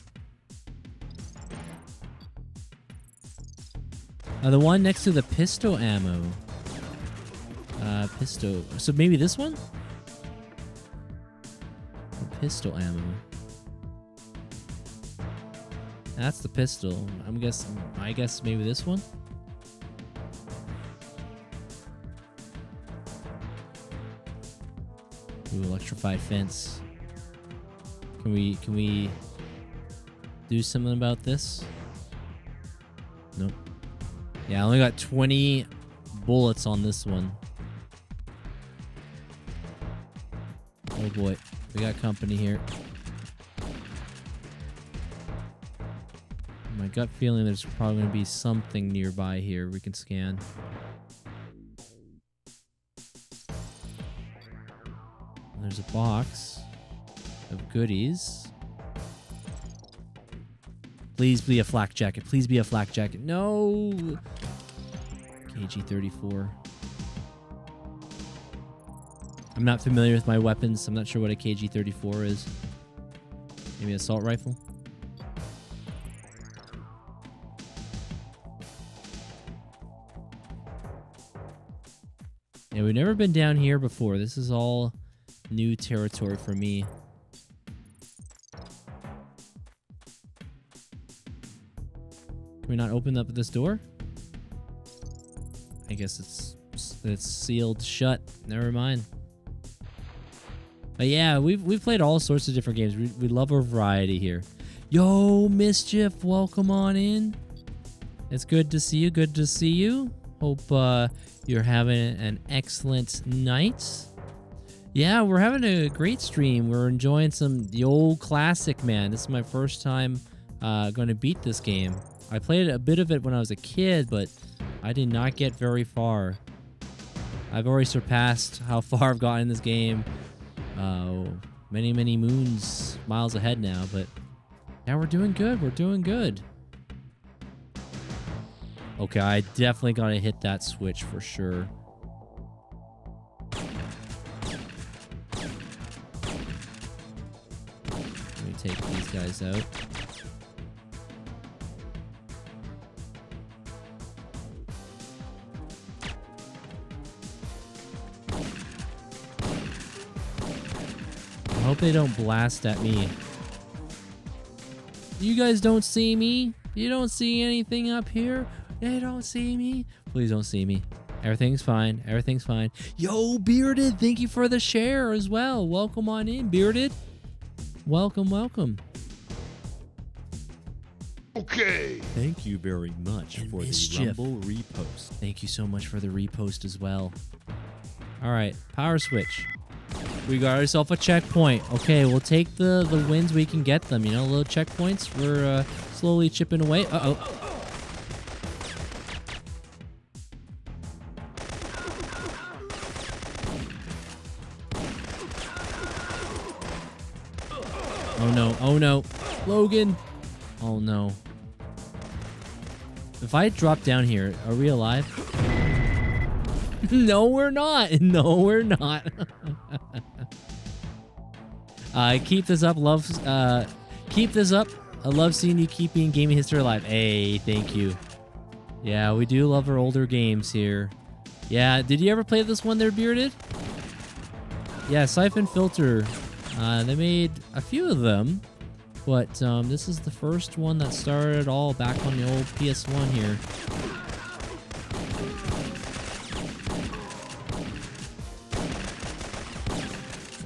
[SPEAKER 1] The one next to the pistol ammo. Pistol. So maybe this one? The pistol ammo. That's the pistol. I guess maybe this one? Ooh, electrified fence. Can we do something about this? Nope. Yeah, I only got 20 bullets on this one. Oh boy, we got company here. My gut feeling there's probably going to be something nearby here we can scan. There's a box of goodies. Please be a flak jacket. Please be a flak jacket. No! KG-34. I'm not familiar with my weapons. I'm not sure what a KG-34 is. Maybe an assault rifle? Yeah, we've never been down here before. This is all new territory for me. Can we not open up this door? I guess it's sealed shut. Never mind. But yeah, we've played all sorts of different games. We love our variety here. Yo, Mischief, welcome on in. It's good to see you. Good to see you. Hope you're having an excellent night. Yeah, we're having a great stream. We're enjoying the old classic, man. This is my first time going to beat this game. I played a bit of it when I was a kid, but I did not get very far. I've already surpassed how far I've gotten in this game. Many, many miles ahead now, but yeah, we're doing good. We're doing good. Okay, I definitely got to hit that switch for sure. Let me take these guys out. I hope they don't blast at me. You guys don't see me? You don't see anything up here? They don't see me? Please don't see me. Everything's fine. Everything's fine. Yo, Bearded, thank you for the share as well. Welcome on in, Bearded. Welcome, welcome.
[SPEAKER 4] Okay. Thank you very much for
[SPEAKER 1] Mischief.
[SPEAKER 4] the Rumble repost.
[SPEAKER 1] Thank you so much for the repost as well. All right, power switch. We got ourselves a checkpoint. Okay, we'll take the wins we can get them. You know, little checkpoints. We're slowly chipping away. Uh-oh. Oh no, oh no. Logan. Oh no. If I drop down here, are we alive? No, we're not. No, we're not. Keep this up. Keep this up. I love seeing you keeping gaming history alive. Hey, thank you. Yeah, we do love our older games here. Yeah, did you ever play this one there, Bearded? Yeah, Syphon Filter. They made a few of them, but this is the first one that started it all back on the old PS1 here.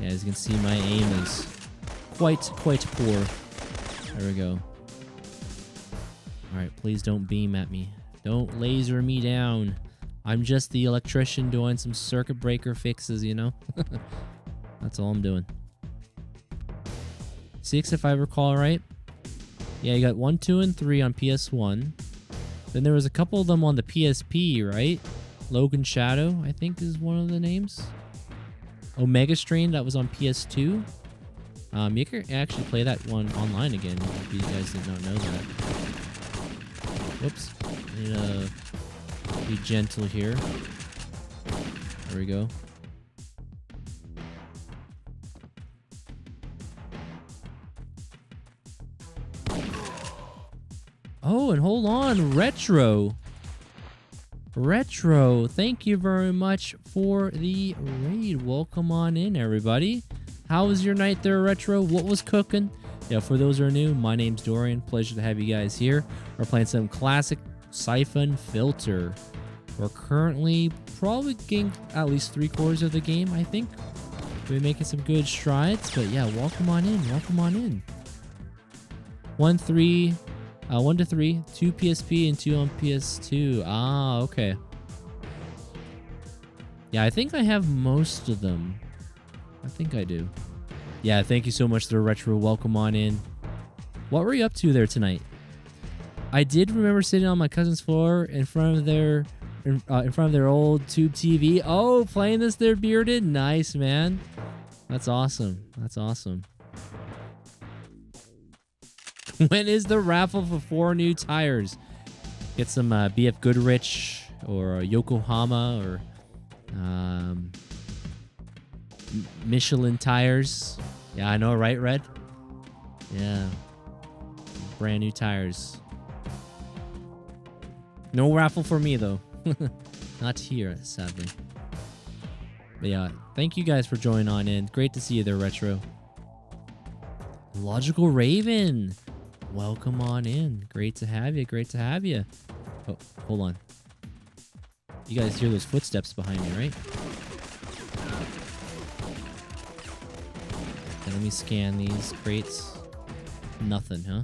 [SPEAKER 1] Yeah, as you can see, my aim is quite poor. There we go. Alright, please don't beam at me. Don't laser me down. I'm just the electrician doing some circuit breaker fixes, you know? That's all I'm doing. 6, if I recall right. Yeah, you got 1, 2, and 3 on PS1. Then there was a couple of them on the PSP, right? Logan Shadow, I think, is one of the names. Omega Strain, that was on PS2. You can actually play that one online again if you guys did not know that. Whoops. I need to be gentle here. There we go. Oh, and hold on. Retro. Retro, thank you very much for the raid. Welcome on in, everybody. How was your night there, Retro? What was cooking? Yeah, for those who are new, my name's Dorian. Pleasure to have you guys here. We're playing some classic Syphon Filter. We're currently probably getting at least 3/4 of the game, I think. We're making some good strides, but yeah, welcome on in. Welcome on in. 1 to 3, 2 PSP and 2 on PS2. Ah, okay. Yeah, I think I have most of them. I think I do. Yeah, thank you so much, the Retro. Welcome on in. What were you up to there tonight? I did remember sitting on my cousin's floor in front of their old tube TV. Oh, playing this there, Bearded. Nice, man. That's awesome. That's awesome. When is the raffle for 4 new tires? Get some BF Goodrich or Yokohama or Michelin tires. Yeah, I know, right, Red? Yeah. Brand new tires. No raffle for me, though. Not here, sadly. But yeah, thank you guys for joining on in. Great to see you there, Retro. Logical Raven. Welcome on in. Great to have you. Great to have you. Oh, hold on. You guys hear those footsteps behind me, right? Okay, let me scan these crates. Nothing, huh?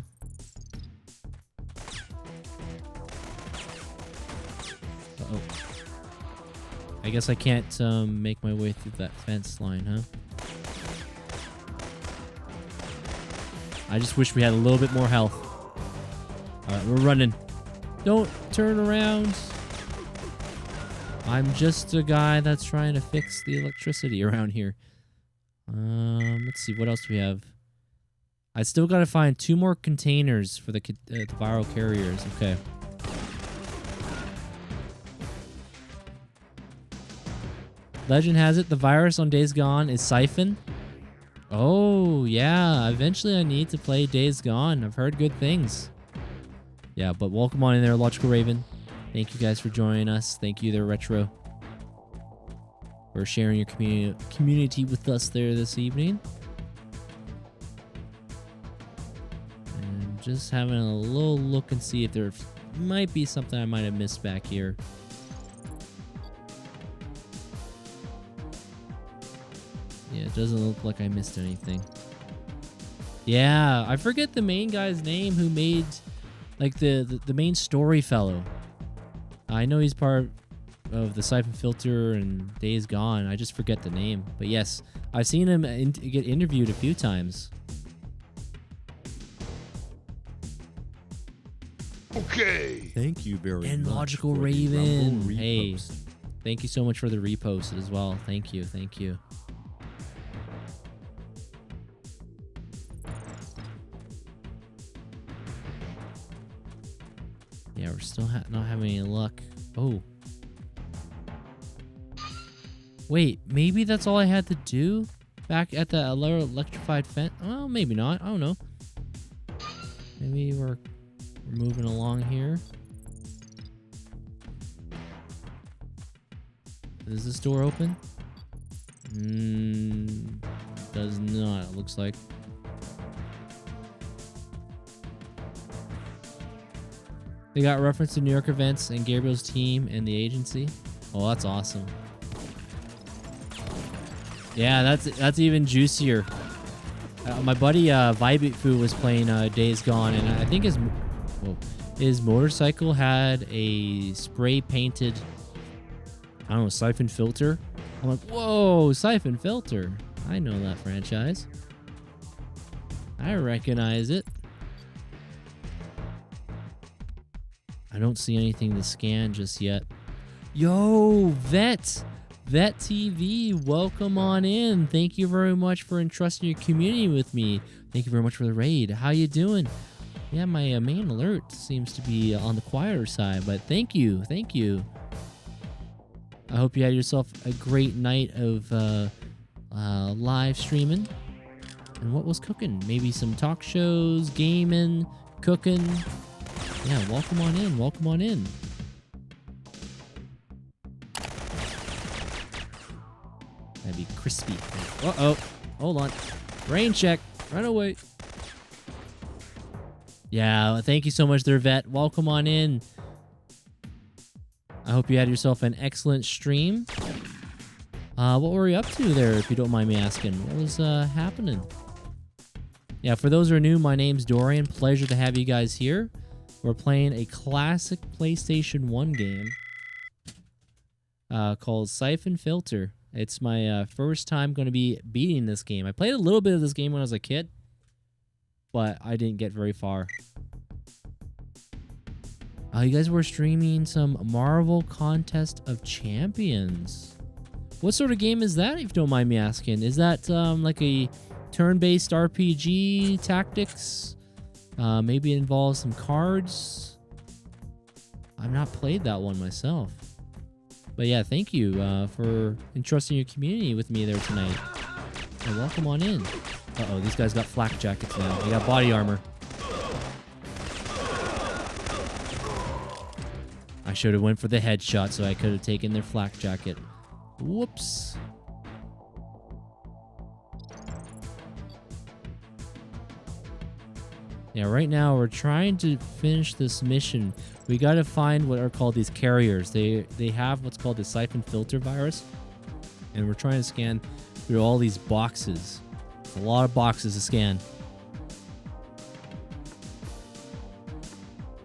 [SPEAKER 1] Uh-oh. I guess I can't make my way through that fence line, huh? I just wish we had a little bit more health. Alright, we're running. Don't turn around. I'm just a guy that's trying to fix the electricity around here. Let's see, what else do we have? I still gotta find 2 more containers for the viral carriers. Okay. Legend has it the virus on Days Gone is Syphon. Oh, yeah. Eventually I need to play Days Gone. I've heard good things. Yeah, but welcome on in there, Logical Raven. Thank you guys for joining us. Thank you there, Retro, for sharing your community with us there this evening. And just having a little look and see if there might be something I might have missed back here. Yeah, it doesn't look like I missed anything. Yeah, I forget the main guy's name who made, like, the main story fellow. I know he's part of the Syphon Filter and Days Gone. I just forget the name. But yes, I've seen him get interviewed a few times.
[SPEAKER 13] Okay.
[SPEAKER 4] Thank you very much.
[SPEAKER 1] And Logical Raven. Hey, thank you so much for the repost as well. Thank you. Thank you. Yeah, we're still not having any luck. Oh. Wait, maybe that's all I had to do back at the electrified fence? Well, maybe not. I don't know. Maybe we're moving along here. Is this door open? Does not, it looks like. They got reference to New York events and Gabriel's team and the agency. Oh, that's awesome. Yeah, that's even juicier. My buddy Vibeatfu was playing Days Gone, and I think his motorcycle had a spray painted, I don't know, Syphon Filter. I'm like, whoa, Syphon Filter. I know that franchise. I recognize it. I don't see anything to scan just yet. Yo, Vet TV, welcome on in. Thank you very much for entrusting your community with me. Thank you very much for the raid. How you doing? Yeah, my main alert seems to be on the quieter side, but thank you. I hope you had yourself a great night of live streaming. And what was cooking? Maybe some talk shows, gaming, cooking. Yeah, welcome on in. That'd be crispy. Uh-oh. Hold on. Rain check. Run away. Yeah, thank you so much there, Vet. Welcome on in. I hope you had yourself an excellent stream. What were you up to there, if you don't mind me asking? What was happening? Yeah, for those who are new, my name's Dorian. Pleasure to have you guys here. We're playing a classic PlayStation 1 game called Syphon Filter. It's my first time going to be beating this game. I played a little bit of this game when I was a kid, but I didn't get very far. You guys were streaming some Marvel Contest of Champions. What sort of game is that, if you don't mind me asking? Is that like a turn-based RPG tactics? Maybe it involves some cards. I've not played that one myself. But yeah, thank you for entrusting your community with me there tonight. And welcome on in. Uh-oh, these guys got flak jackets now. They got body armor. I should have went for the headshot so I could have taken their flak jacket. Whoops. Yeah, right now we're trying to finish this mission. We got to find what are called these carriers. They have what's called the Syphon Filter virus. And we're trying to scan through all these boxes. It's a lot of boxes to scan.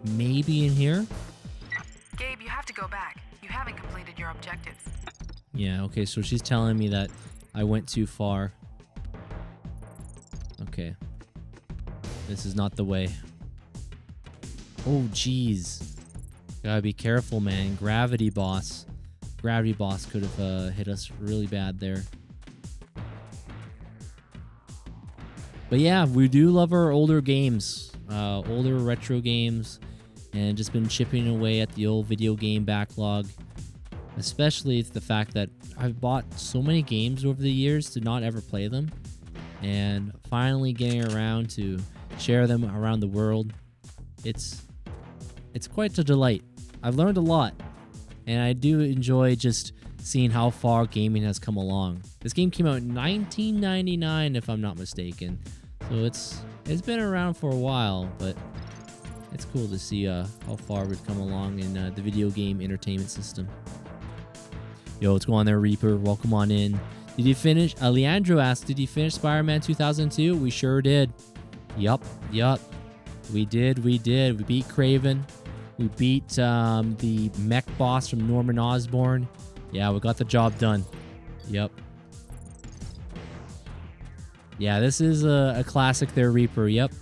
[SPEAKER 1] Maybe in here?
[SPEAKER 12] Gabe, you have to go back. You haven't completed your objectives.
[SPEAKER 1] Yeah, okay, so she's telling me that I went too far. Okay. This is not the way. Oh, jeez. Gotta be careful, man. Gravity boss. Gravity boss could have hit us really bad there. But yeah, we do love our older games. Older retro games. And just been chipping away at the old video game backlog. Especially the fact that I've bought so many games over the years to not ever play them. And finally getting around to share them around the world. It's quite a delight. I've learned a lot, and I do enjoy just seeing how far gaming has come along. This game came out in 1999, if I'm not mistaken, so it's been around for a while, but it's cool to see how far we've come along in the video game entertainment system. Yo, what's going on there, Reaper? Welcome on in. Did you finish? Leandro asked, did you finish Spider-Man 2002? We sure did. Yup. We did. We beat Kraven. We beat the mech boss from Norman Osborn. Yeah, we got the job done. Yep. Yeah, this is a classic there, Reaper. Yep.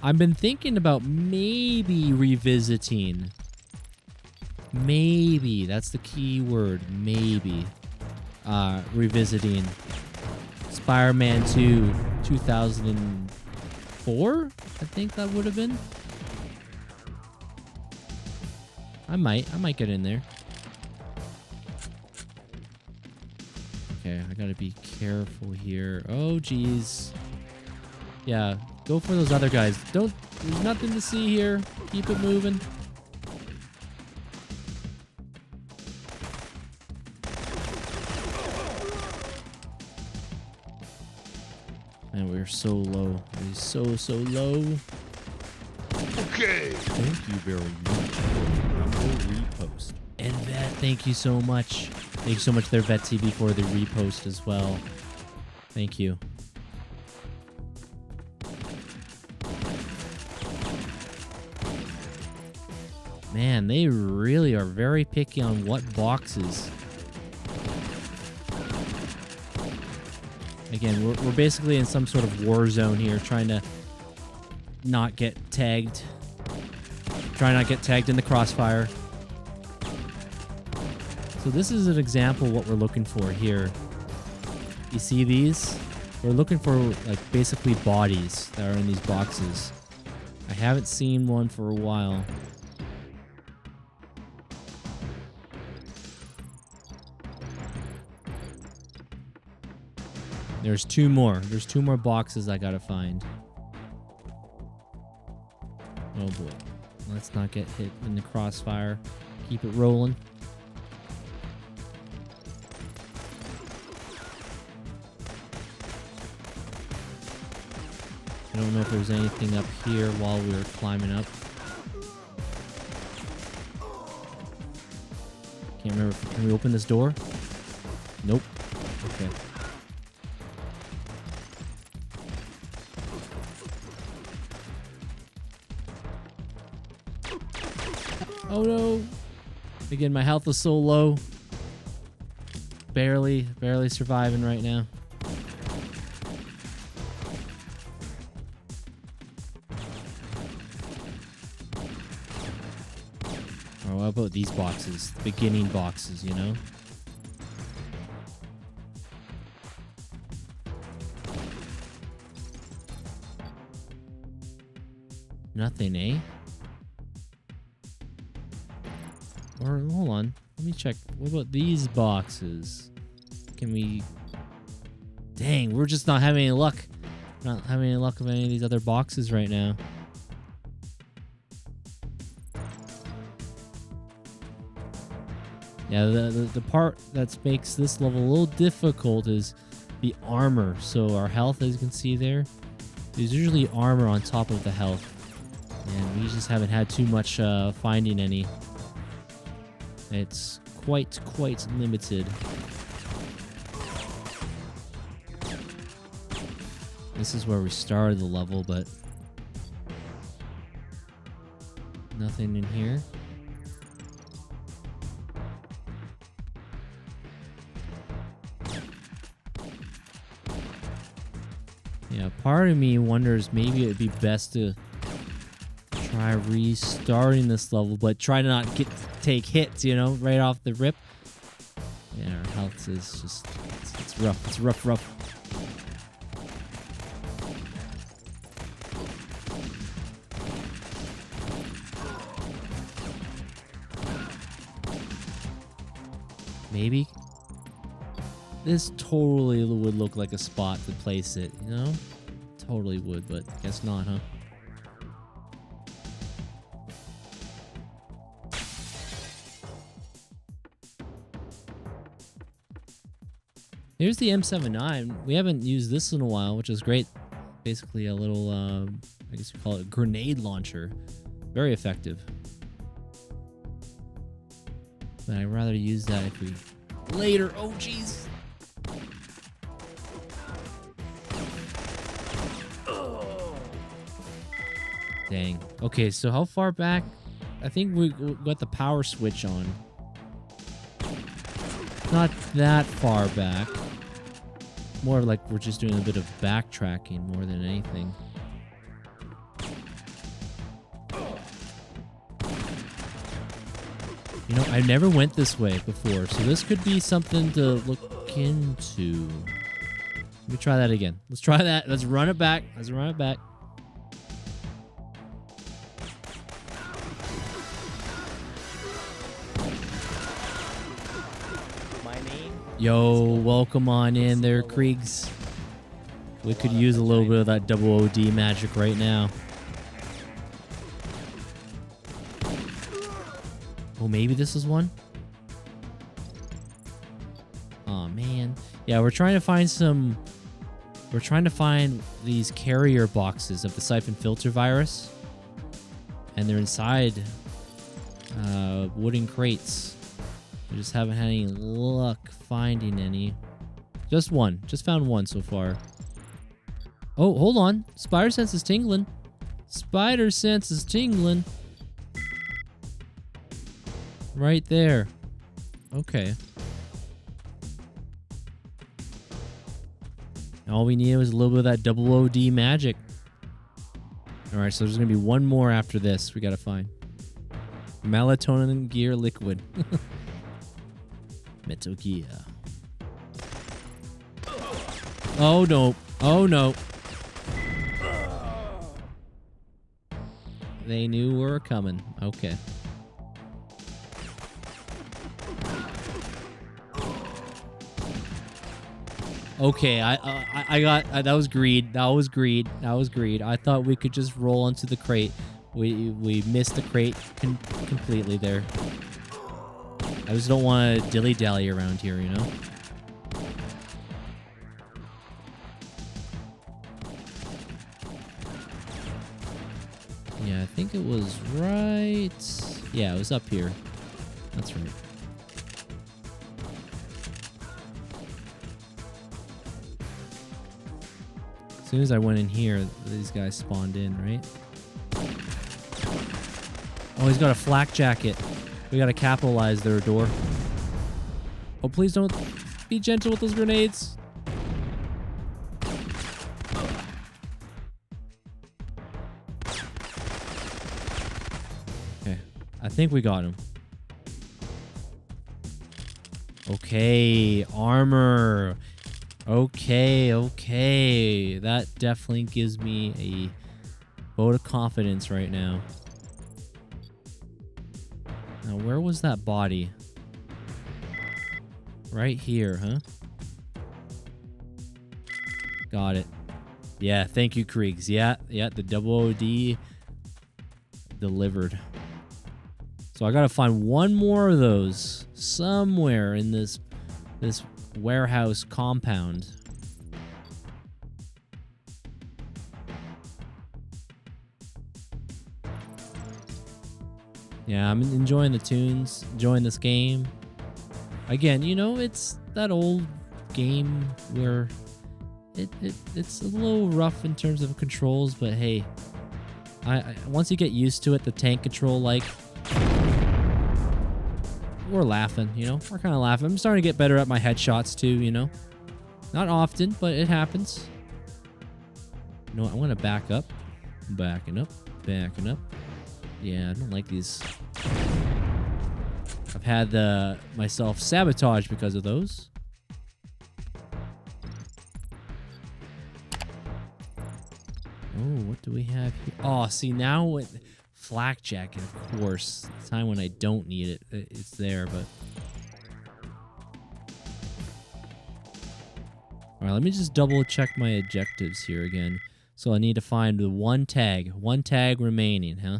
[SPEAKER 1] I've been thinking about maybe revisiting. Maybe. That's the key word. Maybe. Revisiting Spider-Man 2 2004? I think that would have been. I might get in there. Okay, I gotta be careful here. Oh, geez. Yeah, go for those other guys. There's nothing to see here. Keep it moving. Man, we're so low. We're so low.
[SPEAKER 13] Okay.
[SPEAKER 4] Thank you very much for the repost.
[SPEAKER 1] And Vet, thank you so much. Thank you so much there, Vet TV, for the repost as well. Thank you. Man, they really are very picky on what boxes. Again, we're basically in some sort of war zone here, trying to not get tagged. Try not get tagged in the crossfire. So this is an example of what we're looking for here. You see these? We're looking for like basically bodies that are in these boxes. I haven't seen one for a while. There's two more. There's two more boxes I gotta find. Oh boy. Let's not get hit in the crossfire. Keep it rolling. I don't know if there's anything up here while we were climbing up. Can't remember. Can we open this door? Nope. Okay. Oh no! Again, my health is so low. Barely surviving right now. Or what about these boxes? The beginning boxes, you know? Nothing, eh? Or, hold on. Let me check. What about these boxes? Can we... Dang, we're just not having any luck. Not having any luck with any of these other boxes right now. Yeah, the part that makes this level a little difficult is the armor. So our health, as you can see there, there's usually armor on top of the health. And we just haven't had too much finding any. It's quite limited. This is where we started the level, but nothing in here. Yeah, part of me wonders maybe it'd be best to try restarting this level, but try to not take hits, you know, right off the rip. Yeah, our health is just, it's rough. It's rough. Maybe this totally would look like a spot to place it, you know? Totally would, but guess not, huh? Here's the M79. We haven't used this in a while, which is great. Basically a little, I guess you call it a grenade launcher. Very effective. But I'd rather use that if we... Later! Oh, jeez! Dang. Okay, so how far back? I think we got the power switch on. Not that far back. More like we're just doing a bit of backtracking more than anything. You know, I never went this way before, so this could be something to look into. Let me try that again. Let's try that. Let's run it back. Let's run it back.
[SPEAKER 5] My name
[SPEAKER 1] Yo, welcome on in there, Kriegs. We could use a little bit of that double OD magic right now. Oh, maybe this is one? Oh, man. Yeah, we're trying to find some... We're trying to find these carrier boxes of the Syphon Filter virus. And they're inside wooden crates. We just haven't had any luck finding any. Just one. Just found one so far. Oh, hold on. Spider sense is tingling. Spider sense is tingling. Right there. Okay. All we needed was a little bit of that double OD magic. Alright, so there's going to be one more after this we got to find. Melatonin Gear Liquid. Metal Gear. Oh no. Oh no. They knew we were coming. Okay. Okay, I got that was greed. That was greed. That was greed. I thought we could just roll onto the crate. We missed the crate completely there. I just don't want to dilly-dally around here, you know? Yeah, I think it was right... Yeah, it was up here. That's right. As soon as I went in here, these guys spawned in, right? Oh, he's got a flak jacket. We gotta capitalize their door. Oh, please don't be gentle with those grenades. Okay, I think we got him. Okay, armor. Okay, okay. That definitely gives me a vote of confidence right now. Now, where was that body? Right here, huh? Got it. Yeah, thank you, Kriegs. Yeah, the double OD delivered. So I gotta find one more of those somewhere in this warehouse compound. Yeah, I'm enjoying the tunes, enjoying this game. Again, you know, it's that old game where it's a little rough in terms of controls, but hey, I once you get used to it, the tank control, like, we're laughing, you know? We're kind of laughing. I'm starting to get better at my headshots too, you know? Not often, but it happens. You know what? I'm going to back up. Backing up. Backing up. Yeah, I don't like these. I've had myself sabotaged because of those. Oh, what do we have here? Oh, see, now with flak jacket, of course. The time when I don't need it, it's there, but... Alright, let me just double check my objectives here again. So I need to find the one tag remaining, huh?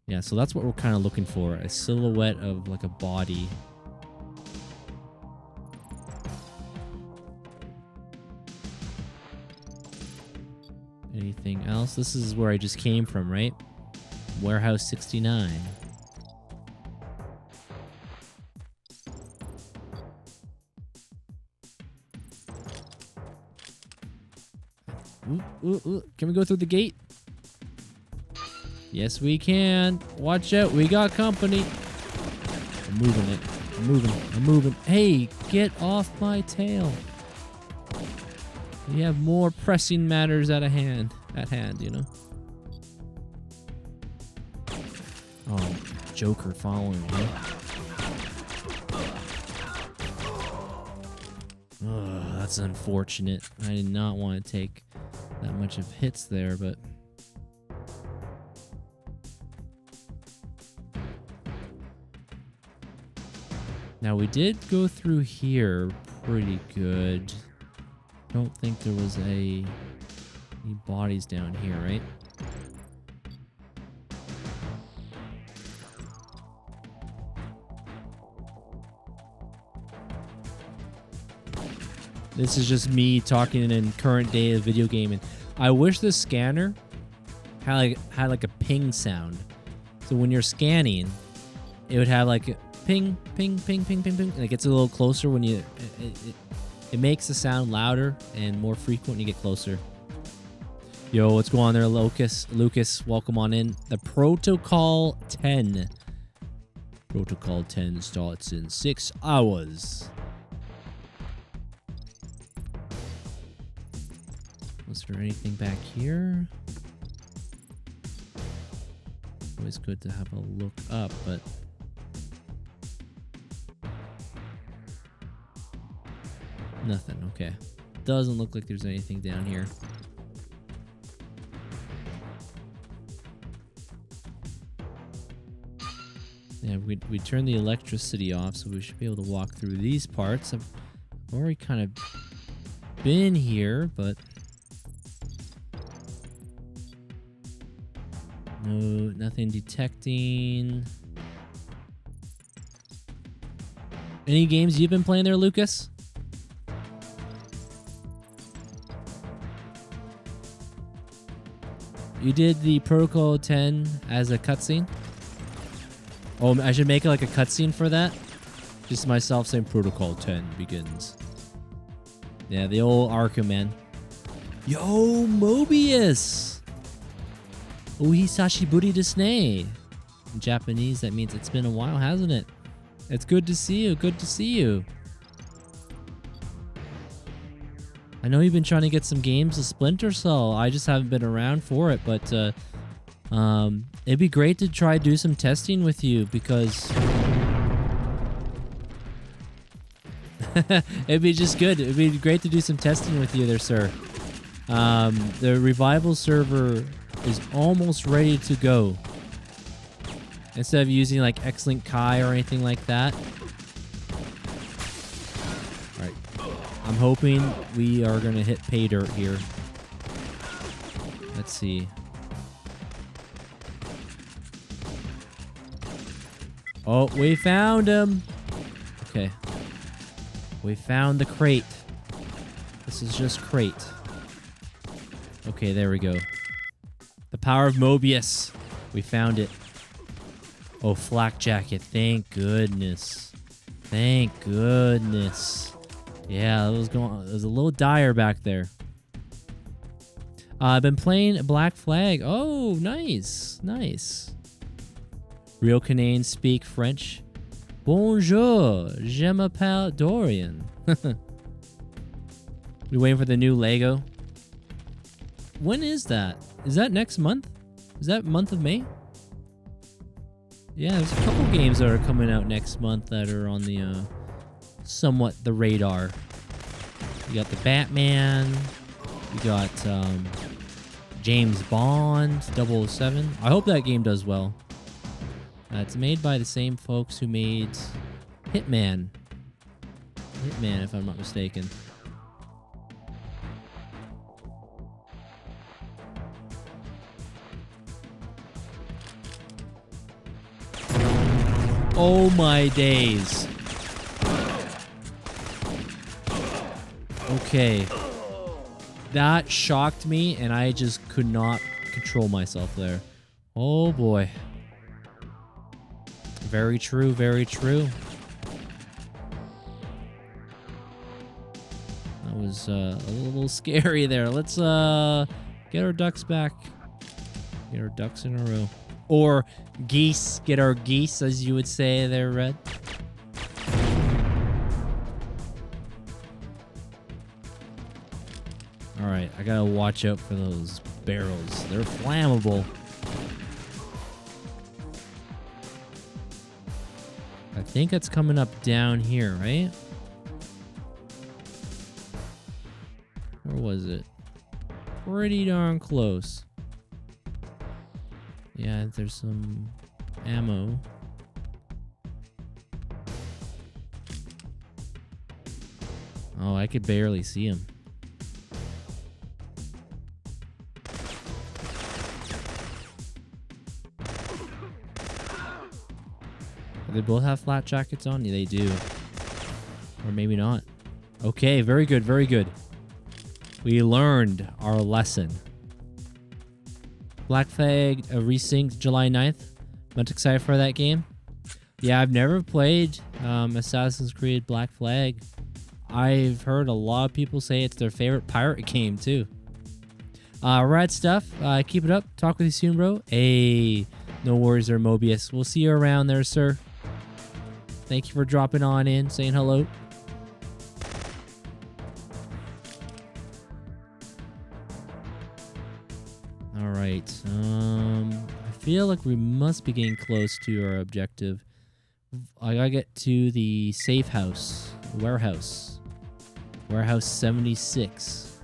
[SPEAKER 1] Yeah, so that's what we're kind of looking for. A silhouette of like a body. Anything else? This is where I just came from, right? Warehouse 69. Ooh. Can we go through the gate? Yes, we can. Watch out. We got company. I'm moving it. I'm moving. Hey, get off my tail. We have more pressing matters at hand, you know? Oh, Joker following me. Oh, that's unfortunate. I did not want to take that much of hits there, but... Now, we did go through here pretty good. Don't think there was any bodies down here, right? This is just me talking in current day of video gaming. I wish the scanner had like a ping sound. So when you're scanning, it would have like a ping, ping, ping, ping, ping, ping. And it gets a little closer when you... It makes the sound louder and more frequent when you get closer. Yo, what's going on there, Lucas? Welcome on in. The Protocol 10. Protocol 10 starts in 6 hours. Was there anything back here? Always good to have a look up, but... Nothing, okay. Doesn't look like there's anything down here. Yeah, we turned the electricity off, so we should be able to walk through these parts. I've already kind of been here, but... No, nothing detecting. Any games you've been playing there, Lucas? You did the Protocol 10 as a cutscene? Oh, I should make it like a cutscene for that? Just myself saying Protocol 10 begins. Yeah, the old Arkham, man. Yo, Mobius! Ohisashiburi desu ne. In Japanese, that means it's been a while, hasn't it? It's good to see you. Good to see you. I know you've been trying to get some games of Splinter Cell. I just haven't been around for it, but it'd be great to try do some testing with you because it'd be just good. It'd be great to do some testing with you there, sir. The revival server is almost ready to go. Instead of using like X-Link Kai or anything like that. Alright. I'm hoping we are going to hit pay dirt here. Let's see. Oh, we found him. Okay. We found the crate. This is just crate. Okay, there we go. The power of Mobius. We found it. Oh, flak jacket. Thank goodness. Thank goodness. Yeah, it was a little dire back there. I've been playing Black Flag. Oh, nice. Nice. Real Canadians speak French. Bonjour. Je m'appelle Dorian. We waiting for the new Lego. When is that? Is that next month? Is that month of May? Yeah, there's a couple games that are coming out next month that are on the somewhat the radar. You got the Batman. You got James Bond 007. I hope that game does well. It's made by the same folks who made Hitman. Hitman, if I'm not mistaken. Oh my days. Okay. That shocked me and I just could not control myself there. Oh boy. Very true, very true. That was a little scary there. Let's get our ducks back. Get our ducks in a row. Or geese. Get our geese, as you would say there, Red. Alright, I gotta watch out for those barrels. They're flammable. I think it's coming up down here, right? Or was it? Pretty darn close. Yeah, there's some ammo. Oh, I could barely see him. Do they both have flat jackets on? Yeah, they do. Or maybe not. Okay, very good, very good. We learned our lesson. Black Flag resynced July 9th. Much excited for that game. Yeah, I've never played Assassin's Creed Black Flag. I've heard a lot of people say it's their favorite pirate game, too. Rad stuff. Keep it up. Talk with you soon, bro. Hey, no worries there, Mobius. We'll see you around there, sir. Thank you for dropping on in, saying hello. All right. I feel like we must be getting close to our objective. I gotta get to the safe house, warehouse 76.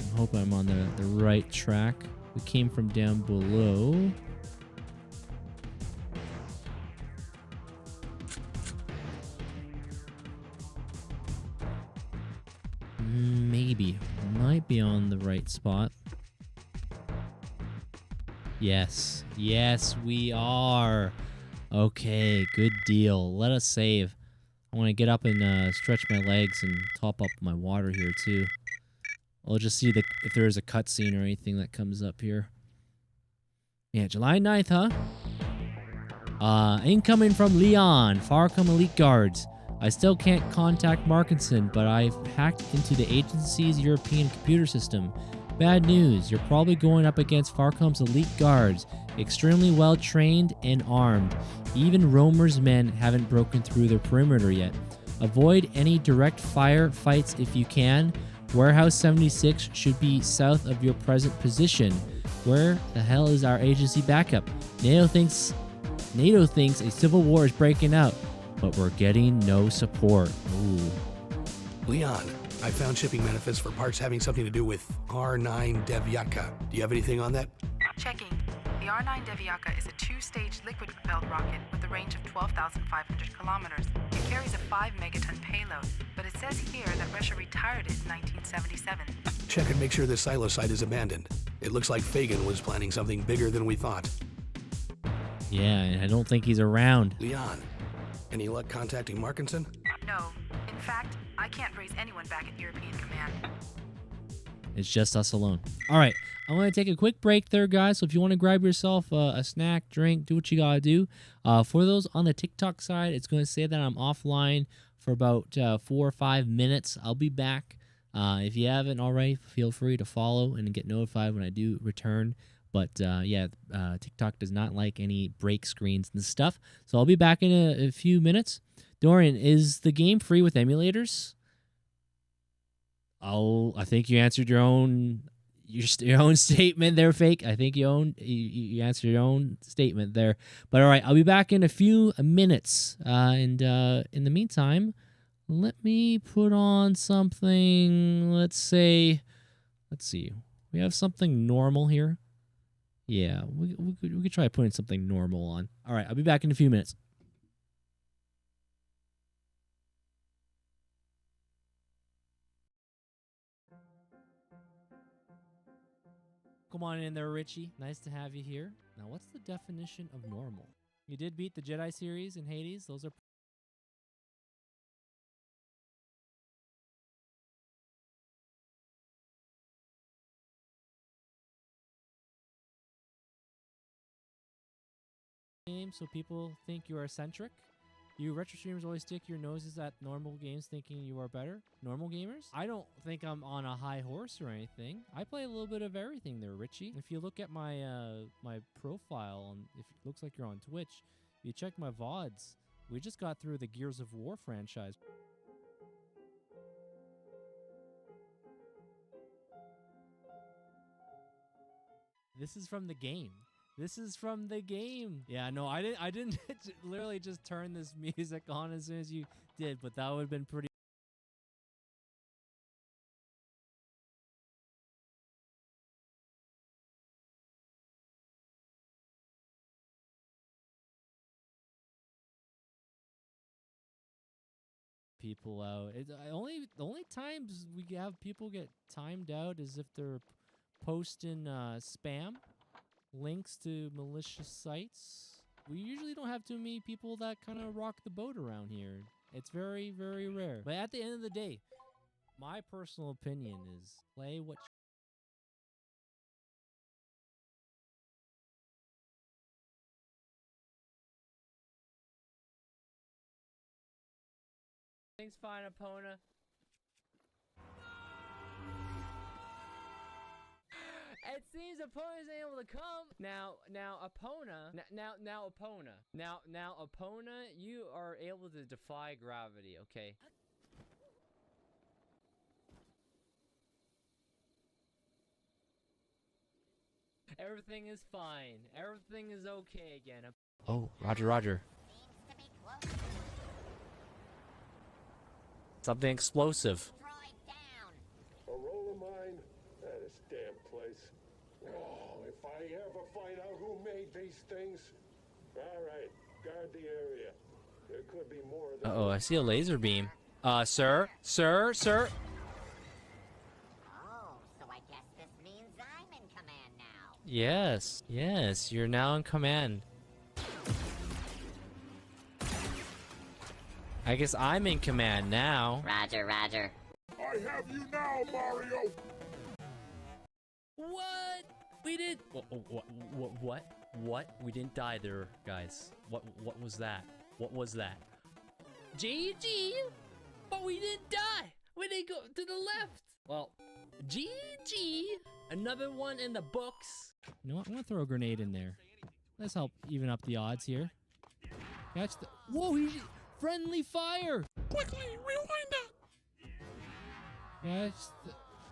[SPEAKER 1] I hope I'm on the right track. We came from down below. Maybe. Might be on the right spot. Yes. Yes, we are. Okay, good deal. Let us save. I want to get up and stretch my legs and top up my water here, too. I'll just see if there is a cutscene or anything that comes up here. Yeah, July 9th, huh? Incoming from Leon. Farcom Elite Guards. I still can't contact Markinson, but I've hacked into the agency's European computer system. Bad news, you're probably going up against Farcom's elite guards, extremely well trained and armed. Even Romer's men haven't broken through their perimeter yet. Avoid any direct fire fights if you can. Warehouse 76 should be south of your present position. Where the hell is our agency backup? NATO thinks a civil war is breaking out, but we're getting no support. Ooh.
[SPEAKER 2] Leon, I found shipping manifests for parts having something to do with R9 Devyaka. Do you have anything on that?
[SPEAKER 12] Checking. The R9 Devyaka is a two-stage liquid-propelled rocket with a range of 12,500 kilometers. It carries a 5-megaton payload, but it says here that Russia retired it in 1977.
[SPEAKER 2] Check and make sure this silo site is abandoned. It looks like Fagan was planning something bigger than we thought.
[SPEAKER 1] Yeah, and I don't think he's around.
[SPEAKER 2] Leon, any luck contacting Markinson?
[SPEAKER 12] No. In fact, I can't raise anyone back at European Command.
[SPEAKER 1] It's just us alone. All right, I'm going to take a quick break there, guys. So if you want to grab yourself a snack, drink, do what you got to do. For those on the TikTok side, it's going to say that I'm offline for about 4 or 5 minutes. I'll be back. If you haven't already, feel free to follow and get notified when I do return. But TikTok does not like any break screens and stuff. So I'll be back in a few minutes. Dorian, is the game free with emulators? Oh, I think you answered your own statement there, Fake. I think you answered your own statement there. But all right, I'll be back in a few minutes. And in the meantime, let me put on something. Let's see. We have something normal here. Yeah, we could try putting something normal on. All right, I'll be back in a few minutes. Come on in there, Richie. Nice to have you here. Now, what's the definition of normal? You did beat the Jedi series in Hades. Those are games, so people think you are eccentric. You retro streamers always stick your noses at normal games thinking you are better. Normal gamers? I don't think I'm on a high horse or anything. I play a little bit of everything there, Richie. If you look at my my profile, if it looks like you're on Twitch, you check my VODs. We just got through the Gears of War franchise. This is from the game. This is from the game. Yeah, no, I didn't literally just turn this music on as soon as you did, but that would have been pretty people out. The only times we have people get timed out is if they're posting spam links to malicious sites. We usually don't have too many people that kind of rock the boat around here. It's very, very rare. But at the end of the day, my personal opinion is play what Things fine, Epona. It seems Epona's able to come. Now Epona, you are able to defy gravity, okay? Everything is fine. Everything is okay again. Oh, Roger. Something explosive.
[SPEAKER 14] A roll of mine? This damn place. Oh, if I ever find out who made these things. All right, guard the area. There could be more of them.
[SPEAKER 1] Uh-oh, I see a laser beam. Sir?
[SPEAKER 15] Oh, so I guess this means I'm in command now.
[SPEAKER 1] Yes, you're now in command. I guess I'm in command now.
[SPEAKER 15] Roger.
[SPEAKER 14] I have you now, Mario.
[SPEAKER 1] What? We did. What? We didn't die there, guys. What was that? What was that? GG. But we didn't die. We didn't go to the left. Well, GG. Another one in the books. You know what? I'm gonna throw a grenade in there. Let's help even up the odds here. Catch the. Whoa! Friendly fire! Quickly, rewind that!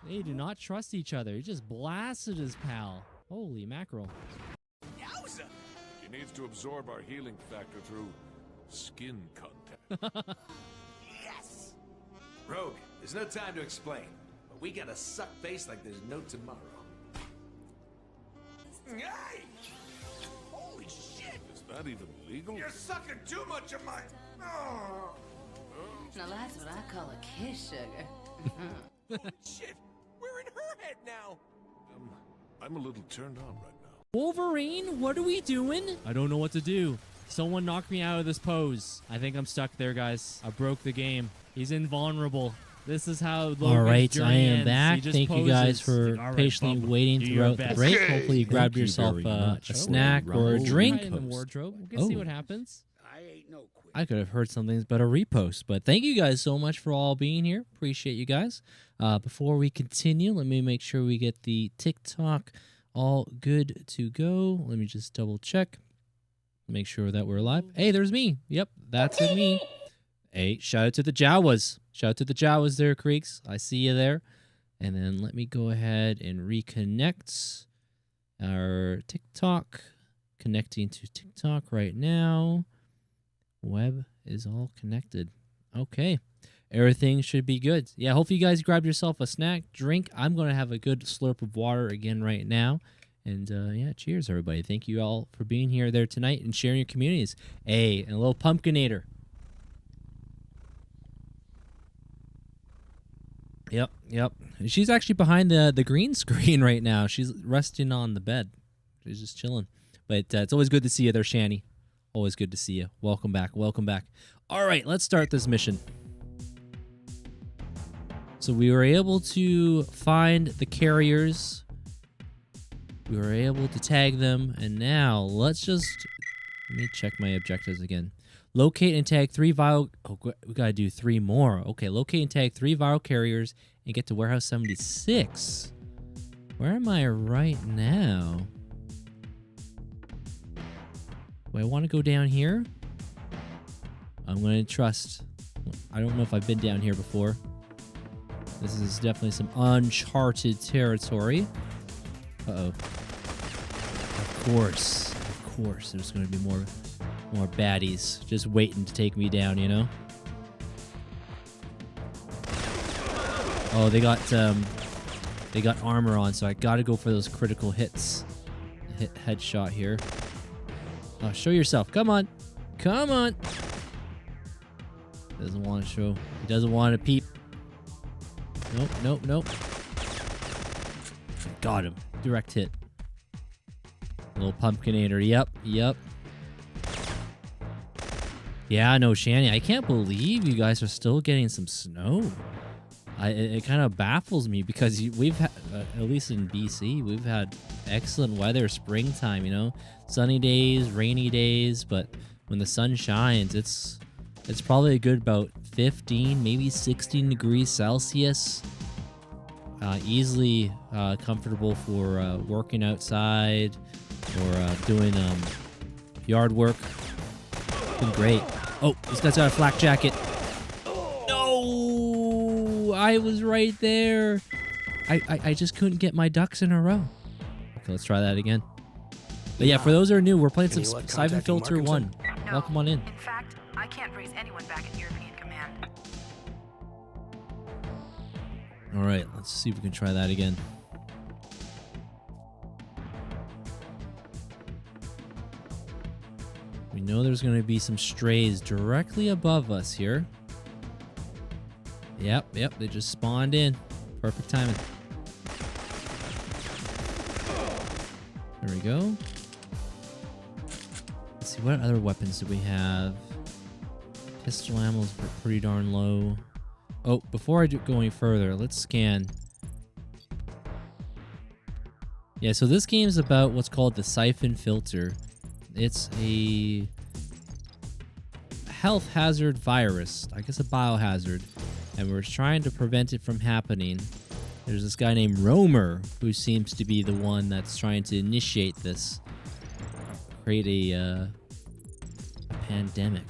[SPEAKER 1] They do not trust each other. He just blasted his pal. Holy mackerel.
[SPEAKER 14] Yowza! He needs to absorb our healing factor through skin contact.
[SPEAKER 16] Yes! Rogue, there's no time to explain, but we gotta suck face like there's no tomorrow. Hey! Holy shit!
[SPEAKER 14] Is that even legal?
[SPEAKER 16] You're sucking too much of my... Oh.
[SPEAKER 12] Now that's what I call a kiss, sugar.
[SPEAKER 16] Shit! We're in her head now!
[SPEAKER 14] I'm a little turned on right now.
[SPEAKER 1] Wolverine, what are we doing? I don't know what to do. Someone knocked me out of this pose. I think I'm stuck there, guys. I broke the game. He's invulnerable. This is how Logan's
[SPEAKER 17] All right, I am
[SPEAKER 1] ends.
[SPEAKER 17] back. Thank you guys for patiently waiting throughout the break. Hopefully you grabbed yourself a snack or a drink.
[SPEAKER 1] In the wardrobe. We can see what happens.
[SPEAKER 17] I could have heard something about a repost, but thank you guys so much for all being here. Appreciate you guys. Before we continue, let me make sure we get the TikTok all good to go. Let me just double check. Make sure that we're live. Hey, there's me. Yep, that's me. Hey, shout out to the Jawas. Shout out to the Jawas there, Creeks. I see you there. And then let me go ahead and reconnect our TikTok. Connecting to TikTok right now. Web is all connected. Okay. Everything should be good. Yeah, hopefully you guys grabbed yourself a snack, drink. I'm going to have a good slurp of water again right now. And yeah, cheers, everybody. Thank you all for being here there tonight and sharing your communities. Hey, and a little Pumpkinator. Yep. She's actually behind the green screen right now. She's resting on the bed. She's just chilling. But it's always good to see you there, Shani. Always good to see you. Welcome back. All right, let's start this mission. So we were able to find the carriers. We were able to tag them. And now let me check my objectives again. Locate and tag 3 viral... Oh, we got to do 3 more. Okay, locate and tag 3 viral carriers and get to Warehouse 76. Where am I right now? Do I want to go down here? I'm going to trust. I don't know if I've been down here before. This is definitely some uncharted territory. Uh-oh. Of course, there's going to be more baddies just waiting to take me down, you know? Oh, they got armor on, so I got to go for those critical hits. Headshot here. Oh, show yourself. Come on. Doesn't want to show. He doesn't want to peep. Nope, nope, nope. Got him. Direct hit. Little pumpkinator. Yep, yep. Yeah, no, Shani, I can't believe you guys are still getting some snow. It kind of baffles me because we've had, at least in BC, we've had excellent weather, springtime, you know, sunny days, rainy days, but when the sun shines, it's probably a good about 15, maybe 16 degrees Celsius. Easily comfortable for working outside or doing yard work. Been great. Oh, this guy's got a flak jacket. No, I was right there. I just couldn't get my ducks in a row. Okay, let's try that again. But yeah, for those who are new, we're playing some Syphon Filter 1.
[SPEAKER 12] No.
[SPEAKER 17] Welcome on in.
[SPEAKER 12] In fact, I can't raise anyone back in European command.
[SPEAKER 17] All right, let's see if we can try that again. We know there's going to be some strays directly above us here. Yep, they just spawned in. Perfect timing. There we go. Let's see, what other weapons do we have? Pistol ammo's pretty darn low. Oh, before I go any further, let's scan. Yeah, so this game is about what's called the Syphon Filter. It's a health hazard virus, I guess a biohazard, and we're trying to prevent it from happening. There's this guy named Romer who seems to be the one that's trying to initiate this, create a pandemic.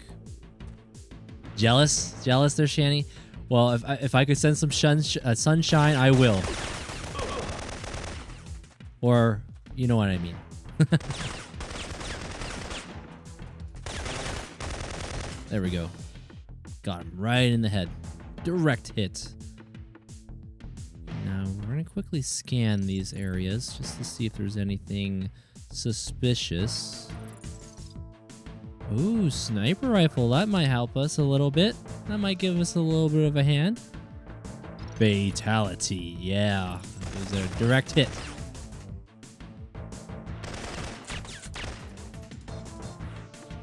[SPEAKER 17] Jealous there, Shani? Well, if I could send some sunshine, I will. Or, you know what I mean. There we go. Got him right in the head. Direct hit. Now, we're going to quickly scan these areas just to see if there's anything suspicious. Ooh, sniper rifle. That might help us a little bit. That might give us a little bit of a hand. Fatality. Yeah. It was a direct hit.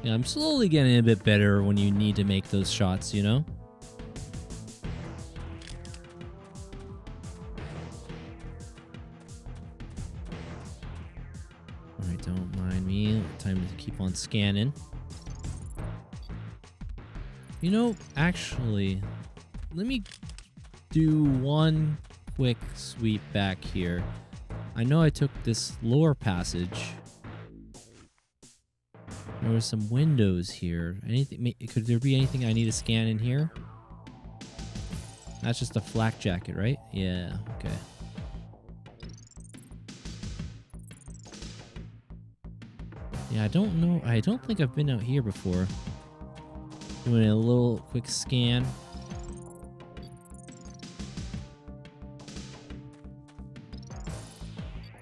[SPEAKER 17] Yeah, I'm slowly getting a bit better when you need to make those shots, you know? Alright, don't mind me. Time to keep on scanning. You know, actually, let me do one quick sweep back here. I know I took this lower passage. There were some windows here. Could there be anything I need to scan in here? That's just a flak jacket, right? Yeah, okay. Yeah, I don't know. I don't think I've been out here before. Doing a little quick scan.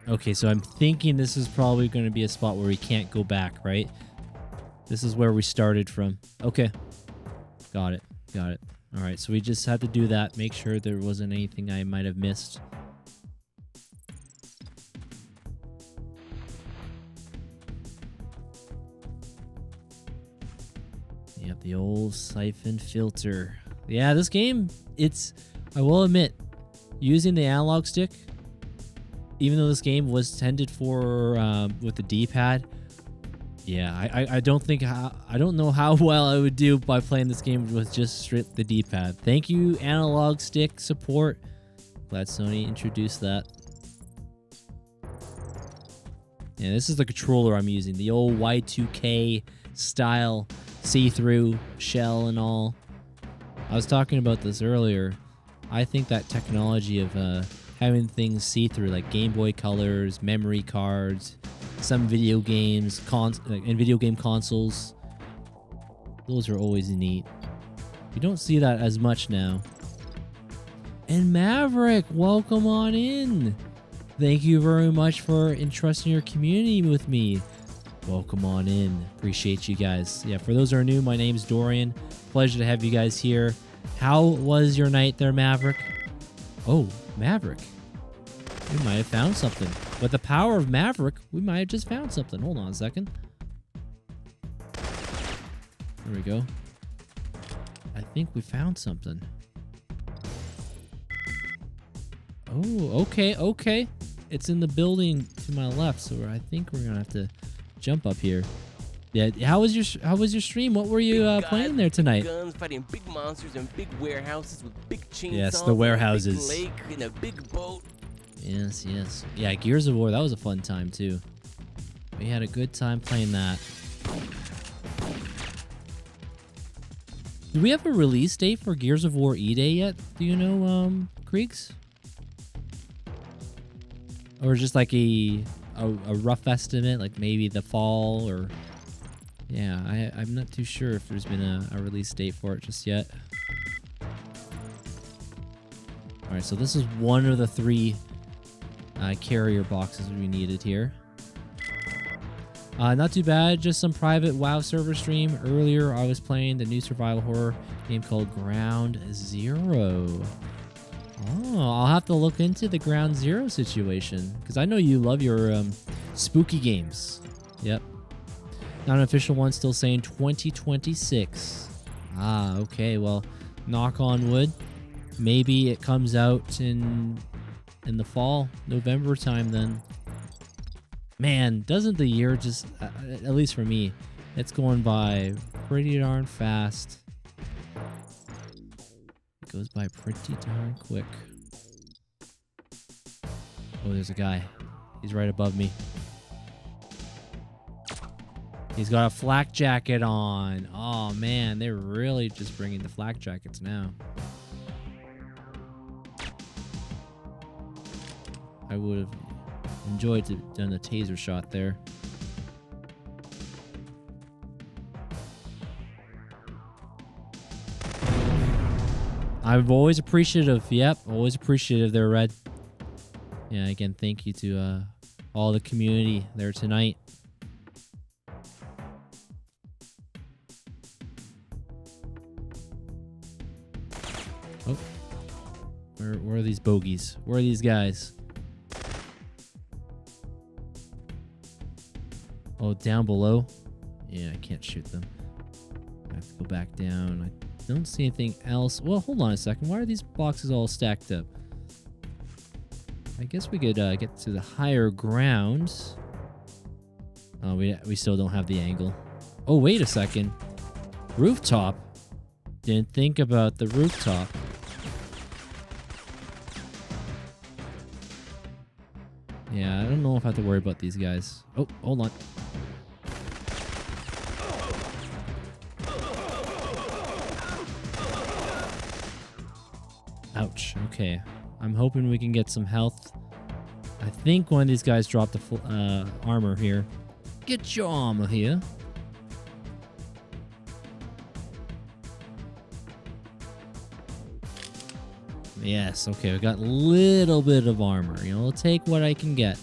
[SPEAKER 17] Okay, so I'm thinking this is probably going to be a spot where we can't go back, right? This is where we started from. Okay. Got it. Got it. All right, so we just had to do that. Make sure there wasn't anything I might have missed. Yep, the old Syphon Filter. Yeah, this game, I will admit, using the analog stick, even though this game was intended for with the D-pad, yeah, I don't know how well I would do by playing this game with just straight the D-pad. Thank you, analog stick support. Glad Sony introduced that. Yeah, this is the controller I'm using, the old Y2K style see-through shell and all. I was talking about this earlier. I think that technology of having things see-through, like Game Boy Colors, memory cards, some video games, and video game consoles, those are always neat. You don't see that as much now. And Maverick, welcome on in. Thank you very much for entrusting your community with me. Welcome on in. Appreciate you guys. Yeah, for those who are new, my name's Dorian. Pleasure to have you guys here. How was your night there, Maverick? Oh, Maverick. We might have found something. With the power of Maverick, we might have just found something. Hold on a second. There we go. I think we found something. Oh, okay. It's in the building to my left, so I think we're gonna have to jump up here. Yeah, how was your stream? What were you playing there tonight?
[SPEAKER 5] Guns fighting big monsters and big warehouses with big chainsaws.
[SPEAKER 17] Yes, the warehouses.
[SPEAKER 5] And a big lake and a big boat.
[SPEAKER 17] Yes. Yeah, Gears of War, that was a fun time too. We had a good time playing that. Do we have a release date for Gears of War E-Day yet? Do you know, Creeks? Or just like a rough estimate, like maybe the fall or... Yeah, I'm not too sure if there's been a release date for it just yet. Alright, so this is one of the 3 carrier boxes we needed here. Not too bad, just some private WoW server stream. Earlier, I was playing the new survival horror game called Ground Zero. Oh, I'll have to look into the Ground Zero situation, because I know you love your spooky games. Yep. Not an official one, still saying 2026. Ah, okay, well, knock on wood. Maybe it comes out in the fall, November time then. Man, doesn't the year just, at least for me, it's going by pretty darn fast. It goes by pretty darn quick. Oh, there's a guy. He's right above me. He's got a flak jacket on. Oh, man, they're really just bringing the flak jackets now. I would have enjoyed to have done a taser shot there. I'm always appreciative. Yep, always appreciative there, Red. Yeah, again, thank you to all the community there tonight. Oh, where are these bogeys? Where are these guys? Oh, down below? Yeah, I can't shoot them. I have to go back down. I don't see anything else. Well, hold on a second. Why are these boxes all stacked up? I guess we could get to the higher ground. Oh, we still don't have the angle. Oh, wait a second. Rooftop? Didn't think about the rooftop. Yeah, I don't know if I have to worry about these guys. Oh, hold on. Ouch. Okay. I'm hoping we can get some health. I think one of these guys dropped the armor here. Get your armor here. Yes, okay, we got a little bit of armor. You know, I'll take what I can get.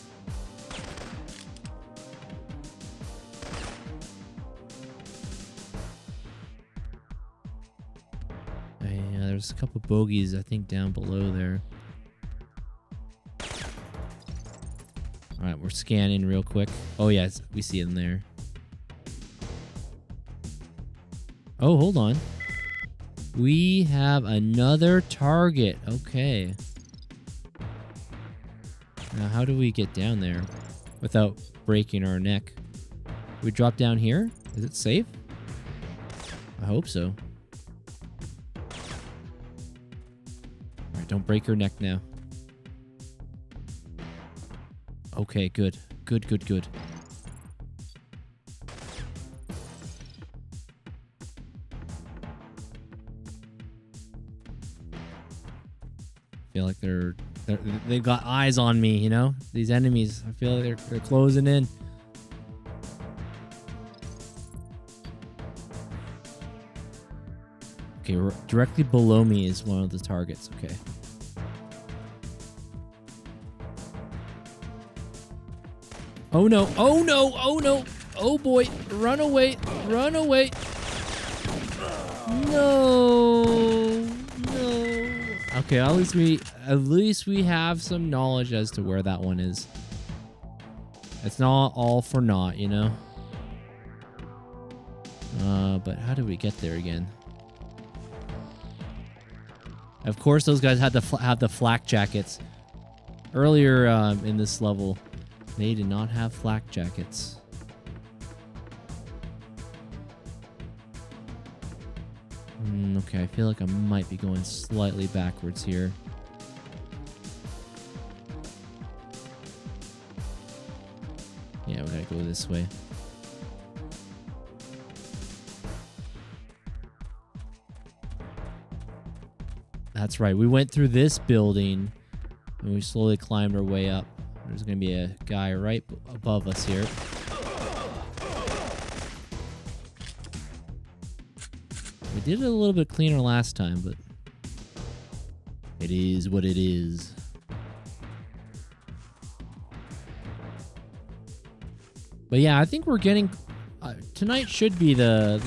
[SPEAKER 17] Yeah, there's a couple bogeys, I think, down below there. Alright, we're scanning real quick. Oh, yeah, we see them there. Oh, hold on. We have another target. Okay. Now, how do we get down there without breaking our neck? We drop down here? Is it safe? I hope so. Alright, don't break your neck now. Okay, good. Good, good, good. I feel like they've got eyes on me, you know? These enemies, I feel like they're closing in. Okay, directly below me is one of the targets. Okay. Oh no! Oh no! Oh no! Oh boy, run away, run away. No, no. Okay, at least we have some knowledge as to where that one is. It's not all for naught, you know. But how do we get there again? Of course, those guys had to have the flak jackets. Earlier in this level, they did not have flak jackets. Okay, I feel like I might be going slightly backwards here. Yeah, we gotta go this way. That's right. We went through this building and we slowly climbed our way up. There's going to be a guy right above us here. We did it a little bit cleaner last time, but it is what it is. But yeah, I think we're getting... tonight should be the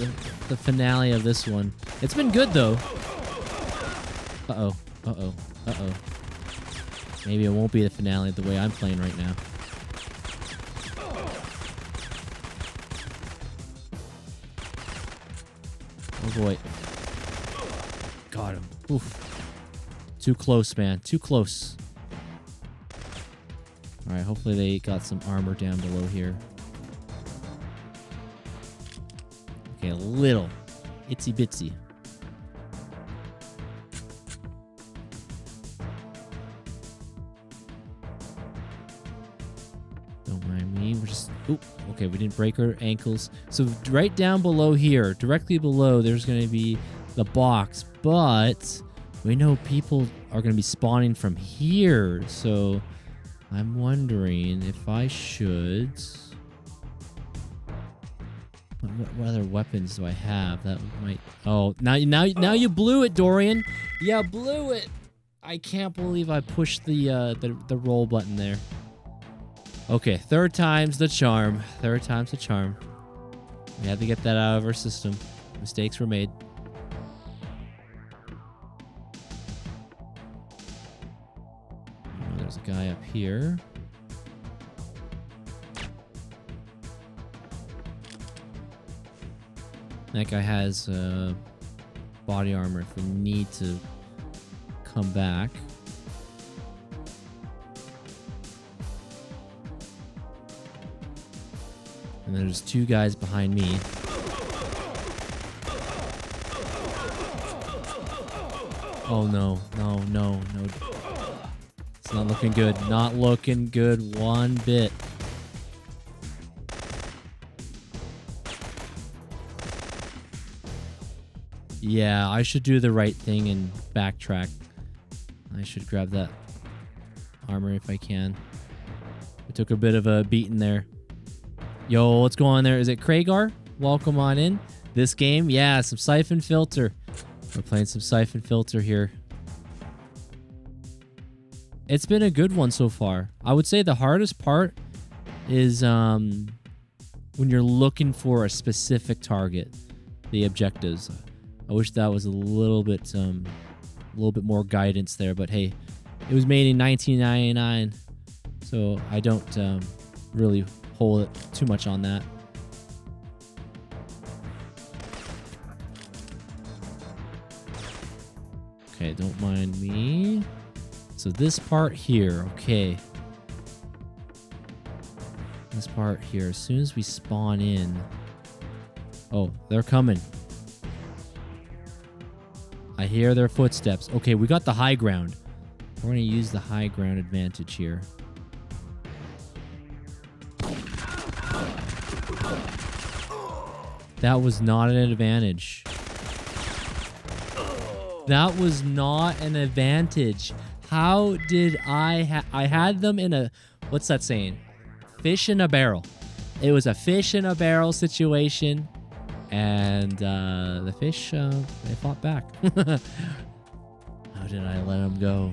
[SPEAKER 17] finale of this one. It's been good, though. Uh-oh. Uh-oh. Uh-oh. Maybe it won't be the finale the way I'm playing right now. Oh, boy. Got him. Oof. Too close, man. Too close. All right, hopefully they got some armor down below here. Okay, a little. Itsy bitsy. Don't mind me. We're just... Oop. Okay, we didn't break our ankles. So right down below here, directly below, there's going to be the box. But we know people are going to be spawning from here. So I'm wondering if I should... What other weapons do I have? That might... Oh, now you blew it, Dorian. You blew it. I can't believe I pushed the roll button there. Okay, third time's the charm. Third time's the charm. We had to get that out of our system. Mistakes were made. Oh, there's a guy up here. That guy has body armor if we need to come back. And there's two guys behind me. Oh no, no, no, no. It's not looking good. Not looking good one bit. Yeah, I should do the right thing and backtrack. I should grab that armor if I can. I took a bit of a beating there. Yo, what's going on there? Is it Kragar? Welcome on in. This game? Yeah, some Syphon Filter. We're playing some Syphon Filter here. It's been a good one so far. I would say the hardest part is when you're looking for a specific target, the objectives. I wish that was a little bit more guidance there, but hey, it was made in 1999, so I don't really hold it too much on that. Okay, don't mind me. So this part here, okay. This part here, as soon as we spawn in... Oh, they're coming. I hear their footsteps. Okay, we got the high ground. We're going to use the high ground advantage here. That was not an advantage. That was not an advantage. How did I had them in a... What's that saying? Fish in a barrel. It was a fish in a barrel situation. And the fish, they fought back. How did I let them go?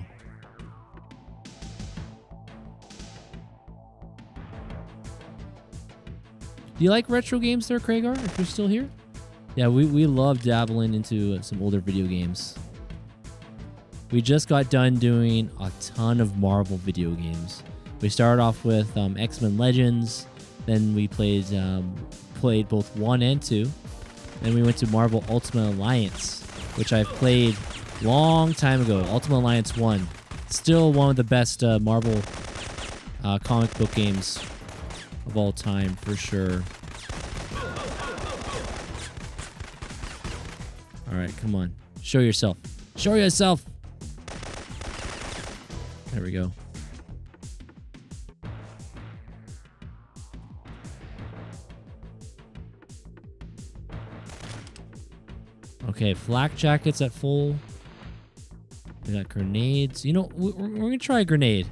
[SPEAKER 17] Do you like retro games there, Craigar, if you're still here? Yeah, we love dabbling into some older video games. We just got done doing a ton of Marvel video games. We started off with X-Men Legends, then we played both 1 and 2. Then we went to Marvel Ultimate Alliance, which I played long time ago. Ultimate Alliance 1. Still one of the best Marvel comic book games of all time, for sure. Alright, come on. Show yourself. Show yourself! There we go. Okay, flak jackets at full. We got grenades. You know, we're gonna try a grenade.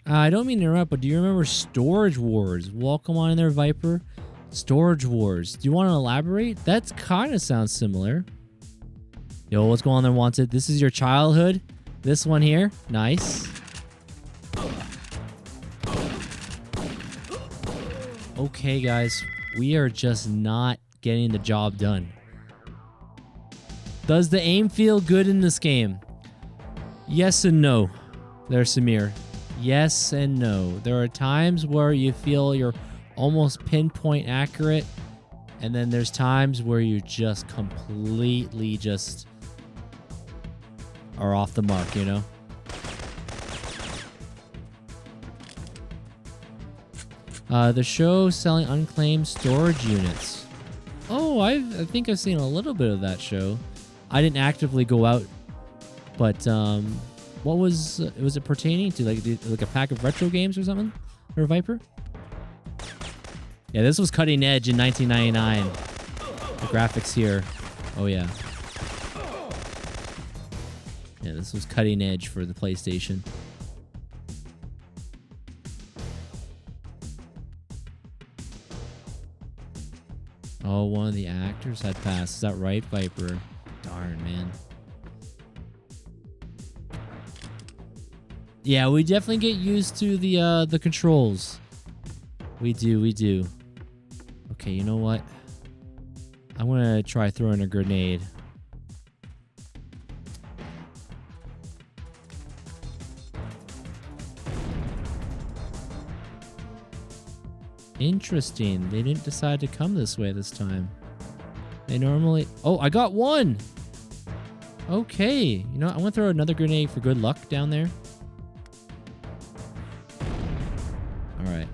[SPEAKER 17] I don't mean to interrupt, but do you remember Storage Wars? Welcome on in there, Viper. Storage Wars. Do you want to elaborate? That kind of sounds similar. Yo, what's going on there, Wanted? This is your childhood? This one here? Nice. Okay, guys. We are just not getting the job done. Does the aim feel good in this game? Yes and no. There's Samir. Yes and no. There are times where you feel you're almost pinpoint accurate, and then there's times where you just completely just are off the mark, you know? The show selling unclaimed storage units. Oh, I think I've seen a little bit of that show. I didn't actively go out, but what was it pertaining to? Like a pack of retro games or something? Or Viper? Yeah, this was cutting edge in 1999. The graphics here. Oh yeah. Yeah, this was cutting edge for the PlayStation. Oh, one of the actors had passed. Is that right, Viper? Darn, man. Yeah, we definitely get used to the controls. We do. Okay, you know what? I'm gonna try throwing a grenade. Interesting. They didn't decide to come this way this time. They normally... Oh, I got one! Okay. You know what? I'm gonna throw another grenade for good luck down there. Alright.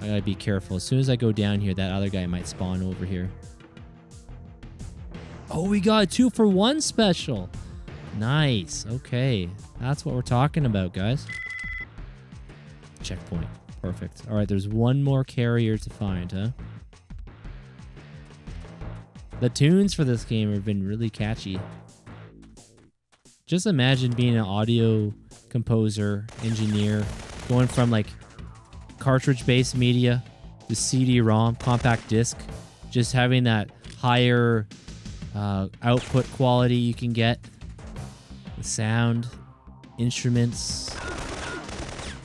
[SPEAKER 17] I gotta be careful. As soon as I go down here, that other guy might spawn over here. Oh, we got a 2-for-1 special. Nice. Okay. That's what we're talking about, guys. Checkpoint. Perfect. All right, there's one more carrier to find, huh? The tunes for this game have been really catchy. Just imagine being an audio composer, engineer, going from like cartridge-based media to CD-ROM, compact disc, just having that higher output quality you can get. The sound, instruments...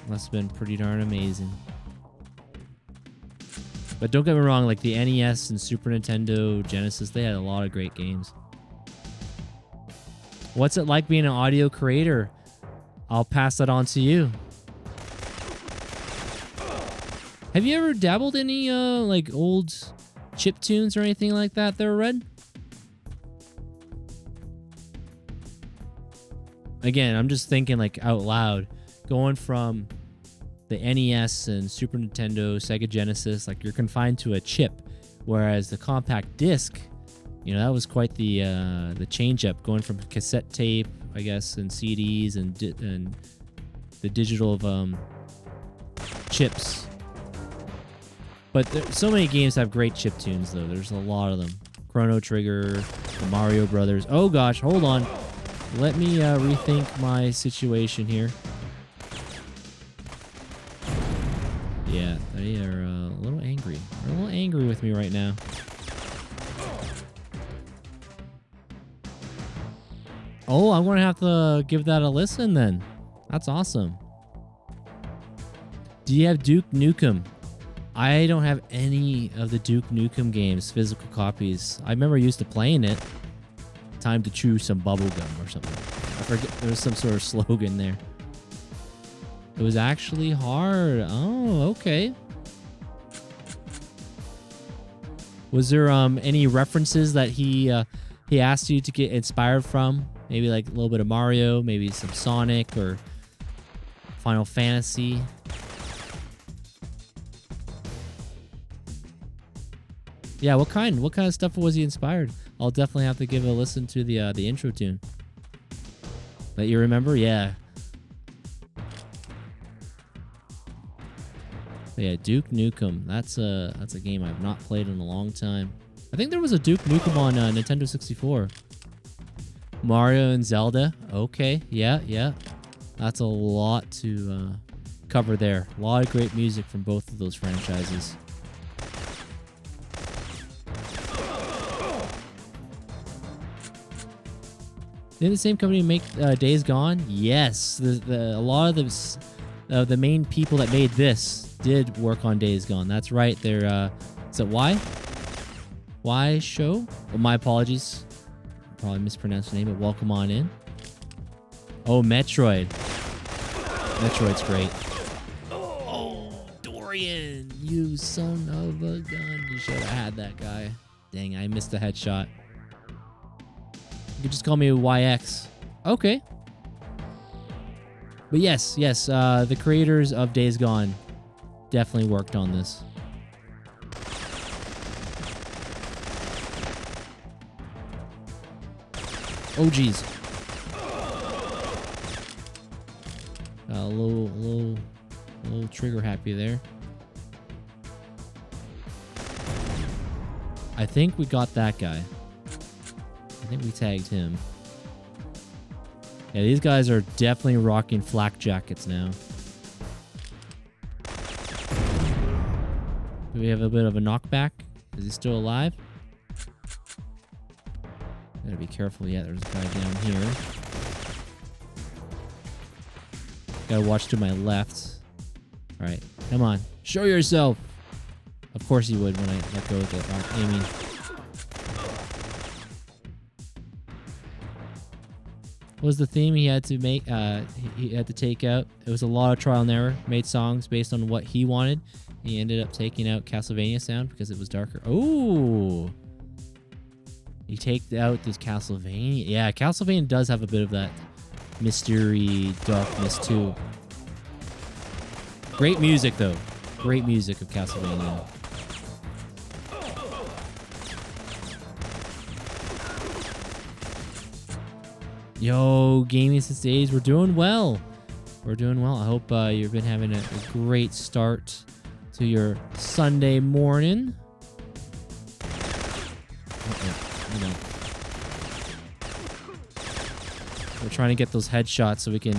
[SPEAKER 17] Must have been pretty darn amazing. But don't get me wrong, like the NES and Super Nintendo, Genesis, they had a lot of great games. What's it like being an audio creator? I'll pass that on to you. Have you ever dabbled in any like old chip tunes or anything like that there, Red? Again, I'm just thinking like out loud. Going from the NES and Super Nintendo, Sega Genesis, like you're confined to a chip, whereas the compact disc, you know, that was quite the change up, going from cassette tape, I guess, and CDs and the digital chips. But so many games have great chip tunes, though. There's a lot of them. Chrono Trigger, the Mario Brothers. Oh gosh, hold on. Let me rethink my situation here. Yeah, they are a little angry. They're a little angry with me right now. Oh, I'm going to have to give that a listen then. That's awesome. Do you have Duke Nukem? I don't have any of the Duke Nukem games, physical copies. I remember used to playing it. Time to chew some bubble gum or something. I forget, there was some sort of slogan there. It was actually hard. Oh, okay. Was there any references that he asked you to get inspired from? Maybe like a little bit of Mario, maybe some Sonic or Final Fantasy. Yeah, what kind of stuff was he inspired? I'll definitely have to give a listen to the intro tune. That you remember? Yeah. Yeah, Duke Nukem. That's a game I've not played in a long time. I think there was a Duke Nukem on Nintendo 64. Mario and Zelda. Okay, yeah. That's a lot to cover there. A lot of great music from both of those franchises. Didn't the same company make Days Gone? Yes. A lot of the main people that made this did work on Days Gone. That's right. They're is it Y Show? Oh, my apologies. Probably mispronounced the name, but welcome on in. Oh, Metroid. Metroid's great. Oh, Dorian, you son of a gun. You should have had that guy. Dang, I missed a headshot. You could just call me YX. Okay. But yes, the creators of Days Gone definitely worked on this. Oh, geez. A little trigger happy there. I think we got that guy. I think we tagged him. Yeah, these guys are definitely rocking flak jackets now. Do we have a bit of a knockback? Is he still alive? Gotta be careful. Yeah, there's a guy down here. Gotta watch to my left. Alright, come on. Show yourself! Of course he would when I let go of the aiming. What was the theme he had to make? He had to take out. It was a lot of trial and error. Made songs based on what he wanted. He ended up taking out Castlevania sound because it was darker. Oh! You take out this Castlevania. Yeah, Castlevania does have a bit of that mystery darkness too. Great music though. Great music of Castlevania. Yo, gaming since days. We're doing well. We're doing well. I hope you've been having a great start to your Sunday morning. We're trying to get those headshots so we can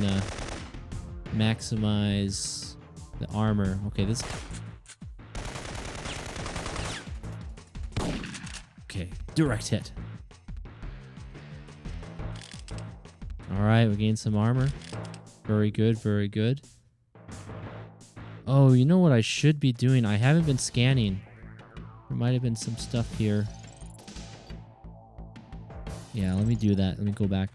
[SPEAKER 17] maximize the armor. Okay, this. Okay, direct hit. All right, we gained some armor. Very good, very good. Oh, you know what I should be doing? I haven't been scanning. There might have been some stuff here. Yeah, let me do that. Let me go back.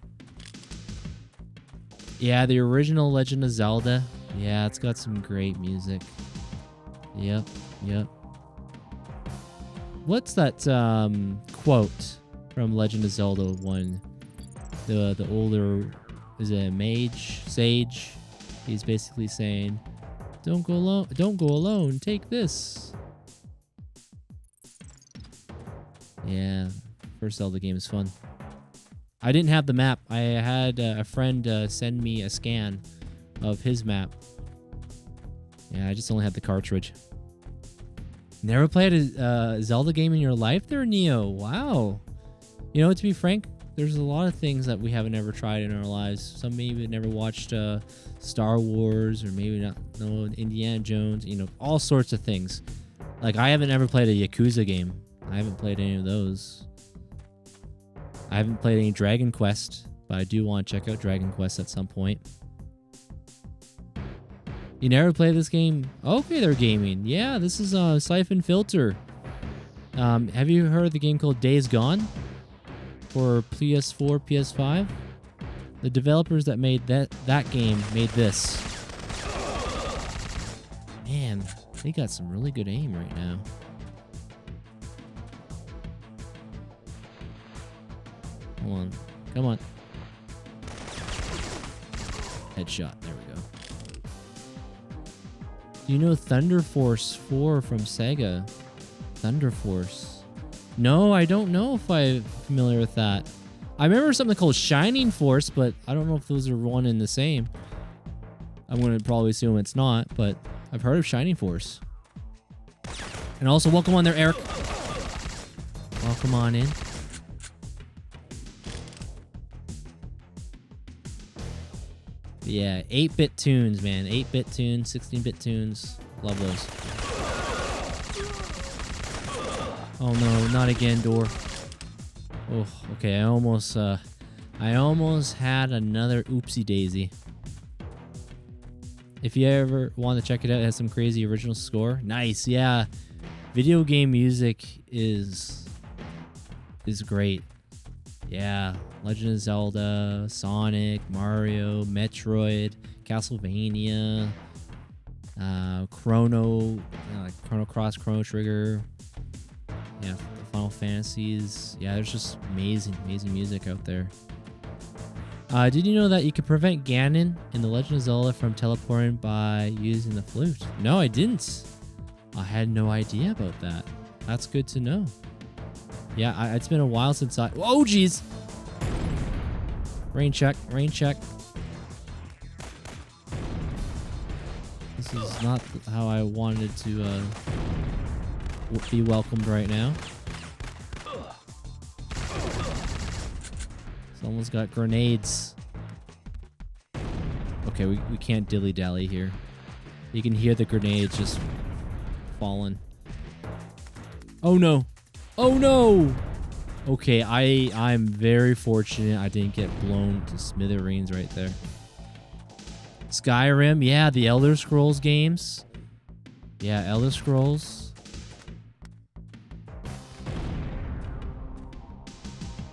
[SPEAKER 17] Yeah, the original Legend of Zelda. Yeah, it's got some great music. Yep. What's that quote from Legend of Zelda 1? The older, is it a sage? He's basically saying, "Don't go alone. Take this." Yeah, first Zelda game is fun. I didn't have the map. I had a friend send me a scan of his map. Yeah, I just only had the cartridge. Never played a Zelda game in your life there, Neo? Wow. You know, to be frank, there's a lot of things that we haven't ever tried in our lives. Some maybe never watched Star Wars, or maybe not know Indiana Jones. You know, all sorts of things. Like, I haven't ever played a Yakuza game. I haven't played any of those. I haven't played any Dragon Quest. but I do want to check out Dragon Quest at some point. You never played this game? Okay, they're gaming. Yeah, this is Syphon Filter. Have you heard of the game called Days Gone for PS4, PS5? The developers that made that game made this. Man, they got some really good aim right now. Come on. Come on. Headshot. There we go. Do you know Thunder Force 4 from Sega? Thunder Force. No, I don't know if I'm familiar with that. I remember something called Shining Force, but I don't know if those are one and the same. I'm going to probably assume it's not, but I've heard of Shining Force. And also, welcome on there, Eric. Welcome on in. Yeah, 8-bit tunes, man. 8-bit tunes, 16-bit tunes. Love those. Oh no, not again, Door. Oh, okay. I almost had another oopsie daisy. If you ever want to check it out, it has some crazy original score. Nice, yeah. Video game music is great. Yeah, Legend of Zelda, Sonic, Mario, Metroid, Castlevania, Chrono Cross, Chrono Trigger. Yeah, the Final Fantasies. Yeah, there's just amazing music out there. Did you know that you could prevent Ganon in The Legend of Zelda from teleporting by using the flute? No, I didn't. I had no idea about that. That's good to know. Yeah, it's been a while since I... Oh, jeez! Rain check, rain check. This is not how I wanted to be welcomed right now. Someone's got grenades. Okay, we can't dilly-dally here. You can hear the grenades just falling. Oh no! Oh no! Okay, I'm very fortunate I didn't get blown to smithereens right there. Skyrim, yeah, the Elder Scrolls games. Yeah, Elder Scrolls.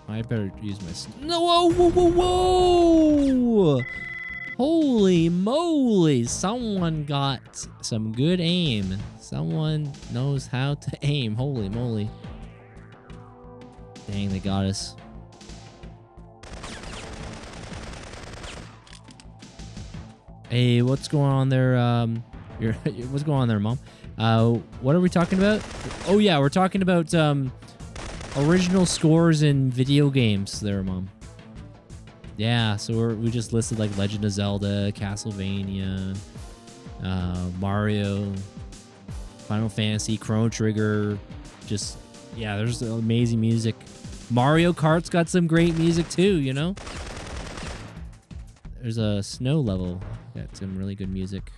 [SPEAKER 17] I better use my... No! Whoa, whoa, whoa, whoa! Holy moly! Someone got some good aim. Someone knows how to aim. Holy moly. Dang, they got us. Hey, what's going on there? What's going on there, Mom? What are we talking about? Oh yeah, we're talking about original scores in video games there, Mom. Yeah, so we just listed like Legend of Zelda, Castlevania, Mario, Final Fantasy, Chrono Trigger. Just, yeah, there's amazing music. Mario Kart's got some great music too, you know? There's a snow level. Got some really good music.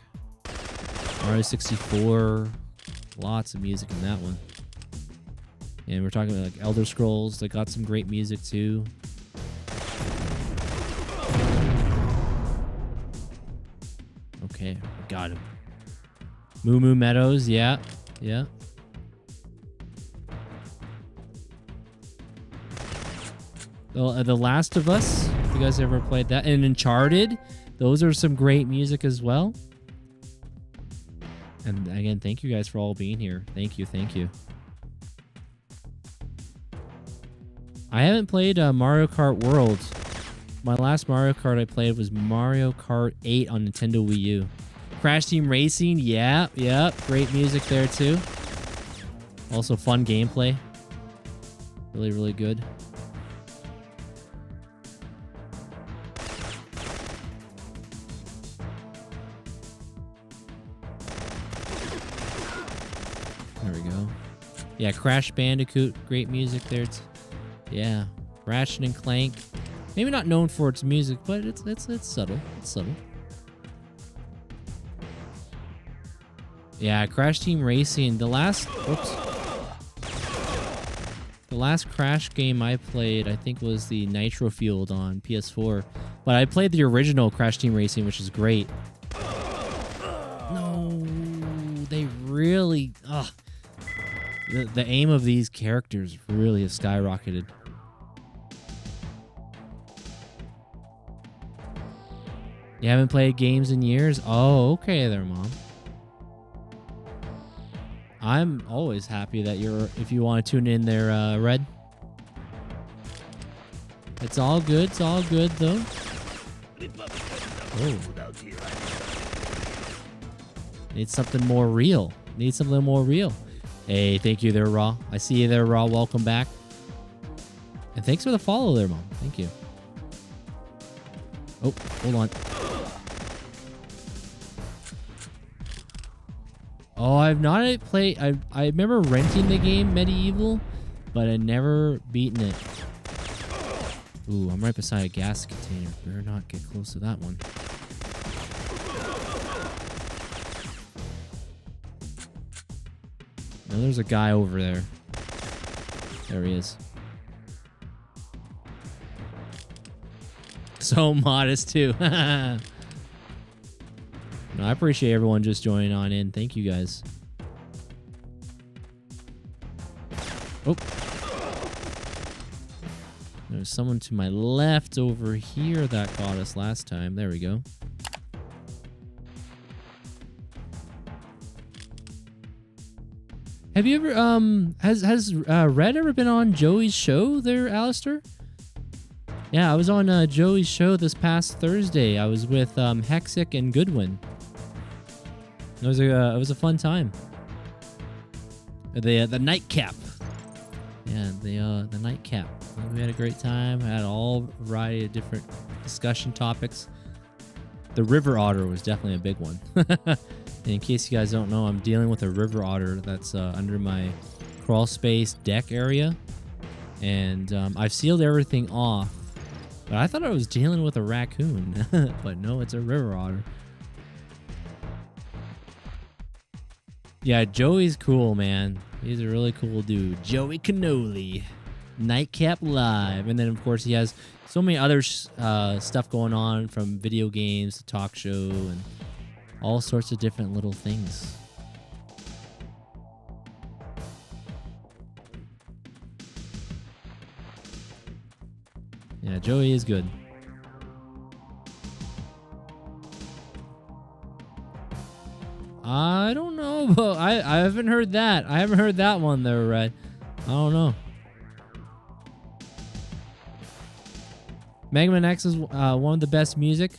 [SPEAKER 17] Mario 64. Lots of music in that one. And we're talking about like Elder Scrolls. They got some great music too. Okay, got him. Moo Moo Meadows, yeah. Yeah. The Last of Us, if you guys ever played that. And Uncharted, those are some great music as well. And again, thank you guys for all being here. Thank you, thank you. I haven't played Mario Kart World. My last Mario Kart I played was Mario Kart 8 on Nintendo Wii U. Crash Team Racing, yeah, great music there too. Also fun gameplay. Really, really good. There we go. Yeah, Crash Bandicoot, great music there. Yeah, Ratchet and Clank. Maybe not known for its music, but it's subtle. It's subtle. Yeah, Crash Team Racing. The last last Crash game I played, I think, was the Nitro Field on PS4. But I played the original Crash Team Racing, which is great. No, they really... The aim of these characters really has skyrocketed. You haven't played games in years? Oh, okay there, Mom. I'm always happy that if you want to tune in there, Red. It's all good. It's all good, though. Oh. Need something more real. Need something more real. Hey, thank you there, Raw. I see you there, Raw. Welcome back. And thanks for the follow there, Mom. Thank you. Oh, hold on. Oh, I've not played... I remember renting the game, Medieval, but I never beaten it. Ooh, I'm right beside a gas container. Better not get close to that one. Now there's a guy over there. There he is. So modest, too. No, I appreciate everyone just joining on in. Thank you, guys. Oh. There's someone to my left over here that got us last time. There we go. Have you ever, has Red ever been on Joey's show there, Alistair? Yeah, I was on Joey's show this past Thursday. I was with Hexic and Goodwin. It was a fun time. The nightcap. Yeah, the nightcap. We had a great time. Had all variety of different discussion topics. The river otter was definitely a big one. And in case you guys don't know, I'm dealing with a river otter that's under my crawl space deck area, and I've sealed everything off. But I thought I was dealing with a raccoon, but no, it's a river otter. Yeah, Joey's cool, man. He's a really cool dude. Joey Cannoli. Nightcap Live. And then, of course, he has so many other stuff going on, from video games to talk show and all sorts of different little things. Yeah, Joey is good. I don't know, but I haven't heard that. I haven't heard that one there, Red. I don't know. Mega Man X is one of the best music.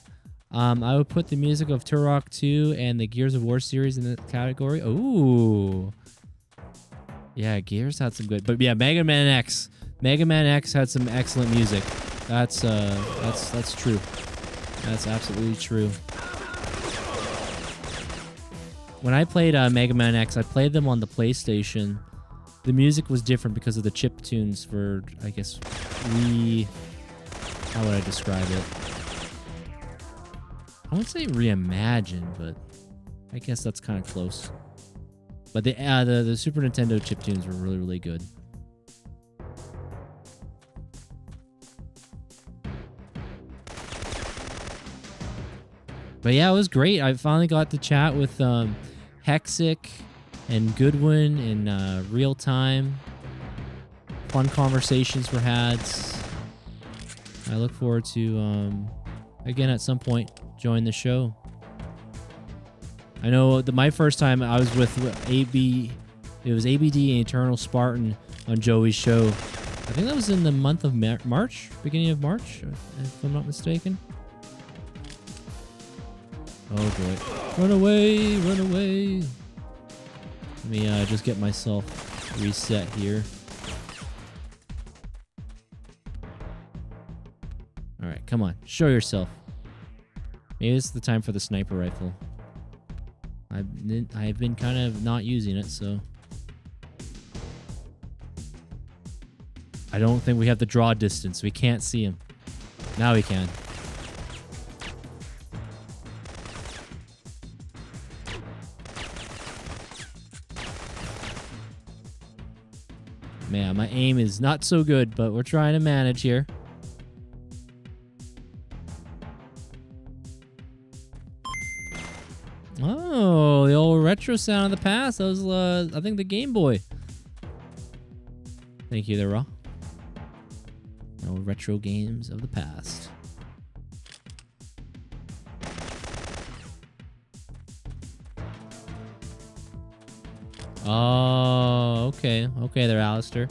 [SPEAKER 17] I would put the music of Turok 2 and the Gears of War series in the category. Ooh. Yeah, Gears had some good, but yeah, Mega Man X. Mega Man X had some excellent music. That's true. That's absolutely true. When I played Mega Man X, I played them on the PlayStation. The music was different because of the chip tunes for, I guess, how would I describe it? I won't say reimagined, but I guess that's kind of close. But the Super Nintendo chip tunes were really, really good. But yeah, it was great. I finally got to chat with Hexic and Goodwin in real time. Fun conversations were had. I look forward to, again, at some point, join the show. I know my first time I was with AB, it was ABD and Eternal Spartan on Joey's show. I think that was in the month of March, beginning of March, if I'm not mistaken. Oh boy. Run away, run away. Let me just get myself reset here. Alright, come on. Show yourself. Maybe this is the time for the sniper rifle. I've been kind of not using it, so... I don't think we have the draw distance. We can't see him. Now we can. Man, my aim is not so good, but we're trying to manage here. Oh, the old retro sound of the past. That was, I think, the Game Boy. Thank you there, Raw. Old retro games of the past. Oh, okay. Okay there, Alistair.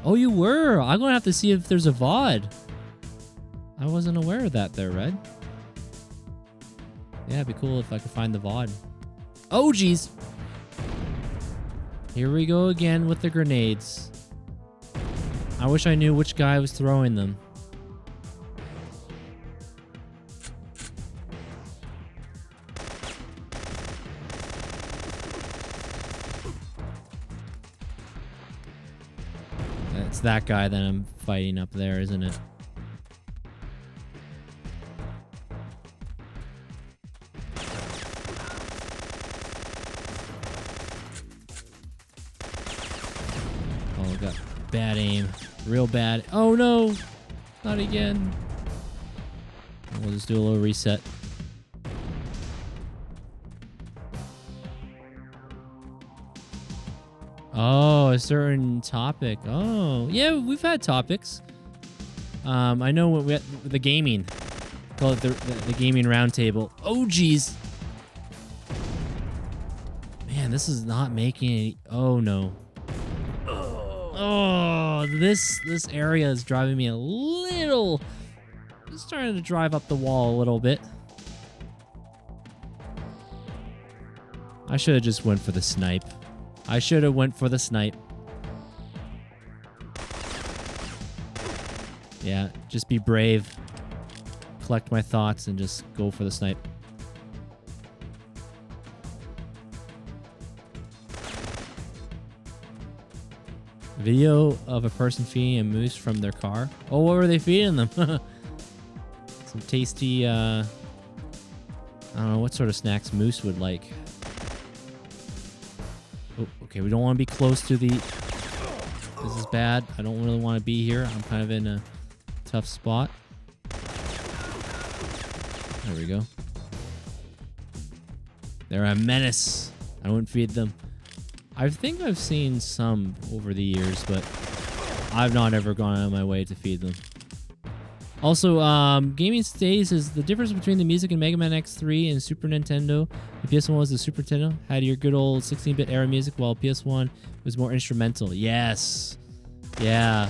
[SPEAKER 17] Oh, you were. I'm going to have to see if there's a VOD. I wasn't aware of that there, Red. Yeah, it'd be cool if I could find the VOD. Oh, geez. Here we go again with the grenades. I wish I knew which guy was throwing them. It's that guy that I'm fighting up there, isn't it? Oh, got bad aim. Real bad. Oh no! Not again. We'll just do a little reset. Oh, a certain topic. Oh, yeah, we've had topics. I know what we had, the gaming. Call it the gaming roundtable. Oh, geez. Man, this is not making any. Oh no. Oh, this area is driving me a little. Just starting to drive up the wall a little bit. I should have just went for the snipe. I should have went for the snipe. Yeah, just be brave. Collect my thoughts and just go for the snipe. Video of a person feeding a moose from their car. Oh, what were they feeding them? Some tasty, I don't know what sort of snacks moose would like. Oh, okay, we don't want to be close to the... This is bad. I don't really want to be here. I'm kind of in a tough spot. There we go. They're a menace. I wouldn't feed them. I think I've seen some over the years, but I've not ever gone out of my way to feed them. Also, gaming stays is the difference between the music in Mega Man X3 and Super Nintendo. The PS1 was the Super Nintendo, had your good old 16-bit era music, while PS1 was more instrumental. Yes. Yeah.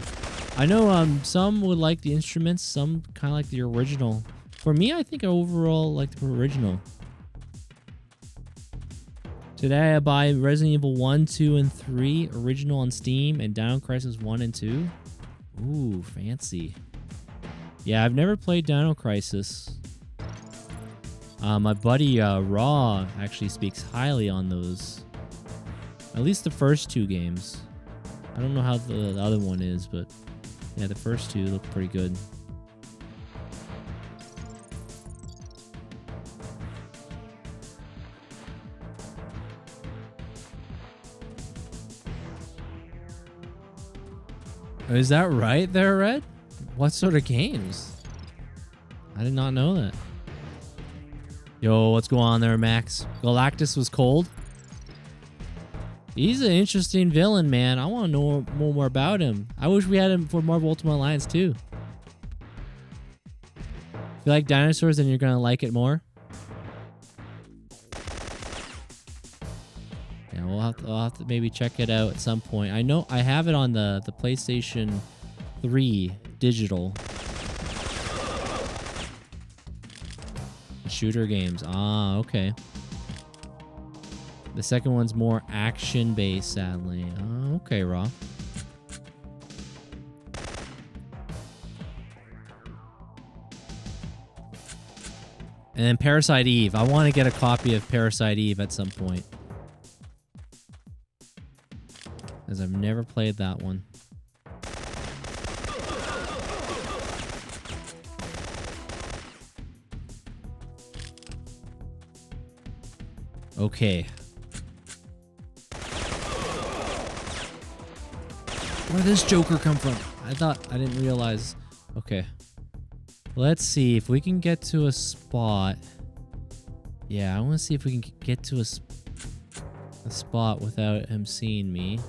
[SPEAKER 17] I know some would like the instruments, some kind of like the original. For me, I think I overall like the original. Today I buy Resident Evil 1, 2, and 3 original on Steam and Dino Crisis 1 and 2. Ooh, fancy. Yeah, I've never played Dino Crisis. My buddy Raw actually speaks highly on those. At least the first two games. I don't know how the other one is, but yeah, the first two look pretty good. Is that right there, Red? What sort of games? I did not know that. Yo, what's going on there, Max? Galactus was cold? He's an interesting villain, man. I want to know more about him. I wish we had him for Marvel Ultimate Alliance, too. If you like dinosaurs, then you're going to like it more. Yeah, I'll have to maybe check it out at some point. I know I have it on the PlayStation 3 digital. Shooter games. Ah, okay. The second one's more action-based, sadly. Oh, okay, Raw. And then Parasite Eve. I want to get a copy of Parasite Eve at some point, as I've never played that one. Okay. Where'd this Joker come from? I didn't realize. Okay. Let's see if we can get to a spot. Yeah, I want to see if we can get to a spot without him seeing me.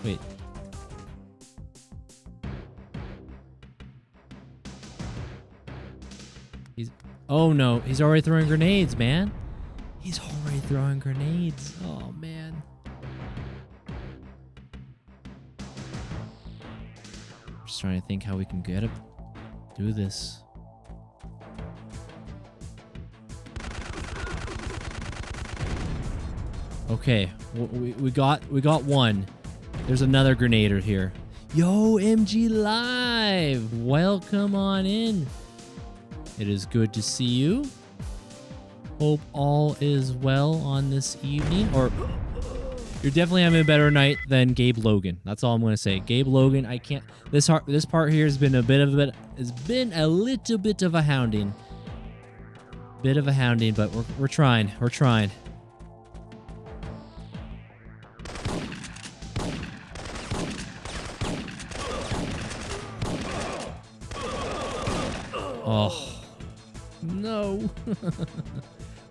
[SPEAKER 17] Wait. Oh no, he's already throwing grenades, man. He's already throwing grenades. Oh man. Just trying to think how we can get him. Do this. Okay, we got one. There's another grenader here. Yo, MG Live, welcome on in. It is good to see you. Hope all is well on this evening. Or you're definitely having a better night than Gabe Logan. That's all I'm gonna say. Gabe Logan, I can't. This part here has been a little bit of a hounding. But we're trying. We're trying. Oh. No.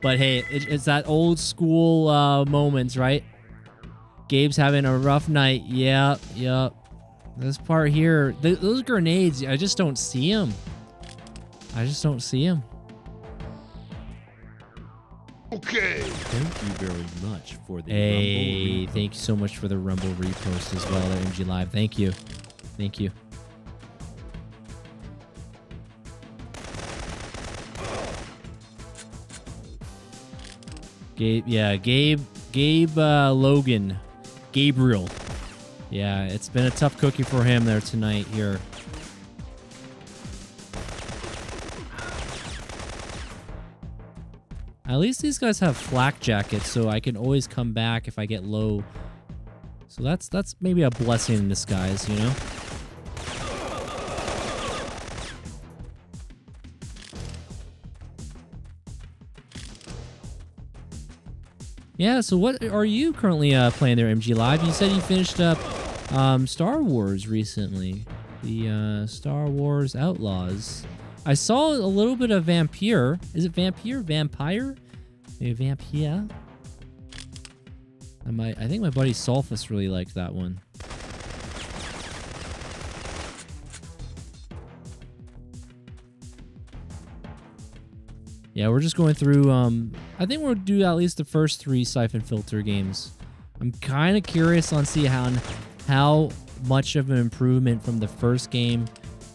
[SPEAKER 17] But hey, it's that old school moments, right? Gabe's having a rough night. Yep. This part here, those grenades, I just don't see them.
[SPEAKER 14] Okay.
[SPEAKER 4] Thank you very much for the
[SPEAKER 17] Hey, thank you so much for the Rumble repost as well at MG Live. Thank you. Gabe Logan. Gabriel. Yeah, it's been a tough cookie for him there tonight here. At least these guys have flak jackets, so I can always come back if I get low. So that's maybe a blessing in disguise, you know? Yeah, so what are you currently playing there, MG Live? You said you finished up Star Wars recently. The Star Wars Outlaws. I saw a little bit of Vampire. Is it Vampire? Vampire? Maybe Vampire? I think my buddy Sulfus really liked that one. Yeah, we're just going through, I think we'll do at least the first 3 Syphon Filter games. I'm kind of curious on see how much of an improvement from the first game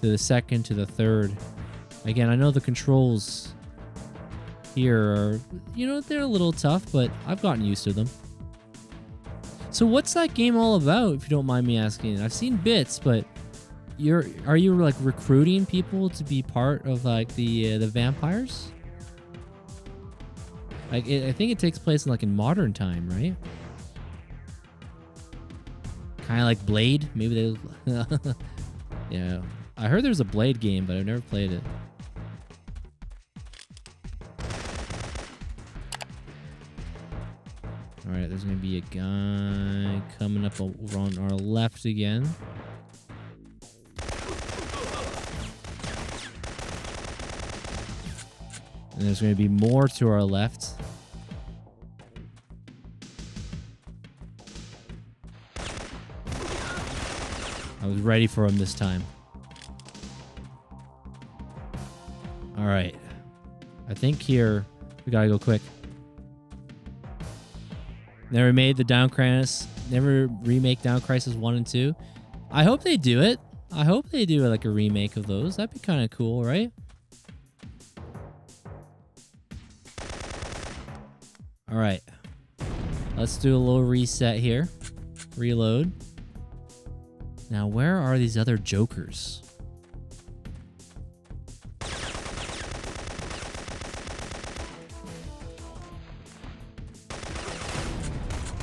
[SPEAKER 17] to the second to the third. Again, I know the controls here are, you know, they're a little tough, but I've gotten used to them. So what's that game all about, if you don't mind me asking? I've seen bits, but are you like recruiting people to be part of like the vampires? Like I think it takes place in modern time, right? Kind of like Blade. Maybe they. Yeah, I heard there's a Blade game, but I've never played it. All right, there's gonna be a guy coming up over on our left again. And there's going to be more to our left. I was ready for him this time. All right. I think here we got to go quick. Never made the Down Crisis. Never remake Down Crisis 1 and 2. I hope they do it. I hope they do like a remake of those. That'd be kind of cool, right? All right, let's do a little reset here. Reload. Now, where are these other jokers?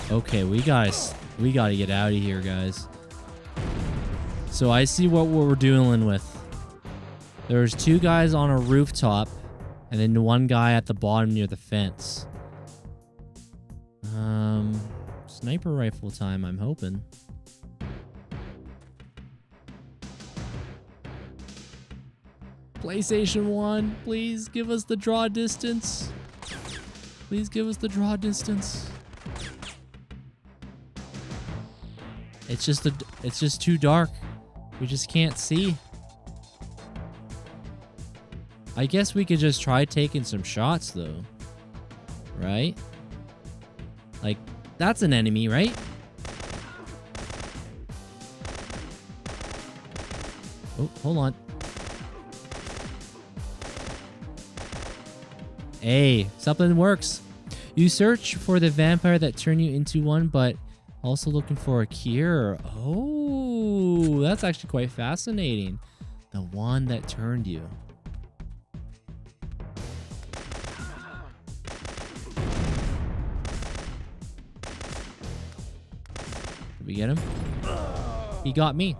[SPEAKER 17] Okay, we gotta get out of here, guys. So I see what we're dealing with. There's 2 guys on a rooftop, and then 1 guy at the bottom near the fence. sniper rifle time, I'm hoping. PlayStation 1, please give us the draw distance. Please give us the draw distance. It's just too dark. We just can't see. I guess we could just try taking some shots though. Right? Like, that's an enemy, right? Oh, hold on. Hey, something works. You search for the vampire that turned you into one, but also looking for a cure. Oh, that's actually quite fascinating. The one that turned you. Did we get him? He got me.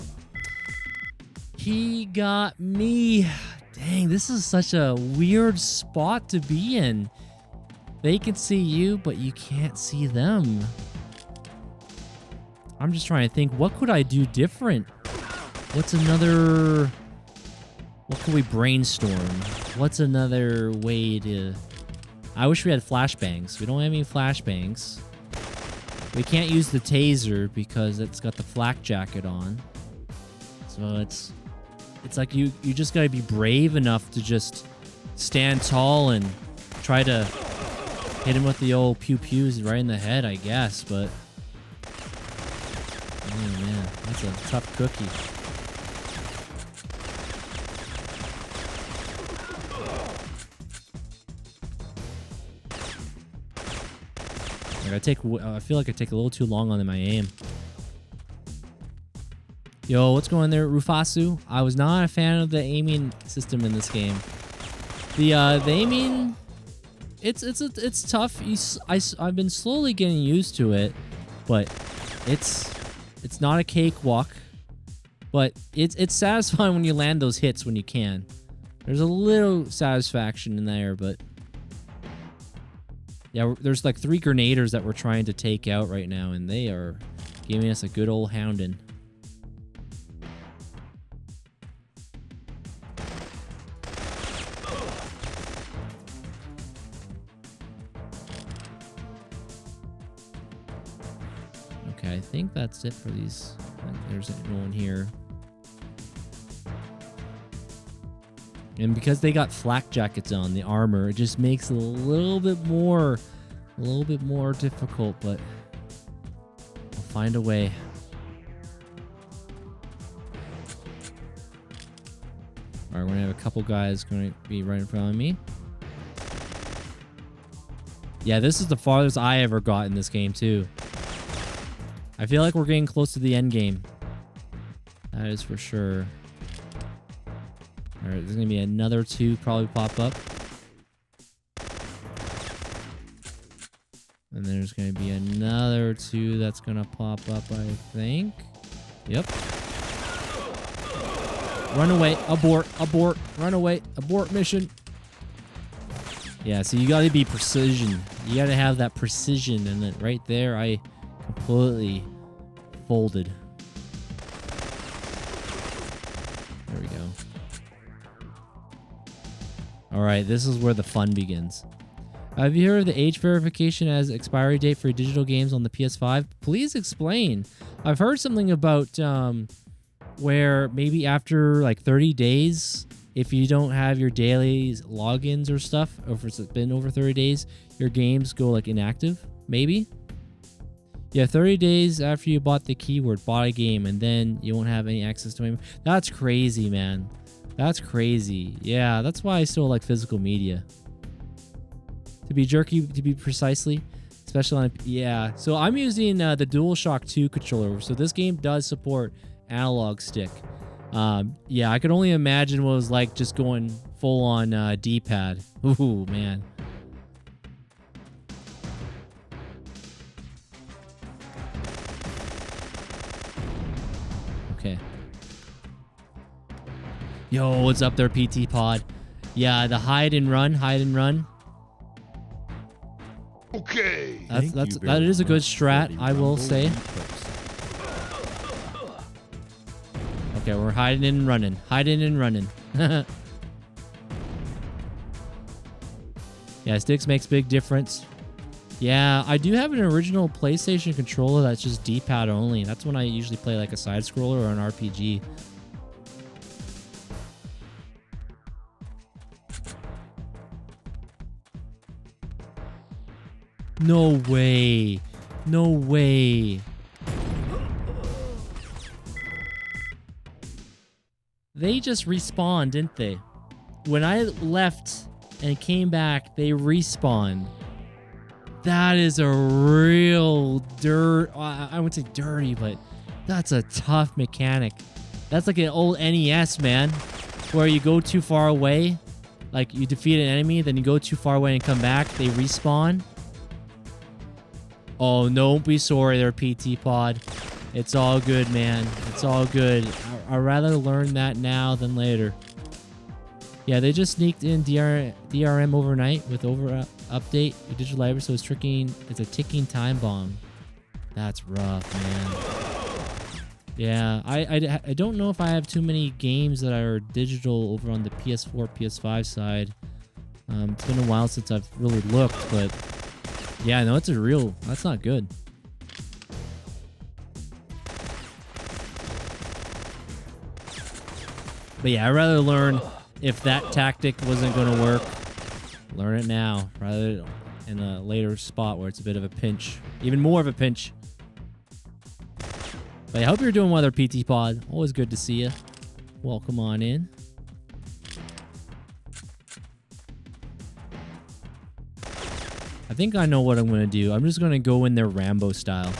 [SPEAKER 17] He got me. Dang, this is such a weird spot to be in. They can see you, but you can't see them. I'm just trying to think, what could I do different? What's another... What can we brainstorm? What's another way to... I wish we had flashbangs. We don't have any flashbangs. We can't use the taser because it's got the flak jacket on. So it's like you just gotta be brave enough to just stand tall and try to hit him with the old pew-pews right in the head, I guess, but... Oh man, that's a tough cookie. I feel like I take a little too long on my aim. Yo, what's going on there, Rufasu? I was not a fan of the aiming system in this game. The aiming, it's tough. I've been slowly getting used to it, but it's not a cakewalk. But it's satisfying when you land those hits when you can. There's a little satisfaction in there, but yeah, there's like 3 grenaders that we're trying to take out right now, and they are giving us a good old hounding. Okay, I think that's it for these. There's no one here. And because they got flak jackets on, the armor, it just makes it a little bit more difficult, but I'll find a way. All right, we're gonna have a couple guys going to be right in front of me. Yeah, this is the farthest I ever got in this game too. I feel like we're getting close to the end game. That is for sure. All right, there's gonna be another 2 probably pop up. And there's gonna be another 2 that's gonna pop up, I think. Yep. Run away, abort, run away, abort mission. Yeah, so you gotta be precision. You gotta have that precision, and then right there, I completely folded. There we go. All right, this is where the fun begins. Have you heard of the age verification as expiry date for digital games on the PS5? Please explain. I've heard something about where maybe after like 30 days, if you don't have your daily logins or stuff, or if it's been over 30 days, your games go like inactive, maybe? Yeah, 30 days after you bought the keyword, bought a game, and then you won't have any access to it. That's crazy, man. That's crazy. Yeah, that's why I still like physical media. To be jerky, to be precisely, especially on... Yeah, so I'm using the DualShock 2 controller, so this game does support analog stick. Yeah, I could only imagine what it was like just going full-on D-pad. Ooh, man. Okay. Yo, what's up there, PT Pod? Yeah, the hide and run.
[SPEAKER 14] Okay.
[SPEAKER 17] That is a good strat, I will say. Okay, we're hiding and running. Hiding and running. Yeah, sticks makes big difference. Yeah, I do have an original PlayStation controller that's just D-pad only. That's when I usually play like a side-scroller or an RPG. No way. No way. They just respawned, didn't they? When I left and came back, they respawned. That is a real I wouldn't say dirty, but that's a tough mechanic. That's like an old NES, man, where you go too far away. Like, you defeat an enemy, then you go too far away and come back. They respawn. Oh, don't be sorry there, PT Pod. It's all good, man. It's all good. I'd rather learn that now than later. Yeah, they just sneaked in DRM overnight with update with digital library, so it's a ticking time bomb. That's rough, man. Yeah, I don't know if I have too many games that are digital over on the PS4, PS5 side. It's been a while since I've really looked, but yeah, no, that's not good. But yeah, I'd rather learn if that tactic wasn't going to work. Learn it now, rather in a later spot where it's a bit of a pinch. Even more of a pinch. But I hope you're doing well there, PT Pod. Always good to see you. Welcome on in. I think I know what I'm going to do. I'm just going to go in there Rambo style.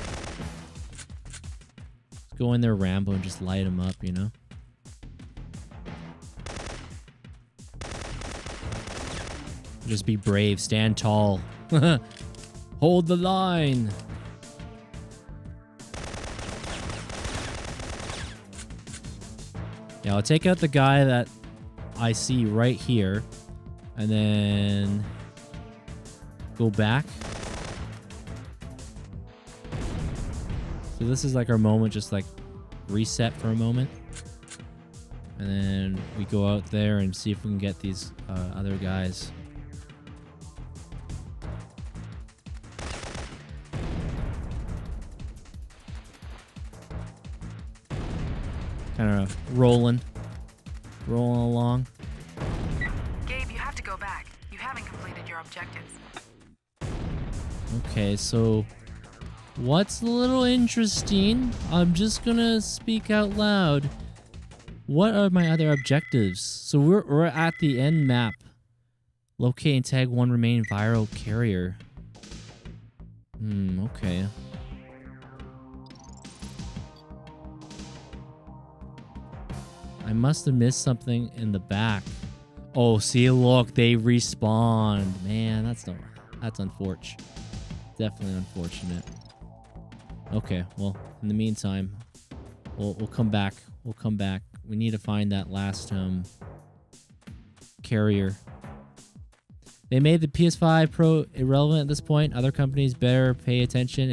[SPEAKER 17] Go in there Rambo and just light them up, you know? Just be brave. Stand tall. Hold the line. Yeah, I'll take out the guy that I see right here. And then go back. So this is like our moment, just like reset for a moment. And then we go out there and see if we can get these other guys. Kind of rolling along.
[SPEAKER 12] Gabe, you have to go back. You haven't completed your objectives.
[SPEAKER 17] Okay, so what's a little interesting? I'm just gonna speak out loud. What are my other objectives? So we're at the end map. Locate and tag one remaining viral carrier. Okay. I must have missed something in the back. Oh, see, look, they respawned. Man, that's unfortunate. Definitely unfortunate. Okay, well, in the meantime, we'll come back. We'll come back. We need to find that last carrier. They made the PS5 Pro irrelevant at this point. Other companies better pay attention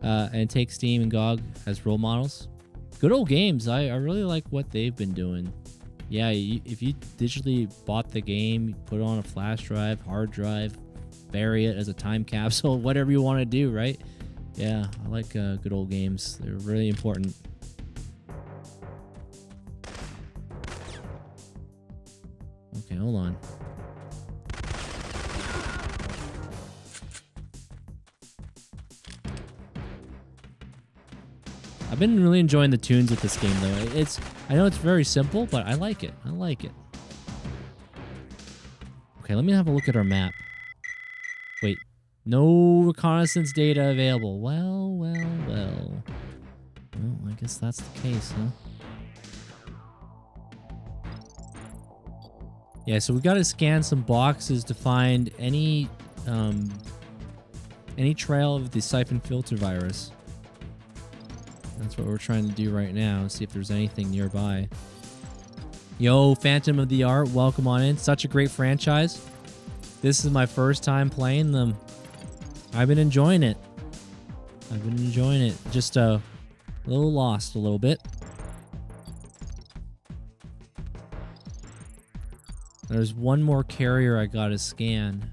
[SPEAKER 17] and take Steam and GOG as role models. Good old games. I really like what they've been doing. Yeah, if you digitally bought the game, put it on a flash drive, hard drive, bury it as a time capsule, whatever you want to do, right? Yeah, I like good old games. They're really important. Okay, hold on. I've been really enjoying the tunes with this game, though. I know it's very simple, but I like it. I like it. Okay, let me have a look at our map. Wait, no reconnaissance data available. Well. Well, I guess that's the case, huh? Yeah, so we got to scan some boxes to find any trail of the Syphon Filter virus. That's what we're trying to do right now. See if there's anything nearby. Yo, Phantom of the Art, welcome on in. Such a great franchise. This is my first time playing them. I've been enjoying it. Just a little lost a little bit. There's one more carrier I gotta scan.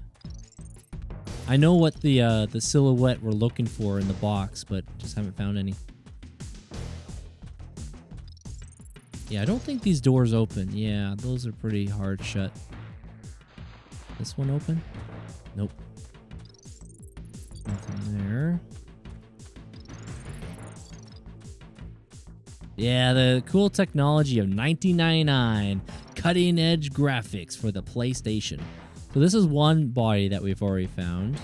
[SPEAKER 17] I know what the silhouette we're looking for in the box, but just haven't found any. Yeah, I don't think these doors open. Yeah, those are pretty hard shut. This one open? Nope. Nothing there. Yeah, the cool technology of 1999. Cutting edge graphics for the PlayStation. So this is one body that we've already found.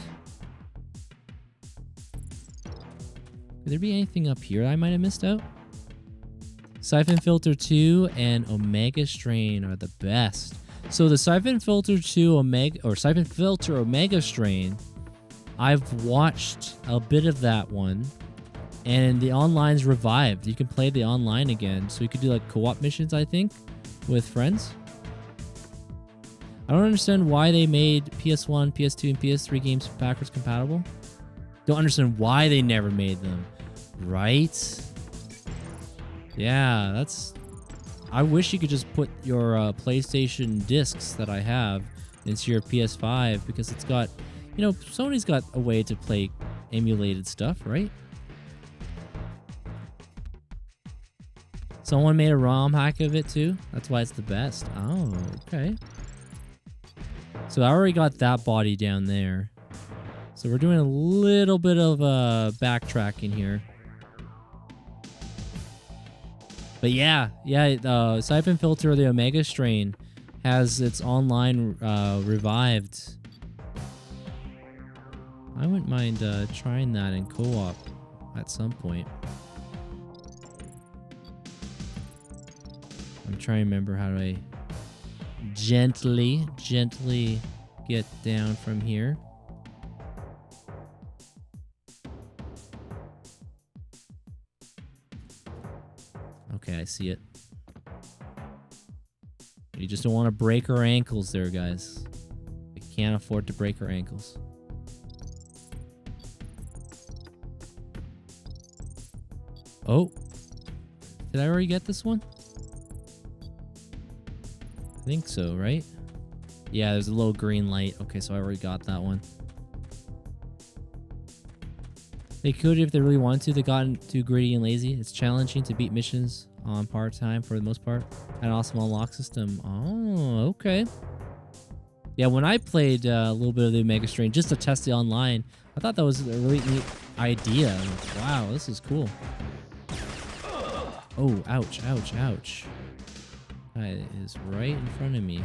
[SPEAKER 17] Could there be anything up here I might have missed out? Syphon Filter 2 and Omega Strain are the best. So the Syphon Filter 2 Omega, or Syphon Filter Omega Strain, I've watched a bit of that one, and the online's revived. You can play the online again, so you could do like co-op missions, I think, with friends. I don't understand why they made PS1, PS2, and PS3 games backwards compatible. Don't understand why they never made them. Right? Yeah, that's... I wish you could just put your PlayStation discs that I have into your PS5, because it's got... You know, Sony's got a way to play emulated stuff, right? Someone made a ROM hack of it too. That's why it's the best. Oh, okay. So I already got that body down there. So we're doing a little bit of backtracking here. But yeah, Syphon Filter, the Omega Strain, has its online revived. I wouldn't mind trying that in co-op at some point. I'm trying to remember how do I gently get down from here. Okay, I see it. You just don't want to break our ankles there, guys. We can't afford to break our ankles. Oh. Did I already get this one? I think so, right? Yeah, there's a little green light. Okay, so I already got that one. They could if they really wanted to. They gotten too gritty and lazy. It's challenging to beat missions on part-time for the most part. An awesome unlock system. Oh, okay. Yeah, when I played a little bit of the Omega Strain just to test it online, I thought that was a really neat idea. Wow, this is cool. Oh, ouch, ouch, ouch. That is right in front of me.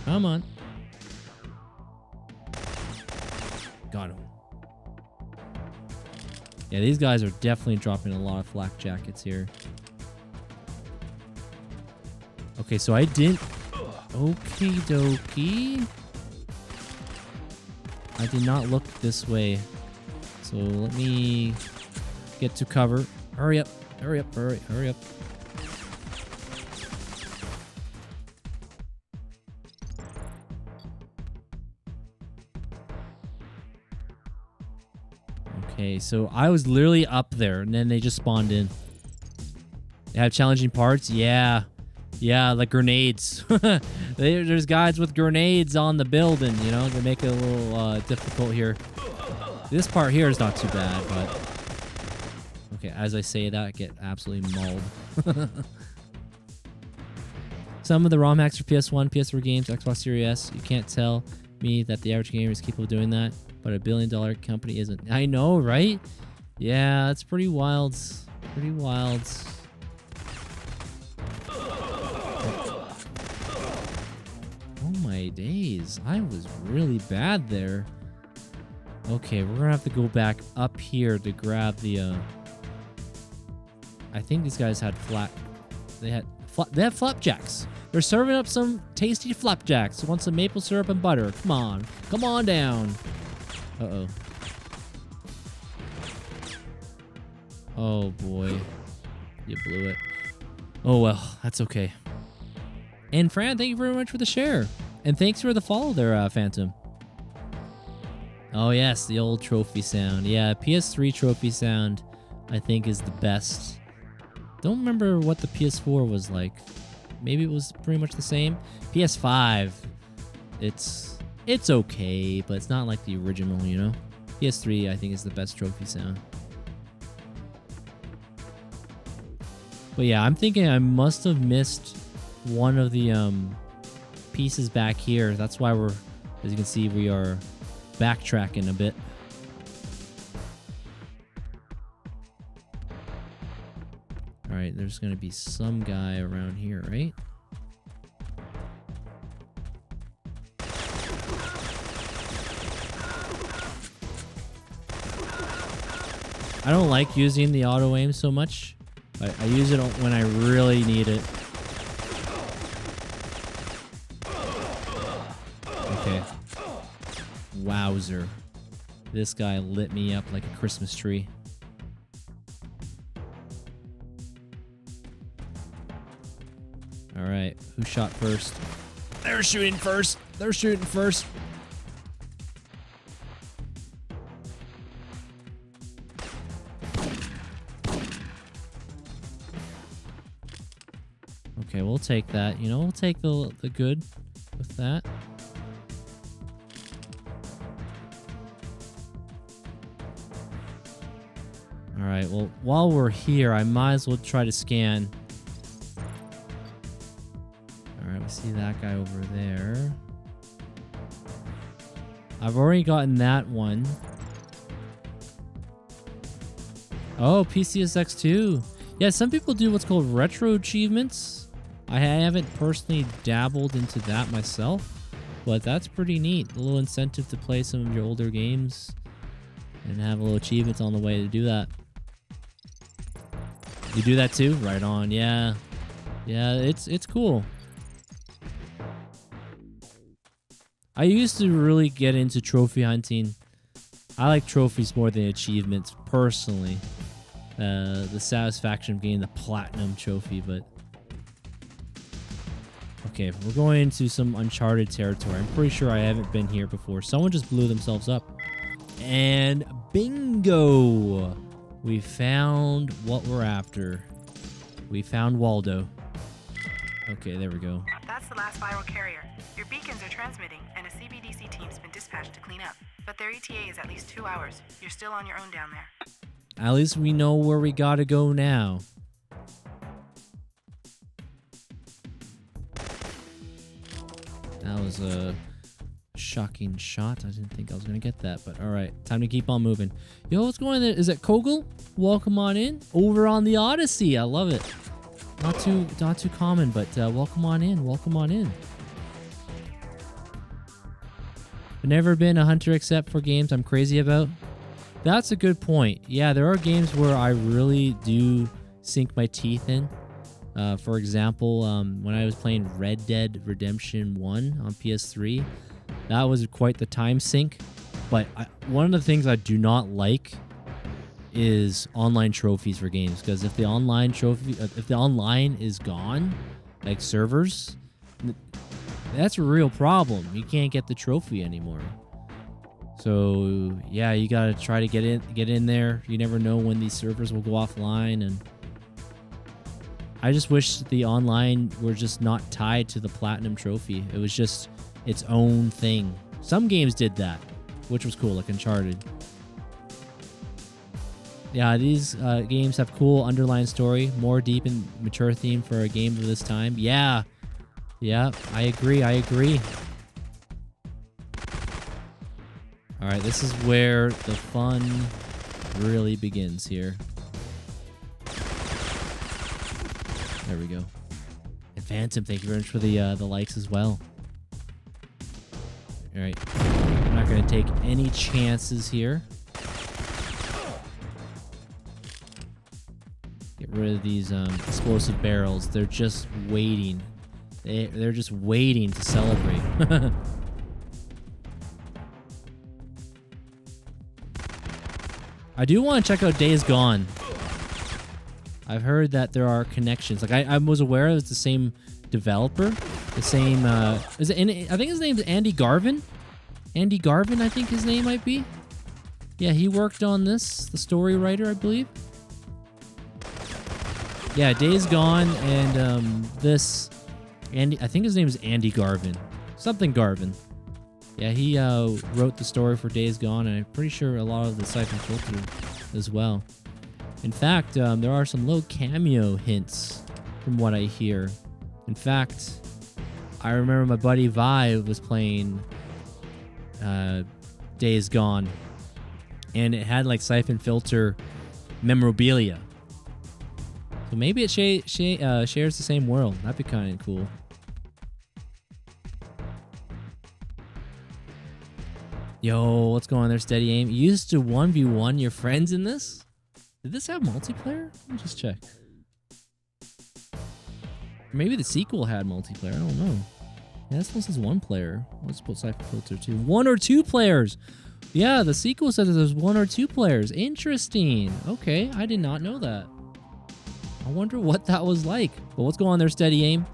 [SPEAKER 17] Come on. Got him. Yeah, these guys are definitely dropping a lot of flak jackets here. Okay, so I didn't... Okie dokie. I did not look this way. So let me get to cover. Hurry up. Hurry up. Hurry, hurry up. Okay, so I was literally up there, and then they just spawned in. They have challenging parts? Yeah. Yeah, like grenades. There's guys with grenades on the building, you know, to make it a little difficult here. This part here is not too bad, but... Okay, as I say that, I get absolutely mauled. Some of the ROM hacks for PS1, PS3 games, Xbox Series S, you can't tell me that the average gamer is capable of doing that, but a billion-dollar company isn't. I know, right? Yeah, it's pretty wild. Pretty wild. Oh my days. I was really bad there. Okay, we're gonna have to go back up here to grab the I think these guys had they had flapjacks. They're serving up some tasty flapjacks. Want some maple syrup and butter. Come on. Come on down. Uh-oh. Oh boy. You blew it. Oh well, that's okay. And Fran, thank you very much for the share. And thanks for the follow there, Phantom. Oh yes, the old trophy sound. Yeah, PS3 trophy sound I think is the best. Don't remember what the PS4 was like. Maybe it was pretty much the same. PS5, it's okay, but it's not like the original, you know? PS3 I think is the best trophy sound. But yeah, I'm thinking I must have missed one of the pieces back here. That's why we're, as you can see, we are backtracking a bit. All right, there's gonna be some guy around here, right? I don't like using the auto aim so much. I use it when I really need it. Okay. Wowzer. This guy lit me up like a Christmas tree. Alright, who shot first? They're shooting first! They're shooting first! Okay, we'll take that. You know, we'll take the good with that. Alright, well, while we're here, I might as well try to scan. Alright, we see that guy over there. I've already gotten that one. Oh, PCSX2. Yeah, some people do what's called retro achievements. I haven't personally dabbled into that myself, but that's pretty neat. A little incentive to play some of your older games and have a little achievements on the way to do that. You do that too? Right on. Yeah. Yeah, it's cool. I used to really get into trophy hunting. I like trophies more than achievements, personally. The satisfaction of getting the platinum trophy, but... Okay, we're going into some uncharted territory. I'm pretty sure I haven't been here before. Someone just blew themselves up. And bingo! We found what we're after. We found Waldo. Okay, there we go.
[SPEAKER 12] That's the last viral carrier. Your beacons are transmitting, and a CBDC team's been dispatched to clean up. But their ETA is at least 2 hours. You're still on your own down there.
[SPEAKER 17] At least we know where we gotta go now. That was a shocking shot. I didn't think I was gonna get that, but all right, time to keep on moving. Yo, what's going on there? Is it Kogel? Welcome on in. Over on the Odyssey. I love it. Not too common, but welcome on in. Welcome on in. I've never been a hunter except for games I'm crazy about. That's a good point. Yeah, there are games where I really do sink my teeth in. For example, when I was playing Red Dead Redemption 1 on PS3, that was quite the time sink. But one of the things I do not like is online trophies for games, because if the online is gone, like servers, that's a real problem. You can't get the trophy anymore. So yeah, you gotta try to get in there. You never know when these servers will go offline, and I just wish the online were just not tied to the platinum trophy. It was just its own thing. Some games did that, which was cool, like Uncharted. Yeah, these games have cool underlying story, more deep and mature theme for a game of this time. Yeah, I agree. All right, this is where the fun really begins here. There we go. And Phantom, thank you very much for the likes as well. All right, I'm not going to take any chances here. Get rid of these explosive barrels. They're just waiting. They're just waiting to celebrate. I do want to check out Days Gone. I've heard that there are connections. Like I was aware it's the same developer, the same. I think his name's Andy Garvin. Andy Garvin, I think his name might be. Yeah, he worked on this, the story writer, I believe. Yeah, Days Gone and this Andy, I think his name is Andy Garvin. Something Garvin. Yeah, he wrote the story for Days Gone, and I'm pretty sure a lot of the Syphon Filter as well. In fact, there are some little cameo hints from what I hear. In fact, I remember my buddy Vi was playing Days Gone, and it had like Syphon Filter memorabilia. So maybe it shares the same world. That'd be kind of cool. Yo, what's going on there, Steady Aim? You used to 1v1 your friends in this? Did this have multiplayer? Let me just check. Maybe the sequel had multiplayer. I don't know. Yeah, this one says 1 player. Let's put Syphon Filter 2. 1 or 2 players. Yeah, the sequel says there's 1 or 2 players. Interesting. Okay, I did not know that. I wonder what that was like. But what's going on there, Steady Aim?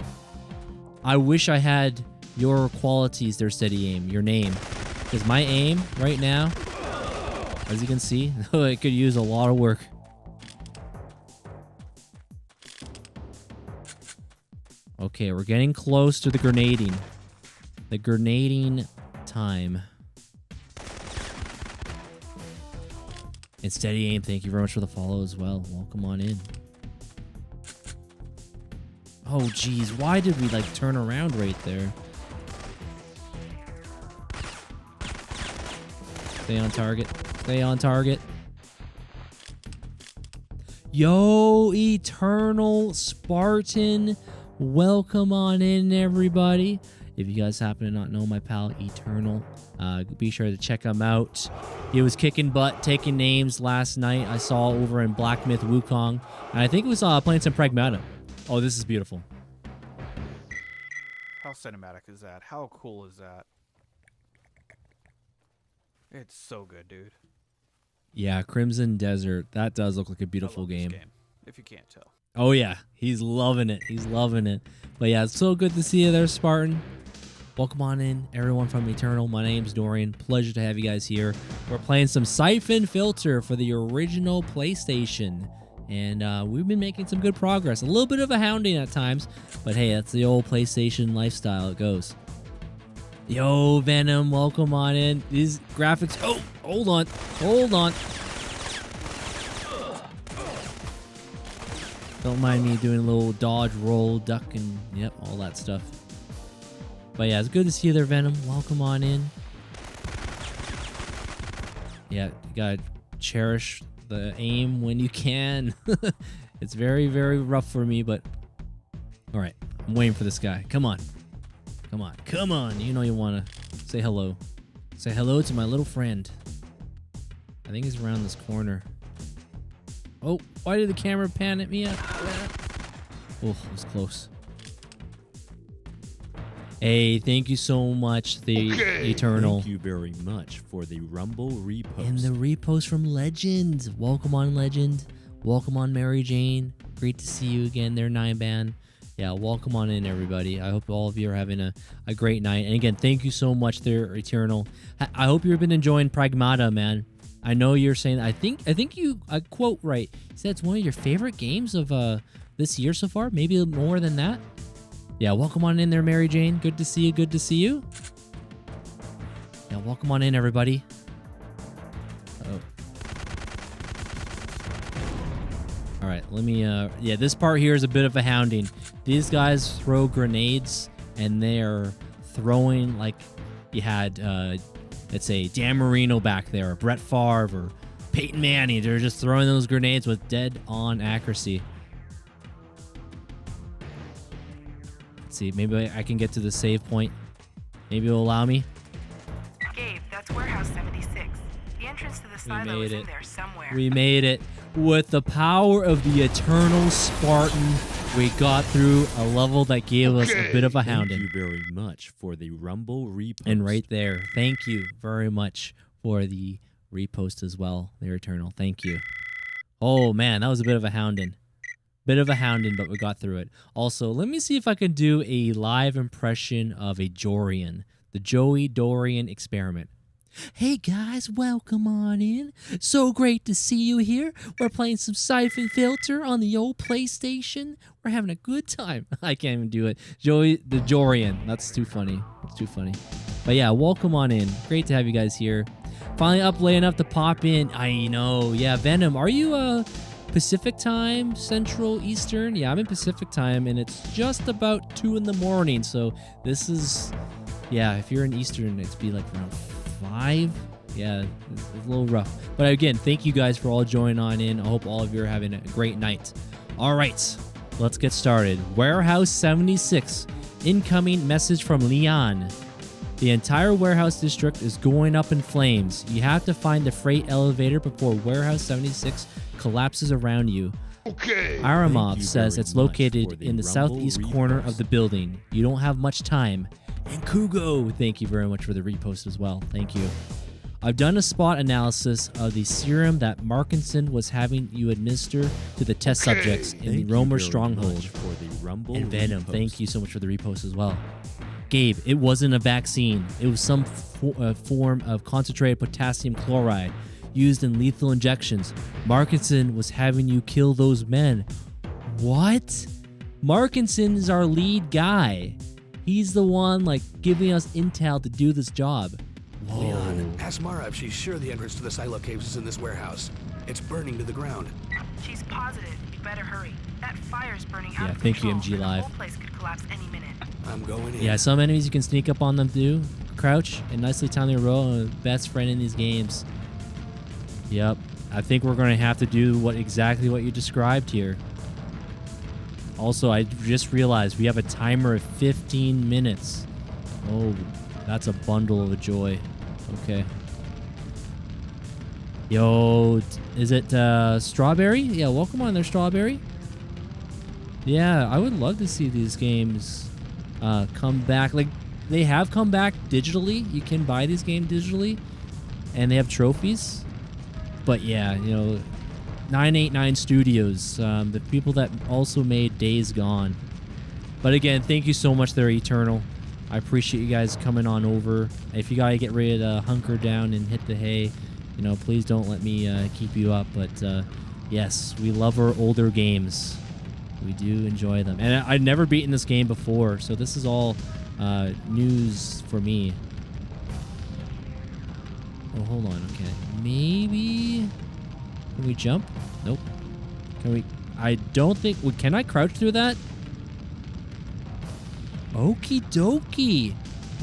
[SPEAKER 17] I wish I had your qualities there, Steady Aim. Your name. Because my aim right now, as you can see, it could use a lot of work. Okay, we're getting close to the grenading. The grenading time. And Steady Aim, thank you very much for the follow as well. Welcome on in. Oh, geez. Why did we, like, turn around right there? Stay on target. Stay on target. Yo, Eternal Spartan. Welcome on in, everybody. If you guys happen to not know my pal, Eternal, be sure to check him out. He was kicking butt, taking names last night. I saw over in Black Myth Wukong. And I think we saw playing some Pragmata. Oh, this is beautiful.
[SPEAKER 6] How cinematic is that? How cool is that? It's so good, dude.
[SPEAKER 17] Yeah, Crimson Desert. That does look like a beautiful game.
[SPEAKER 6] If you can't tell.
[SPEAKER 17] Oh, yeah. He's loving it. He's loving it. But yeah, it's so good to see you there, Spartan. Welcome on in, everyone from Eternal. My name's Dorian. Pleasure to have you guys here. We're playing some Syphon Filter for the original PlayStation. And we've been making some good progress. A little bit of a hounding at times. But hey, that's the old PlayStation lifestyle. It goes. Yo, Venom, welcome on in. These graphics... Oh, hold on. Hold on. Don't mind me doing a little dodge, roll, duck, and yep, all that stuff. But yeah, it's good to see you there, Venom. Welcome on in. Yeah, you gotta cherish the aim when you can. It's very, very rough for me, but... Alright, I'm waiting for this guy. Come on. Come on. Come on. You know you want to say hello. Say hello to my little friend. I think he's around this corner. Oh, why did the camera pan at me? Oh, it was close. Hey, thank you so much, the Eternal.
[SPEAKER 4] Thank you very much for the Rumble repost.
[SPEAKER 17] And the repost from Legend. Welcome on, Legend. Welcome on, Mary Jane. Great to see you again there, 9ban. Yeah, welcome on in, everybody. I hope all of you are having a great night. And again, thank you so much there, Eternal. I hope you've been enjoying Pragmata, man. I know you're saying, I think you quote right. You said it's one of your favorite games of this year so far. Maybe more than that. Yeah, welcome on in there, Mary Jane. Good to see you. Good to see you. Yeah, welcome on in, everybody. Oh. All right, let me, yeah, this part here is a bit of a hounding. These guys throw grenades, and they're throwing, like, you had, let's say, Dan Marino back there, or Brett Favre, or Peyton Manning. They're just throwing those grenades with dead-on accuracy. Let's see, maybe I can get to the save point. Maybe it'll allow me.
[SPEAKER 12] Gabe, that's warehouse 76. The entrance to the silo is in there somewhere.
[SPEAKER 17] We made it. With the power of the Eternal Spartan, we got through a level that gave us a bit of a hounding.
[SPEAKER 4] Thank you very much for the Rumble repost.
[SPEAKER 17] And right there, thank you very much for the repost as well, the Eternal. Thank you. Oh, man, that was a bit of a hounding. Bit of a hounding, but we got through it. Also, let me see if I can do a live impression of a Dorian.
[SPEAKER 1] The Joey Dorian Experiment. Hey guys, welcome on in. So great to see you here. We're playing some Syphon Filter on the old PlayStation. We're having a good time. I can't even do it. Joey the Dorian. That's too funny. It's too funny. But yeah, welcome on in. Great to have you guys here. Finally up late enough to pop in. I know. Yeah, Venom, are you Pacific time, Central, Eastern? Yeah, I'm in Pacific time, and it's just about 2 in the morning. So this is, yeah, if you're in Eastern, it'd be like around 5. Yeah, it's a little rough. But again, thank you guys for all joining on in. I hope all of you are having a great night. All right, let's get started. Warehouse 76. Incoming message from Leon. The entire warehouse district is going up in flames. You have to find the freight elevator before Warehouse 76 collapses around you.
[SPEAKER 14] Okay.
[SPEAKER 1] Aramov says it's located in the southeast corner of the building. You don't have much time. And Kugo, thank you very much for the repost as well. Thank you. I've done a spot analysis of the serum that Markinson was having you administer to the test subjects in the Romer stronghold. And Venom, thank you so much for the repost as well. Gabe, it wasn't a vaccine. It was some form of concentrated potassium chloride used in lethal injections. Markinson was having you kill those men. What? Markinson is our lead guy. He's the one, like, giving us intel to do this job. Whoa.
[SPEAKER 2] Leon, ask Mara if she's sure the entrance to the silo caves is in this warehouse. It's burning to the ground.
[SPEAKER 12] She's positive. You better hurry. That fire's burning out
[SPEAKER 1] Yeah,
[SPEAKER 12] of
[SPEAKER 1] thank
[SPEAKER 12] control.
[SPEAKER 1] you, MG Live.
[SPEAKER 12] The whole place could collapse any minute.
[SPEAKER 2] I'm going in.
[SPEAKER 1] Yeah, some enemies you can sneak up on them too. Crouch and nicely time the roll. Best friend in these games. Yep. I think we're going to have to do exactly what you described here. Also, I just realized we have a timer of 15 minutes. Oh, that's a bundle of joy. Okay. Yo, is it Strawberry? Yeah, welcome on there, Strawberry. Yeah, I would love to see these games come back. Like, they have come back digitally. You can buy these games digitally, and they have trophies. But yeah, you know, 989 Studios, the people that also made Days Gone. But again, thank you so much there, Eternal. I appreciate you guys coming on over. If you gotta get ready to hunker down and hit the hay, you know, please don't let me keep you up. But yes, we love our older games. We do enjoy them. And I'd never beaten this game before, so this is all news for me. Oh, hold on. Okay. Maybe... Can we jump? Nope. Can we... I don't think... Can I crouch through that? Okie dokie.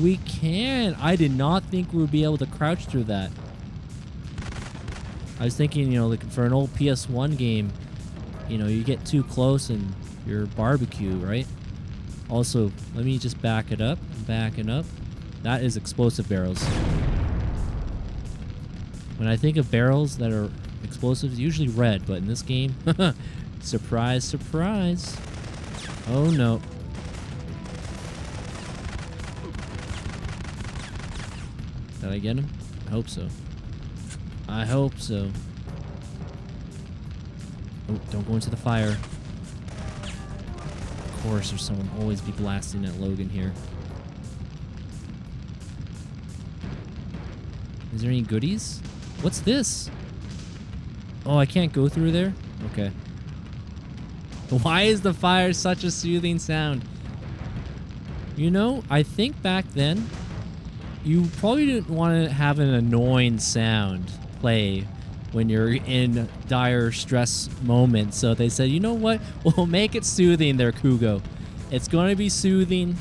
[SPEAKER 1] We can. I did not think we would be able to crouch through that. I was thinking, you know, like for an old PS1 game, you know, you get too close and you're barbecue, right? Also, let me just back it up. Backing up. That is explosive barrels. When I think of barrels that are explosives, usually red, but in this game, surprise, surprise. Oh no. Did I get him? I hope so. I hope so. Oh, don't go into the fire. Of course, there's someone always be blasting at Logan here. Is there any goodies? What's this? Oh, I can't go through there? Okay. Why is the fire such a soothing sound? You know, I think back then, you probably didn't want to have an annoying sound play when you're in dire stress moments. So they said, you know what? We'll make it soothing there, Kugo. It's going to be soothing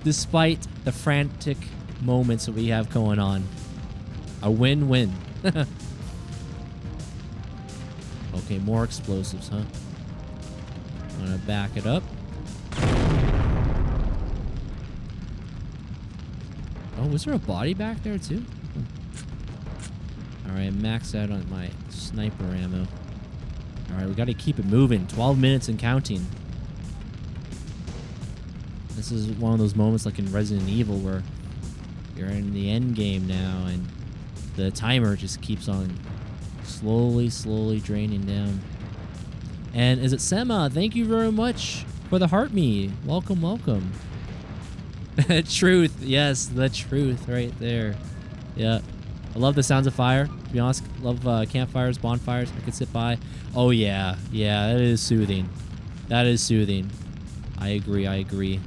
[SPEAKER 1] despite the frantic moments that we have going on. A win-win. Okay, more explosives, huh? I'm gonna back it up. Oh, was there a body back there too? Alright, maxed out on my sniper ammo. Alright, we gotta keep it moving. 12 minutes and counting. This is one of those moments like in Resident Evil where you're in the end game now and the timer just keeps on slowly draining down. And is it Sema? Thank you very much for the heart me. Welcome.
[SPEAKER 17] Truth. Yes, the truth right there. Yeah. I love the sounds of fire. To be honest, love campfires, bonfires. I could sit by. Oh, yeah. Yeah, that is soothing. That is soothing. I agree. I agree.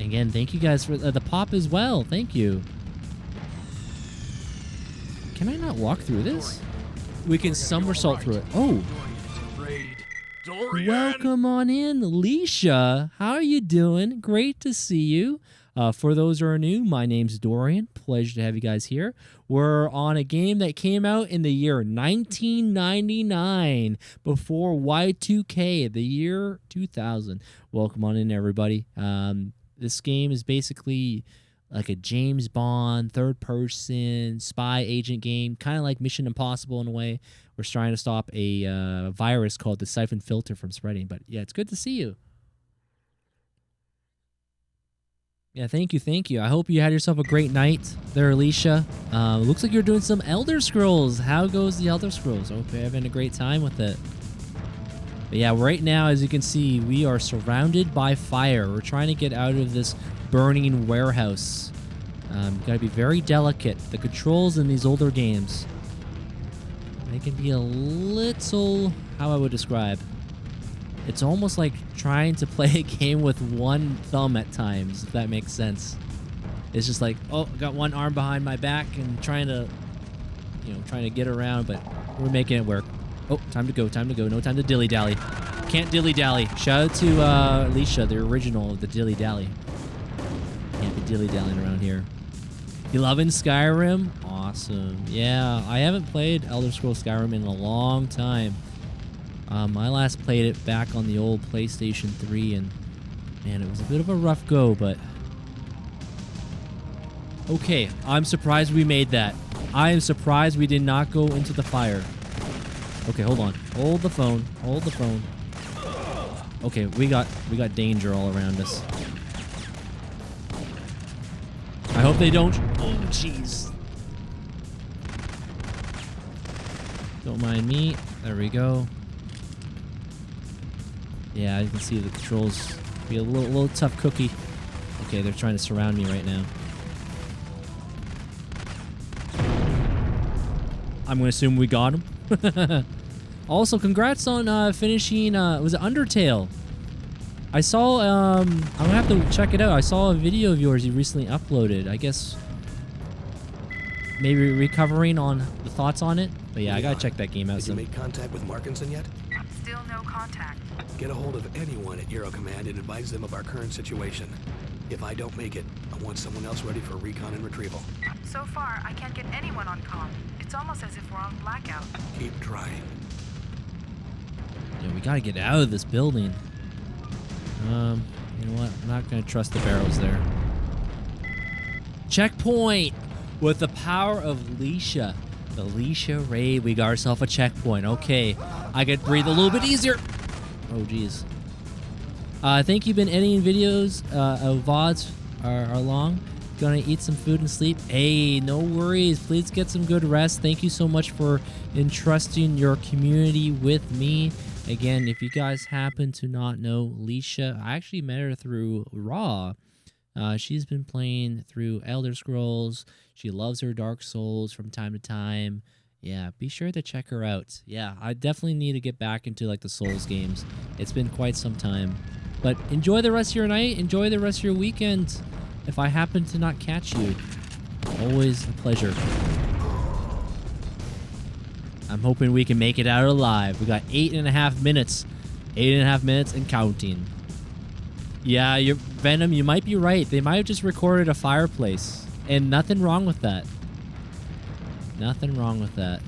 [SPEAKER 17] Again, thank you guys for the pop as well. Thank you. Can I not walk through this? We can somersault through it. Oh. Welcome on in, Alicia. How are you doing? Great to see you. For those who are new, my name's Dorian. Pleasure to have you guys here. We're on a game that came out in the year 1999, before Y2K, the year 2000. Welcome on in, everybody. This game is basically like a James Bond, third-person, spy agent game, kind of like Mission Impossible in a way. We're trying to stop a virus called the Syphon Filter from spreading. But yeah, it's good to see you. Yeah, thank you, thank you. I hope you had yourself a great night there, Alicia. Looks like you're doing some Elder Scrolls. How goes the Elder Scrolls? I hope you're having a great time with it. But yeah, right now, as you can see, we are surrounded by fire. We're trying to get out of this burning warehouse. Gotta be very delicate. The controls in these older games, they can be a little, how I would describe. It's almost like trying to play a game with one thumb at times, if that makes sense. It's just like, oh, got one arm behind my back and trying to get around, but we're making it work. Oh, time to go, time to go. No time to dilly-dally. Can't dilly-dally. Shout out to Alicia, the original of the dilly-dally. Can't be dilly-dallying around here. You loving Skyrim? Awesome. Yeah, I haven't played Elder Scrolls Skyrim in a long time. I last played it back on the old PlayStation 3, and man, it was a bit of a rough go, but okay, I'm surprised we made that. I am surprised we did not go into the fire. Okay, hold on. Hold the phone. Hold the phone. Okay, we got danger all around us. I hope they don't. Oh, jeez. Don't mind me. There we go. Yeah, you can see the controls be a little tough cookie. Okay, they're trying to surround me right now. I'm gonna assume we got him. Also, congrats on finishing. Was it Undertale? I saw. I'm gonna have to check it out. I saw a video of yours you recently uploaded. I guess maybe recovering on the thoughts on it. But yeah, I gotta check that game out.
[SPEAKER 2] Did you make contact with Markinson yet?
[SPEAKER 12] Still no contact.
[SPEAKER 2] Get a hold of anyone at Euro Command and advise them of our current situation. If I don't make it, I want someone else ready for recon and retrieval.
[SPEAKER 12] So far, I can't get anyone on comm. It's almost as if we're on blackout.
[SPEAKER 2] Keep trying.
[SPEAKER 17] Yeah, we gotta get out of this building. You know what? I'm not gonna trust the barrels there. Checkpoint! With the power of Alicia. The Alicia raid, we got ourselves a checkpoint. Okay, I could breathe a little bit easier. Oh, jeez. I think you've been editing videos of VODs are long. Gonna eat some food and sleep. Hey, no worries. Please get some good rest. Thank you so much for entrusting your community with me. Again, if you guys happen to not know Alicia, I actually met her through Raw. She's been playing through Elder Scrolls. She loves her Dark Souls from time to time. Yeah, be sure to check her out. Yeah, I definitely need to get back into like the Souls games. It's been quite some time. But enjoy the rest of your night. Enjoy the rest of your weekend. If I happen to not catch you, always a pleasure. I'm hoping we can make it out alive. We got 8.5 minutes. 8.5 minutes and counting. Yeah, Venom, you might be right. They might have just recorded a fireplace. And nothing wrong with that. Nothing wrong with that.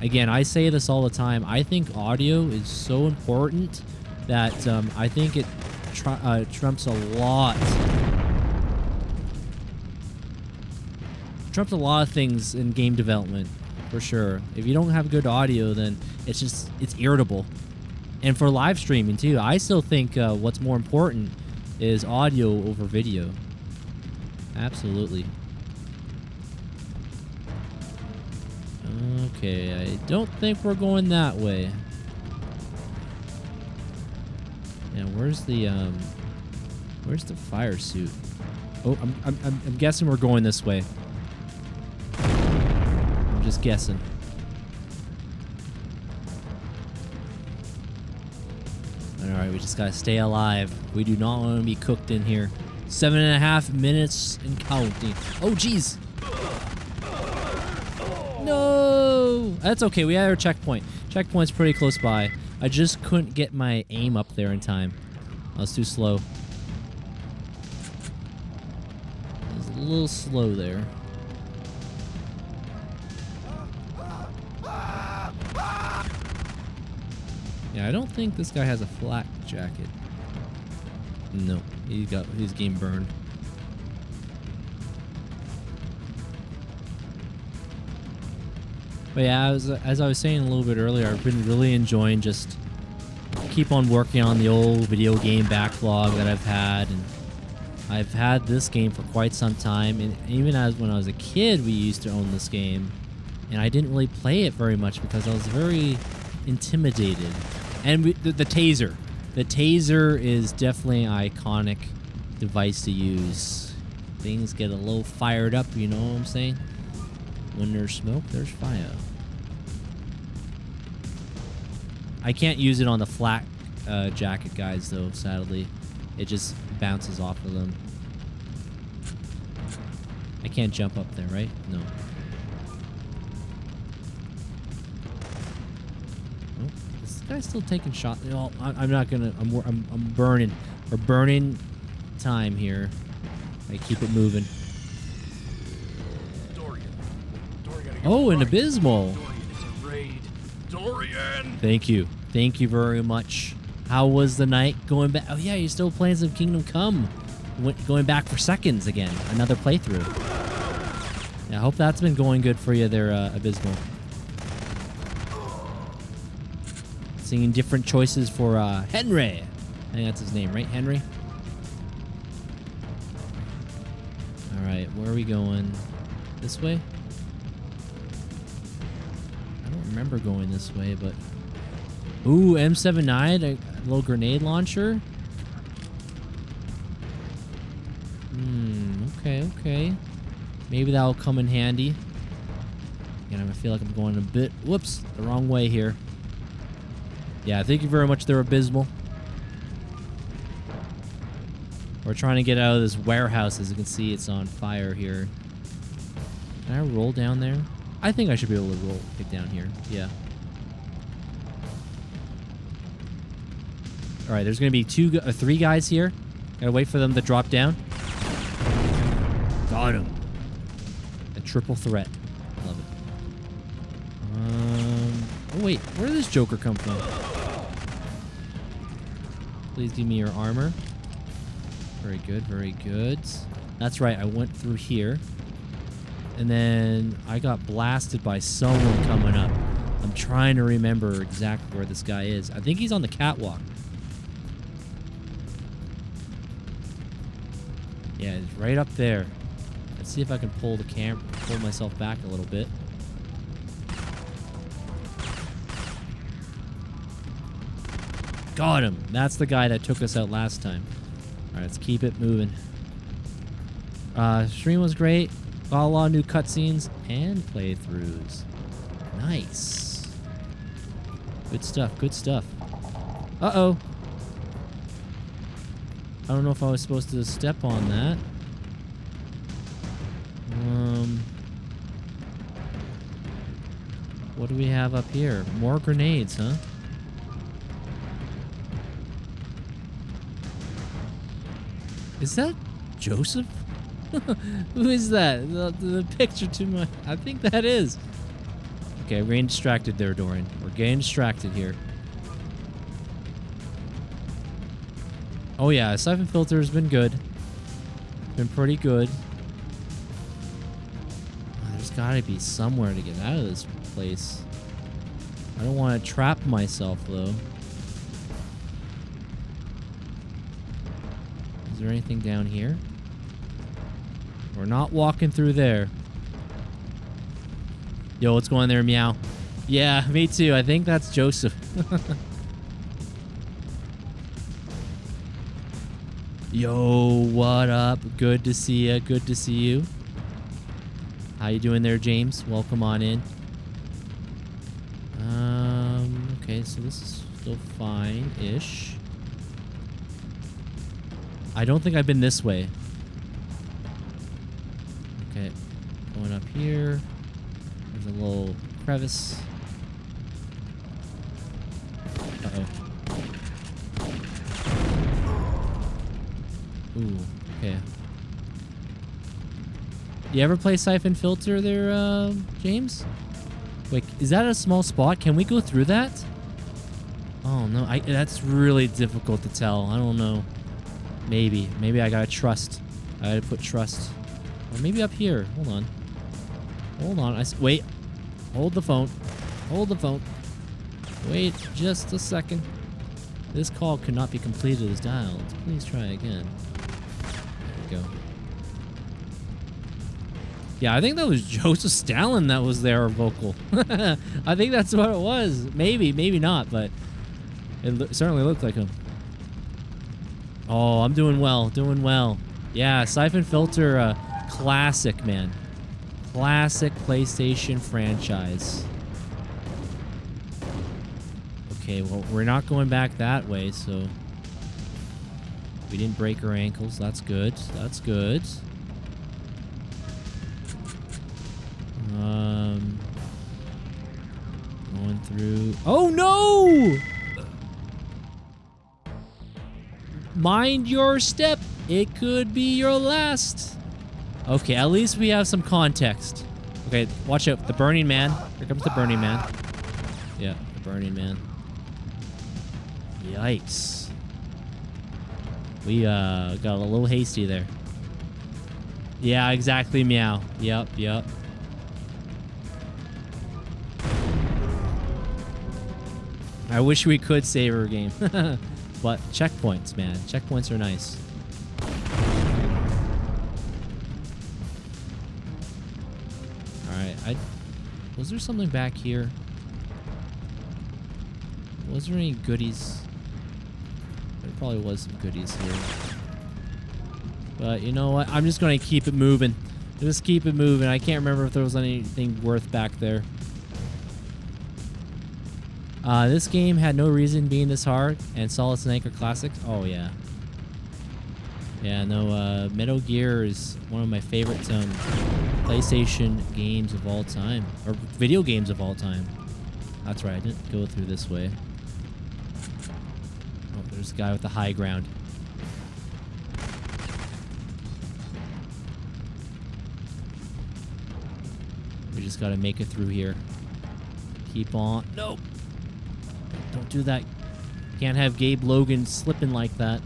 [SPEAKER 17] Again, I say this all the time. I think audio is so important that I think it trumps a lot. Trumps a lot of things in game development, for sure. If you don't have good audio, then it's irritable. And for live streaming, too, I still think what's more important is audio over video. Absolutely. Okay, I don't think we're going that way. Yeah, where's the fire suit? Oh, I'm guessing we're going this way. I'm just guessing. All right, we just gotta stay alive. We do not want to be cooked in here. 7.5 minutes and counting. Oh, jeez. No, that's okay. We had our checkpoint. Checkpoint's pretty close by. I just couldn't get my aim up there in time. I was too slow. I was a little slow there. Yeah, I don't think this guy has a flak jacket. No, he's getting burned. But yeah, as I was saying a little bit earlier, I've been really enjoying just keep on working on the old video game backlog that I've had, and I've had this game for quite some time. And even when I was a kid, we used to own this game, and I didn't really play it very much because I was very intimidated. And the taser. The taser is definitely an iconic device to use. Things get a little fired up, you know what I'm saying? When there's smoke, there's fire. I can't use it on the flak jacket guys, though, sadly. It just bounces off of them. I can't jump up there, right? No. Guy's still taking shots. No, I'm not gonna. I'm burning. We're burning time here. I keep it moving.
[SPEAKER 6] Dorian,
[SPEAKER 17] oh, an abysmal.
[SPEAKER 6] Dorian, it's a raid. Dorian.
[SPEAKER 17] Thank you. Thank you very much. How was the night going back? Oh yeah, you're still playing some Kingdom Come. Going back for seconds again. Another playthrough. Yeah, I hope that's been going good for you there, Abysmal. Seeing different choices for Henry. I think that's his name, right? Henry? Alright, where are we going? This way? I don't remember going this way, but... Ooh, M79, a little grenade launcher. Okay. Maybe that'll come in handy. Again, I feel like I'm going a bit... Whoops, the wrong way here. Yeah, thank you very much there, Abysmal. We're trying to get out of this warehouse. As you can see, it's on fire here. Can I roll down there? I think I should be able to get down here. Yeah. All right, there's going to be 3 guys here. Gotta wait for them to drop down. Got him. A triple threat. Love it. Oh, wait. Where did this Joker come from? Please give me your armor. Very good, very good. That's right, I went through here. And then I got blasted by someone coming up. I'm trying to remember exactly where this guy is. I think he's on the catwalk. Yeah, he's right up there. Let's see if I can pull myself back a little bit. Got him. That's the guy that took us out last time. All right, let's keep it moving. Stream was great. Got a lot of new cutscenes and playthroughs. Nice. Good stuff. Good stuff. Uh-oh. I don't know if I was supposed to step on that. What do we have up here? More grenades, huh? Is that Joseph? Who is that? The picture to my... I think that is. Okay, we're getting distracted there, Dorian. We're getting distracted here. Oh yeah, Syphon Filter has been good. Been pretty good. Oh, there's gotta be somewhere to get out of this place. I don't want to trap myself, though. Is there anything down here? We're not walking through there. Yo, what's going on there, Meow? Yeah, me too. I think that's Joseph. Yo, what up? Good to see you. Good to see you. How you doing there, James? Welcome on in. Okay, so this is still fine-ish. I don't think I've been this way. Okay, going up here. There's a little crevice. Uh-oh. Ooh, okay. You ever play Syphon Filter there, James? Wait, is that a small spot? Can we go through that? Oh, no. That's really difficult to tell. I don't know. Maybe. Maybe I gotta trust. I gotta put trust. Or maybe up here. Hold on. Hold on. Wait. Hold the phone. Hold the phone. Wait just a second. This call could not be completed as dialed. Please try again. There we go. Yeah, I think that was Joseph Stalin that was their vocal. I think that's what it was. Maybe, maybe not, but it certainly looked like him. Oh, I'm doing well, doing well. Yeah, Syphon Filter, classic, man. Classic PlayStation franchise. Okay, well, we're not going back that way, so we didn't break our ankles. That's good. That's good. Going through. Oh no! Mind your step. It could be your last. Okay, at least we have some context. Okay, watch out. The Burning Man. Here comes the Burning Man. Yeah, the Burning Man. Yikes. We got a little hasty there. Yeah, exactly, meow. Yep, yep. I wish we could save our game. But checkpoints, man. Checkpoints are nice. Alright, was there something back here? Was there any goodies? There probably was some goodies here. But you know what? I'm just going to keep it moving. Just keep it moving. I can't remember if there was anything worth back there. This game had no reason being this hard, and Solid Snake are classics. Oh, yeah. Yeah, no, Metal Gear is one of my favorite PlayStation games of all time. Or video games of all time. That's right, I didn't go through this way. Oh, there's a guy with the high ground. We just gotta make it through here. Keep on. Nope. Don't do that. Can't have Gabe Logan slipping like that.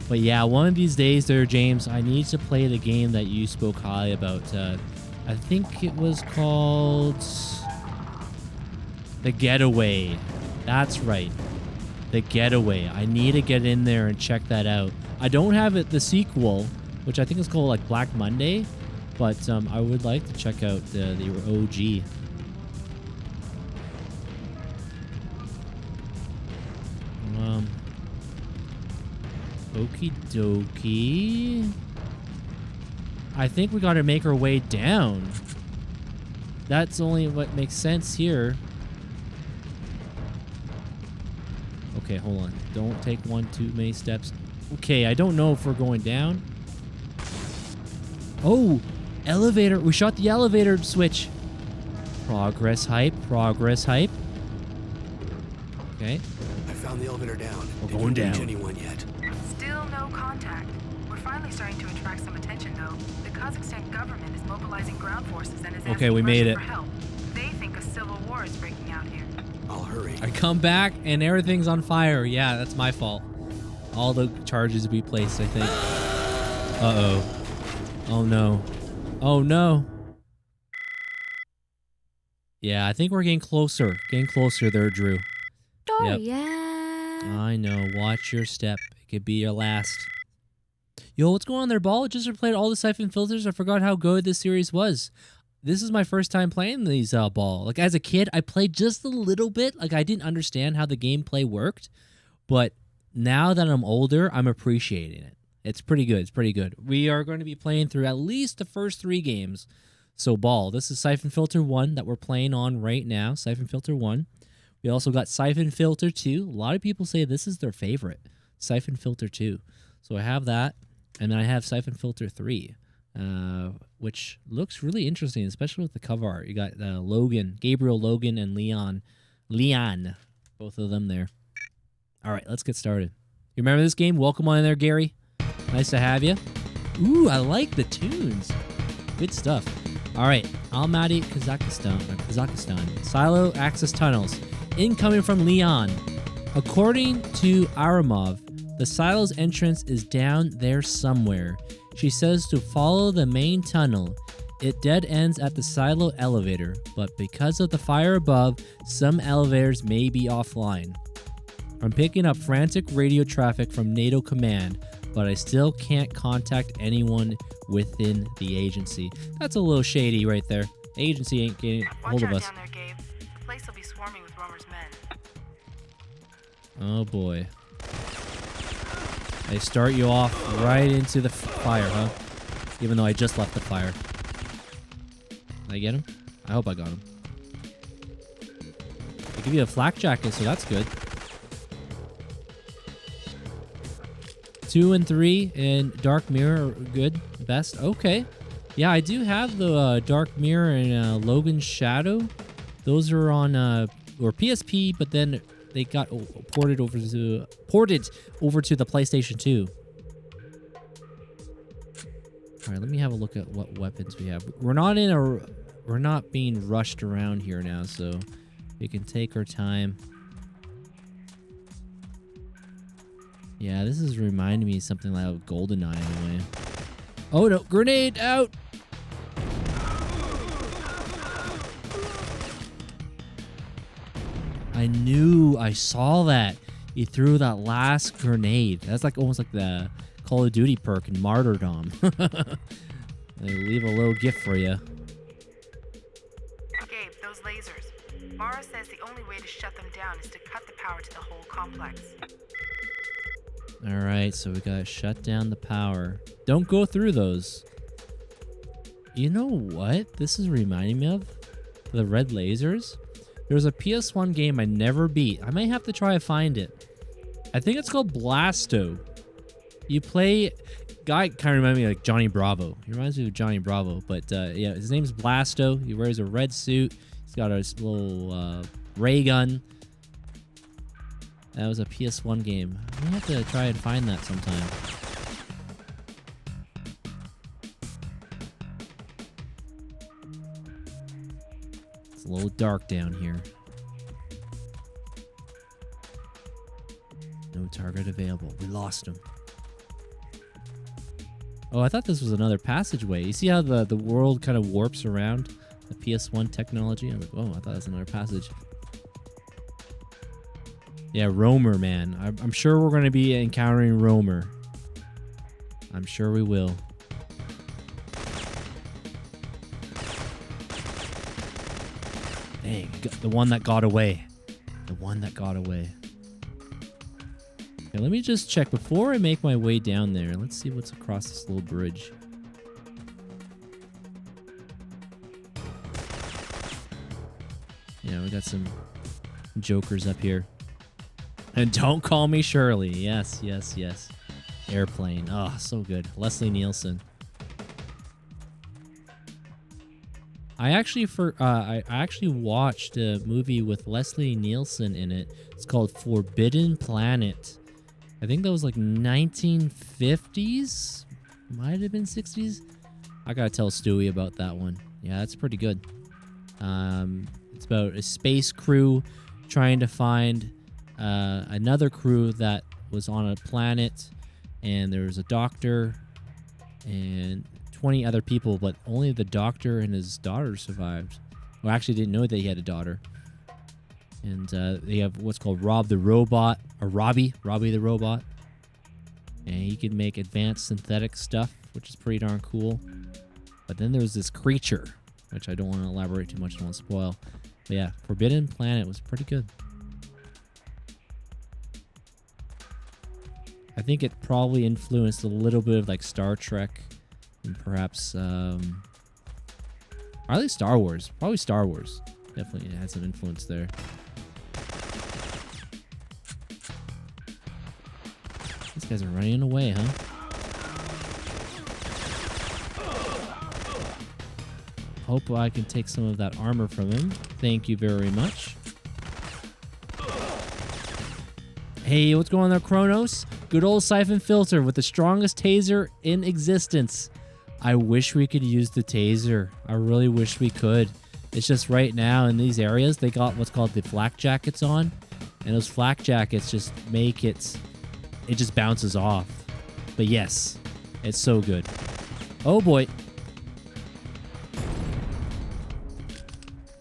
[SPEAKER 17] But yeah, one of these days there, James, I need to play the game that you spoke highly about. I think it was called The Getaway. That's right. The Getaway. I need to get in there and check that out. I don't have the sequel, which I think is called like Black Monday, but I would like to check out the OG. Okie dokie. I think we gotta make our way down. That's only what makes sense here. Okay, hold on. Don't take too many steps. Okay, I don't know if we're going down. Oh, elevator. We shot the elevator switch. Progress hype. Progress hype. Okay.
[SPEAKER 2] I found the elevator down.
[SPEAKER 17] We're going down.
[SPEAKER 2] Did you reach anyone yet?
[SPEAKER 12] Still no contact. We're finally starting to attract some attention, though. The Kazakhstan government is mobilizing ground forces and is
[SPEAKER 17] okay, we made it.
[SPEAKER 12] for help. They think a civil war is breaking out here.
[SPEAKER 2] I'll hurry.
[SPEAKER 17] I come back and everything's on fire. Yeah, that's my fault. All the charges we placed, I think. Uh-oh. Oh, no. Oh, no. Yeah, I think we're getting closer. Getting closer there, Drew.
[SPEAKER 11] Dorian.
[SPEAKER 17] Yep. I know. Watch your step. It could be your last. Yo, what's going on there, Ball? Just replayed all the Syphon Filters. I forgot how good this series was. This is my first time playing these, Ball. Like, as a kid, I played just a little bit. Like, I didn't understand how the gameplay worked. But now that I'm older, I'm appreciating it. It's pretty good. It's pretty good. We are going to be playing through at least the first 3 games. So, ball. This is Syphon Filter 1 that we're playing on right now. Syphon Filter 1. We also got Syphon Filter 2. A lot of people say this is their favorite. Syphon Filter 2. So I have that. And then I have Syphon Filter 3. Which looks really interesting, especially with the cover art. You got Logan, Gabriel Logan, and Leon. Both of them there. All right, let's get started. You remember this game? Welcome on in there, Gary. Nice to have you. Ooh, I like the tunes. Good stuff. All right, Almaty, Kazakhstan. Silo access tunnels. Incoming from Leon. According to Aramov, the silo's entrance is down there somewhere. She says to follow the main tunnel. It dead ends at the silo elevator, but because of the fire above, some elevators may be offline. I'm picking up frantic radio traffic from NATO command, but I still can't contact anyone within the agency. That's a little shady right there. Agency ain't getting hold of us.
[SPEAKER 12] Watch out down there, Gabe. The place will be swarming with Romer's men.
[SPEAKER 17] Oh boy. They start you off right into the fire, huh? Even though I just left the fire. Did I get him? I hope I got him. They give you a flak jacket, so that's good. 2 and 3 and Dark Mirror are good. Best. Okay. Yeah, I do have the Dark Mirror and Logan's Shadow. Those are on or PSP, but then they got ported over to the PlayStation 2. All right, let me have a look at what weapons we have. We're not being rushed around here now, so we can take our time. Yeah, this is reminding me of something like GoldenEye in a way. Oh no, grenade out! I saw that. He threw that last grenade. That's like almost like the Call of Duty perk in Martyrdom. They leave a little gift for you.
[SPEAKER 12] Gabe, those lasers. Mara says the only way to shut them down is to cut the power to the whole complex.
[SPEAKER 17] All right, so we gotta shut down the power. Don't go through those. You know what this is reminding me of? The red lasers. There's a PS1 game I never beat. I might have to try to find it. I think it's called Blasto. You play... Guy kind of reminds me of like Johnny Bravo. He reminds me of Johnny Bravo. But yeah, his name's Blasto. He wears a red suit. He's got a little ray gun. That was a PS1 game. I'm gonna have to try and find that sometime. It's a little dark down here. No target available. We lost him. Oh, I thought this was another passageway. You see how the world kind of warps around the PS1 technology? I'm like, oh, I thought that was another passage. Yeah, Romer, man. I'm sure we're going to be encountering Romer. I'm sure we will. Dang, the one that got away. The one that got away. Okay, let me just check before I make my way down there. Let's see what's across this little bridge. Yeah, we got some jokers up here. And don't call me Shirley. Yes, yes, yes. Airplane. Oh, so good. Leslie Nielsen. I actually watched a movie with Leslie Nielsen in it. It's called Forbidden Planet. I think that was like 1950s. Might have been 60s. I gotta tell Stewie about that one. Yeah, that's pretty good. It's about a space crew trying to find another crew that was on a planet, and there was a doctor and 20 other people, but only the doctor and his daughter survived. Well, actually didn't know that he had a daughter. And they have what's called Rob the Robot, or Robbie the Robot. And he can make advanced synthetic stuff, which is pretty darn cool. But then there's this creature, which I don't want to elaborate too much, I don't want to spoil. But yeah, Forbidden Planet was pretty good. I think it probably influenced a little bit of like Star Trek and perhaps, or at least Star Wars. Probably Star Wars. Definitely had some influence there. These guys are running away, huh? Hope I can take some of that armor from him. Thank you very much. Hey, what's going on there, Kronos? Good old Syphon Filter with the strongest taser in existence. I wish we could use the taser. I really wish we could. It's just right now in these areas, they got what's called the flak jackets on. And those flak jackets just make it just bounces off. But yes, it's so good. Oh boy.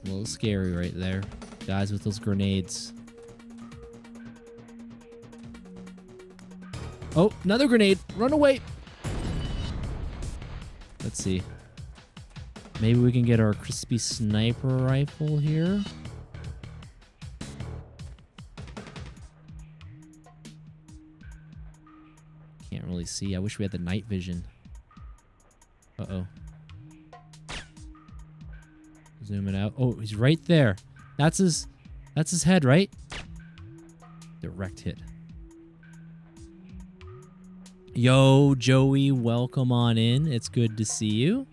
[SPEAKER 17] A little scary right there. Guys with those grenades. Oh, another grenade. Run away. Let's see. Maybe we can get our crispy sniper rifle here. Can't really see. I wish we had the night vision. Uh-oh. Zoom it out. Oh, he's right there. That's his head, right? Direct hit. Yo, Joey, welcome on in. It's good to see you.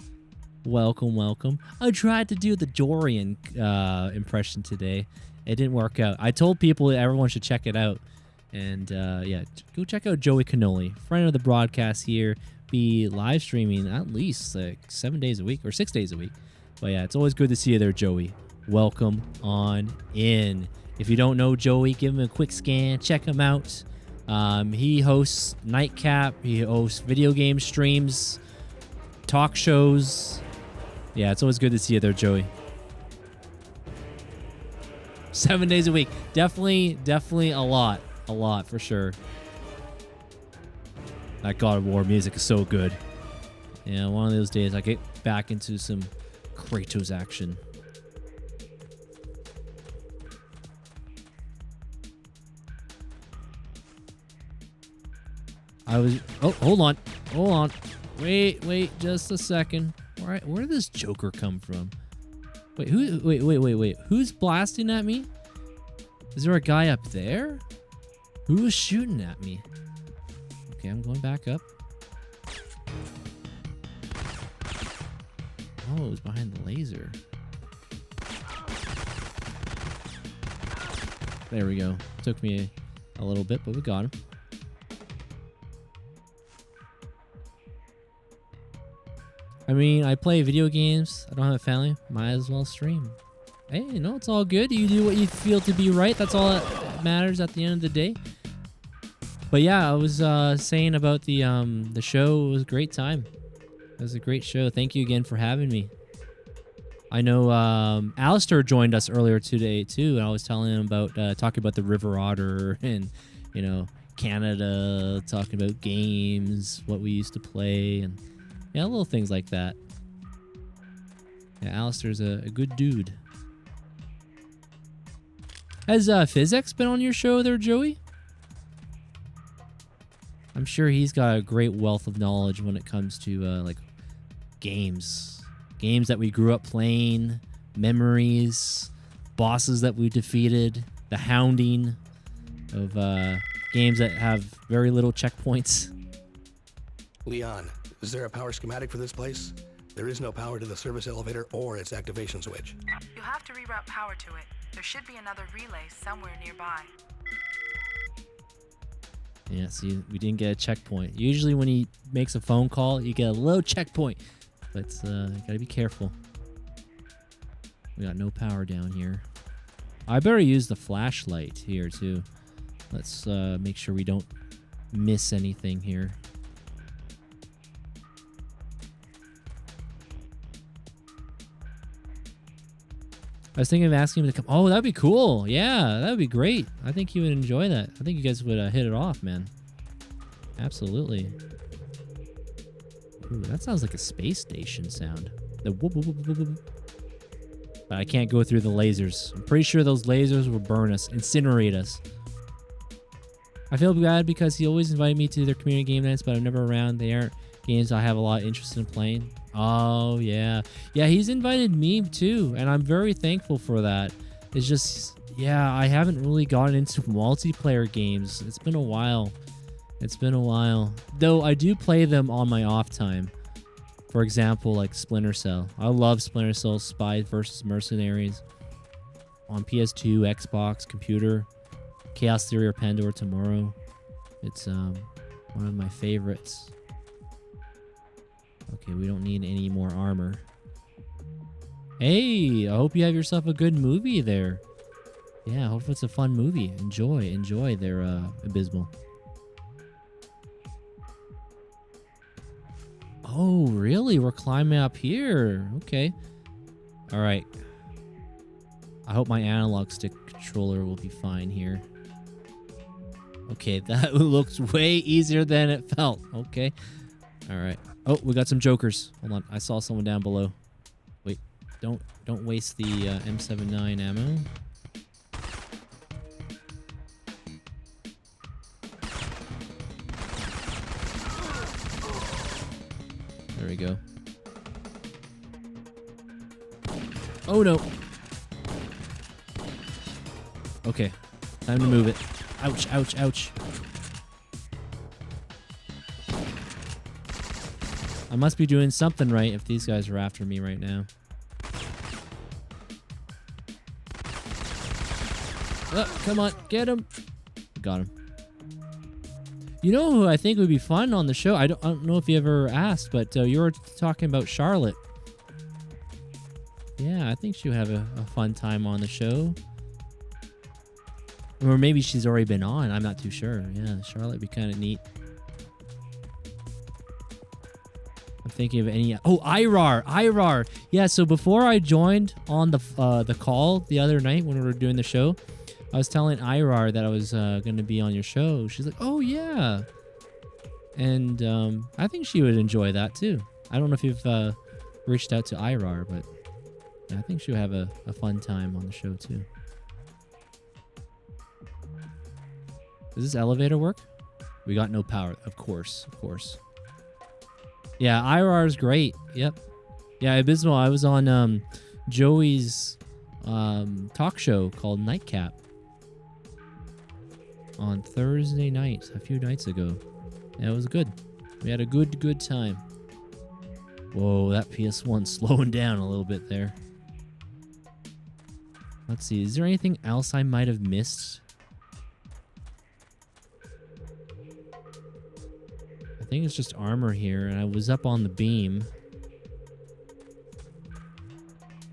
[SPEAKER 17] Welcome, welcome. I tried to do the Dorian impression today. It didn't work out. I told people that everyone should check it out. And yeah, go check out Joey Cannoli, friend of the broadcast here. Be live streaming at least like 7 days a week or 6 days a week. But yeah, it's always good to see you there, Joey. Welcome on in. If you don't know Joey, give him a quick scan. Check him out. He hosts Nightcap. He hosts video game streams, talk shows. Yeah, it's always good to see you there, Joey. 7 days a week. Definitely a lot. A lot, for sure. That God of War music is so good. Yeah, one of those days I get back into some Kratos action. Oh, hold on. Wait, just a second. Where did this Joker come from? Wait, wait. Who's blasting at me? Is there a guy up there? Who was shooting at me? Okay, I'm going back up. Oh, it was behind the laser. There we go. Took me a little bit, but we got him. I mean, I play video games. I don't have a family. Might as well stream. Hey, you know, it's all good. You do what you feel to be right. That's all that matters at the end of the day. But yeah, I was saying about the show. It was a great time. It was a great show. Thank you again for having me. I know Alistair joined us earlier today too, and I was telling him about talking about the River Otter and, you know, Canada, talking about games, what we used to play, and yeah, little things like that. Yeah, Alistair's a good dude. Has Physics been on your show there, Joey? I'm sure he's got a great wealth of knowledge when it comes to like games that we grew up playing, memories, bosses that we defeated, the hounding of games that have very little checkpoints.
[SPEAKER 2] Leon, is there a power schematic for this place? There is no power to the service elevator or its activation switch.
[SPEAKER 12] You'll have to reroute power to it. There should be another relay somewhere nearby.
[SPEAKER 17] Yeah, see, we didn't get a checkpoint. Usually when he makes a phone call, you get a little checkpoint. But gotta be careful. We got no power down here. I better use the flashlight here, too. Let's make sure we don't miss anything here. I was thinking of asking him to come. Oh, that'd be cool. Yeah, that'd be great. I think he would enjoy that. I think you guys would hit it off, man. Absolutely. Ooh, that sounds like a space station sound. The whoop, whoop, whoop, whoop, whoop. But I can't go through the lasers. I'm pretty sure those lasers will burn us, incinerate us. I feel bad because he always invited me to their community game nights, but I'm never around. They aren't games I have a lot of interest in playing. Oh, yeah. Yeah, he's invited me too, and I'm very thankful for that. It's just, yeah, I haven't really gotten into multiplayer games. It's been a while. It's been a while. Though I do play them on my off time. For example, like Splinter Cell. I love Splinter Cell Spies versus Mercenaries. On PS2, Xbox, computer. Chaos Theory or Pandora Tomorrow. It's one of my favorites. Okay, we don't need any more armor. Hey, I hope you have yourself a good movie there. Yeah, I hope it's a fun movie. Enjoy their Abysmal. Oh, really? We're climbing up here. Okay. All right. I hope my analog stick controller will be fine here. Okay, that looks way easier than it felt. Okay. All right. Oh, we got some jokers. Hold on. I saw someone down below. Wait. Don't waste the M79 ammo. There we go. Oh no. Okay. Time to move it. Ouch, ouch, ouch. I must be doing something right if these guys are after me right now. Oh, come on, get him. Got him. You know who I think would be fun on the show? I don't know if you ever asked, but you were talking about Charlotte. Yeah, I think she'll have a fun time on the show. Or maybe she's already been on. I'm not too sure. Yeah, Charlotte would be kind of neat. I'm thinking of any... Oh, Irar. Yeah, so before I joined on the call the other night when we were doing the show, I was telling Irar that I was going to be on your show. She's like, oh, yeah. And I think she would enjoy that, too. I don't know if you've reached out to Irar, but I think she'll have a fun time on the show, too. Does this elevator work? We got no power. Of course. Yeah, Irar is great. Yep. Yeah, Abysmal. I was on Joey's talk show called Nightcap on Thursday night, a few nights ago. Yeah, it was good. We had a good time. Whoa, that PS1 slowing down a little bit there. Let's see. Is there anything else I might have missed? I think it's just armor here, and I was up on the beam.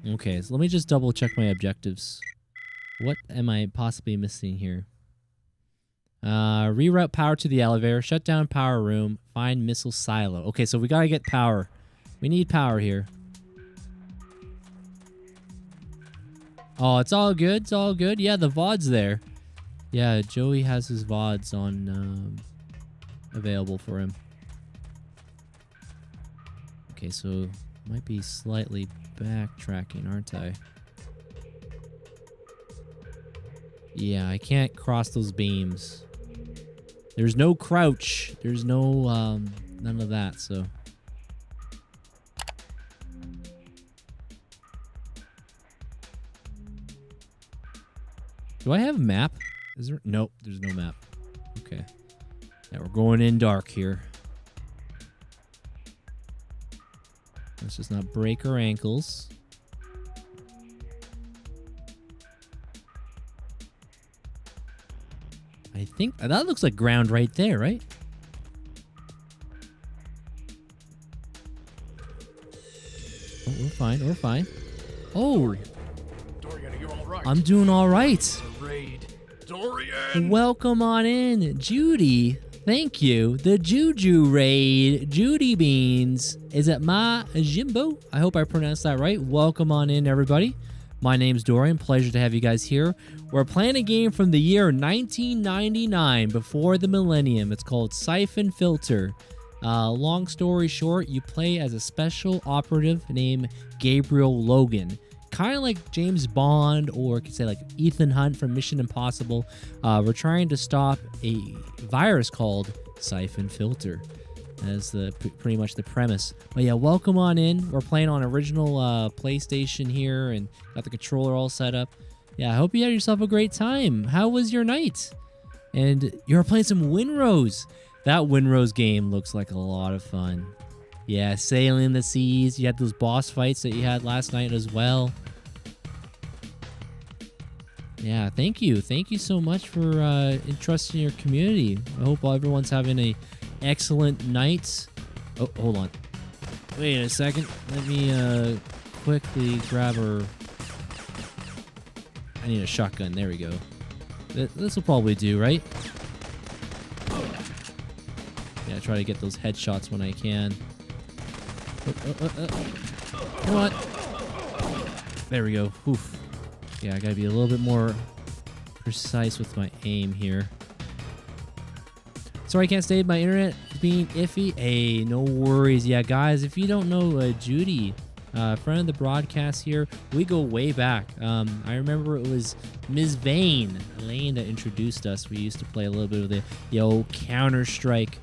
[SPEAKER 17] Okay, so let me just double check my objectives. What am I possibly missing here? Reroute power to the elevator, shut down power room, find missile silo. Okay, so we gotta get power. We need power here. Oh, it's all good. It's all good. Yeah, the VOD's there. Yeah, Joey has his VODs on available for him. Okay, so might be slightly backtracking, aren't I? Yeah, I can't cross those beams. There's no crouch. There's no none of that, so. Do I have a map? Is there? Nope, there's no map. Okay. Now we're going in dark here. Let's just not break our ankles. I think that looks like ground right there, right? Oh, we're fine. We're fine. Oh,
[SPEAKER 6] Dorian, are you all right?
[SPEAKER 17] I'm doing all right.
[SPEAKER 6] Raid. Dorian!
[SPEAKER 17] Welcome on in, Judy. Thank you. The Juju Raid, Judy Beans, is at my Jimbo. I hope I pronounced that right. Welcome on in, everybody. My name's Dorian. Pleasure to have you guys here. We're playing a game from the year 1999, before the millennium. It's called Syphon Filter. Long story short, you play as a special operative named Gabriel Logan. kind of like James Bond, or you could say like Ethan Hunt from Mission Impossible. We're trying to stop a virus called Syphon Filter. That's pretty much the premise. But yeah, welcome on in. We're playing on original PlayStation here and got the controller all set up. Yeah, I hope you had yourself a great time. How was your night? And you're playing some Winrose. That Winrose game looks like a lot of fun. Yeah, sailing the seas. You had those boss fights that you had last night as well. Yeah, thank you. Thank you so much for entrusting your community. I hope everyone's having a excellent night. Oh, hold on. Wait a second. Let me quickly grab her. I need a shotgun. There we go. This will probably do, right? Yeah, try to get those headshots when I can. Come on. There we go. Oof. Yeah, I gotta be a little bit more precise with my aim here. Sorry I can't stay. My internet being iffy. Hey, no worries. Yeah, guys, if you don't know Judy, friend of the broadcast here, we go way back. I remember it was Ms. Lane that introduced us. We used to play a little bit of the old Counter-Strike.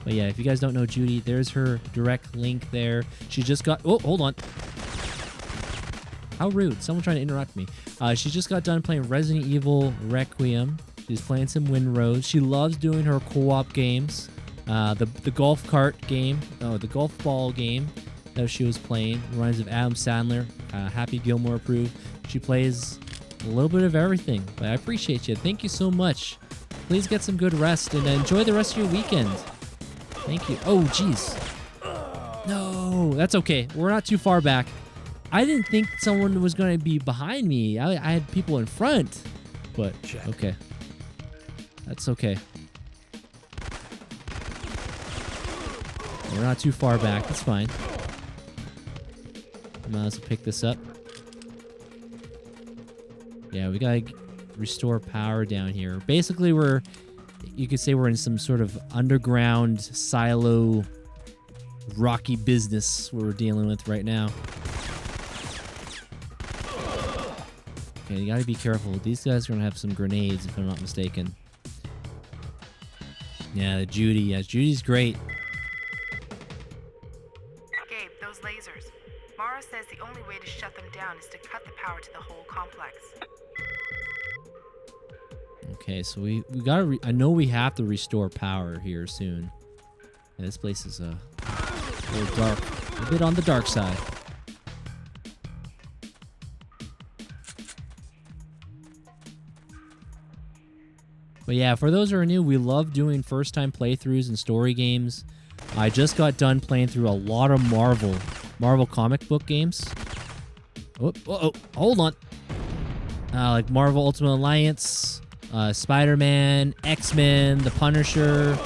[SPEAKER 17] But yeah, if you guys don't know Judy, there's her direct link there. She just got... Oh, hold on. How rude. Someone trying to interrupt me. She just got done playing Resident Evil Requiem. She's playing some Winrose. She loves doing her co-op games. The golf cart game. Oh, the golf ball game that she was playing. Reminds of Adam Sandler. Happy Gilmore approved. She plays a little bit of everything. But I appreciate you. Thank you so much. Please get some good rest and enjoy the rest of your weekend. Thank you. Oh, jeez. No, that's okay. We're not too far back. I didn't think someone was going to be behind me. I had people in front. But, okay. That's okay. We're not too far back. That's fine. I might as well pick this up. Yeah, we got to restore power down here. Basically, you could say we're in some sort of underground silo rocky business we're dealing with right now. Okay, you gotta be careful. These guys are gonna have some grenades if I'm not mistaken. Yeah, Judy. Yeah, Judy's great.
[SPEAKER 12] Gabe, those lasers. Mara says the only way to shut them down is to cut the power to the whole complex.
[SPEAKER 17] Okay, so we gotta. I know we have to restore power here soon. Yeah, this place is a little dark, a bit on the dark side. But yeah, for those who are new, we love doing first-time playthroughs and story games. I just got done playing through a lot of Marvel comic book games. Oh, hold on. Like Marvel Ultimate Alliance. Spider-Man, X-Men, The Punisher.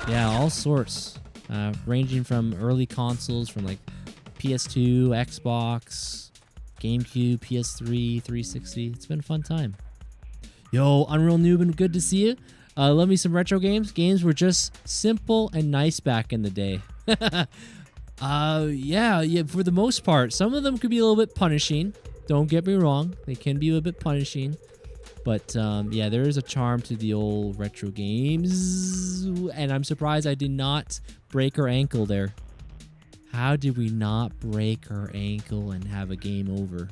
[SPEAKER 17] Yeah, all sorts. Ranging from early consoles from like PS2, Xbox, GameCube, PS3, 360. It's been a fun time. Yo, Unreal Newbin, good to see you. Love me some retro games. Games were just simple and nice back in the day. Yeah, for the most part. Some of them could be a little bit punishing. Don't get me wrong. They can be a little bit punishing. But, yeah, there is a charm to the old retro games. And I'm surprised I did not break her ankle there. How did we not break her ankle and have a game over?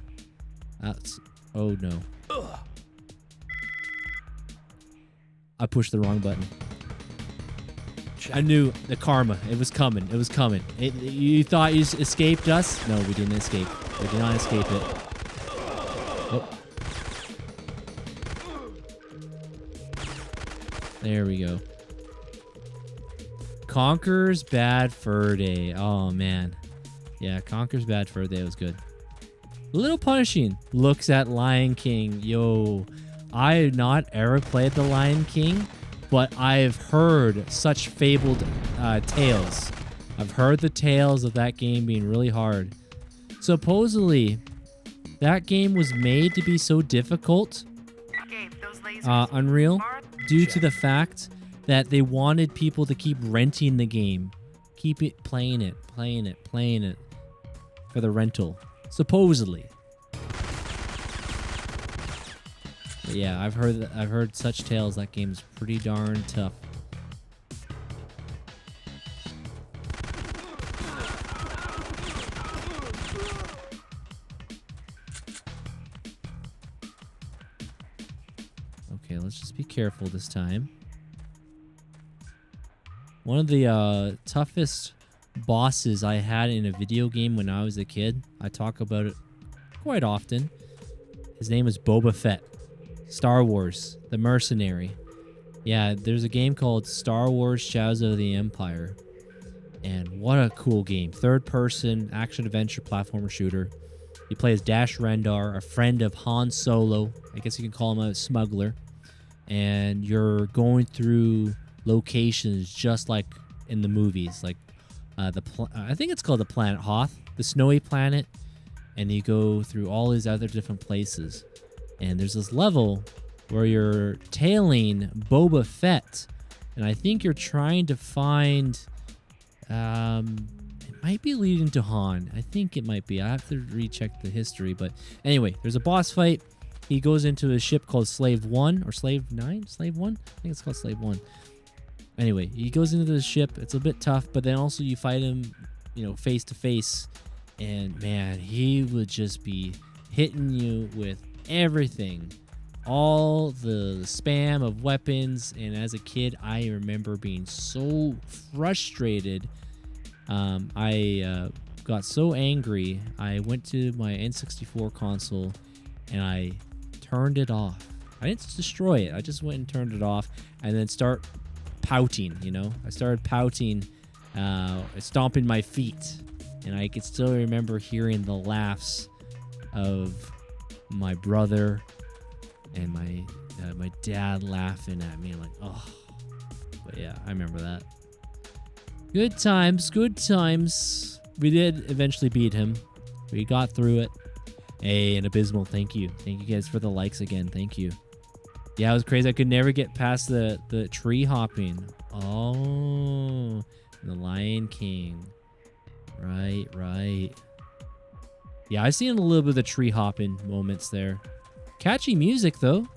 [SPEAKER 17] Oh, no. I pushed the wrong button. I knew the karma. It was coming. It was coming. You thought you escaped us? No, we didn't escape. We did not escape it. Oh. There we go. Conker's Bad Fur Day. Oh, man. Yeah, Conker's Bad Fur Day was good. A little punishing. Looks at Lion King. Yo, I have not ever played The Lion King, but I've heard such fabled tales. I've heard the tales of that game being really hard. Supposedly, that game was made to be so difficult, Unreal, due to the fact that they wanted people to keep renting the game. Keep it playing it for the rental. Supposedly. But yeah, I've heard such tales. That game's pretty darn tough. Okay, let's just be careful this time. One of the toughest bosses I had in a video game when I was a kid, I talk about it quite often. His name is Boba Fett. Star Wars, the mercenary. Yeah, there's a game called Star Wars Shadows of the Empire. And what a cool game. Third-person, action-adventure, platformer shooter. You play as Dash Rendar, a friend of Han Solo. I guess you can call him a smuggler. And you're going through locations just like in the movies. Like, I think it's called the planet Hoth, the snowy planet. And you go through all these other different places. And there's this level where you're tailing Boba Fett. And I think you're trying to find... it might be leading to Han. I think it might be. I have to recheck the history. But anyway, there's a boss fight. He goes into a ship called Slave 1 or Slave 9? Slave 1? I think it's called Slave 1. Anyway, he goes into the ship. It's a bit tough, but then also you fight him, you know, face to face. And man, he would just be hitting you with everything. All the spam of weapons. And as a kid, I remember being so frustrated. I got so angry. I went to my N64 console and I turned it off. I didn't destroy it. I just went and turned it off and then start pouting, you know. I started pouting, stomping my feet. And I could still remember hearing the laughs of my brother and my dad laughing at me. Like, oh. But yeah, I remember that. Good times, good times. We did eventually beat him. We got through it. Hey, and Abysmal, thank you. Thank you guys for the likes again. Thank you. Yeah, it was crazy. I could never get past the tree hopping. Oh, the Lion King. Right. Yeah, I've seen a little bit of the tree hopping moments there. Catchy music, though.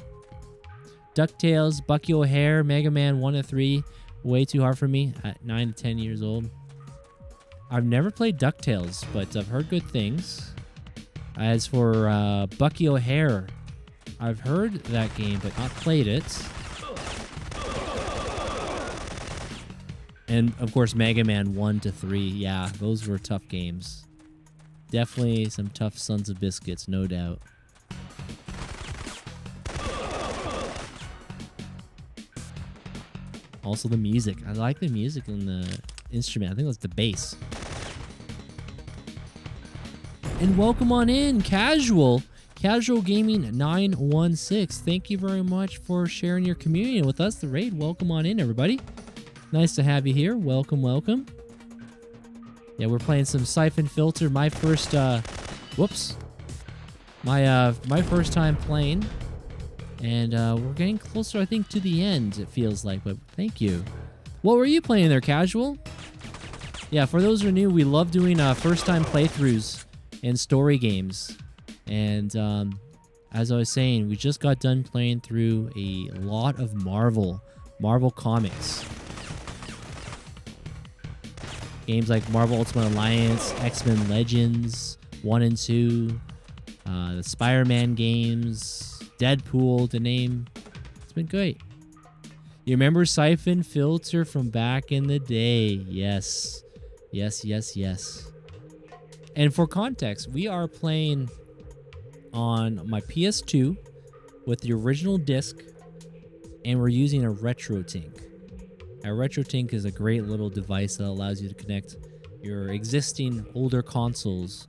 [SPEAKER 17] DuckTales, Bucky O'Hare, Mega Man 1 to 3. Way too hard for me at 9 to 10 years old. I've never played DuckTales, but I've heard good things. As for Bucky O'Hare, I've heard that game, but not played it. And, of course, Mega Man 1 to 3. Yeah, those were tough games. Definitely some tough sons of biscuits, no doubt. Also, the music. I like the music in the instrument. I think that's the bass. And welcome on in, Casual Gaming 916. Thank you very much for sharing your community with us, the raid. Welcome on in, everybody. Nice to have you here. Welcome. Yeah, we're playing some Syphon Filter. My first, my first time playing. And we're getting closer, I think, to the end, it feels like. But thank you. What were you playing there, Casual? Yeah, for those who are new, we love doing first-time playthroughs in story games. And as I was saying, we just got done playing through a lot of Marvel comics. Games like Marvel Ultimate Alliance, X-Men Legends 1 and 2, the Spider-Man games, Deadpool to name. It's been great. You remember Syphon Filter from back in the day? Yes. And for context, we are playing on my PS2 with the original disc, and we're using a RetroTink. A RetroTink is a great little device that allows you to connect your existing older consoles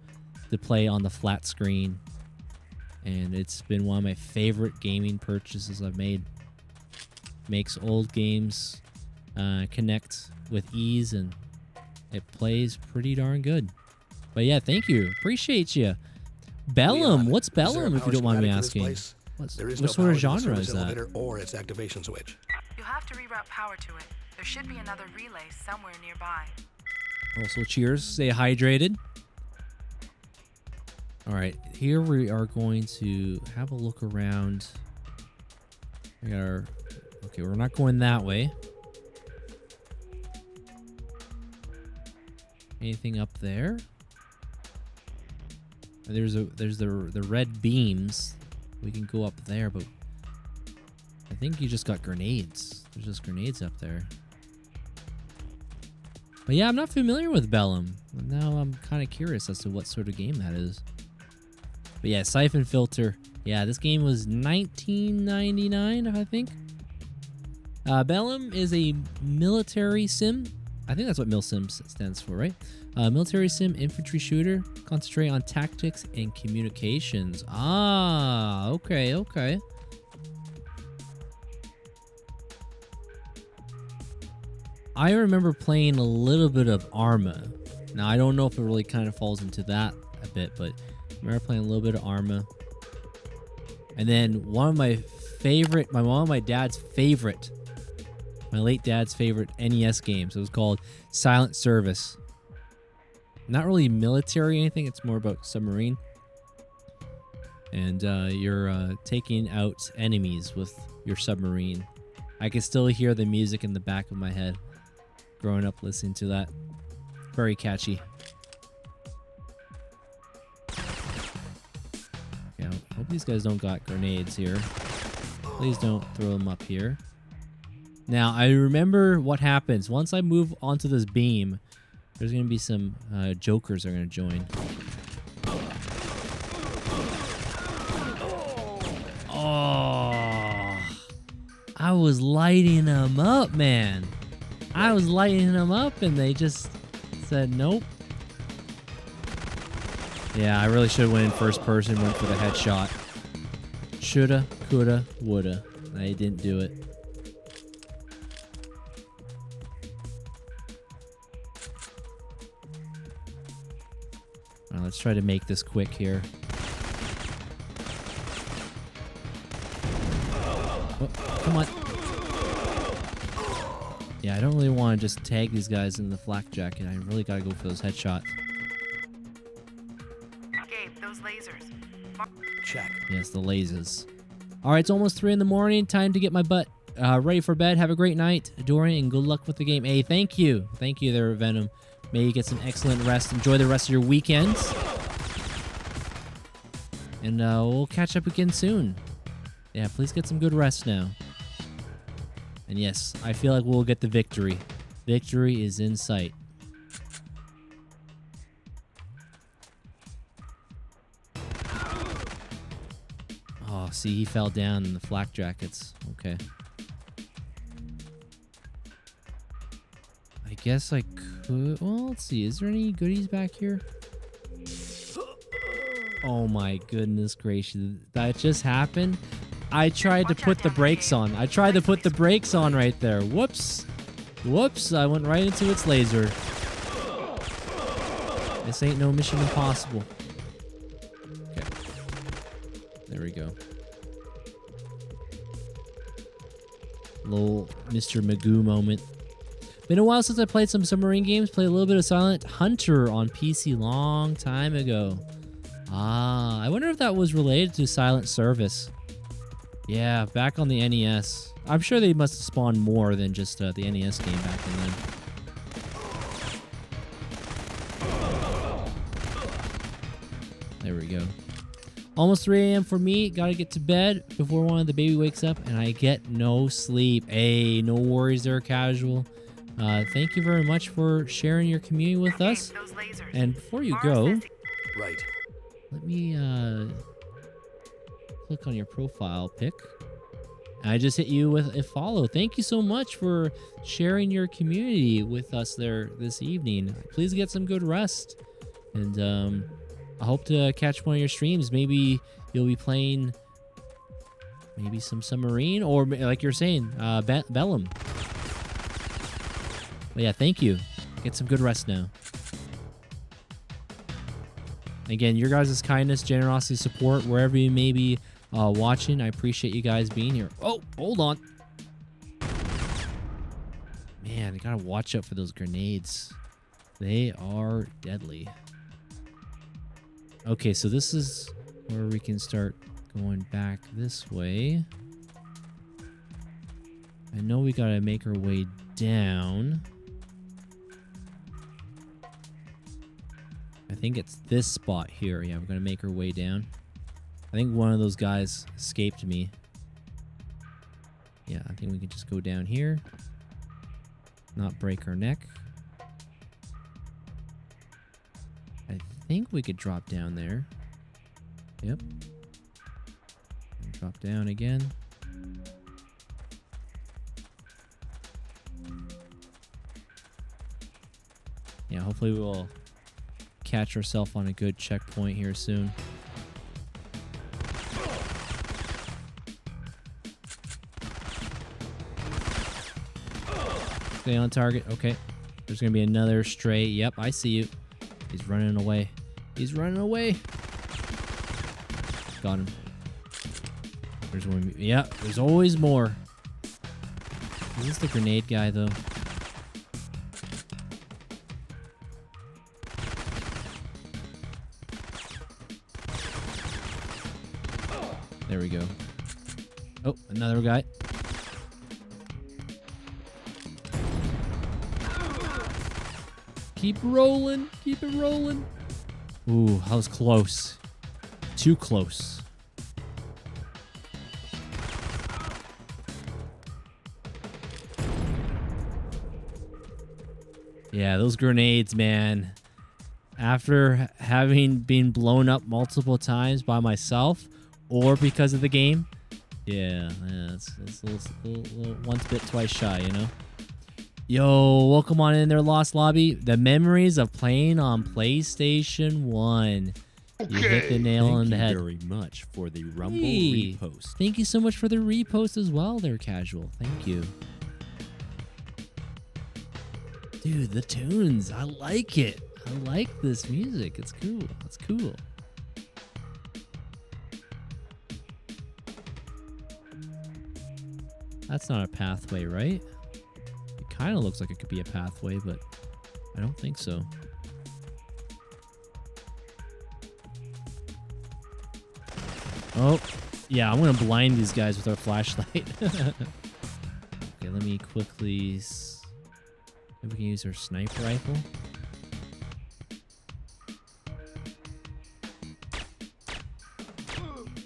[SPEAKER 17] to play on the flat screen. And it's been one of my favorite gaming purchases I've made. Makes old games connect with ease, and it plays pretty darn good. But yeah, thank you. Appreciate you. Bellum. What's Bellum, if you don't mind me asking? What sort of genre is that?
[SPEAKER 2] Or its activation switch.
[SPEAKER 12] You'll have to reroute power to it. There should be another relay somewhere nearby.
[SPEAKER 17] Also, cheers. Stay hydrated. All right, here we are going to have a look around. We got our... Okay, we're not going that way. Anything up there? There's the red beams. We can go up there, but I think you just got grenades. There's just grenades up there. But yeah, I'm not familiar with Bellum. Now I'm kind of curious as to what sort of game that is. But yeah, Syphon Filter. Yeah, this game was 1999, I think. Bellum is a military sim. I think that's what MilSim stands for, right? Military sim infantry shooter. Concentrate on tactics and communications. Ah, okay, okay. I remember playing a little bit of Arma. Now, I don't know if it really kind of falls into that a bit, but I remember playing a little bit of Arma. And then one of my favorite, my mom and my dad's favorite, my late dad's favorite NES games. It was called Silent Service. Not really military or anything. It's more about submarine. And you're taking out enemies with your submarine. I can still hear the music in the back of my head. Growing up listening to that. Very catchy. Yeah, I hope these guys don't got grenades here. Please don't throw them up here. Now, I remember what happens. Once I move onto this beam, there's going to be some jokers are going to join. Oh, I was lighting them up, man. I was lighting them up, and they just said nope. Yeah, I really should have went in first person, went for the headshot. Shoulda, coulda, woulda. I didn't do it. All right, let's try to make this quick here. Oh, come on. Yeah, I don't really want to just tag these guys in the flak jacket. I really gotta go for those headshots.
[SPEAKER 12] Gabe, those lasers.
[SPEAKER 2] Check.
[SPEAKER 17] Yes, the lasers. All right, it's almost 3 in the morning. Time to get my butt ready for bed. Have a great night, Dorian, and good luck with the game. Hey, thank you. Thank you there, Venom. May you get some excellent rest. Enjoy the rest of your weekends. And we'll catch up again soon. Yeah, please get some good rest now. And yes, I feel like we'll get the victory. Victory is in sight. Oh, see, he fell down in the flak jackets. Okay. I guess I could... Well, let's see. Is there any goodies back here? Oh my goodness gracious. That just happened? I tried to put the brakes on. I tried to put the brakes on right there. Whoops. Whoops. I went right into its laser. This ain't no Mission Impossible. Okay. There we go. Little Mr. Magoo moment. Been a while since I played some submarine games. Played a little bit of Silent Hunter on PC long time ago. Ah, I wonder if that was related to Silent Service. Yeah, back on the NES. I'm sure they must have spawned more than just the NES game back then. There we go. Almost 3 a.m. for me. Gotta get to bed before one of the baby wakes up, and I get no sleep. Hey, no worries there, Casual. Thank you very much for sharing your community with us. And before you go,
[SPEAKER 2] right.
[SPEAKER 17] Let me click on your profile pic. I just hit you with a follow. Thank you so much for sharing your community with us there this evening. Please get some good rest. And I hope to catch one of your streams. Maybe you'll be playing maybe some submarine or like you're saying, Bellum. But yeah, thank you. Get some good rest now. Again, your guys' kindness, generosity, support, wherever you may be watching, I appreciate you guys being here. Oh, hold on. Man, I gotta watch out for those grenades. They are deadly. Okay, so this is where we can start going back this way. I know we gotta make our way down. I think it's this spot here. Yeah, we're gonna make our way down. I think one of those guys escaped me. Yeah, I think we can just go down here. Not break our neck. I think we could drop down there. Yep. And drop down again. Yeah, hopefully we'll catch ourselves on a good checkpoint here soon. Stay on target. Okay. There's going to be another stray. Yep, I see you. He's running away. He's running away. Got him. There's one. Yeah, there's always more. Is this the grenade guy, though? There we go. Oh, another guy. Keep rolling. Keep it rolling. Ooh, that was close. Too close. Yeah, those grenades, man. After having been blown up multiple times by myself or because of the game, yeah, it's a little once bit, twice shy, you know? Yo, welcome on in there, Lost Lobby. The memories of playing on PlayStation 1. You hit the nail on the head.
[SPEAKER 4] Thank you very much for the Rumble
[SPEAKER 17] Hey,
[SPEAKER 4] repost.
[SPEAKER 17] thank you so much for the repost as well there, Casual. Thank you. Dude, the tunes. I like it. I like this music. It's cool. It's cool. That's not a pathway, right? It kind of looks like it could be a pathway, but I don't think so. Oh, yeah, I'm going to blind these guys with our flashlight. Okay, let me quickly... Maybe we can use our sniper rifle.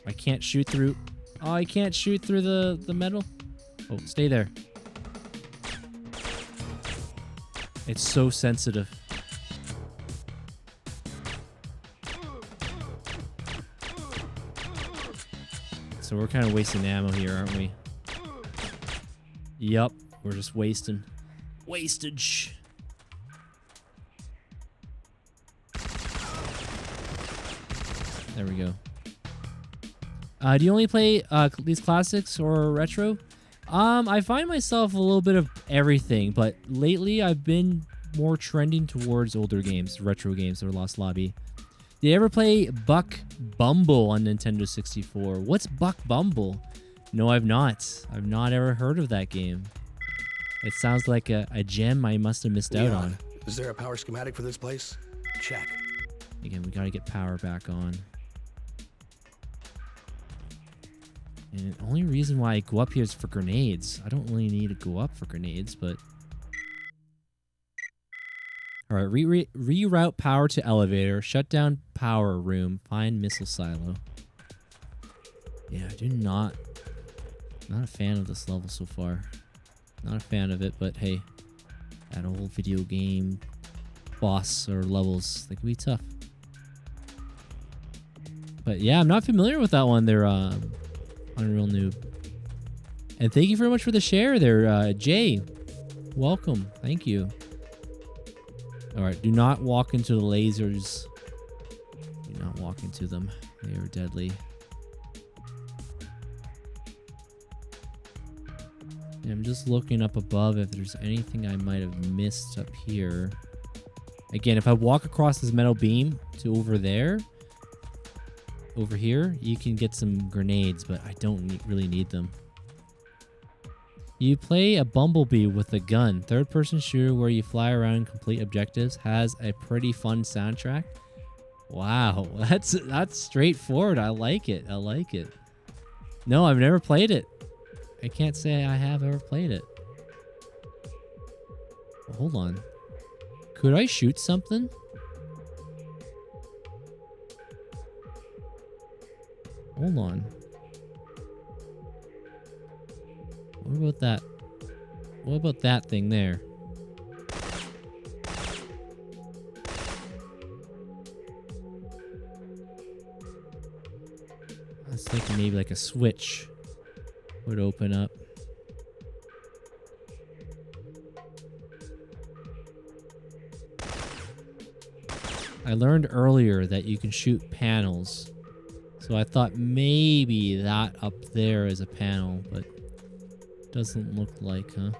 [SPEAKER 17] I can't shoot through... Oh, I can't shoot through the metal. Oh, stay there. It's so sensitive. So we're kind of wasting ammo here, aren't we? Yup, we're just wasting. Wastage. There we go. Do you only play these classics or retro? I find myself a little bit of everything, but lately I've been more trending towards older games, retro games, or Lost Lobby. Did you ever play Buck Bumble on Nintendo 64? What's Buck Bumble? No, I've not. I've not ever heard of that game. It sounds like a gem I must have missed out on.
[SPEAKER 2] Is there a power schematic for this place? Check.
[SPEAKER 17] Again, we gotta get power back on. And the only reason why I go up here is for grenades. I don't really need to go up for grenades, but... Alright, reroute power to elevator. Shut down power room. Find missile silo. Yeah, I do not... Not a fan of this level so far. Not a fan of it, but hey. That old video game boss or levels, they can be tough. But yeah, I'm not familiar with that one. They're Unreal Noob. And thank you very much for the share there, Jay. Welcome. Thank you. Alright, do not walk into the lasers. Do not walk into them. They are deadly. And I'm just looking up above if there's anything I might have missed up here. Again, if I walk across this metal beam to over there, over here, you can get some grenades, but I don't really need them. You play a Bumblebee with a gun. Third-person shooter where you fly around and complete objectives. Has a pretty fun soundtrack. Wow, that's straightforward. I like it. I like it. No, I've never played it. I can't say I have ever played it. Hold on. Could I shoot something? Hold on. What about that? What about that thing there? I was thinking maybe like a switch would open up. I learned earlier that you can shoot panels. So I thought maybe that up there is a panel, but doesn't look like, huh?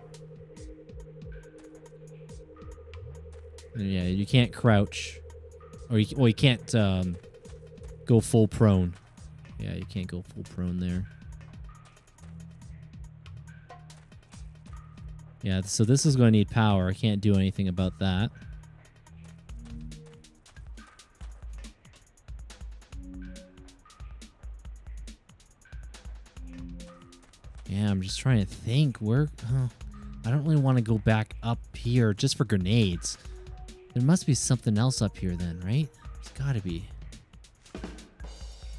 [SPEAKER 17] And yeah, you can't crouch. Or you can't go full prone. Yeah, you can't go full prone there. Yeah, so this is going to need power. I can't do anything about that. Yeah, I'm just trying to think where... I don't really want to go back up here just for grenades. There must be something else up here then, right? There's got to be.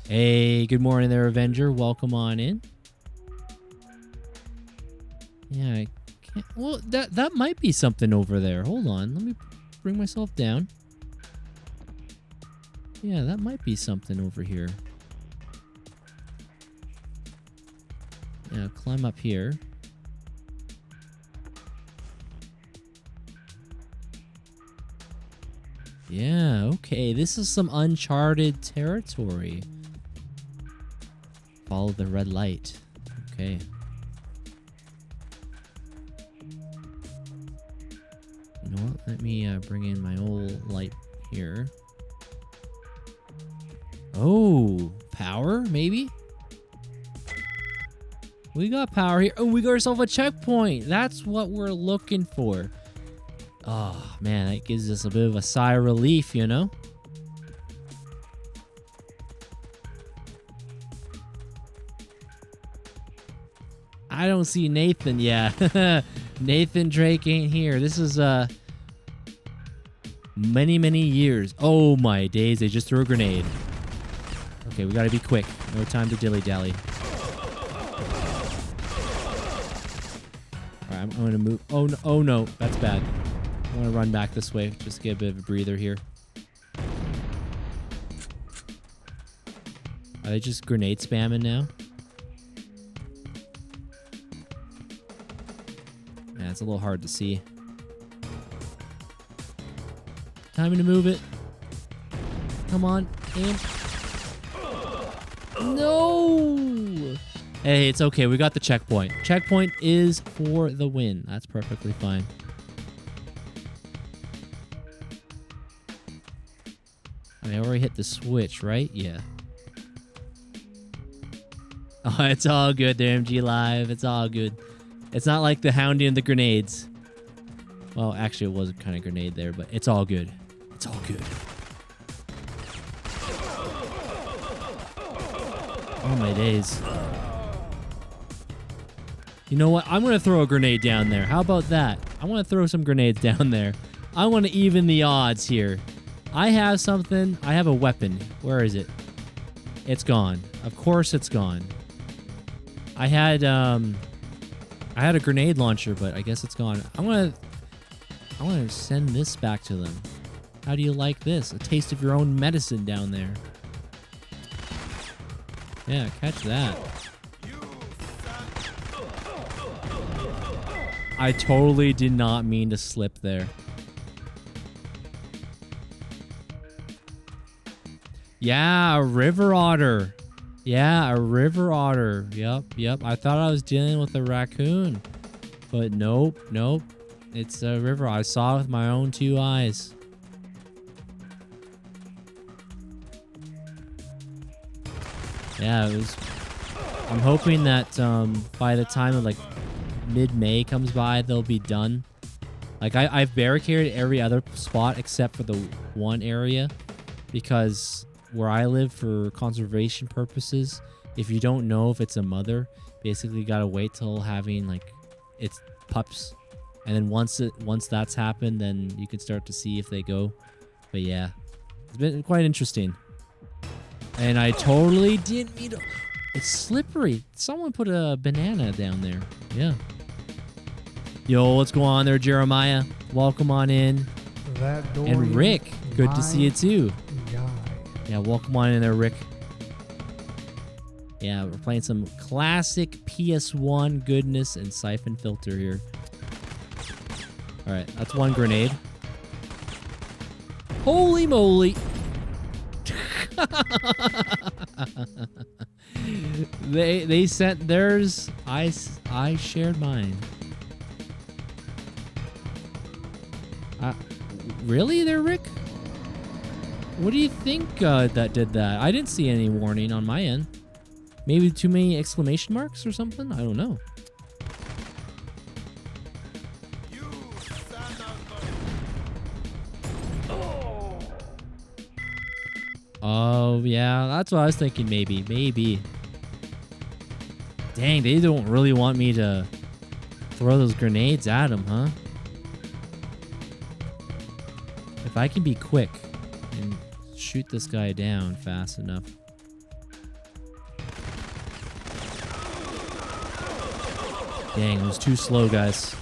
[SPEAKER 17] Hey, good morning there, Avenger. Welcome on in. Yeah, I can't... Well, that might be something over there. Hold on. Let me bring myself down. Yeah, that might be something over here. Yeah, climb up here. Yeah, okay. This is some uncharted territory. Follow the red light. Okay. You know what? Let me bring in my old light here. Oh, power, maybe? We got power here. Oh, we got ourselves a checkpoint. That's what we're looking for. Oh, man, that gives us a bit of a sigh of relief, you know? I don't see Nathan. Yeah. Nathan Drake ain't here. This is many years. Oh, my days. They just threw a grenade. Okay, we got to be quick. No time to dilly-dally. I'm going to move. Oh no, oh no, that's bad. I want to run back this way. Just get a bit of a breather here. Are they just grenade spamming now? Yeah, it's a little hard to see. Time to move it. Come on, aim. No! Hey, it's okay. We got the checkpoint. Checkpoint is for the win. That's perfectly fine. I already hit the switch, right? Yeah. Oh, it's all good there, MG Live. It's all good. It's not like the hounding of the grenades. Well, actually, it was a kind of grenade there, but it's all good. It's all good. Oh, my days. You know what? I'm going to throw a grenade down there. How about that? I want to throw some grenades down there. I want to even the odds here. I have something. I have a weapon. Where is it? It's gone. Of course it's gone. I had a grenade launcher, but I guess it's gone. I want to send this back to them. How do you like this? A taste of your own medicine down there. Yeah, catch that. I totally did not mean to slip there. Yeah, a river otter. Yeah, a river otter. Yep. I thought I was dealing with a raccoon. But nope. It's a river otter. I saw it with my own 2 eyes. Yeah, it was... I'm hoping that by the time of like mid-May comes by, they'll be done. Like I've barricaded every other spot except for the one area. because where I live, for conservation purposes, if you don't know if it's a mother, basically you gotta wait till having like its pups, and then once that's happened, then you can start to see if they go. But yeah, it's been quite interesting. And I totally didn't mean to. It's slippery. Someone put a banana down there. Yeah. Yo, what's going on there, Jeremiah? Welcome on in. And Rick, good to see you too. Yeah, welcome on in there, Rick. Yeah, we're playing some classic PS1 goodness and Syphon Filter here. All right, that's one grenade. Holy moly! They sent theirs. I shared mine. Really there, Rick? What do you think that did that? I didn't see any warning on my end. Maybe too many exclamation marks or something? I don't know. Oh, yeah, that's what I was thinking. Maybe. Dang, they don't really want me to throw those grenades at them, huh? If I can be quick and shoot this guy down fast enough. Dang, it was too slow, guys.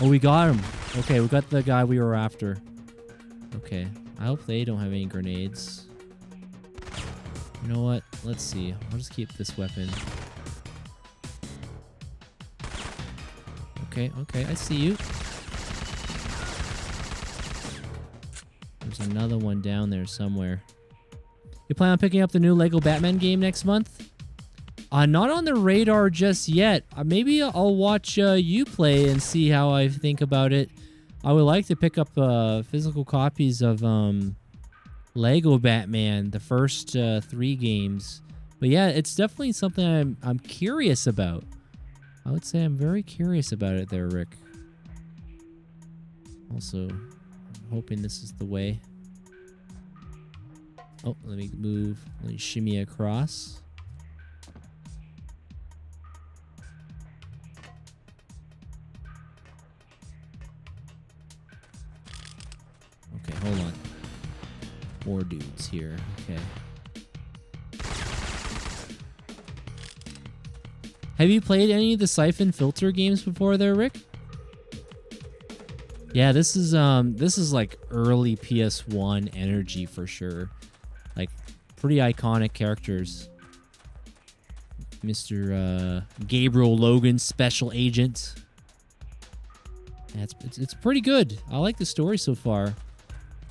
[SPEAKER 17] Oh, we got him. Okay, we got the guy we were after. Okay, I hope they don't have any grenades. You know what? Let's see. I'll just keep this weapon. Okay, I see you. There's another one down there somewhere. You plan on picking up the new Lego Batman game next month? Not on the radar just yet. Maybe I'll watch you play and see how I think about it. I would like to pick up physical copies of Lego Batman, the first 3 games. But yeah, it's definitely something I'm curious about. I would say I'm very curious about it there, Rick. Also, I'm hoping this is the way. Oh, let me move. Let me shimmy across. Okay, hold on. More dudes here. Okay. Have you played any of the Syphon Filter games before there, Rick? Yeah, this is like early PS1 energy for sure. Like pretty iconic characters. Mr. Gabriel Logan, Special Agent. Yeah, it's pretty good. I like the story so far.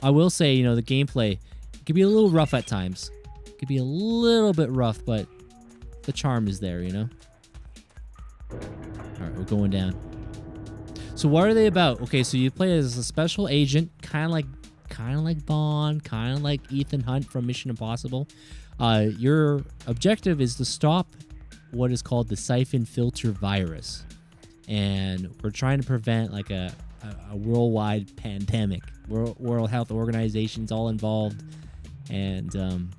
[SPEAKER 17] I will say, you know, the gameplay can be a little rough at times. It could be a little bit rough, but the charm is there, you know? Alright, we're going down. So what are they about? Okay, so you play as a special agent, kind of like Bond, kind of like Ethan Hunt from Mission Impossible. Your objective is to stop what is called the Syphon Filter virus. And we're trying to prevent like a worldwide pandemic. World Health Organization's all involved. And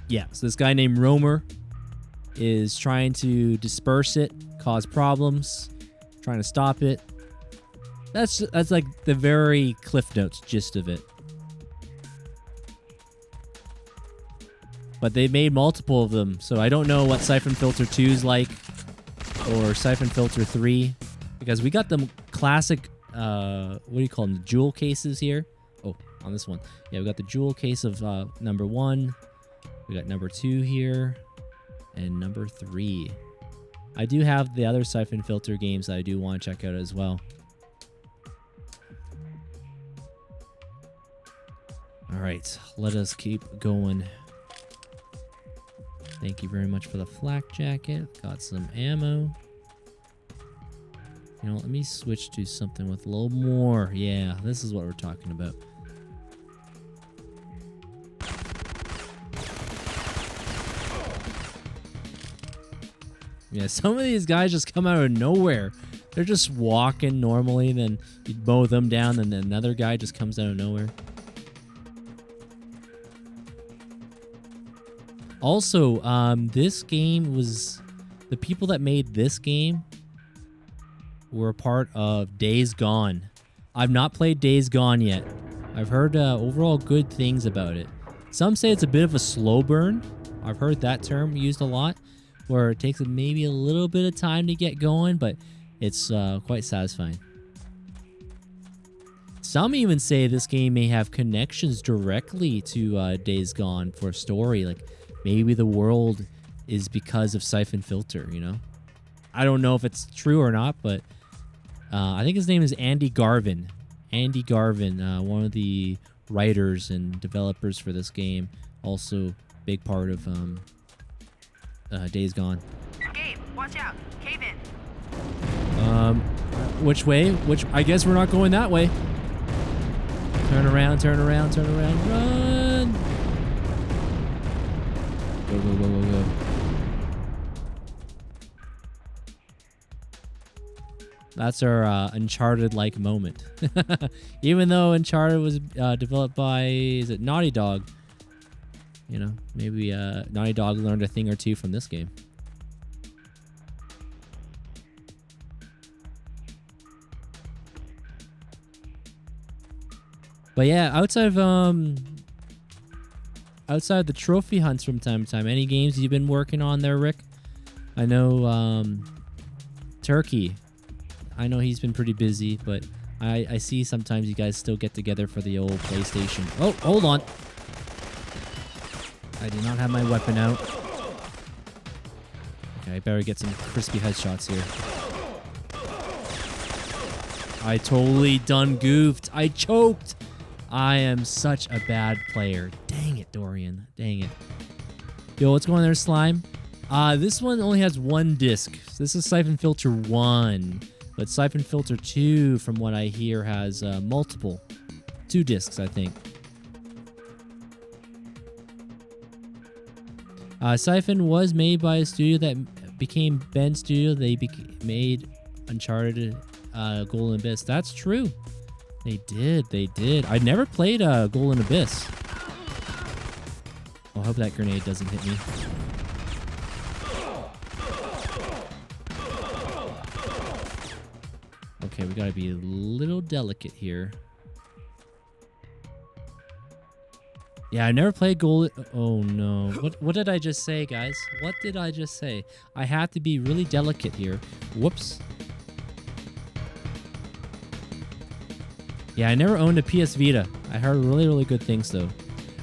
[SPEAKER 17] yeah, so this guy named Romer is trying to disperse it, cause problems, trying to stop it. That's like the very Cliff Notes gist of it. But they made multiple of them, so I don't know what Syphon Filter 2 is like, or Syphon Filter 3, because we got the classic, what do you call them, the jewel cases here. Oh, on this one. Yeah, we got the jewel case of number 1. We got number 2 here, and number 3. I do have the other Syphon Filter games that I do want to check out as well. All right, let us keep going. Thank you very much for the flak jacket. Got some ammo. You know, let me switch to something with a little more. Yeah, this is what we're talking about. Yeah, some of these guys just come out of nowhere. They're just walking normally, then you mow them down, and then another guy just comes out of nowhere. Also, this game was... The people that made this game were a part of Days Gone. I've not played Days Gone yet. I've heard overall good things about it. Some say it's a bit of a slow burn. I've heard that term used a lot, where it takes maybe a little bit of time to get going, but it's quite satisfying. Some even say this game may have connections directly to Days Gone for a story, like maybe the world is because of Syphon Filter, you know? I don't know if it's true or not, but I think his name is Andy Garvin. Andy Garvin, one of the writers and developers for this game, also big part of Days Gone.
[SPEAKER 12] Gabe, watch out. Cave in.
[SPEAKER 17] Which way? I guess we're not going that way. Turn around, turn around, turn around, run! Go, go, go, go, go. That's our Uncharted-like moment. Even though Uncharted was developed by, is it Naughty Dog? You know, maybe Naughty Dog learned a thing or two from this game. But yeah, outside of the trophy hunts from time to time, any games you've been working on there, Rick? I know Turkey. I know he's been pretty busy, but I see sometimes you guys still get together for the old PlayStation. Oh, hold on. I do not have my weapon out. Okay, I better get some crispy headshots here. I totally done goofed. I choked. I am such a bad player. Dang it, Dorian. Dang it. Yo, what's going on there, Slime? This one only has one disc. This is Syphon Filter 1. But Syphon Filter 2, from what I hear, has multiple. 2 discs, I think. Syphon was made by a studio that became Bend Studio. They made Uncharted Golden Abyss. That's true. They did. They did. I never played Golden Abyss. I hope that grenade doesn't hit me. Okay, we gotta be a little delicate here. Yeah, I never played Golden... Oh, no. What did I just say, guys? What did I just say? I have to be really delicate here. Whoops. Yeah, I never owned a PS Vita. I heard really, really good things, though.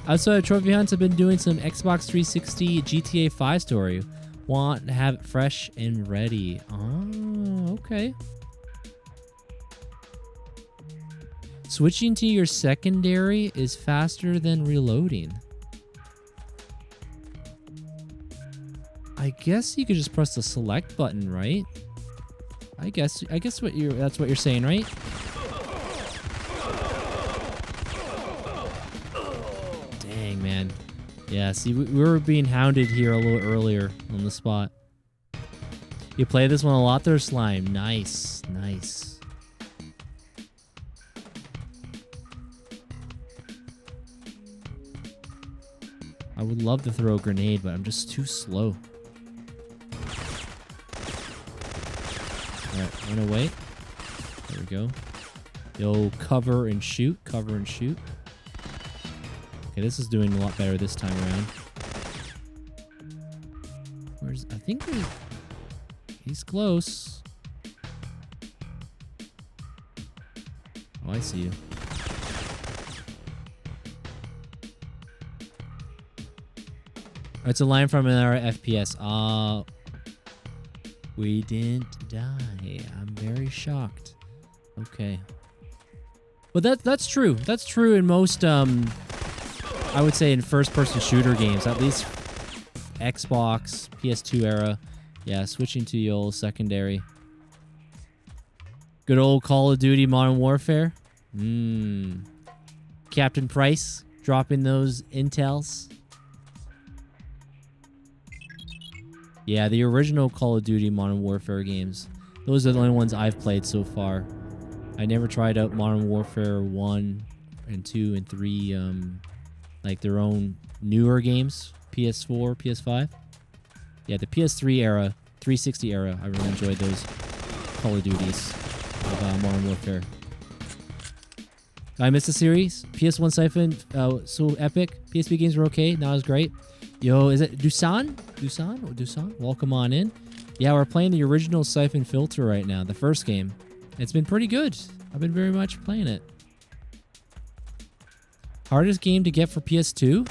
[SPEAKER 17] Outside of Trophy Hunts, I've been doing some Xbox 360 GTA 5 story. Want to have it fresh and ready. Oh, okay. Switching to your secondary is faster than reloading. I guess you could just press the select button, right? I guess that's what you're saying, right? Dang, man. Yeah, see, we were being hounded here a little earlier on the spot. You play this one a lot there, Slime. Nice, nice. I would love to throw a grenade, but I'm just too slow. Alright, run away. There we go. Yo, cover and shoot. Cover and shoot. Okay, this is doing a lot better this time around. I think he's close. Oh, I see you. It's a line from another FPS. We didn't die. I'm very shocked. Okay. But that's true. That's true in most, I would say in first-person shooter games. At least Xbox, PS2 era. Yeah, switching to the old secondary. Good old Call of Duty Modern Warfare. Captain Price dropping those intels. Yeah, the original Call of Duty Modern Warfare games. Those are the only ones I've played so far. I never tried out Modern Warfare 1 and 2 and 3, like their own newer games, PS4, PS5. Yeah, the PS3 era, 360 era, I really enjoyed those Call of Duties of Modern Warfare. I missed the series. PS1 Syphon, so epic. PSP games were okay. Not as great. Yo, is it Dusan? Dusan? Welcome on in. Yeah, we're playing the original Syphon Filter right now, the first game. It's been pretty good. I've been very much playing it. Hardest game to get for PS2?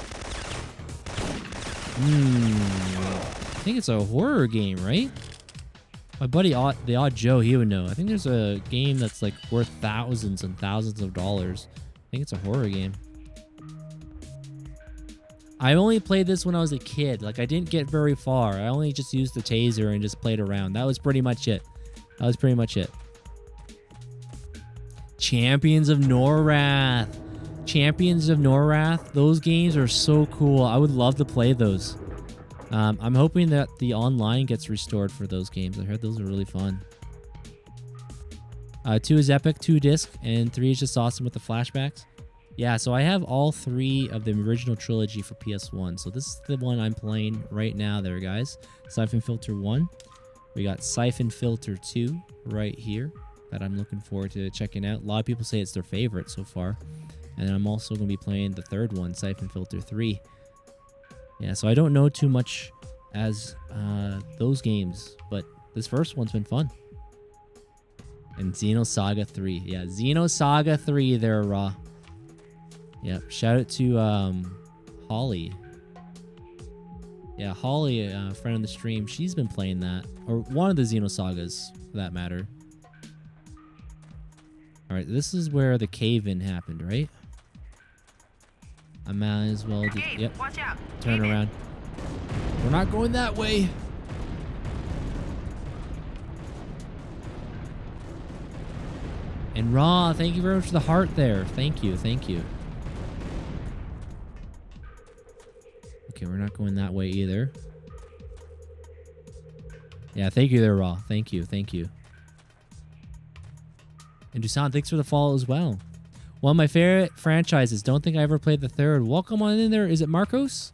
[SPEAKER 17] I think it's a horror game, right? My buddy, the Odd Joe, he would know. I think there's a game that's like worth thousands and thousands of dollars. I think it's a horror game. I only played this when I was a kid. Like, I didn't get very far. I only just used the taser and just played around. That was pretty much it. Champions of Norrath. Champions of Norrath. Those games are so cool. I would love to play those. I'm hoping that the online gets restored for those games. I heard those are really fun. 2 is epic, 2 disc, and 3 is just awesome with the flashbacks. Yeah, so I have all 3 of the original trilogy for PS1. So this is the one I'm playing right now there, guys. Syphon Filter 1. We got Syphon Filter 2 right here that I'm looking forward to checking out. A lot of people say it's their favorite so far. And then I'm also going to be playing the third one, Syphon Filter 3. Yeah, so I don't know too much as those games, but this first one's been fun. And Xenosaga 3. Yeah, Xenosaga 3 there, Raw. Yep, shout out to Holly. Yeah, Holly, a friend of the stream, she's been playing that. Or one of the Xenosagas, for that matter. Alright, this is where the cave-in happened, right? I might as well just...
[SPEAKER 12] Gabe,
[SPEAKER 17] yep.
[SPEAKER 12] watch out.
[SPEAKER 17] Turn around. We're not going that way. And Raw, thank you very much for the heart there. Thank you, thank you. Okay, we're not going that way either. Yeah, thank you there, Raw. Thank you, thank you. And Dusan, thanks for the follow as well. One of my favorite franchises. Don't think I ever played the third. Welcome on in there. Is it Marcos?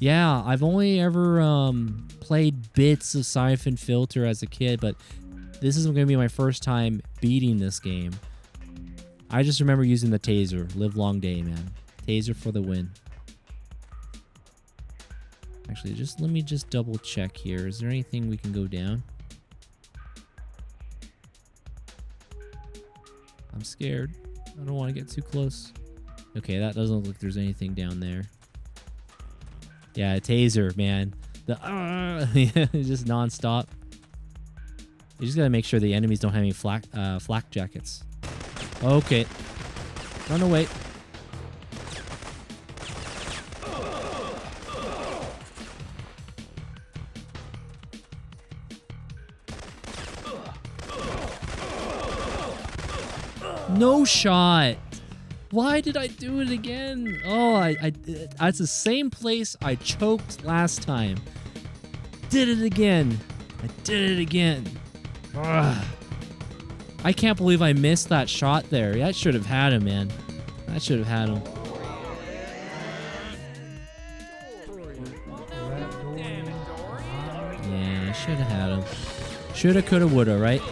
[SPEAKER 17] Yeah, I've only ever played bits of Syphon Filter as a kid, but this is going to be my first time beating this game. I just remember using the taser. Live long day, man. Taser for the win. Actually, let me just double check here. Is there anything we can go down? I'm scared. I don't want to get too close. Okay, that doesn't look like there's anything down there. Yeah, taser, man. The just non-stop. You just gotta make sure the enemies don't have any flak jackets. Okay. Run away. No shot. Why did I do it again? Oh, that's the same place I choked last time. Did it again. I did it again. Ugh. I can't believe I missed that shot there. That should have had him, man. That should have had him. Yeah, I should have had him. Shoulda, coulda, woulda, right?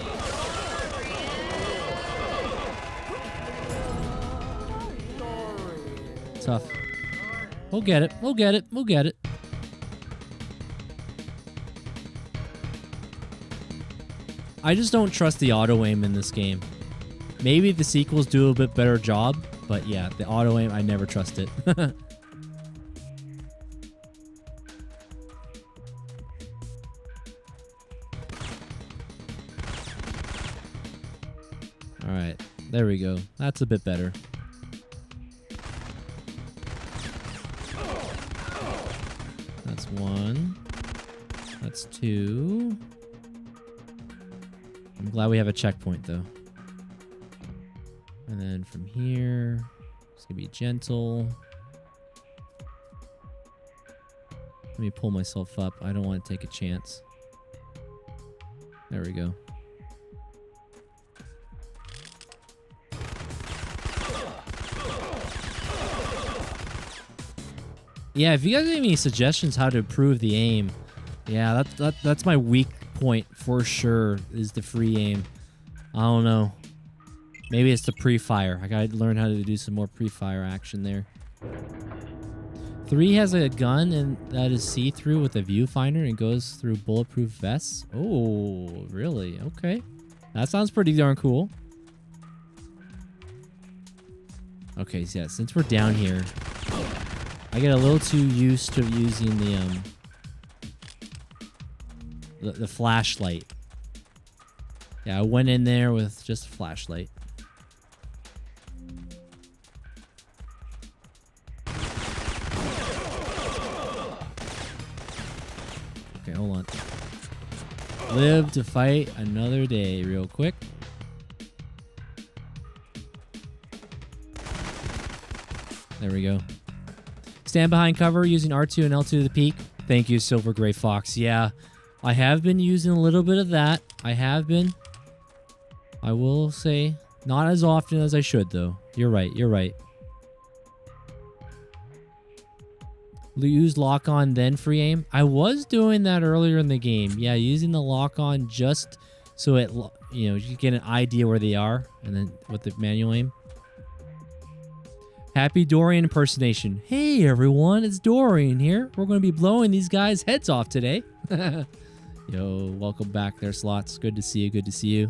[SPEAKER 17] Tough. We'll get it. We'll get it. We'll get it. I just don't trust the auto aim in this game. Maybe the sequels do a bit better job, but yeah, the auto aim, I never trust it. All right, there we go. That's a bit better. That's 1. That's 2. I'm glad we have a checkpoint, though. And then from here, it's going to be gentle. Let me pull myself up. I don't want to take a chance. There we go. Yeah, if you guys have any suggestions how to improve the aim, yeah, that's my weak point for sure, is the free aim. I don't know. Maybe it's the pre-fire. I gotta learn how to do some more pre-fire action there. 3 has a gun and that is see-through with a viewfinder and goes through bulletproof vests. Oh, really? Okay. That sounds pretty darn cool. Okay, so yeah, since we're down here, I get a little too used to using the flashlight. Yeah, I went in there with just a flashlight. Okay, hold on. Live to fight another day real quick. There we go. Stand behind cover using R2 and L2 to the peak. Thank you, Silver Gray Fox. Yeah, I have been using a little bit of that. I have been. I will say, not as often as I should, though. You're right. You're right. Use lock on, then free aim. I was doing that earlier in the game. Yeah, using the lock on just so it, you know, you get an idea where they are, and then with the manual aim. Happy Dorian impersonation. Hey everyone, it's Dorian here. We're going to be blowing these guys' heads off today. Yo, welcome back there, Slots. Good to see you. Good to see you.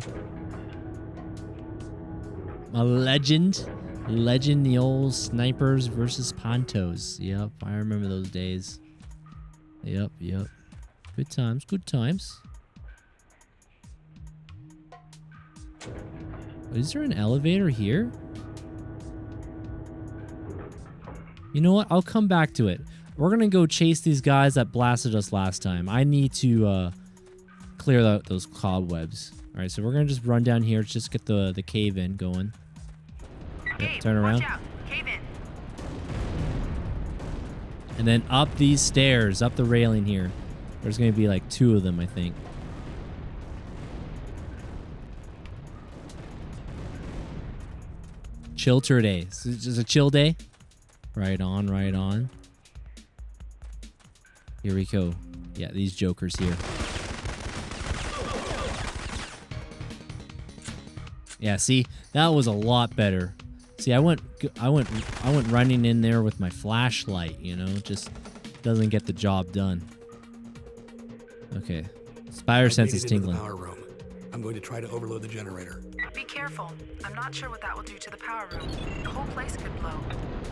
[SPEAKER 17] A legend. Legend, the old snipers versus Pontos. Yep, I remember those days. Yep, yep. Good times, good times. Is there an elevator here? You know what? I'll come back to it. We're going to go chase these guys that blasted us last time. I need to clear out those cobwebs. All right, so we're going to just run down here. Just get the cave in going. Yep, turn around.
[SPEAKER 12] Watch out. Cave in.
[SPEAKER 17] And then up these stairs, up the railing here. There's going to be like 2 of them, I think. Chilter day. Is it a chill day? Right on, right on. Here we go. Yeah, these jokers here. Yeah, see, that was a lot better. See, I went running in there with my flashlight, you know, just doesn't get the job done. Okay. Spider sense is tingling.
[SPEAKER 2] Power room. I'm going to try to overload the generator.
[SPEAKER 12] Be careful. I'm not sure what that will do to the power room. The whole place could blow.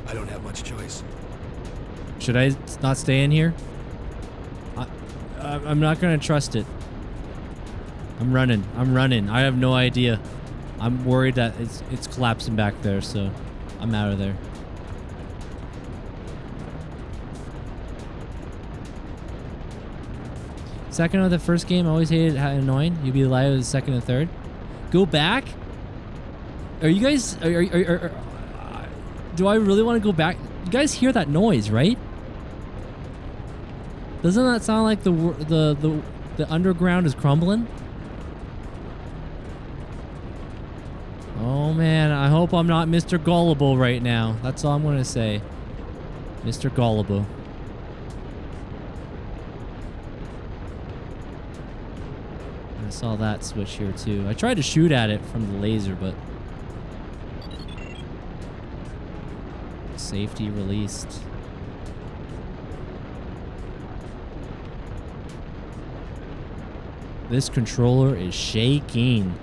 [SPEAKER 2] I don't have much choice.
[SPEAKER 17] Should I not stay in here? I'm not going to trust it. I'm running. I'm running. I have no idea. I'm worried that it's collapsing back there, so I'm out of there. Second of the first game, I always hated how annoying. You'd be alive with the second and third. Go back? Are you guys... do I really want to go back? You guys hear that noise, right? Doesn't that sound like the underground is crumbling? Oh man, I hope I'm not Mr. Gullible right now. That's all I'm gonna say. Mr. Gullible. I saw that switch here too. I tried to shoot at it from the laser, but... Safety released. This controller is shaking.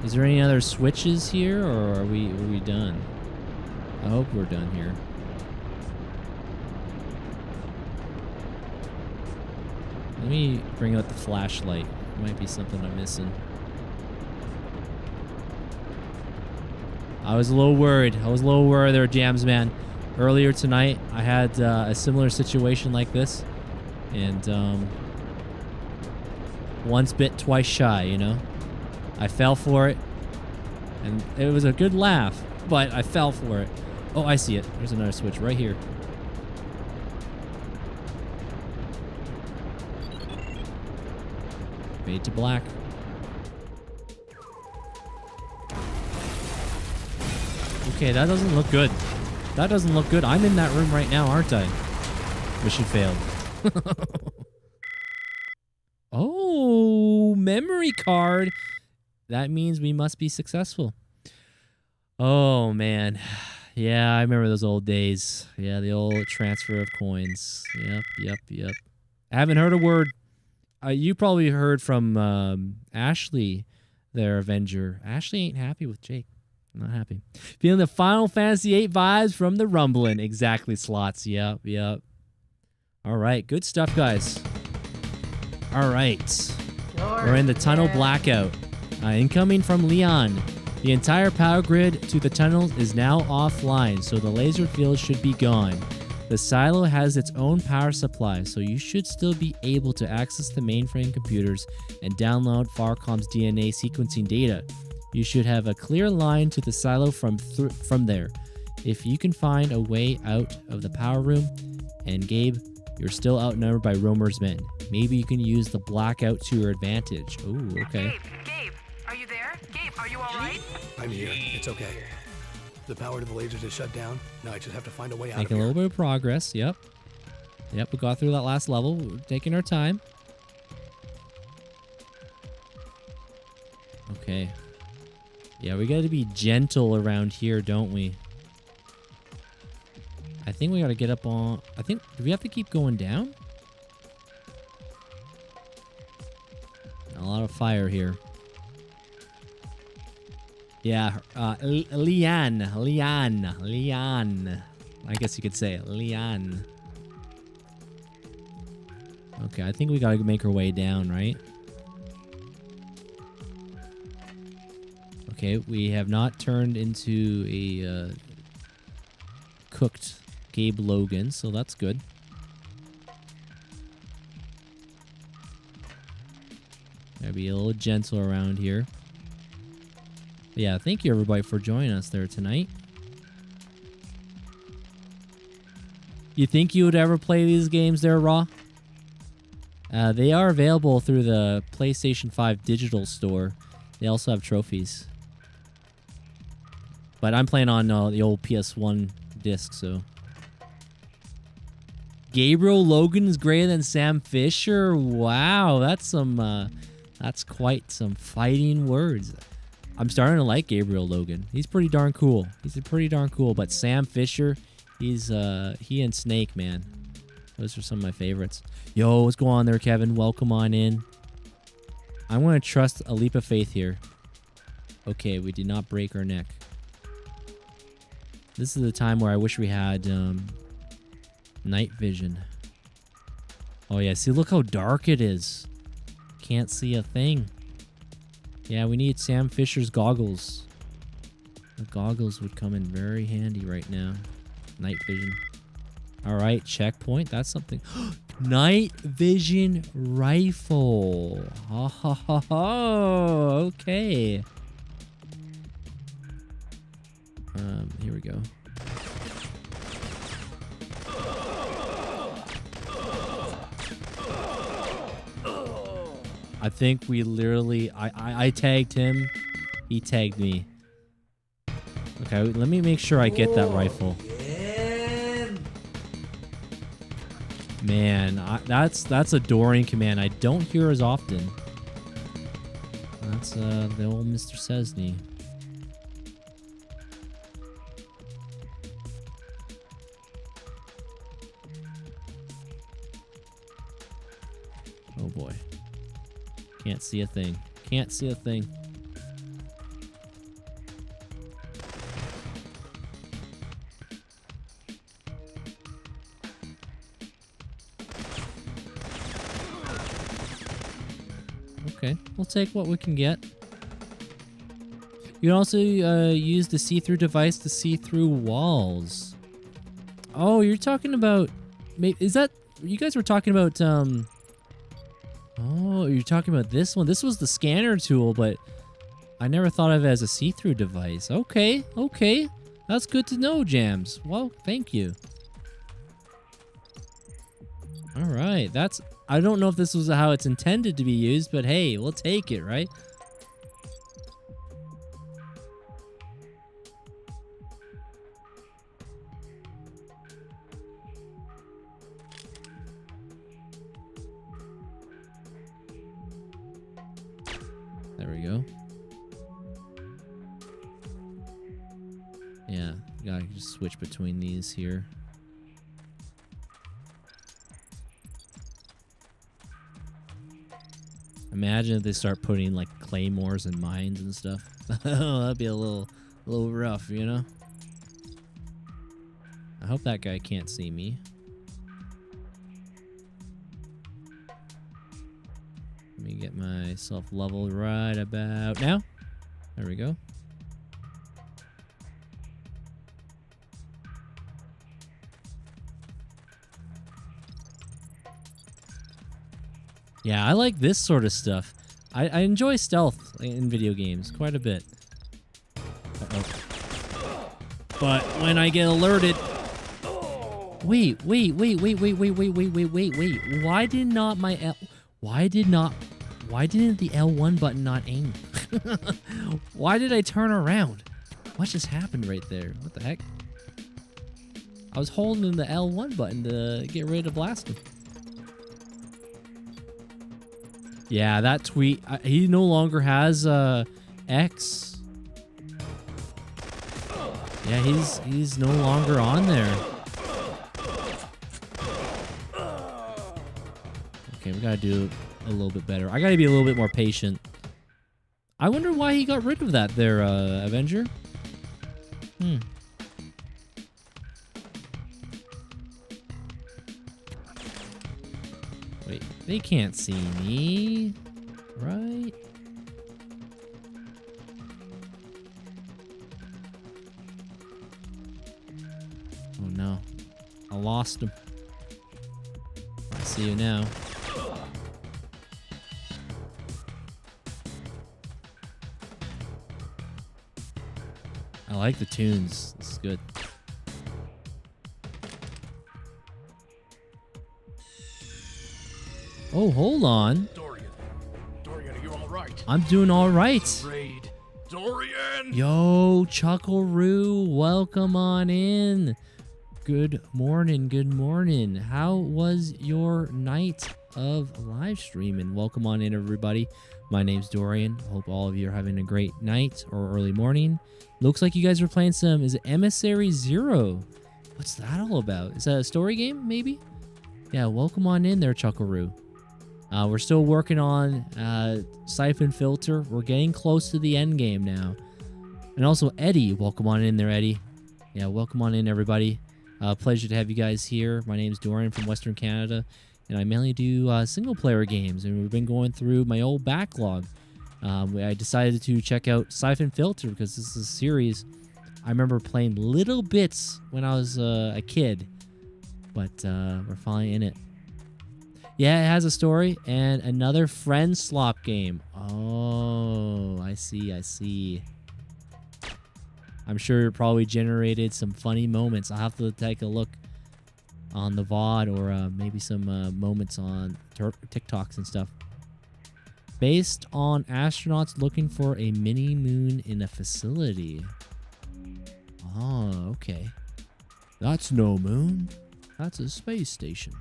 [SPEAKER 17] Is there any other switches here, or are we done? I hope we're done here. Let me bring out the flashlight. Might be something I'm missing. I was a little worried. There, Jams Man. Earlier tonight, I had a similar situation like this, and once bit, twice shy. You know, I fell for it, and it was a good laugh, but I fell for it. Oh, I see it. There's another switch right here. Fade to black. Okay, that doesn't look good. That doesn't look good. I'm in that room right now, aren't I? Mission failed. Oh, memory card. That means we must be successful. Oh, man. Yeah, I remember those old days. Yeah, the old transfer of coins. Yep. I haven't heard a word. You probably heard from Ashley, their Avenger. Ashley ain't happy with Jake. Not happy. Feeling the Final Fantasy VIII vibes from the rumbling. Exactly, Slots. Yep. All right, good stuff, guys. All right. We're in the tunnel blackout. Incoming from Leon. The entire power grid to the tunnels is now offline, so the laser field should be gone. The silo has its own power supply, so you should still be able to access the mainframe computers and download Farcom's DNA sequencing data. You should have a clear line to the silo from there. If you can find a way out of the power room, and Gabe, you're still outnumbered by Romer's men. Maybe you can use the blackout to your advantage. Ooh, okay.
[SPEAKER 12] Gabe, are you there? Gabe, are you all right?
[SPEAKER 2] I'm here. It's okay. The power to the lasers is shut down. Now I just have to find a way out
[SPEAKER 17] Making
[SPEAKER 2] of
[SPEAKER 17] a
[SPEAKER 2] here.
[SPEAKER 17] little bit of progress. Yep, we got through that last level. We're taking our time. Okay. Yeah, we got to be gentle around here, don't we? I think we got to get up on... do we have to keep going down? A lot of fire here. Yeah, Leon. I guess you could say it. Leon. Okay, I think we got to make our way down, right? Okay, we have not turned into a cooked Gabe Logan, so that's good. Gotta be a little gentle around here. Yeah, thank you everybody for joining us there tonight. You think you would ever play these games there, Raw? They are available through the PlayStation 5 digital store. They also have trophies. But I'm playing on the old PS1 disc, so... Gabriel Logan is greater than Sam Fisher? Wow, that's quite some fighting words. I'm starting to like Gabriel Logan. He's pretty darn cool. But Sam Fisher, he and Snake, man. Those are some of my favorites. Yo, what's going on there, Kevin? Welcome on in. I'm going to trust a leap of faith here. Okay, we did not break our neck. This is the time where I wish we had night vision. Oh yeah, see, look how dark it is. Can't see a thing. Yeah, we need Sam Fisher's goggles. The goggles would come in very handy right now. Night vision. All right, checkpoint. That's something. Night vision rifle. Ha ha ha ha. Okay. Here we go. I think we literally... I tagged him. He tagged me. Okay, let me make sure I get that rifle. Man, that's a Dorian command I don't hear as often. That's the old Mr. Cesny. Oh boy. Can't see a thing. Can't see a thing. Okay, we'll take what we can get. You can also use the see-through device to see through walls. Oh, you're talking about... Is that... You guys were talking about... Oh, you're talking about this one? This was the scanner tool, but I never thought of it as a see-through device. Okay, okay. That's good to know, Jams. Well, thank you. All right, that's... I don't know if this was how it's intended to be used, but hey, we'll take it, right? we go. Yeah, gotta just switch between these here. Imagine if they start putting like claymores and mines and stuff. That'd be a little rough, you know? I hope that guy can't see me. Let me get myself leveled right about now. There we go. Yeah, I like this sort of stuff. I enjoy stealth in video games quite a bit. Uh-oh. But when I get alerted... Wait. Why didn't the L1 button not aim? Why did I turn around? What just happened right there? What the heck? I was holding the L1 button to get ready to blast him. Yeah, that tweet, he no longer has X. Yeah, he's no longer on there. Okay, we gotta do a little bit better. I gotta be a little bit more patient. I wonder why he got rid of that there, Avenger. Wait, they can't see me, right? Oh no, I lost him. I see you now. I like the tunes. This is good. Oh, hold on.
[SPEAKER 6] Dorian, are you all right?
[SPEAKER 17] I'm doing all right.
[SPEAKER 6] Raid. Dorian!
[SPEAKER 17] Yo, Chuckleroo, welcome on in. Good morning. How was your night of live streaming? Welcome on in, everybody. My name's Dorian. Hope all of you are having a great night or early morning. Looks like you guys are playing some, is it Emissary Zero? What's that all about? Is that a story game, maybe? Yeah, welcome on in there, Chuckleroo. We're still working on Syphon Filter. We're getting close to the end game now. And also Eddie, welcome on in there, Eddie. Yeah, welcome on in, everybody. Pleasure to have you guys here. My name's Dorian from Western Canada, and I mainly do single-player games. And we've been going through my old backlog. I decided to check out Syphon Filter because this is a series I remember playing little bits when I was a kid, but we're finally in it. Yeah, it has a story and another friend slop game. Oh, I see. I'm sure it probably generated some funny moments. I'll have to take a look on the VOD or maybe some moments on TikToks and stuff. Based on astronauts looking for a mini moon in a facility. Oh, okay. That's no moon. That's a space station.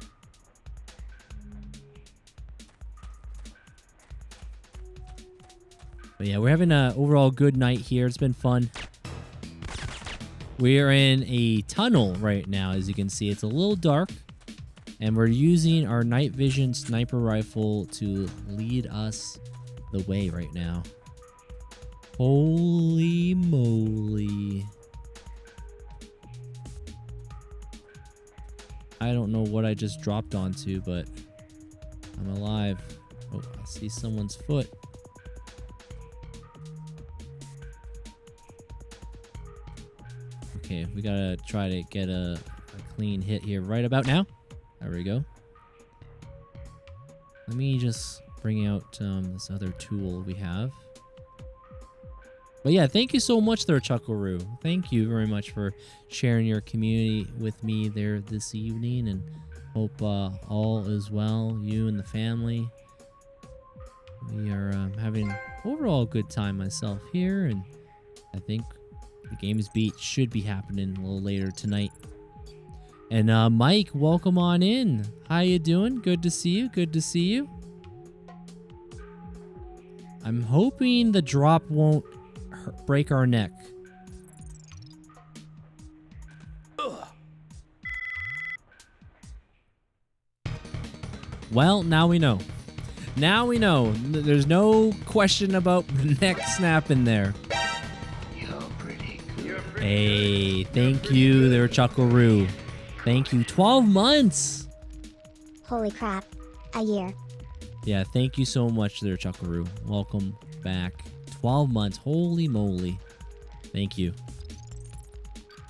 [SPEAKER 17] But yeah, we're having an overall good night here. It's been fun. We are in a tunnel right now, as you can see. It's a little dark. And we're using our night vision sniper rifle to lead us the way right now. Holy moly. I don't know what I just dropped onto, but I'm alive. Oh, I see someone's foot. Okay, we gotta try to get a clean hit here right about now. There we go. Let me just bring out this other tool we have. But yeah, thank you so much there, Chuckleroo. Thank you very much for sharing your community with me there this evening, and hope all is well, you and the family. We are having overall a good time myself here, and I think the game's beat should be happening a little later tonight. And Mike, welcome on in. How you doing? Good to see you. I'm hoping the drop won't break our neck. Well, now we know. Now we know. There's no question about neck snapping there. Hey, thank you there, Chuckaroo. Thank you. 12 months!
[SPEAKER 18] Holy crap. A year.
[SPEAKER 17] Yeah, thank you so much there, Chuckaroo. Welcome back. 12 months. Holy moly. Thank you.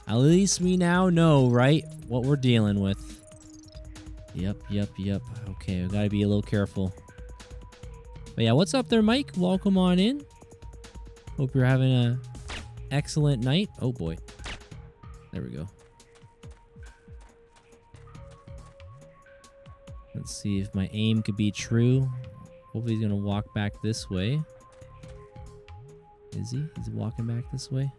[SPEAKER 17] At least we now know, right, what we're dealing with. Yep. Okay, we gotta be a little careful. But yeah, what's up there, Mike? Welcome on in. Hope you're having a excellent night. Oh boy. There we go. Let's see if my aim could be true. Hopefully he's gonna walk back this way. Is he? Is he walking back this way?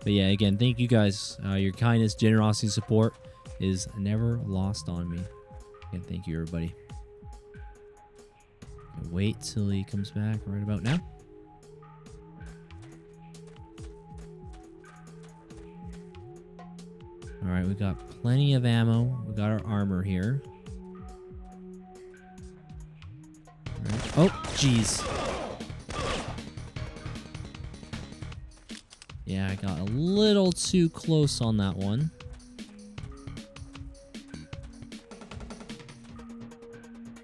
[SPEAKER 17] But yeah, again, thank you guys. Your kindness, generosity, support is never lost on me. Again, thank you, everybody. Wait till he comes back right about now. All right, we got plenty of ammo. We got our armor here. All right. Oh, jeez. Yeah, I got a little too close on that one.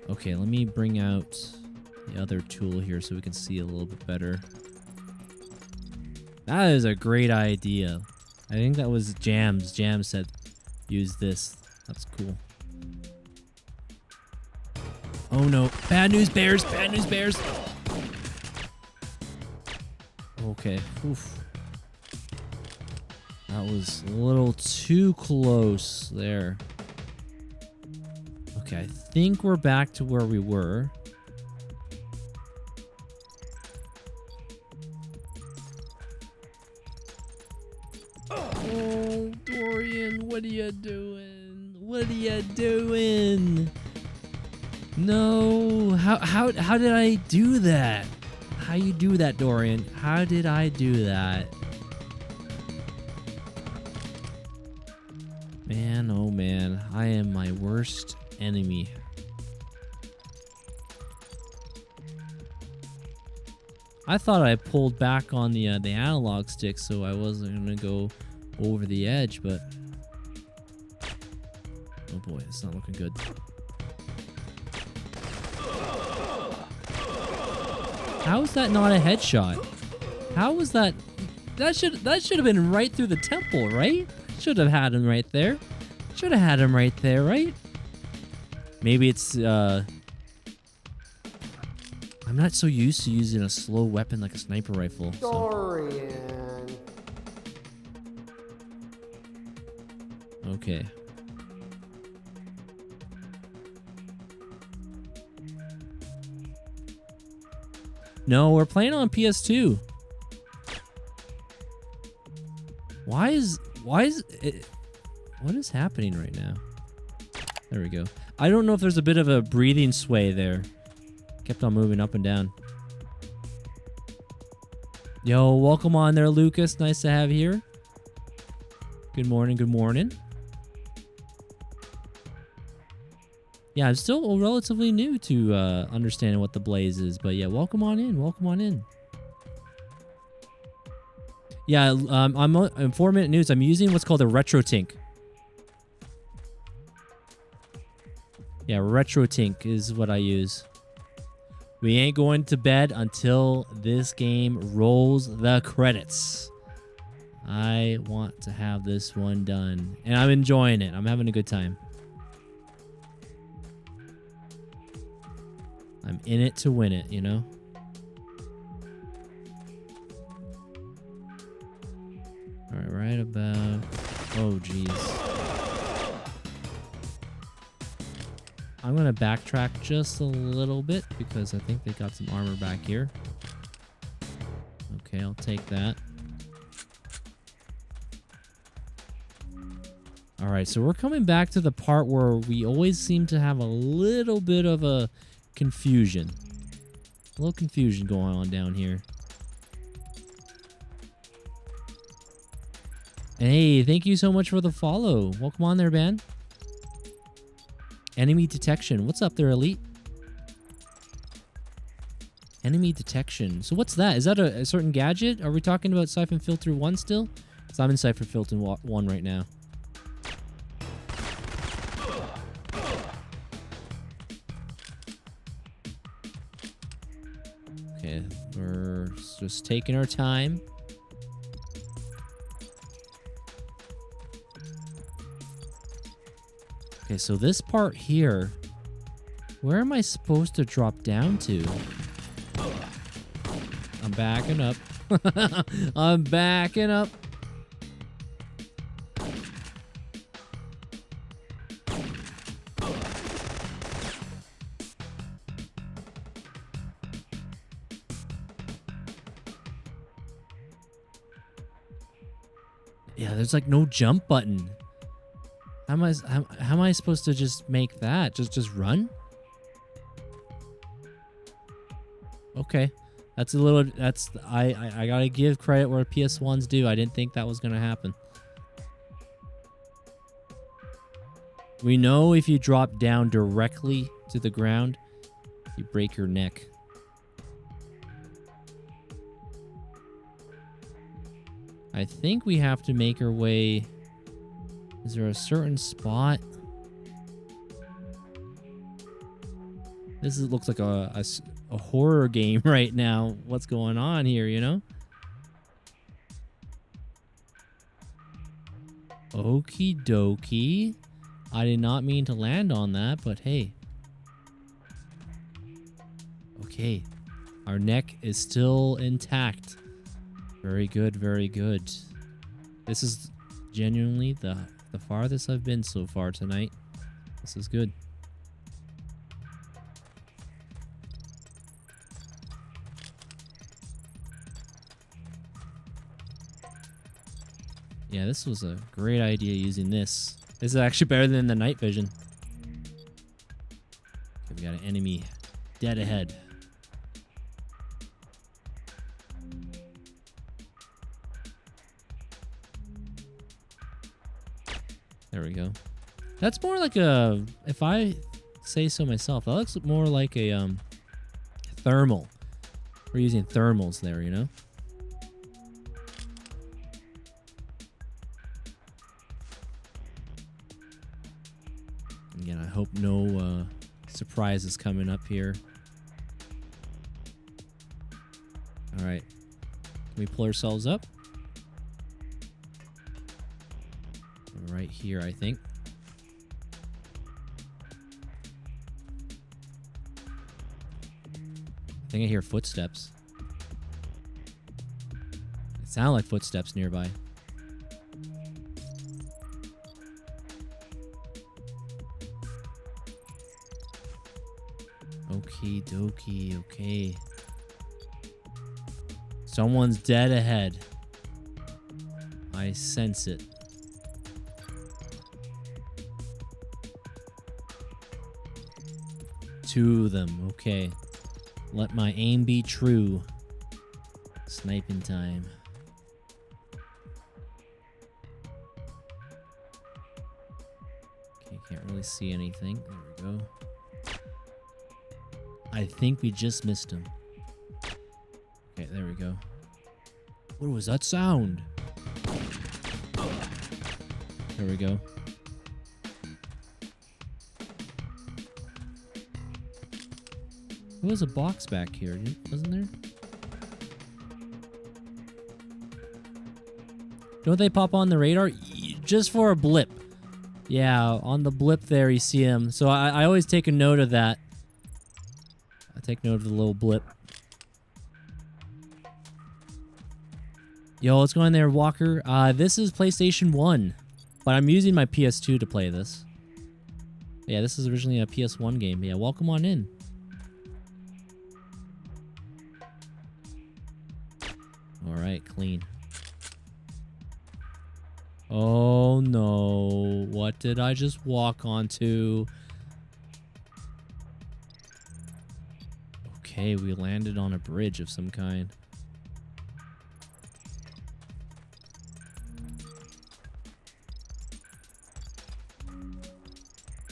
[SPEAKER 17] Okay, let me bring out the other tool here so we can see a little bit better. That is a great idea. I think that was Jams. Jams said use this. That's cool. Oh no. Bad news bears. Bad news bears. Okay. Oof. That was a little too close there. Okay, I think we're back to where we were. Oh, Dorian, what are you doing? What are you doing? No, how did I do that? How you do that, Dorian? How did I do that? Man, oh man, I am my worst enemy. I thought I pulled back on the analog stick so I wasn't gonna go over the edge, but oh boy, it's not looking good. How is that not a headshot? How was that? That should have been right through the temple, right? Should have had him right there. Should have had him right there, right? Maybe it's I'm not so used to using a slow weapon like a sniper rifle.
[SPEAKER 19] Dorian.
[SPEAKER 17] Okay. No, we're playing on PS2. Why is it? What is happening right now? There we go. I don't know if there's a bit of a breathing sway there. Kept on moving up and down. Yo, welcome on there, Lucas. Nice to have you here. Good morning, good morning. Yeah, I'm still relatively new to understanding what the Blaze is, but yeah, welcome on in, welcome on in. Yeah, I'm in 4-minute news. I'm using what's called a RetroTink. Yeah, RetroTink is what I use. We ain't going to bed until this game rolls the credits. I want to have this one done, and I'm enjoying it. I'm having a good time. I'm in it to win it, you know? Alright, right about... Oh, jeez. I'm going to backtrack just a little bit because I think they got some armor back here. Okay, I'll take that. All right, so we're coming back to the part where we always seem to have a little bit of a confusion. A little confusion going on down here. Hey, thank you so much for the follow. Welcome on there, man. Enemy detection. What's up there, Elite? Enemy detection. So what's that? Is that a certain gadget? Are we talking about Syphon Filter 1 still? Because I'm in Syphon Filter 1 right now. Okay, we're just taking our time. Okay, so this part here, where am I supposed to drop down to? I'm backing up. I'm backing up. Yeah, there's like no jump button. How am I supposed to just make that? Just run? Okay. That's a little, I gotta give credit where PS1s do. I didn't think that was gonna happen. We know if you drop down directly to the ground, you break your neck. I think we have to make our way. Is there a certain spot? This looks like a horror game right now. What's going on here, you know? Okie dokie. I did not mean to land on that, but hey. Okay. Our neck is still intact. Very good, very good. This is genuinely the farthest I've been so far tonight. This is good. Yeah, this was a great idea using this. This is actually better than the night vision. Okay, we got an enemy dead ahead. There we go. That's more like a, if I say so myself, that looks more like a thermal. We're using thermals there, you know? Again, I hope no surprises coming up here. All right. Can we pull ourselves up? Right here, I think. I think I hear footsteps. It sound like footsteps nearby. Okie dokie, okay. Someone's dead ahead. I sense it. Two of them, okay. Let my aim be true. Sniping time. Okay, can't really see anything. There we go. I think we just missed him. Okay, there we go. What was that sound? There we go. There was a box back here, wasn't there? Don't they pop on the radar? Just for a blip. Yeah, on the blip there you see them. So I always take a note of that. I take note of the little blip. Yo, what's going on there, Walker? This is PlayStation 1, but I'm using my PS2 to play this. Yeah, this is originally a PS1 game. Yeah, welcome on in. All right, clean. Oh no. What did I just walk onto? Okay, we landed on a bridge of some kind.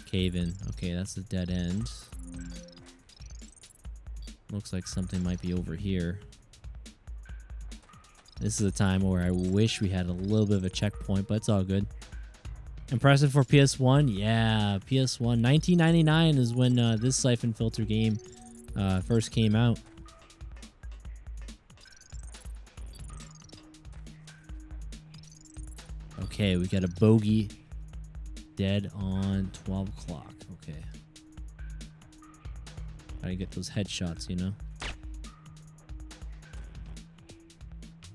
[SPEAKER 17] Cave in. Okay, that's the dead end. Looks like something might be over here. This is a time where I wish we had a little bit of a checkpoint, but it's all good. Impressive for PS1? Yeah, PS1. 1999 is when this Syphon Filter game first came out. Okay, we got a bogey dead on 12 o'clock. Okay. Gotta get those headshots, you know?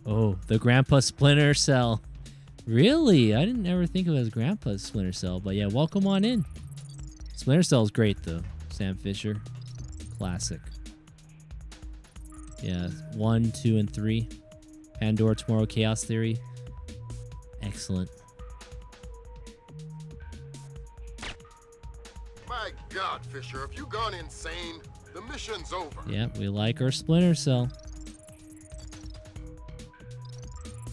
[SPEAKER 17] Oh, the Grandpa Splinter Cell. Really? I didn't ever think of it as Grandpa's Splinter Cell, but yeah, welcome on in. Splinter Cell is great, though. Sam Fisher. Classic. Yeah, 1, 2, and 3. Pandora Tomorrow Chaos Theory. Excellent.
[SPEAKER 20] My God, Fisher, have you gone insane? The mission's over.
[SPEAKER 17] Yep, we like our Splinter Cell.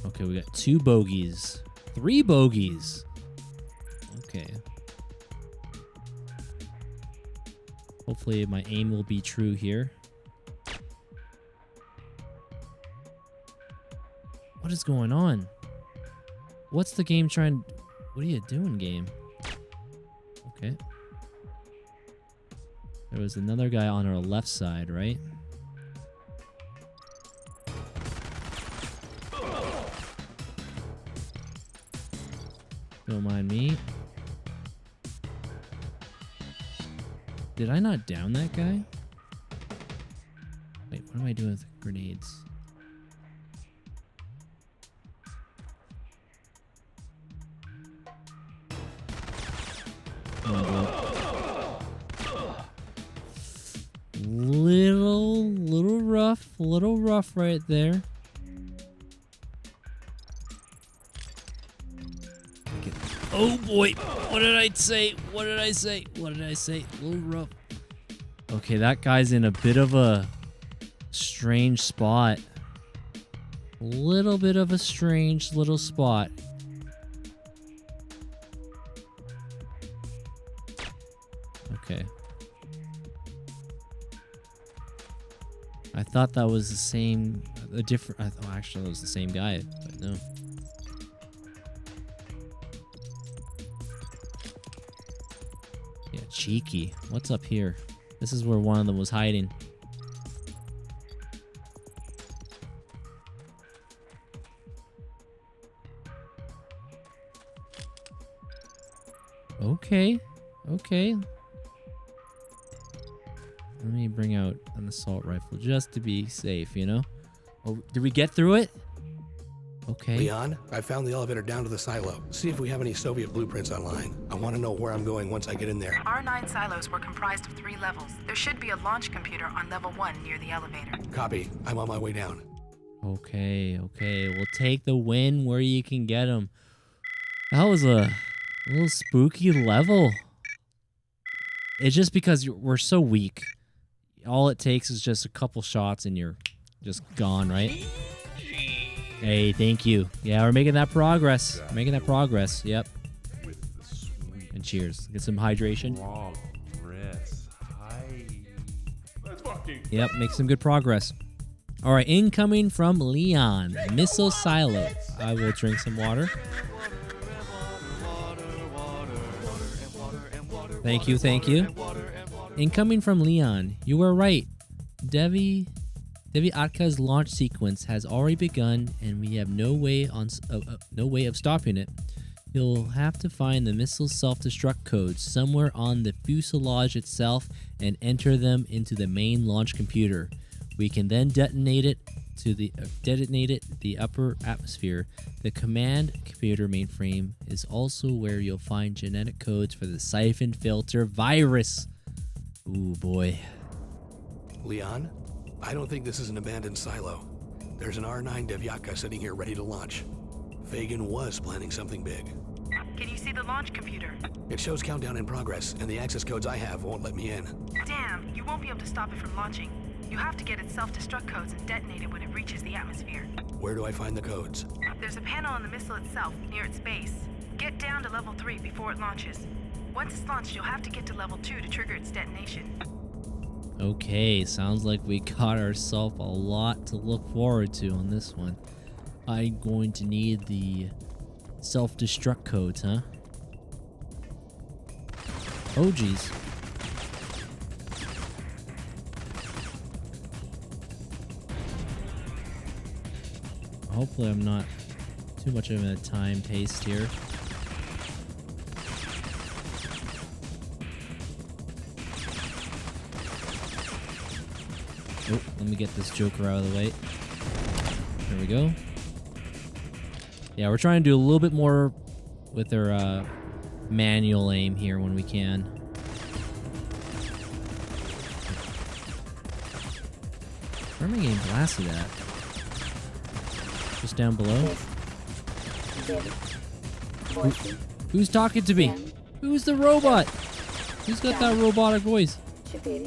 [SPEAKER 17] Okay, we got 2 bogeys. 3 bogeys. Okay. Hopefully my aim will be true here. What is going on? What's the game trying... What are you doing, game? Okay. There was another guy on our left side, right? Don't mind me. Did I not down that guy? Wait, what am I doing with grenades? Little rough right there. Oh boy, what did I say? What did I say? What did I say? A little rough. Okay, that guy's in a bit of a strange spot. A little bit of a strange little spot. Okay. I thought that was the same, a different, I thought actually it was the same guy, but no. Yeah, cheeky. What's up here? This is where one of them was hiding. Okay, okay. Let me bring out an assault rifle just to be safe, you know? Oh, did we get through it? Okay.
[SPEAKER 2] Leon, I found the elevator down to the silo. See if we have any Soviet blueprints online. I want to know where I'm going once I get in there.
[SPEAKER 10] Our 9 silos were comprised of 3 levels. There should be a launch computer on level 1 near the elevator.
[SPEAKER 2] Copy. I'm on my way down.
[SPEAKER 17] Okay, okay. We'll take the win where you can get them. That was a little spooky level. It's just because we're so weak. All it takes is just a couple shots and you're just gone, right? Hey, thank you. Yeah, we're making that progress. We're making that progress. Yep. And cheers. Get some hydration. Yep, make some good progress. All right, incoming from Leon. Missile silo. I will drink some water. Thank you, thank you. Incoming from Leon, you were right. Devi Atka's launch sequence has already begun, and we have no way of stopping it. You'll have to find the missile self-destruct codes somewhere on the fuselage itself and enter them into the main launch computer. We can then detonate it the upper atmosphere. The command computer mainframe is also where you'll find genetic codes for the Syphon Filter virus. Ooh, boy.
[SPEAKER 2] Leon, I don't think this is an abandoned silo. There's an R9 Devyatka sitting here ready to launch. Fagan was planning something big.
[SPEAKER 10] Can you see the launch computer?
[SPEAKER 2] It shows countdown in progress, and the access codes I have won't let me in.
[SPEAKER 10] Damn, you won't be able to stop it from launching. You have to get its self-destruct codes and detonate it when it reaches the atmosphere.
[SPEAKER 2] Where do I find the codes?
[SPEAKER 10] There's a panel on the missile itself, near its base. Get down to level 3 before it launches. Once it's launched, you'll have to get to level 2 to trigger its detonation.
[SPEAKER 17] Okay, sounds like we got ourselves a lot to look forward to on this one. I'm going to need the self-destruct codes, huh? Oh, geez. Hopefully I'm not too much of a time paste here. Oh, let me get this joker out of the way. There we go. Yeah, we're trying to do a little bit more with our manual aim here when we can. Where am I getting blasted at? Just down below? Who's talking to me? Who's the robot? Who's got that robotic voice? It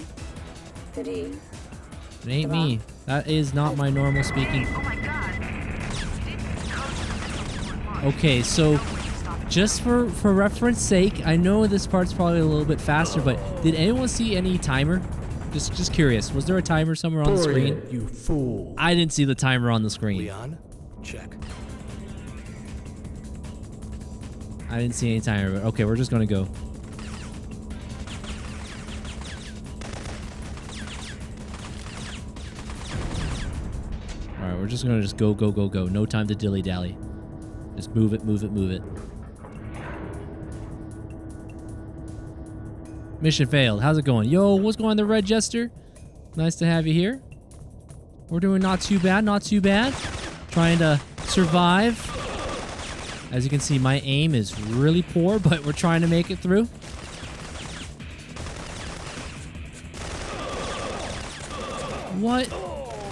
[SPEAKER 17] ain't me. That is not my normal speaking. Okay, so just for reference sake, I know this part's probably a little bit faster, but did anyone see any timer? Just curious. Was there a timer somewhere on the screen?
[SPEAKER 7] You fool.
[SPEAKER 17] I didn't see the timer on the screen.
[SPEAKER 2] Leon, check.
[SPEAKER 17] I didn't see any timer, but okay, we're just gonna go. Alright, we're just gonna go, go, go, go. No time to dilly-dally. Just move it, move it, move it. Mission failed. How's it going? Yo, what's going on, the Red Jester? Nice to have you here. We're doing not too bad, not too bad. Trying to survive. As you can see, my aim is really poor, but we're trying to make it through. What?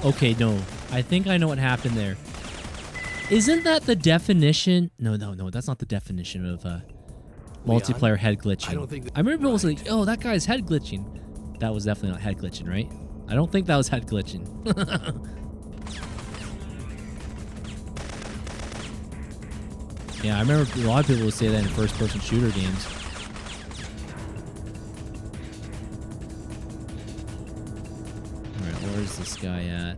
[SPEAKER 17] Okay, no. I think I know what happened there. Isn't that the definition? No, that's not the definition of multiplayer head glitching. I remember people was like, oh, that guy's head glitching. That was definitely not head glitching, right? I don't think that was head glitching. Yeah, I remember a lot of people would say that in first-person shooter games. Alright, where's this guy at?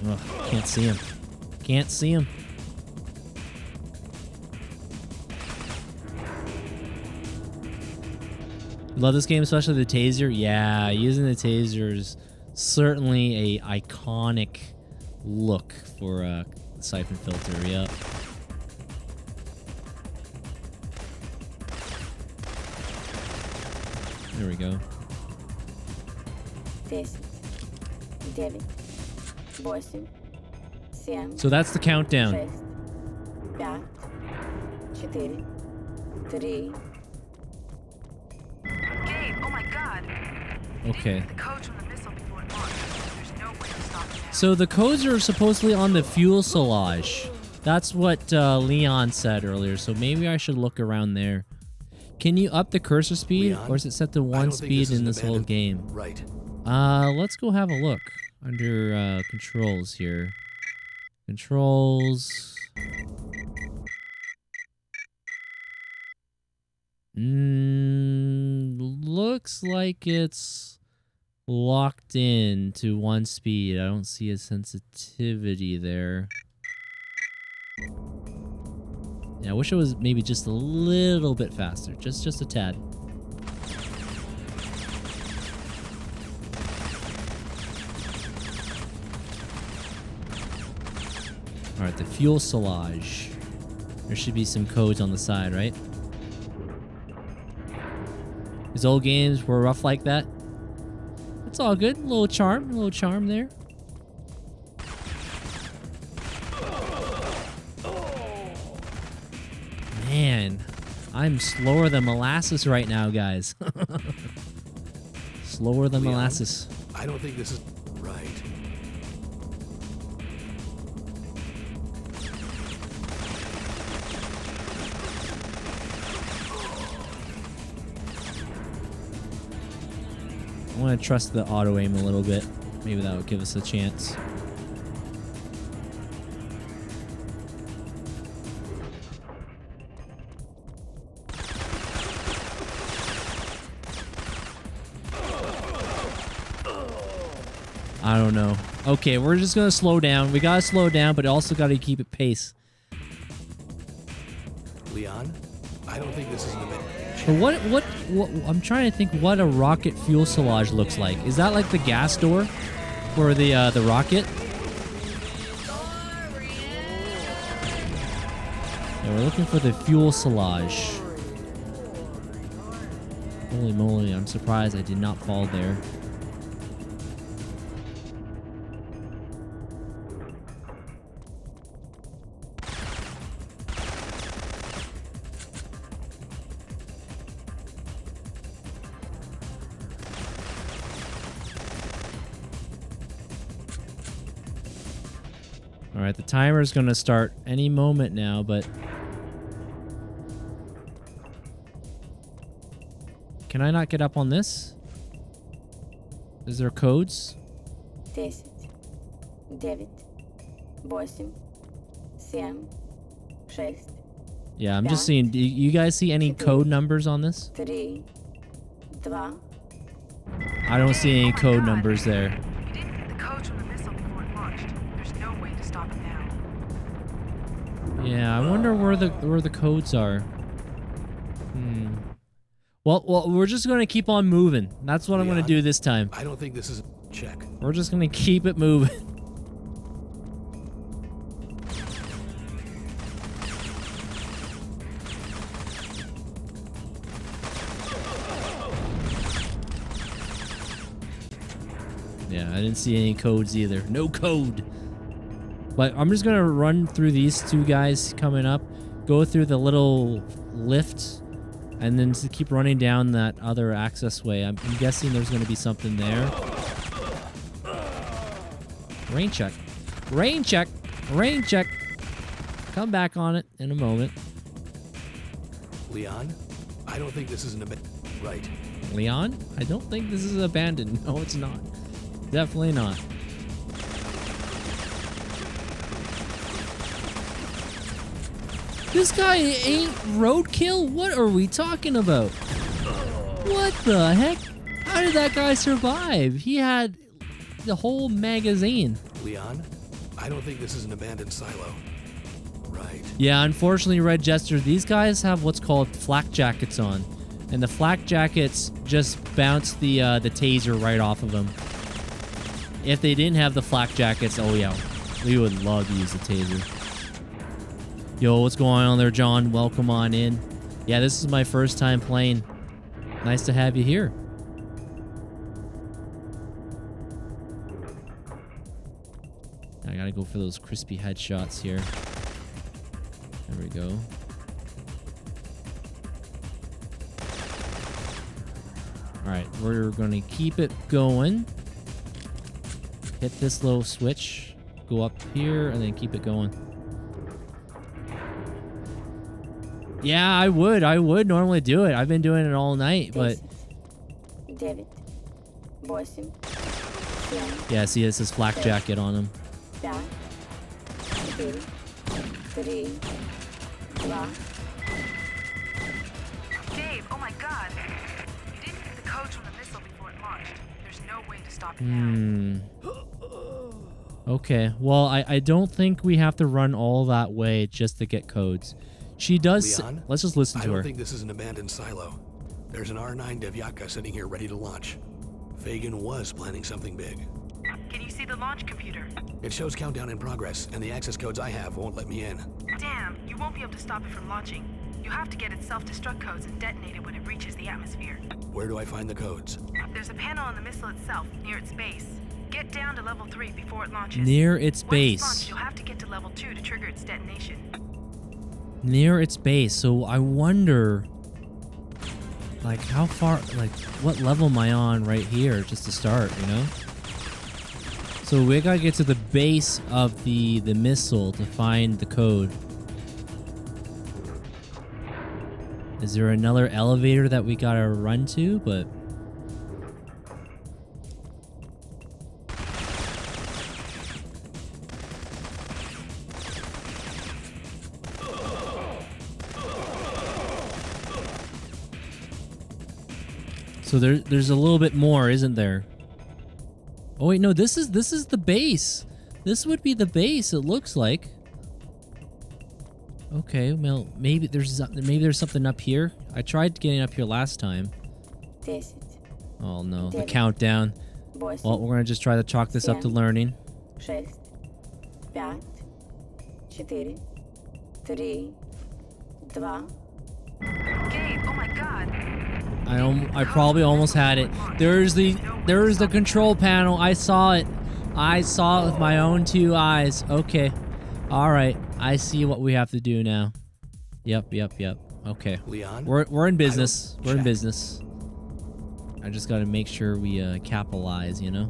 [SPEAKER 17] Ugh, can't see him. Can't see him. Love this game, especially the taser. Yeah, using the taser is certainly a iconic look for Syphon Filter. Yep. There we go.
[SPEAKER 12] 10, 9, 8, 7.
[SPEAKER 17] So that's the countdown.
[SPEAKER 12] 6, 5, 4, 3.
[SPEAKER 10] Gabe, oh my god.
[SPEAKER 17] Okay.
[SPEAKER 10] The codes from the missile before it launched. There's no way to stop it now.
[SPEAKER 17] So the codes are supposedly on the fuselage. That's what Leon said earlier, so maybe I should look around there. Can you up the cursor speed,
[SPEAKER 2] Leon,
[SPEAKER 17] or is it set to 1 speed in this whole game?
[SPEAKER 2] Right.
[SPEAKER 17] Let's go have a look under controls here. Controls. Looks like it's locked in to 1 speed. I don't see a sensitivity there. Yeah, I wish it was maybe just a little bit faster. Just a tad. Alright, the fuselage. There should be some codes on the side, right? His old games were rough like that. It's all good. A little charm there. Man, I'm slower than molasses right now, guys. Slower than
[SPEAKER 2] Leon,
[SPEAKER 17] molasses.
[SPEAKER 2] I don't think this is right.
[SPEAKER 17] want to trust the auto aim a little bit. Maybe that would give us a chance. I don't know. Okay, we're just gonna slow down. We gotta slow down, but also gotta keep it pace.
[SPEAKER 2] Leon, I don't think this is an event.
[SPEAKER 17] But what I'm trying to think what a rocket fuselage looks like. Is that like the gas door for the rocket? Yeah, we're looking for the fuselage. Holy moly, I'm surprised I did not fall there. All right, the timer is going to start any moment now, but can I not get up on this? Is there codes?
[SPEAKER 12] 10, 9, 8, 7, 6.
[SPEAKER 17] Yeah, I'm just seeing. Do you guys see any code numbers on this?
[SPEAKER 12] 3, 2.
[SPEAKER 17] I don't see any code numbers there.
[SPEAKER 10] You didn't get the codes from the missile before it launched. There's no way to stop it now.
[SPEAKER 17] Yeah, I wonder where the codes are. Well, we're just gonna keep on moving. That's what I'm gonna do this time.
[SPEAKER 2] I don't think this is a check.
[SPEAKER 17] We're just gonna keep it moving. Yeah, I didn't see any codes either. No code. But I'm just gonna run through these two guys coming up, go through the little lift, and then just keep running down that other access way. I'm guessing there's gonna be something there. Rain check. Rain check. Rain check. Come back on it in a moment.
[SPEAKER 2] Leon, I don't think this is an event. Right.
[SPEAKER 17] Leon, I don't think this is abandoned. No, it's not. Definitely not. This guy ain't roadkill? What are we talking about? What the heck? How did that guy survive? He had the whole magazine.
[SPEAKER 2] Leon, I don't think this is an abandoned silo. Right.
[SPEAKER 17] Yeah, unfortunately, Red Jester, these guys have what's called flak jackets on. And the flak jackets just bounce the taser right off of them. If they didn't have the flak jackets, oh yeah, we would love to use the taser. Yo, what's going on there, John? Welcome on in. Yeah, this is my first time playing. Nice to have you here. I gotta go for those crispy headshots here. There we go. Alright, we're gonna keep it going. Hit this little switch. Go up here and then keep it going. Yeah, I would normally do it. I've been doing it all night, but... Yeah, see, this is flak jacket on him.
[SPEAKER 10] Gabe, oh my god. You didn't get the codes from the missile before it launched. There's no way to stop it now.
[SPEAKER 17] Okay, well, I don't think we have to run all that way just to get codes. She does...
[SPEAKER 2] Leon,
[SPEAKER 17] let's just listen to her.
[SPEAKER 2] I don't think this is an abandoned silo. There's an R9 Devyaka sitting here ready to launch. Fagan was planning something big.
[SPEAKER 10] Can you see the launch computer?
[SPEAKER 2] It shows countdown in progress, and the access codes I have won't let me in.
[SPEAKER 10] Damn, you won't be able to stop it from launching. You have to get its self-destruct codes and detonate it when it reaches the atmosphere.
[SPEAKER 2] Where do I find the codes?
[SPEAKER 10] There's a panel on the missile itself, near its base. Get down to level 3 before it launches.
[SPEAKER 17] Near its
[SPEAKER 10] Once
[SPEAKER 17] base.
[SPEAKER 10] it's launched, you'll have to get to level 2 to trigger its detonation.
[SPEAKER 17] Near its base, so I wonder... Like, how far... Like, what level am I on right here, just to start, you know? So we gotta get to the base of the missile to find the code. Is there another elevator that we gotta run to? But So there's a little bit more, isn't there? Oh wait, no, this is the base. This would be the base, it looks like. Okay, well, maybe there's something up here. I tried getting up here last time. Oh no, the countdown. Well, we're gonna just try to chalk this up to learning.
[SPEAKER 12] 6, 5, 4, 3, 2.
[SPEAKER 10] Gabe, oh my god.
[SPEAKER 17] I probably almost had it. There's the control panel. I saw it. I saw it with my own 2 eyes. Okay. All right. I see what we have to do now. Yep. Okay.
[SPEAKER 2] Leon?
[SPEAKER 17] We're in business. We're in business. I just got to make sure we capitalize, you know?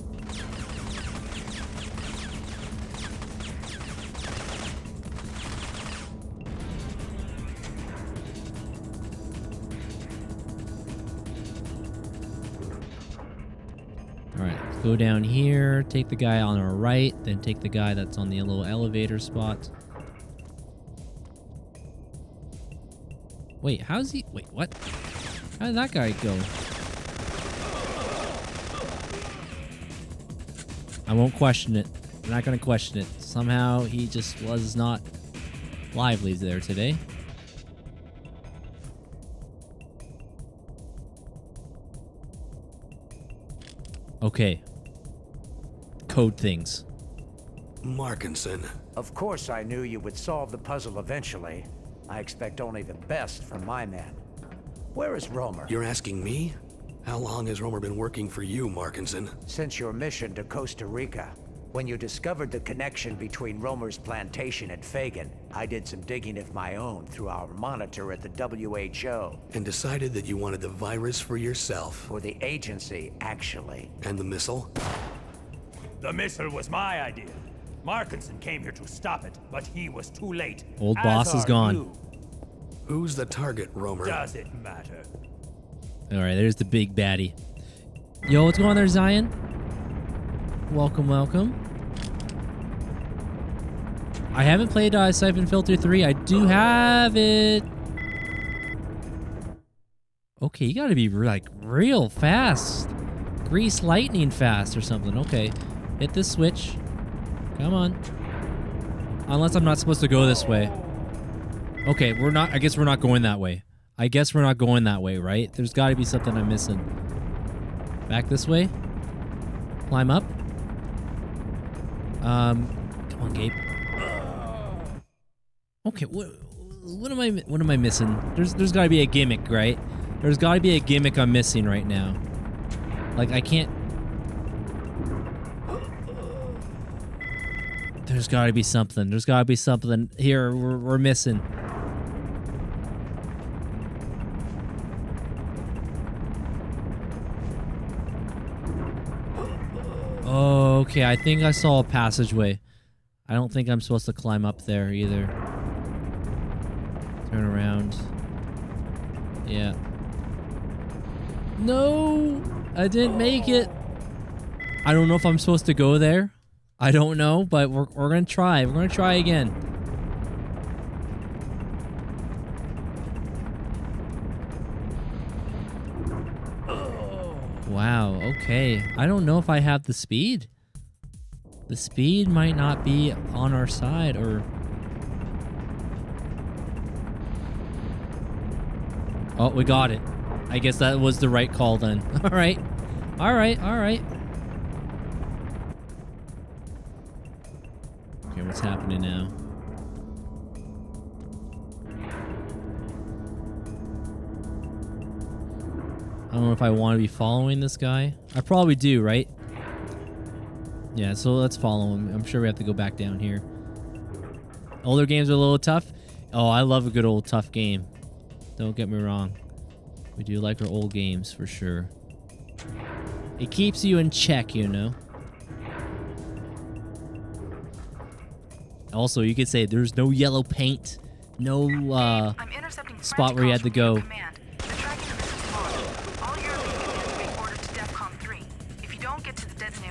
[SPEAKER 17] Alright, go down here, take the guy on our right, then take the guy that's on the little elevator spot. Wait, how's he... Wait, what? How did that guy go? I won't question it. I'm not going to question it. Somehow he just was not lively there today. Okay. Code things.
[SPEAKER 2] Markinson.
[SPEAKER 3] Of course I knew you would solve the puzzle eventually. I expect only the best from my men. Where is Romer?
[SPEAKER 2] You're asking me? How long has Romer been working for you, Markinson?
[SPEAKER 3] Since your mission to Costa Rica. When you discovered the connection between Romer's plantation and Fagin, I did some digging of my own through our monitor at the WHO.
[SPEAKER 2] And decided that you wanted the virus for yourself.
[SPEAKER 3] For the agency, actually.
[SPEAKER 2] And the missile?
[SPEAKER 21] The missile was my idea. Markinson came here to stop it, but he was too late.
[SPEAKER 17] Old boss is gone.
[SPEAKER 21] You.
[SPEAKER 2] Who's the target, Romer?
[SPEAKER 21] Does it matter?
[SPEAKER 17] Alright, there's the big baddie. Yo, what's going on there, Zion? Welcome, welcome. I haven't played Syphon Filter 3. I do have it. Okay, you gotta be like real fast. Grease lightning fast or something. Okay, hit this switch. Come on. Unless I'm not supposed to go this way. Okay, we're not. I guess we're not going that way. I guess we're not going that way, right? There's gotta be something I'm missing. Back this way. Climb up. Come on, Gabe. Okay, what am I missing? There's got to be a gimmick, right? There's got to be a gimmick I'm missing right now. Like I can't. There's got to be something. There's got to be something here we're missing. Okay, I think I saw a passageway. I don't think I'm supposed to climb up there either. Turn around. Yeah. No! I didn't make it! I don't know if I'm supposed to go there. I don't know, but we're gonna try. We're gonna try again. Wow, okay. I don't know if I have the speed. The speed might not be on our side, or... Oh, we got it. I guess that was the right call then. Alright. Alright, alright. Okay, what's happening now? I don't know if I want to be following this guy. I probably do, right? Yeah, so let's follow him. I'm sure we have to go back down here. Older games are a little tough. Oh, I love a good old tough game. Don't get me wrong. We do like our old games for sure. It keeps you in check, you know. Also, you could say there's no yellow paint, no spot where you had to go.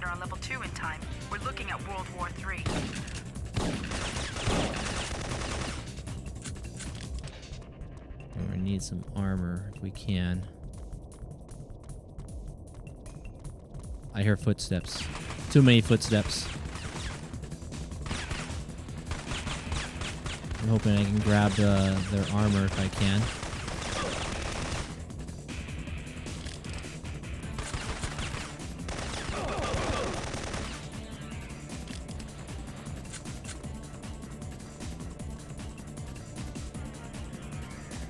[SPEAKER 10] On level 2 in time, we're looking at World War III.
[SPEAKER 17] We need some armor if we can. I hear footsteps. Too many footsteps. I'm hoping I can grab their armor if I can.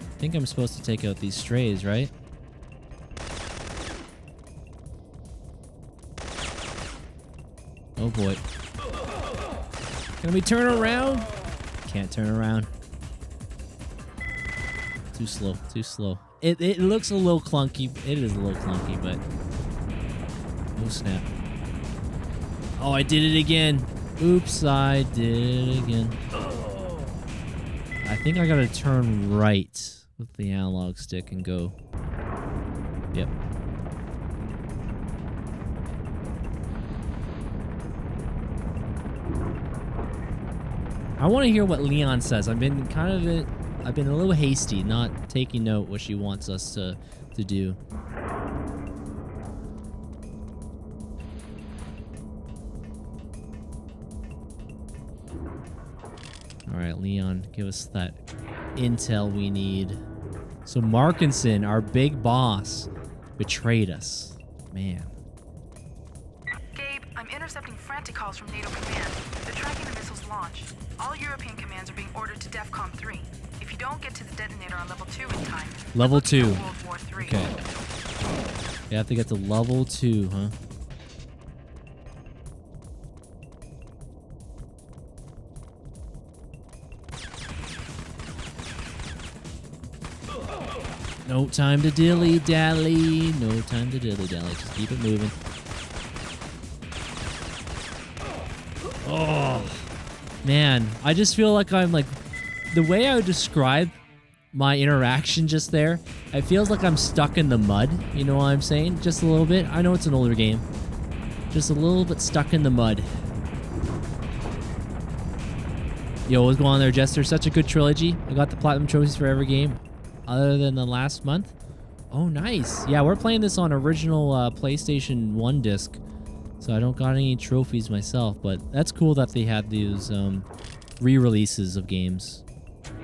[SPEAKER 17] I think I'm supposed to take out these strays, right? Oh boy. Can we turn around? Can't turn around. Too slow, too slow. It looks a little clunky. It is a little clunky, but... Oh snap. Oh, I did it again. Oops, I did it again. I think I gotta turn right with the analog stick and go. Yep. I want to hear what Leon says. I've been a little hasty, not taking note what she wants us to do. All right, Leon, give us that intel we need. So Markinson, our big boss, betrayed us. Man.
[SPEAKER 10] Gabe, I'm intercepting frantic calls from NATO command. They're tracking the missile's launch. All European commands are being ordered to DEFCON 3. If you don't get to the detonator on level 2 in time,
[SPEAKER 17] Level 2.
[SPEAKER 10] World War III.
[SPEAKER 17] Okay. You have to get to level 2, huh? No time to dilly-dally. No time to dilly-dally. Just keep it moving. Oh, man. I just feel like I'm like... The way I would describe my interaction just there, it feels like I'm stuck in the mud. You know what I'm saying? Just a little bit. I know it's an older game. Just a little bit stuck in the mud. Yo, what's going on there, Jester? Such a good trilogy. I got the platinum trophies for every game other than the last month. Oh, nice. Yeah, we're playing this on original PlayStation 1 disc, so I don't got any trophies myself, but that's cool that they had these re-releases of games.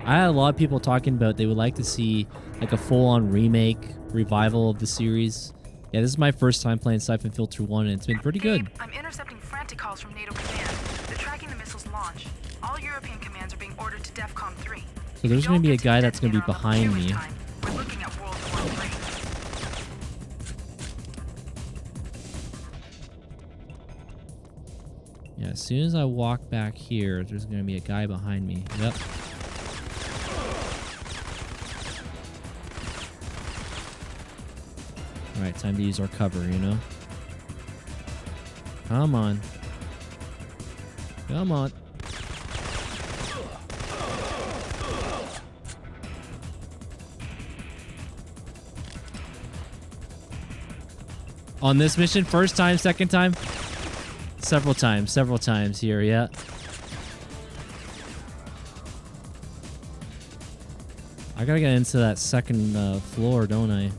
[SPEAKER 17] I had a lot of people talking about they would like to see like a full-on remake, revival of the series. Yeah, this is my first time playing Syphon Filter 1, and it's been pretty good.
[SPEAKER 10] I'm intercepting frantic calls from NATO command. They're tracking the missile's launch. All European commands are being ordered to DEFCON 3.
[SPEAKER 17] So there's going to be a guy that's going to be behind me.
[SPEAKER 10] We're looking at World War III.
[SPEAKER 17] Yeah, as soon as I walk back here, there's going to be a guy behind me. Yep. Alright, time to use our cover, you know? Come on. Come on. On this mission, first time, second time? Several times here, yeah. I gotta get into that second floor, don't I?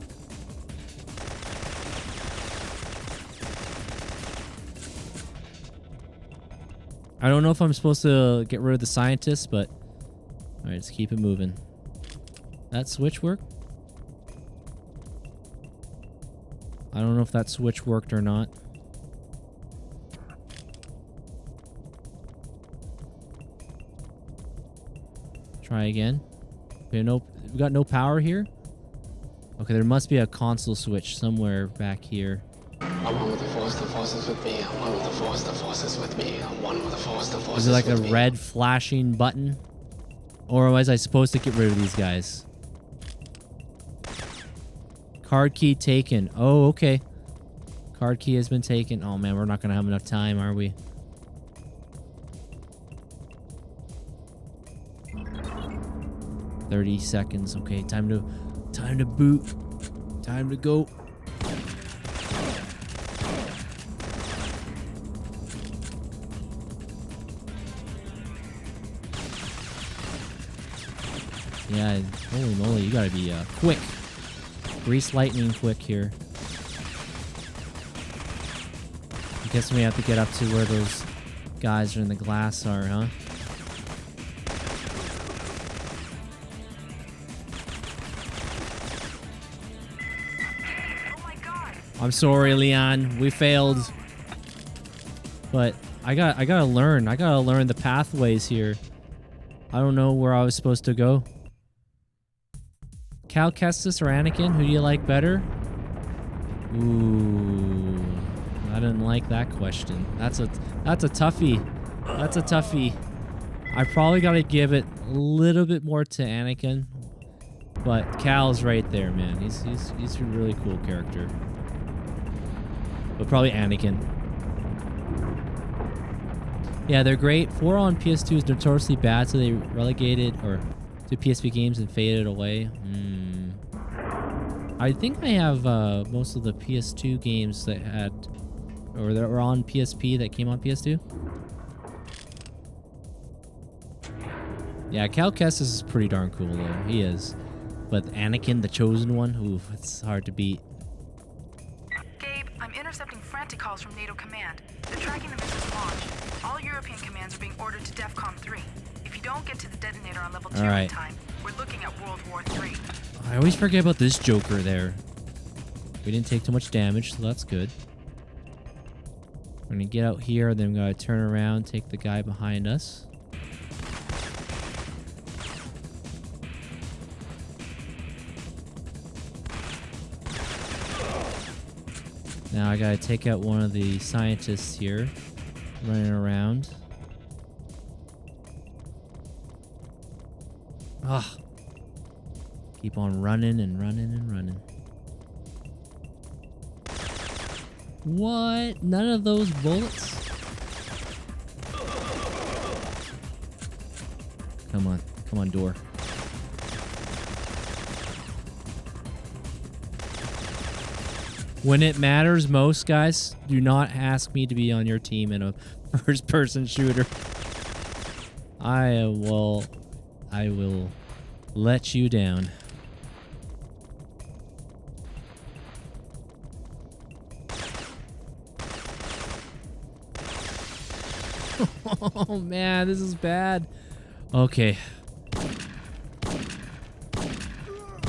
[SPEAKER 17] I don't know if I'm supposed to get rid of the scientists, but... Alright, let's keep it moving. That switch work? I don't know if that switch worked or not. Try again. Okay, we got no power here? Okay, there must be a console switch somewhere back here.
[SPEAKER 9] I'm one with the force is with me. I'm one with the force is with me. I'm one with the force is with me.
[SPEAKER 17] Is it like a red flashing button? Or was I supposed to get rid of these guys? Card key taken. Oh, okay. Card key has been taken. Oh man, we're not gonna have enough time, are we? $30 seconds. Okay, time to boot. Time to go. Yeah, holy moly, you gotta be quick. Grease lightning quick here. I guess we have to get up to where those guys are in the glass are, huh? I'm sorry, Leon. We failed. But I gotta learn. I gotta learn the pathways here. I don't know where I was supposed to go. Cal Kestis or Anakin? Who do you like better? Ooh, I didn't like that question. That's a toughie. That's a toughie. I probably gotta give it a little bit more to Anakin, but Cal's right there, man. He's a really cool character. But probably Anakin. Yeah, they're great. 4 on PS2 is notoriously bad, so they relegated or to PSP games and faded away. I think I have most of the PS2 games that had, or that were on PSP that came on PS2. Yeah, Cal Kestis is pretty darn cool though. He is. But Anakin, the chosen one, ooh, it's hard to beat.
[SPEAKER 10] Gabe, I'm intercepting frantic calls from NATO command. They're tracking the missile's launch. All European commands are being ordered to DEFCON 3. If you don't get to the detonator on level 2 in time, we're looking at World War III.
[SPEAKER 17] I always forget about this Joker there. We didn't take too much damage, so that's good. We're gonna get out here, then we're gonna turn around, take the guy behind us. Now I gotta take out one of the scientists here, running around. Ah. Keep on running and running and running. What? None of those bullets? Come on. Come on, door. When it matters most, guys, do not ask me to be on your team in a first-person shooter. I will let you down. Oh man, this is bad. Okay. I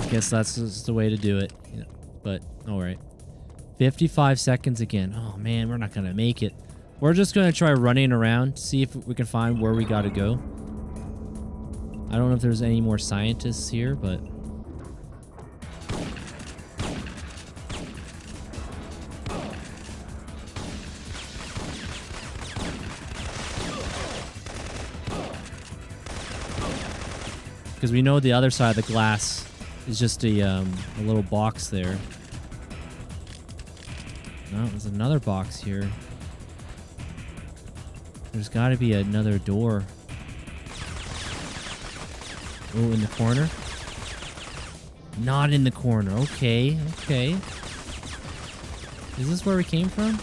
[SPEAKER 17] guess that's just the way to do it. You know, but alright. 55 seconds again. Oh man, we're not gonna make it. We're just gonna try running around, see if we can find where we gotta go. I don't know if there's any more scientists here, but... because we know the other side of the glass is just a little box there. No, there's another box here. There's got to be another door. Oh, in the corner? Not in the corner. Okay, okay. Is this where we came from?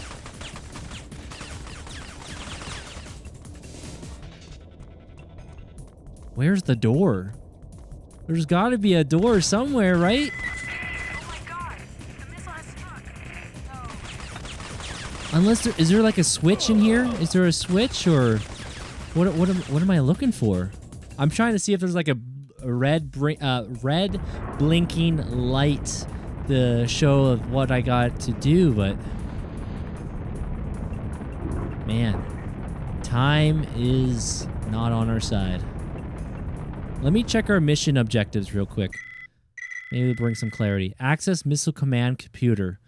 [SPEAKER 17] Where's the door? There's got to be a door somewhere, right?
[SPEAKER 10] Oh my god! The missile has struck. No.
[SPEAKER 17] Unless there is there like a switch in here? Is there a switch or what am I looking for? I'm trying to see if there's like a red blinking light to show of what I got to do, but man, time is not on our side. Let me check our mission objectives real quick. Maybe it'll bring some clarity. Access missile command computer.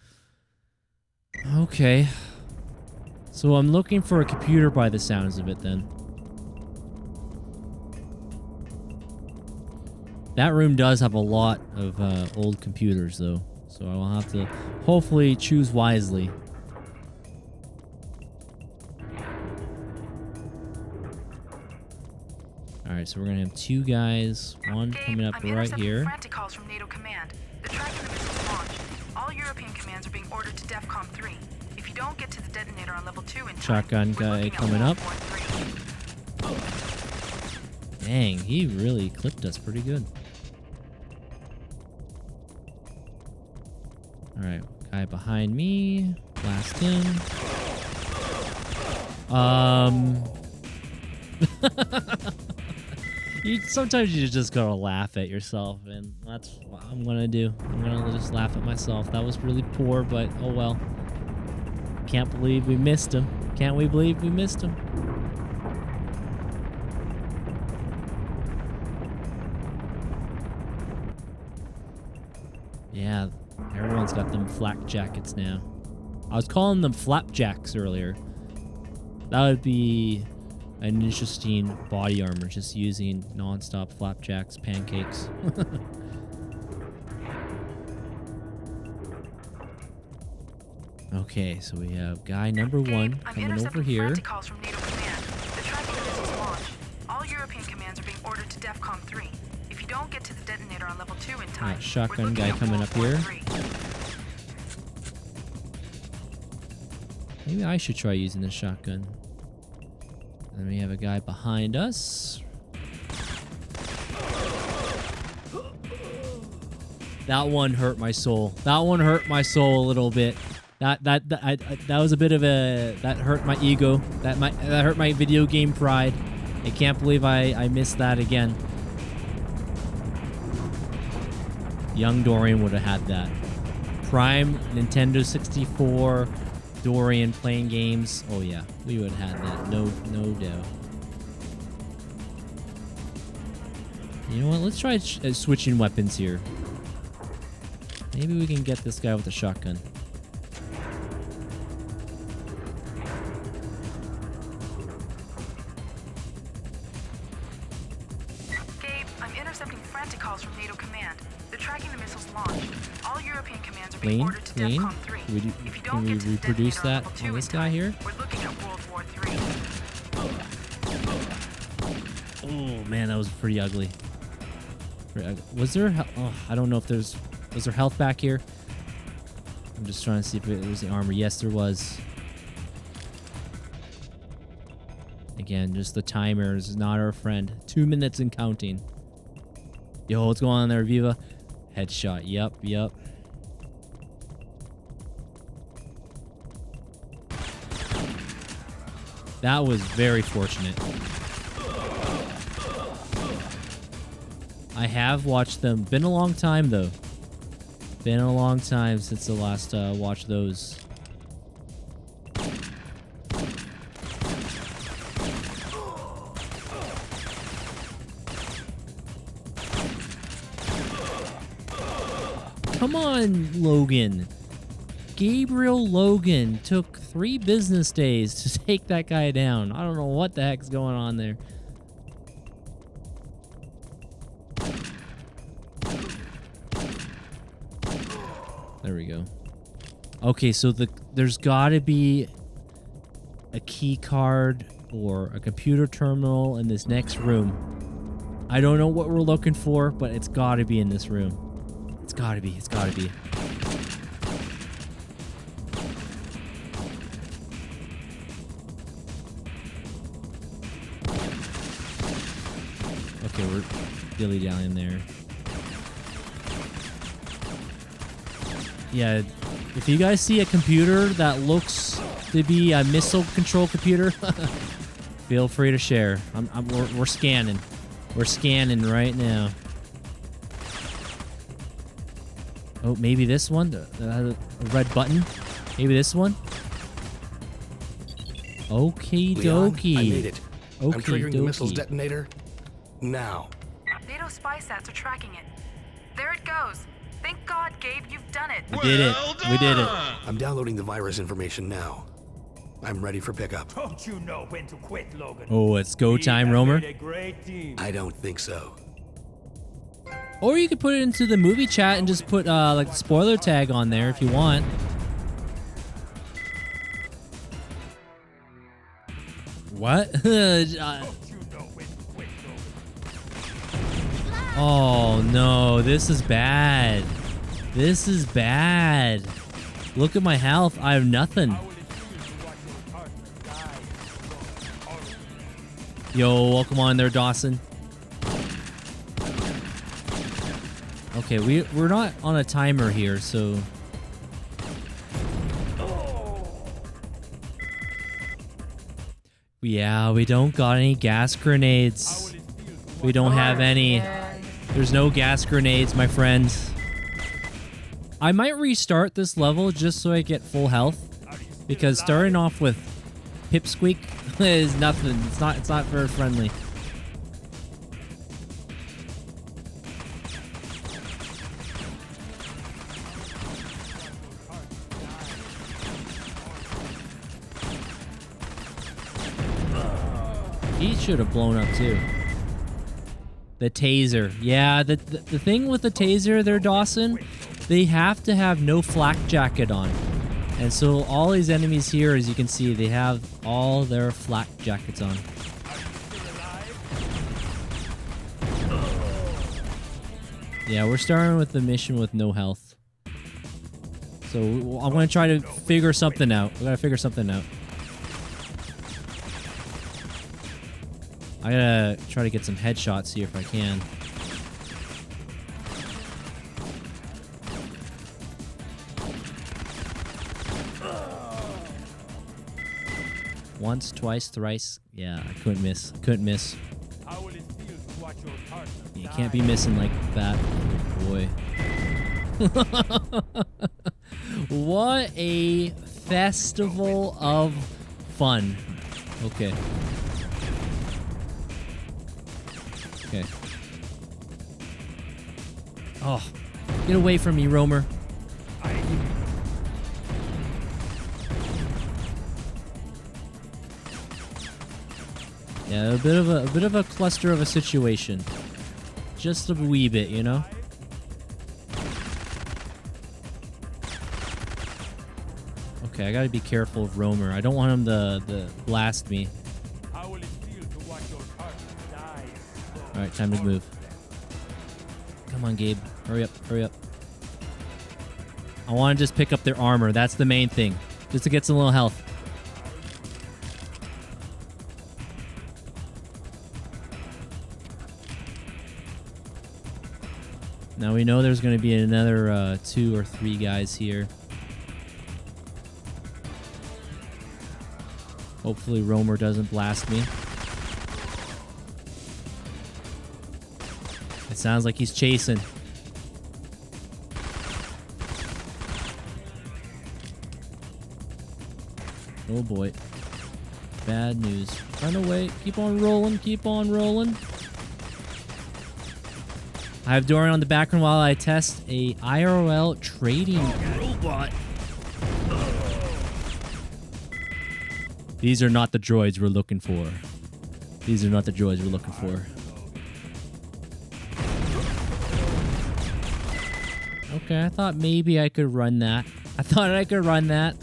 [SPEAKER 17] Okay. So I'm looking for a computer by the sounds of it then. That room does have a lot of old computers though. So I will have to hopefully choose wisely. Alright, so we're gonna have 2 guys, one coming up right here.
[SPEAKER 10] Frantic calls from NATO command. They're tracking the missile's launch. All European commands are being ordered to DEFCON 3. If you don't get to the detonator on level 2 in time,
[SPEAKER 17] shotgun guy coming up. Dang, he really clipped us pretty good. Alright, guy behind me. Blast him. Sometimes you just gotta laugh at yourself, and that's what I'm gonna do. I'm gonna just laugh at myself. That was really poor, but oh well. Can't believe we missed him. Can't we believe we missed him? Yeah, everyone's got them flak jackets now. I was calling them flapjacks earlier. That would be an interesting body armor, just using non-stop flapjacks, pancakes. Okay, so we have guy number one coming over here.
[SPEAKER 10] Calls from NATO command. The tracking missiles launch. All European commands are being ordered to DEFCON 3. If you don't get to the detonator on level 2 in time,
[SPEAKER 17] shotgun guy coming up here. Maybe I should try using the shotgun. And then we have a guy behind us. That one hurt my soul. That one hurt my soul a little bit. That was a bit of a... That hurt my ego. That hurt my video game pride. I can't believe I missed that again. Young Dorian would have had that. Prime Nintendo 64 Dorian playing games. Oh yeah, we would have had that. No doubt. You know what? Let's try switching weapons here. Maybe we can get this guy with a shotgun.
[SPEAKER 10] Gabe, I'm intercepting frantic calls from NATO command. They're tracking the missiles launch. All European commands are being ordered to DEFCON 3.
[SPEAKER 17] Can we reproduce that on this guy here?
[SPEAKER 10] We're looking at World War III.
[SPEAKER 17] Oh man, that was pretty ugly. Was there? Oh, I don't know if was there health back here. I'm just trying to see if it was the armor. Yes, there was. Again, just the timer is not our friend. 2 minutes and counting. Yo, what's going on there, Viva? Headshot. Yep. That was very fortunate. I have watched them. Been a long time, though. Been a long time since the last watched those. Come on, Logan. Gabriel Logan took 3 business days to take that guy down. I don't know what the heck's going on there. There we go. Okay, so there's got to be a key card or a computer terminal in this next room. I don't know what we're looking for, but it's got to be in this room. It's got to be. It's got to be. Okay, we're dilly-dallying there. Yeah, if you guys see a computer that looks to be a missile control computer, feel free to share. We're scanning. We're scanning right now. Oh, maybe this one? The red button? Maybe this one? Okie dokie.
[SPEAKER 2] I made it.
[SPEAKER 17] I'm
[SPEAKER 2] triggering the missile's detonator now.
[SPEAKER 10] NATO spy sats are tracking it. There it goes. Thank God, Gabe, you've done it.
[SPEAKER 17] We did it. We did it.
[SPEAKER 2] I'm downloading the virus information now. I'm ready for pickup.
[SPEAKER 21] Don't you know when to quit, Logan?
[SPEAKER 17] Oh, it's go time, Romer.
[SPEAKER 2] I don't think so.
[SPEAKER 17] Or you could put it into the movie chat and just put like the spoiler tag on there if you want. What? Oh no, this is bad. This is bad. Look at my health. I have nothing. Yo, welcome on there, Dawson. Okay, we're not on a timer here, so...
[SPEAKER 1] Yeah, we don't got any gas grenades. We don't have any. There's no gas grenades, my friends. I might restart this level just so I get full health, because starting off with Pipsqueak is nothing. It's not very friendly. He should have blown up too. The taser. Yeah, the thing with the taser there, Dawson, they have to have no flak jacket on. And so all these enemies here, as you can see, they have all their flak jackets on. Yeah, we're starting with the mission with no health. So I'm going to try to figure something out. We got to figure something out. I gotta try to get some headshots here if I can. Once, twice, thrice. Yeah, I couldn't miss. Couldn't miss. You can't be missing like that. Oh boy. What a festival of fun. Okay. Okay. Oh, get away from me, Roamer. Yeah, a bit of a cluster of a situation. Just a wee bit, you know? Okay, I gotta be careful of Roamer. I don't want him to blast me. Alright, time to move. Come on, Gabe. Hurry up, hurry up. I want to just pick up their armor. That's the main thing. Just to get some little health. Now we know there's going to be another 2 or 3 guys here. Hopefully Roamer doesn't blast me. It sounds like he's chasing. Oh boy. Bad news. Run away. Keep on rolling. Keep on rolling. I have Dorian on the background while I test a IRL trading robot. These are not the droids we're looking for. These are not the droids we're looking for. Okay, I thought maybe I could run that. I thought I could run that.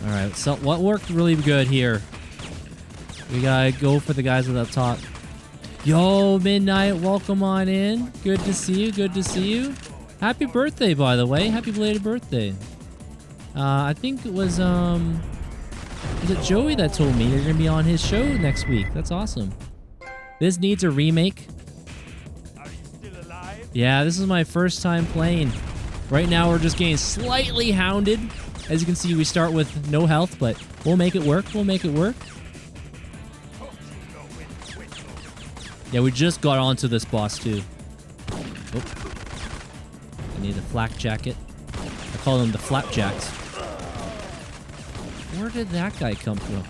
[SPEAKER 1] Alright, so what worked really good here? We gotta go for the guys up top. Yo, Midnight, welcome on in. Good to see you, good to see you. Happy birthday, by the way. Happy belated birthday. I think it was it Joey that told me you're gonna be on his show next week? That's awesome. This needs a remake. Yeah, this is my first time playing. Right now, we're just getting slightly hounded. As you can see, we start with no health, but we'll make it work. We'll make it work. Yeah, we just got onto this boss, too. Oh. I need a flak jacket. I call them the flapjacks. Where did that guy come from?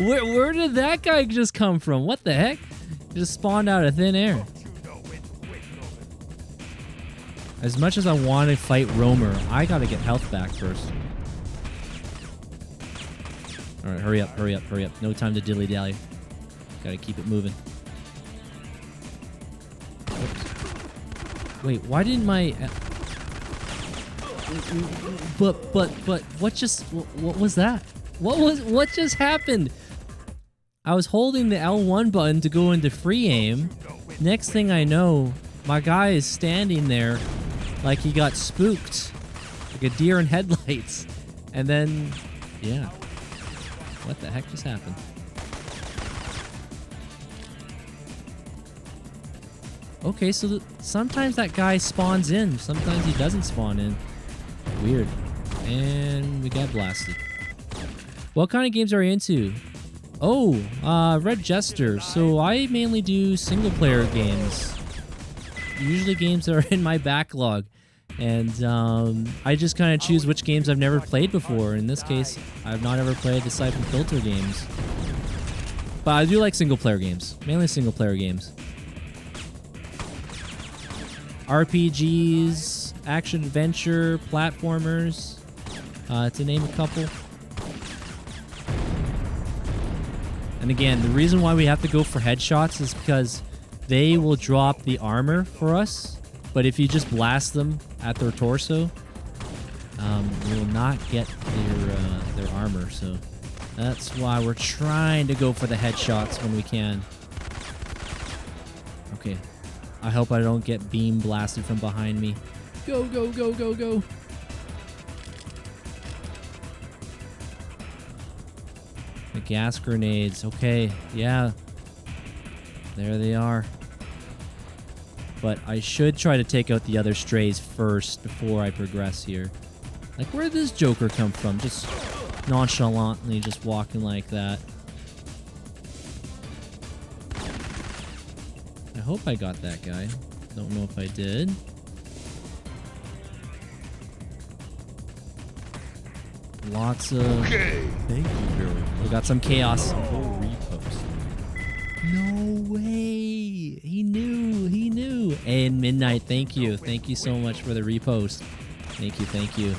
[SPEAKER 1] Where did that guy just come from? What the heck? Just spawned out of thin air. As much as I want to fight Roamer, I gotta get health back first. Alright, hurry up, hurry up, hurry up. No time to dilly-dally. Gotta keep it moving. Oops. Wait, why didn't my... But, what was that? What just happened? I was holding the L1 button to go into free aim. Next thing I know, my guy is standing there like he got spooked. Like a deer in headlights. And then, yeah. What the heck just happened? Okay, so sometimes that guy spawns in. Sometimes he doesn't spawn in. Weird.
[SPEAKER 17] And we got blasted. What kind of games are you into? Oh, Red Jester. So I mainly do single-player games. Usually games that are in my backlog. And I just kind of choose which games I've never played before. In this case, I've not ever played the Syphon Filter games. But I do like single-player games. Mainly single-player games. RPGs, action-adventure, platformers, to name a couple. And again, the reason why we have to go for headshots is because they will drop the armor for us. But if you just blast them at their torso, you will not get their armor. So that's why we're trying to go for the headshots when we can. Okay. I hope I don't get beam blasted from behind me. Go, go, go, go, go. The gas grenades. Okay, yeah. There they are. But I should try to take out the other strays first before I progress here. Like, where did this Joker come from? Just nonchalantly just walking like that. I hope I got that guy. Don't know if I did. Lots of...
[SPEAKER 20] Okay.
[SPEAKER 17] Thank you very much. We got some chaos.
[SPEAKER 4] Full repost.
[SPEAKER 17] No way. He knew. He knew. And Midnight, thank you. Thank you so much for the repost. Thank you. Thank you.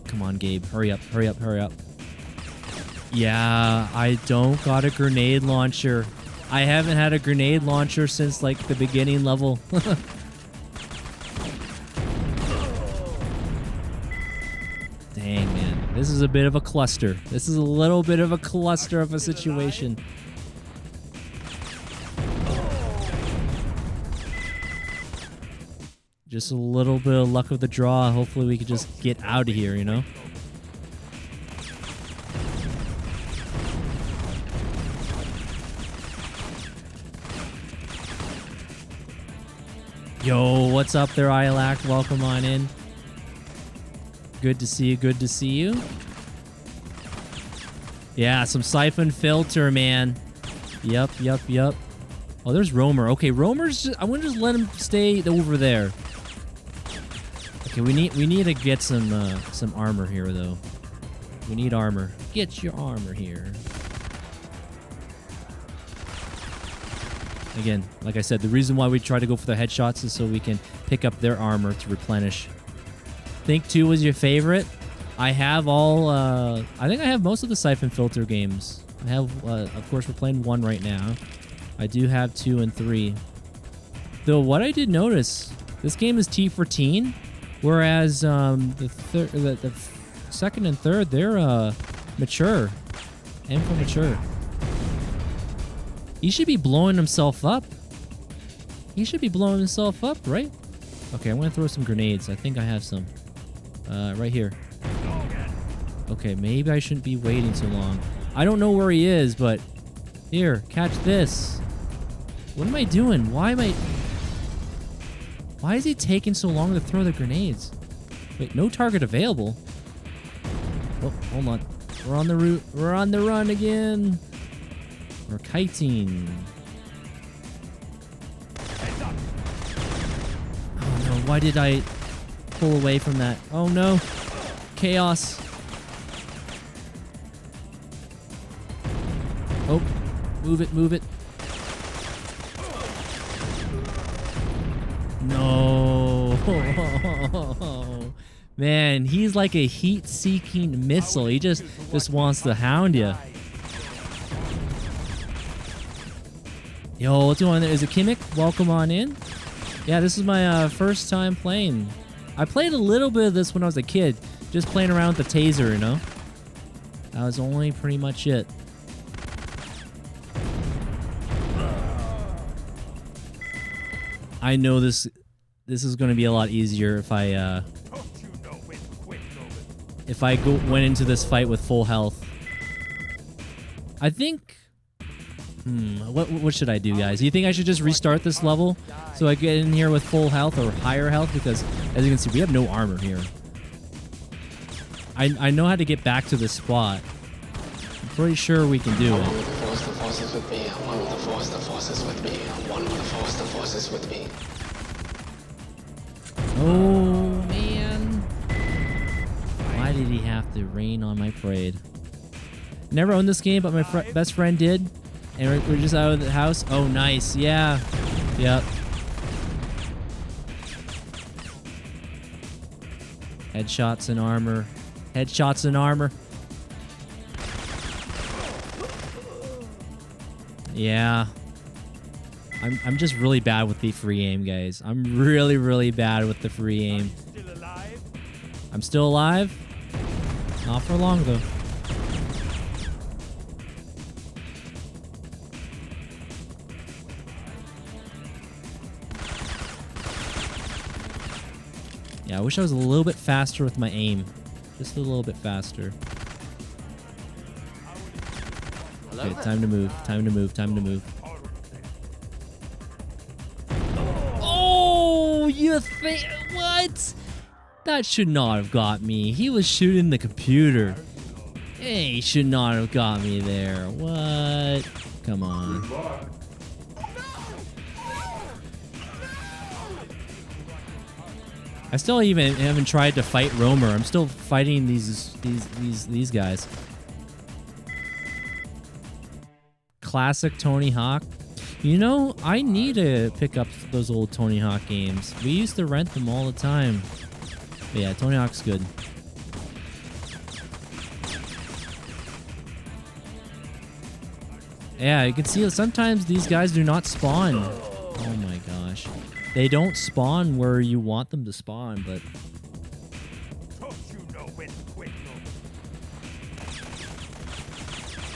[SPEAKER 17] Come on, Gabe. Hurry up. Hurry up. Hurry up. Yeah, I don't got a grenade launcher. I haven't had a grenade launcher since, like, the beginning level. Dang, man. This is a bit of a cluster. This is a little bit of a cluster of a situation. Just a little bit of luck of the draw. Hopefully we can just get out of here, you know? Yo, what's up there, Ilac? Welcome on in. Good to see you. Good to see you. Yeah, some Syphon Filter, man. Yep. Oh, there's Roamer. Okay, Roamer's just... I want to just let him stay over there. Okay, we need to get some armor here, though. We need armor. Get your armor here. Again, like I said, the reason why we try to go for the headshots is so we can pick up their armor to replenish. Think 2 was your favorite? I have all... I think I have most of the Syphon Filter games. I have, of course, we're playing 1 right now. I do have 2 and 3. Though, what I did notice, this game is T for teen, whereas the second and third, they're mature. M for mature. He should be blowing himself up. He should be blowing himself up, right? Okay, I'm going to throw some grenades. I think I have some. Right here. Okay, maybe I shouldn't be waiting too long. I don't know where he is, but... Here, catch this. What am I doing? Why is he taking so long to throw the grenades? Wait, no target available? Oh, hold on. We're on the route. We're on the run again. We're kiting. Oh no, why did I pull away from that? Oh no. Chaos. Oh, move it, move it. No. Man, he's like a heat-seeking missile. He just wants to hound you. Yo, what's going on there? Is it Kimmick? Welcome on in. Yeah, this is my first time playing. I played a little bit of this when I was a kid. Just playing around with the taser, you know? That was only pretty much it. I know this is going to be a lot easier if I went into this fight with full health. I think What should I do, guys? Do you think I should just restart this level so I get in here with full health or higher health? Because as you can see, we have no armor here. I know how to get back to this spot. I'm pretty sure we can do it.
[SPEAKER 9] One with the forces with me. One with the forces with me. One with the forces with me.
[SPEAKER 17] Oh, man. Why did he have to rain on my parade? Never owned this game, but my best friend did. And we're just out of the house. Oh, nice. Yeah. Yep. Headshots and armor. Headshots and armor. Yeah. I'm just really bad with the free aim, guys. I'm really, really bad with the free aim. I'm still alive? Not for long, though. Yeah, I wish I was a little bit faster with my aim. Just a little bit faster. Okay, time to move. Time to move. Time to move. Oh, you think... What? That should not have got me. He was shooting the computer. Hey, he should not have got me there. What? Come on. I still even haven't tried to fight Roamer. I'm still fighting these guys. Classic Tony Hawk. You know, I need to pick up those old Tony Hawk games. We used to rent them all the time. But yeah, Tony Hawk's good. Yeah, you can see sometimes these guys do not spawn. Oh my gosh. They don't spawn where you want them to spawn, but...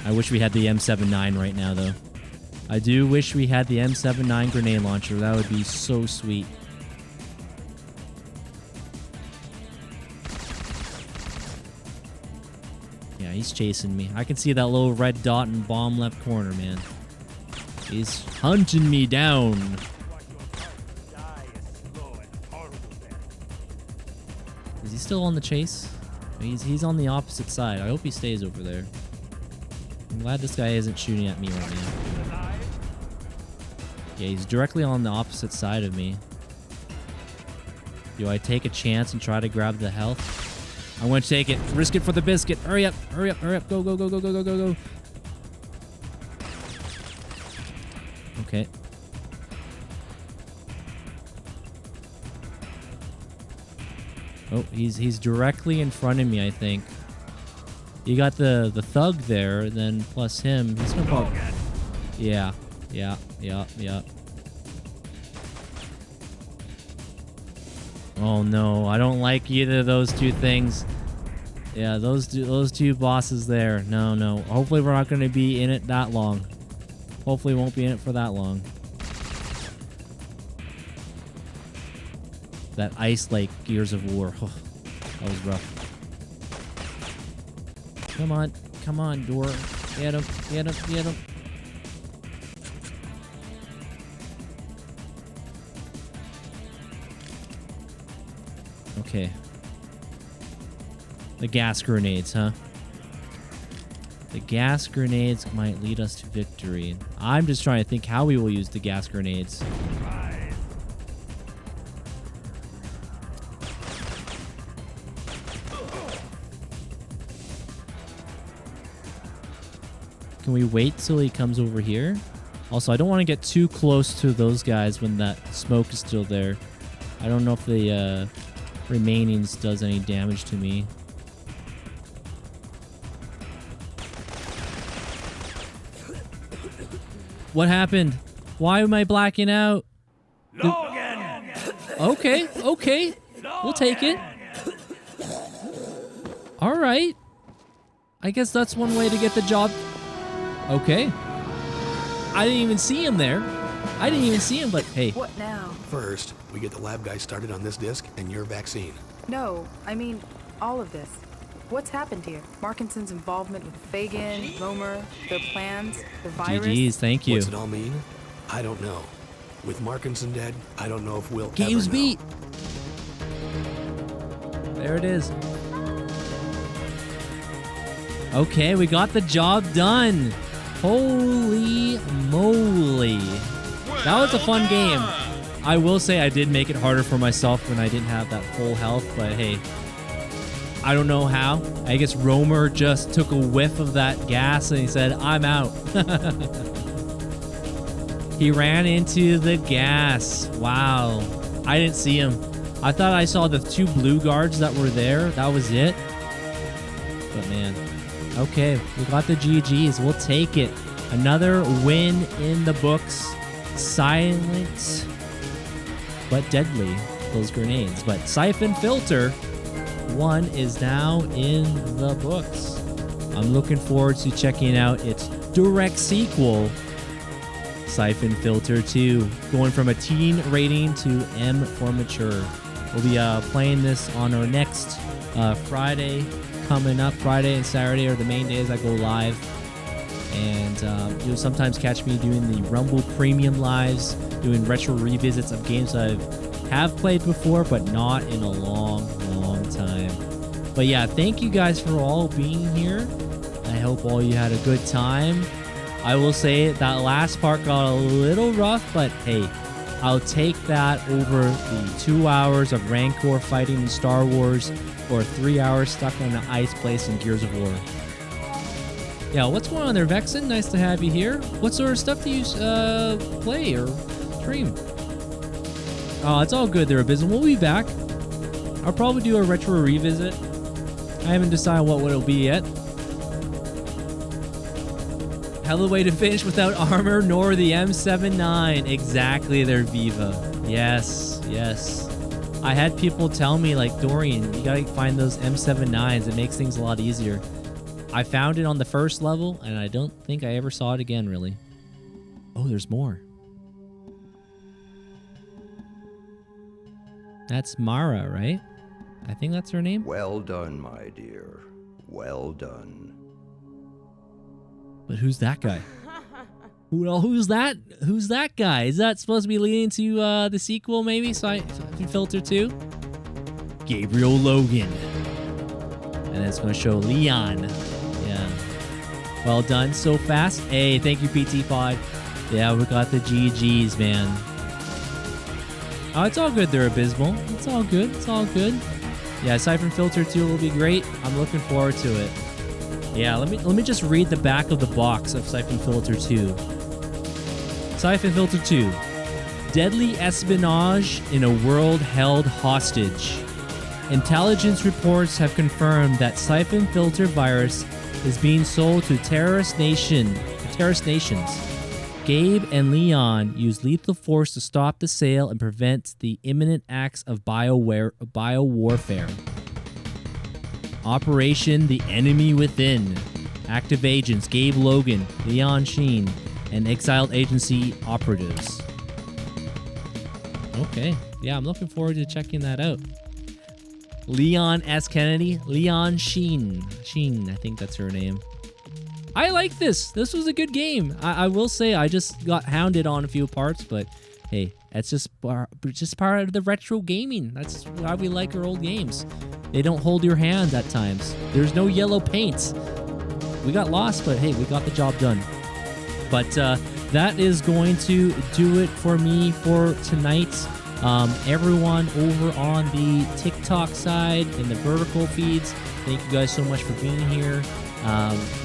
[SPEAKER 17] I wish we had the M79 right now, though. I do wish we had the M79 grenade launcher. That would be so sweet. Yeah, he's chasing me. I can see that little red dot in bottom left corner, man. He's hunting me down. Is he still on the chase? He's on the opposite side. I hope he stays over there. I'm glad this guy isn't shooting at me right now. Yeah, he's directly on the opposite side of me. Do I take a chance and try to grab the health? I'm going to take it. Risk it for the biscuit. Hurry up. Hurry up. Hurry up. Go, go, go, go, go, go, go, go. Okay. Oh, he's directly in front of me, I think. You got the thug there, then plus him. He's gonna pop. Yeah. Oh no, I don't like either of those two things. Yeah, those two bosses there. No. Hopefully we're not gonna be in it that long. Hopefully we won't be in it for that long. That ice like Gears of War. Oh, that was rough. Come on, Dor. Get him. Okay. The gas grenades, huh? The gas grenades might lead us to victory. I'm just trying to think how we will use the gas grenades. Can we wait till he comes over here? Also, I don't want to get too close to those guys when that smoke is still there. I don't know if the remainings does any damage to me. What happened? Why am I blacking out?
[SPEAKER 21] Logan!
[SPEAKER 17] Okay. We'll take it. All right. I guess that's one way to get the job. Okay. I didn't even see him there. But hey.
[SPEAKER 10] What now?
[SPEAKER 2] First, we get the lab guy started on this disc and your vaccine.
[SPEAKER 10] No, I mean, all of this. What's happened here? Markinson's involvement with Fagin, Romer, their plans, the virus.
[SPEAKER 1] GG's, thank you.
[SPEAKER 2] What's it all mean? I don't know. With Markinson dead, I don't know if we'll
[SPEAKER 1] Games
[SPEAKER 2] ever know.
[SPEAKER 1] beat. There it is. Okay, we got the job done. Holy moly. That was a fun game. I will say I did make it harder for myself when I didn't have that full health, but hey, I don't know how. I guess Romer just took a whiff of that gas and he said, I'm out. He ran into the gas. Wow. I didn't see him. I thought I saw the 2 blue guards that were there. That was it. But man. Okay, we got the GGs. We'll take it. Another win in the books. Silent but deadly, those grenades. But Syphon Filter 1 is now in the books. I'm looking forward to checking out its direct sequel, Syphon Filter 2, going from a teen rating to M for mature. We'll be playing this on our next Friday coming up. Friday and Saturday are the main days I go live. And you'll sometimes catch me doing the Rumble Premium lives, doing retro revisits of games I have played before, but not in a long, long time. But yeah, thank you guys for all being here. I hope all you had a good time. I will say that last part got a little rough, but hey, I'll take that over the 2 hours of Rancor fighting in Star Wars or 3 hours stuck on an ice place in Gears of War. Yeah, what's going on there, Vexen? Nice to have you here. What sort of stuff do you play or stream? Oh, it's all good there, Abysmal. We'll be back. I'll probably do a retro revisit. I haven't decided what it'll be yet. Hell of a way to finish without armor, nor the M79. Exactly there, Viva. Yes, yes. I had people tell me, like, Dorian, you gotta find those M79s. It makes things a lot easier. I found it on the first level, and I don't think I ever saw it again, really. Oh, there's more. That's Mara, right? I think that's her name.
[SPEAKER 8] Well done, my dear. Well done.
[SPEAKER 1] But who's that guy? Who's that? Who's that guy? Is that supposed to be leading to the sequel, maybe? Syphon Filter 2? Gabriel Logan. And it's going to show Leon. Yeah. Well done. So fast. Hey, thank you, PT Pod. Yeah, we got the GGs, man. Oh, it's all good there, Abysmal. It's all good. It's all good. Yeah, Syphon Filter 2 will be great. I'm looking forward to it. Yeah, let me just read the back of the box of Syphon Filter 2. Syphon Filter 2. Deadly espionage in a world held hostage. Intelligence reports have confirmed that Syphon Filter virus is being sold to terrorist nations. Gabe and Leon use lethal force to stop the sale and prevent the imminent acts of biowarfare. Operation The Enemy Within. Active agents Gabe Logan, Leon Sheen, and exiled agency operatives. Okay. Yeah, I'm looking forward to checking that out. Leon S. Kennedy, Leon Sheen. Sheen, I think that's her name. I like this. This was a good game. I will say I just got hounded on a few parts, but hey, that's just part of the retro gaming. That's why we like our old games. They don't hold your hand at times. There's no yellow paint. We got lost, but hey, we got the job done. But that is going to do it for me for tonight. Everyone over on the TikTok side and the vertical feeds, thank you guys so much for being here.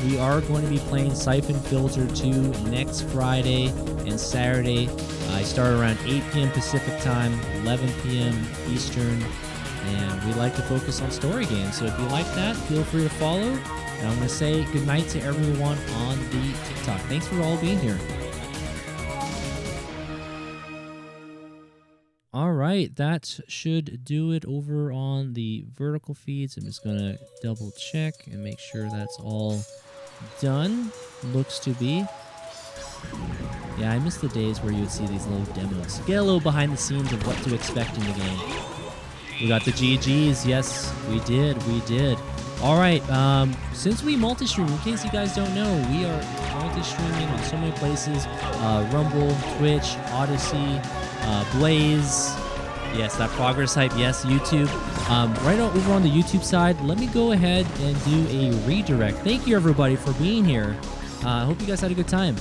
[SPEAKER 1] We are going to be playing Syphon Filter 2 next Friday and Saturday. I start around 8 p.m. Pacific time, 11 p.m. Eastern, and we like to focus on story games. So if you like that, feel free to follow. And I'm going to say goodnight to everyone on the TikTok. Thanks for all being here. All right, that should do it over on the vertical feeds. I'm just going to double check and make sure that's all done. Looks to be. Yeah, I miss the days where you would see these little demos. Get a little behind the scenes of what to expect in the game. We got the GGs. Yes, we did. We did.
[SPEAKER 17] All right, since we multi-stream, in case you guys don't know, we are multi-streaming on so many places. Rumble, Twitch, Odyssey, Blaze. Yes, that progress hype. Yes, YouTube. Right over on the YouTube side, let me go ahead and do a redirect. Thank you, everybody, for being here. I hope you guys had a good time.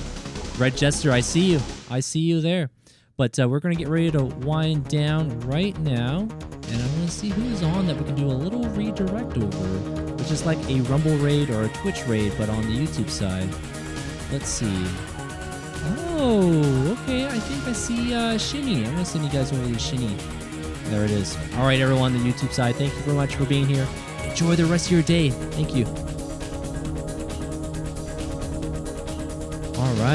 [SPEAKER 17] Red Jester, I see you. I see you there. But we're going to get ready to wind down right now. And I'm going to see who is on that we can do a little redirect over, which is like a Rumble raid or a Twitch raid, but on the YouTube side. Let's see. Oh, okay. I think I see Shinny. I'm going to send you guys over to Shinny. There it is. All right, everyone on the YouTube side, thank you very much for being here. Enjoy the rest of your day. Thank you. All right.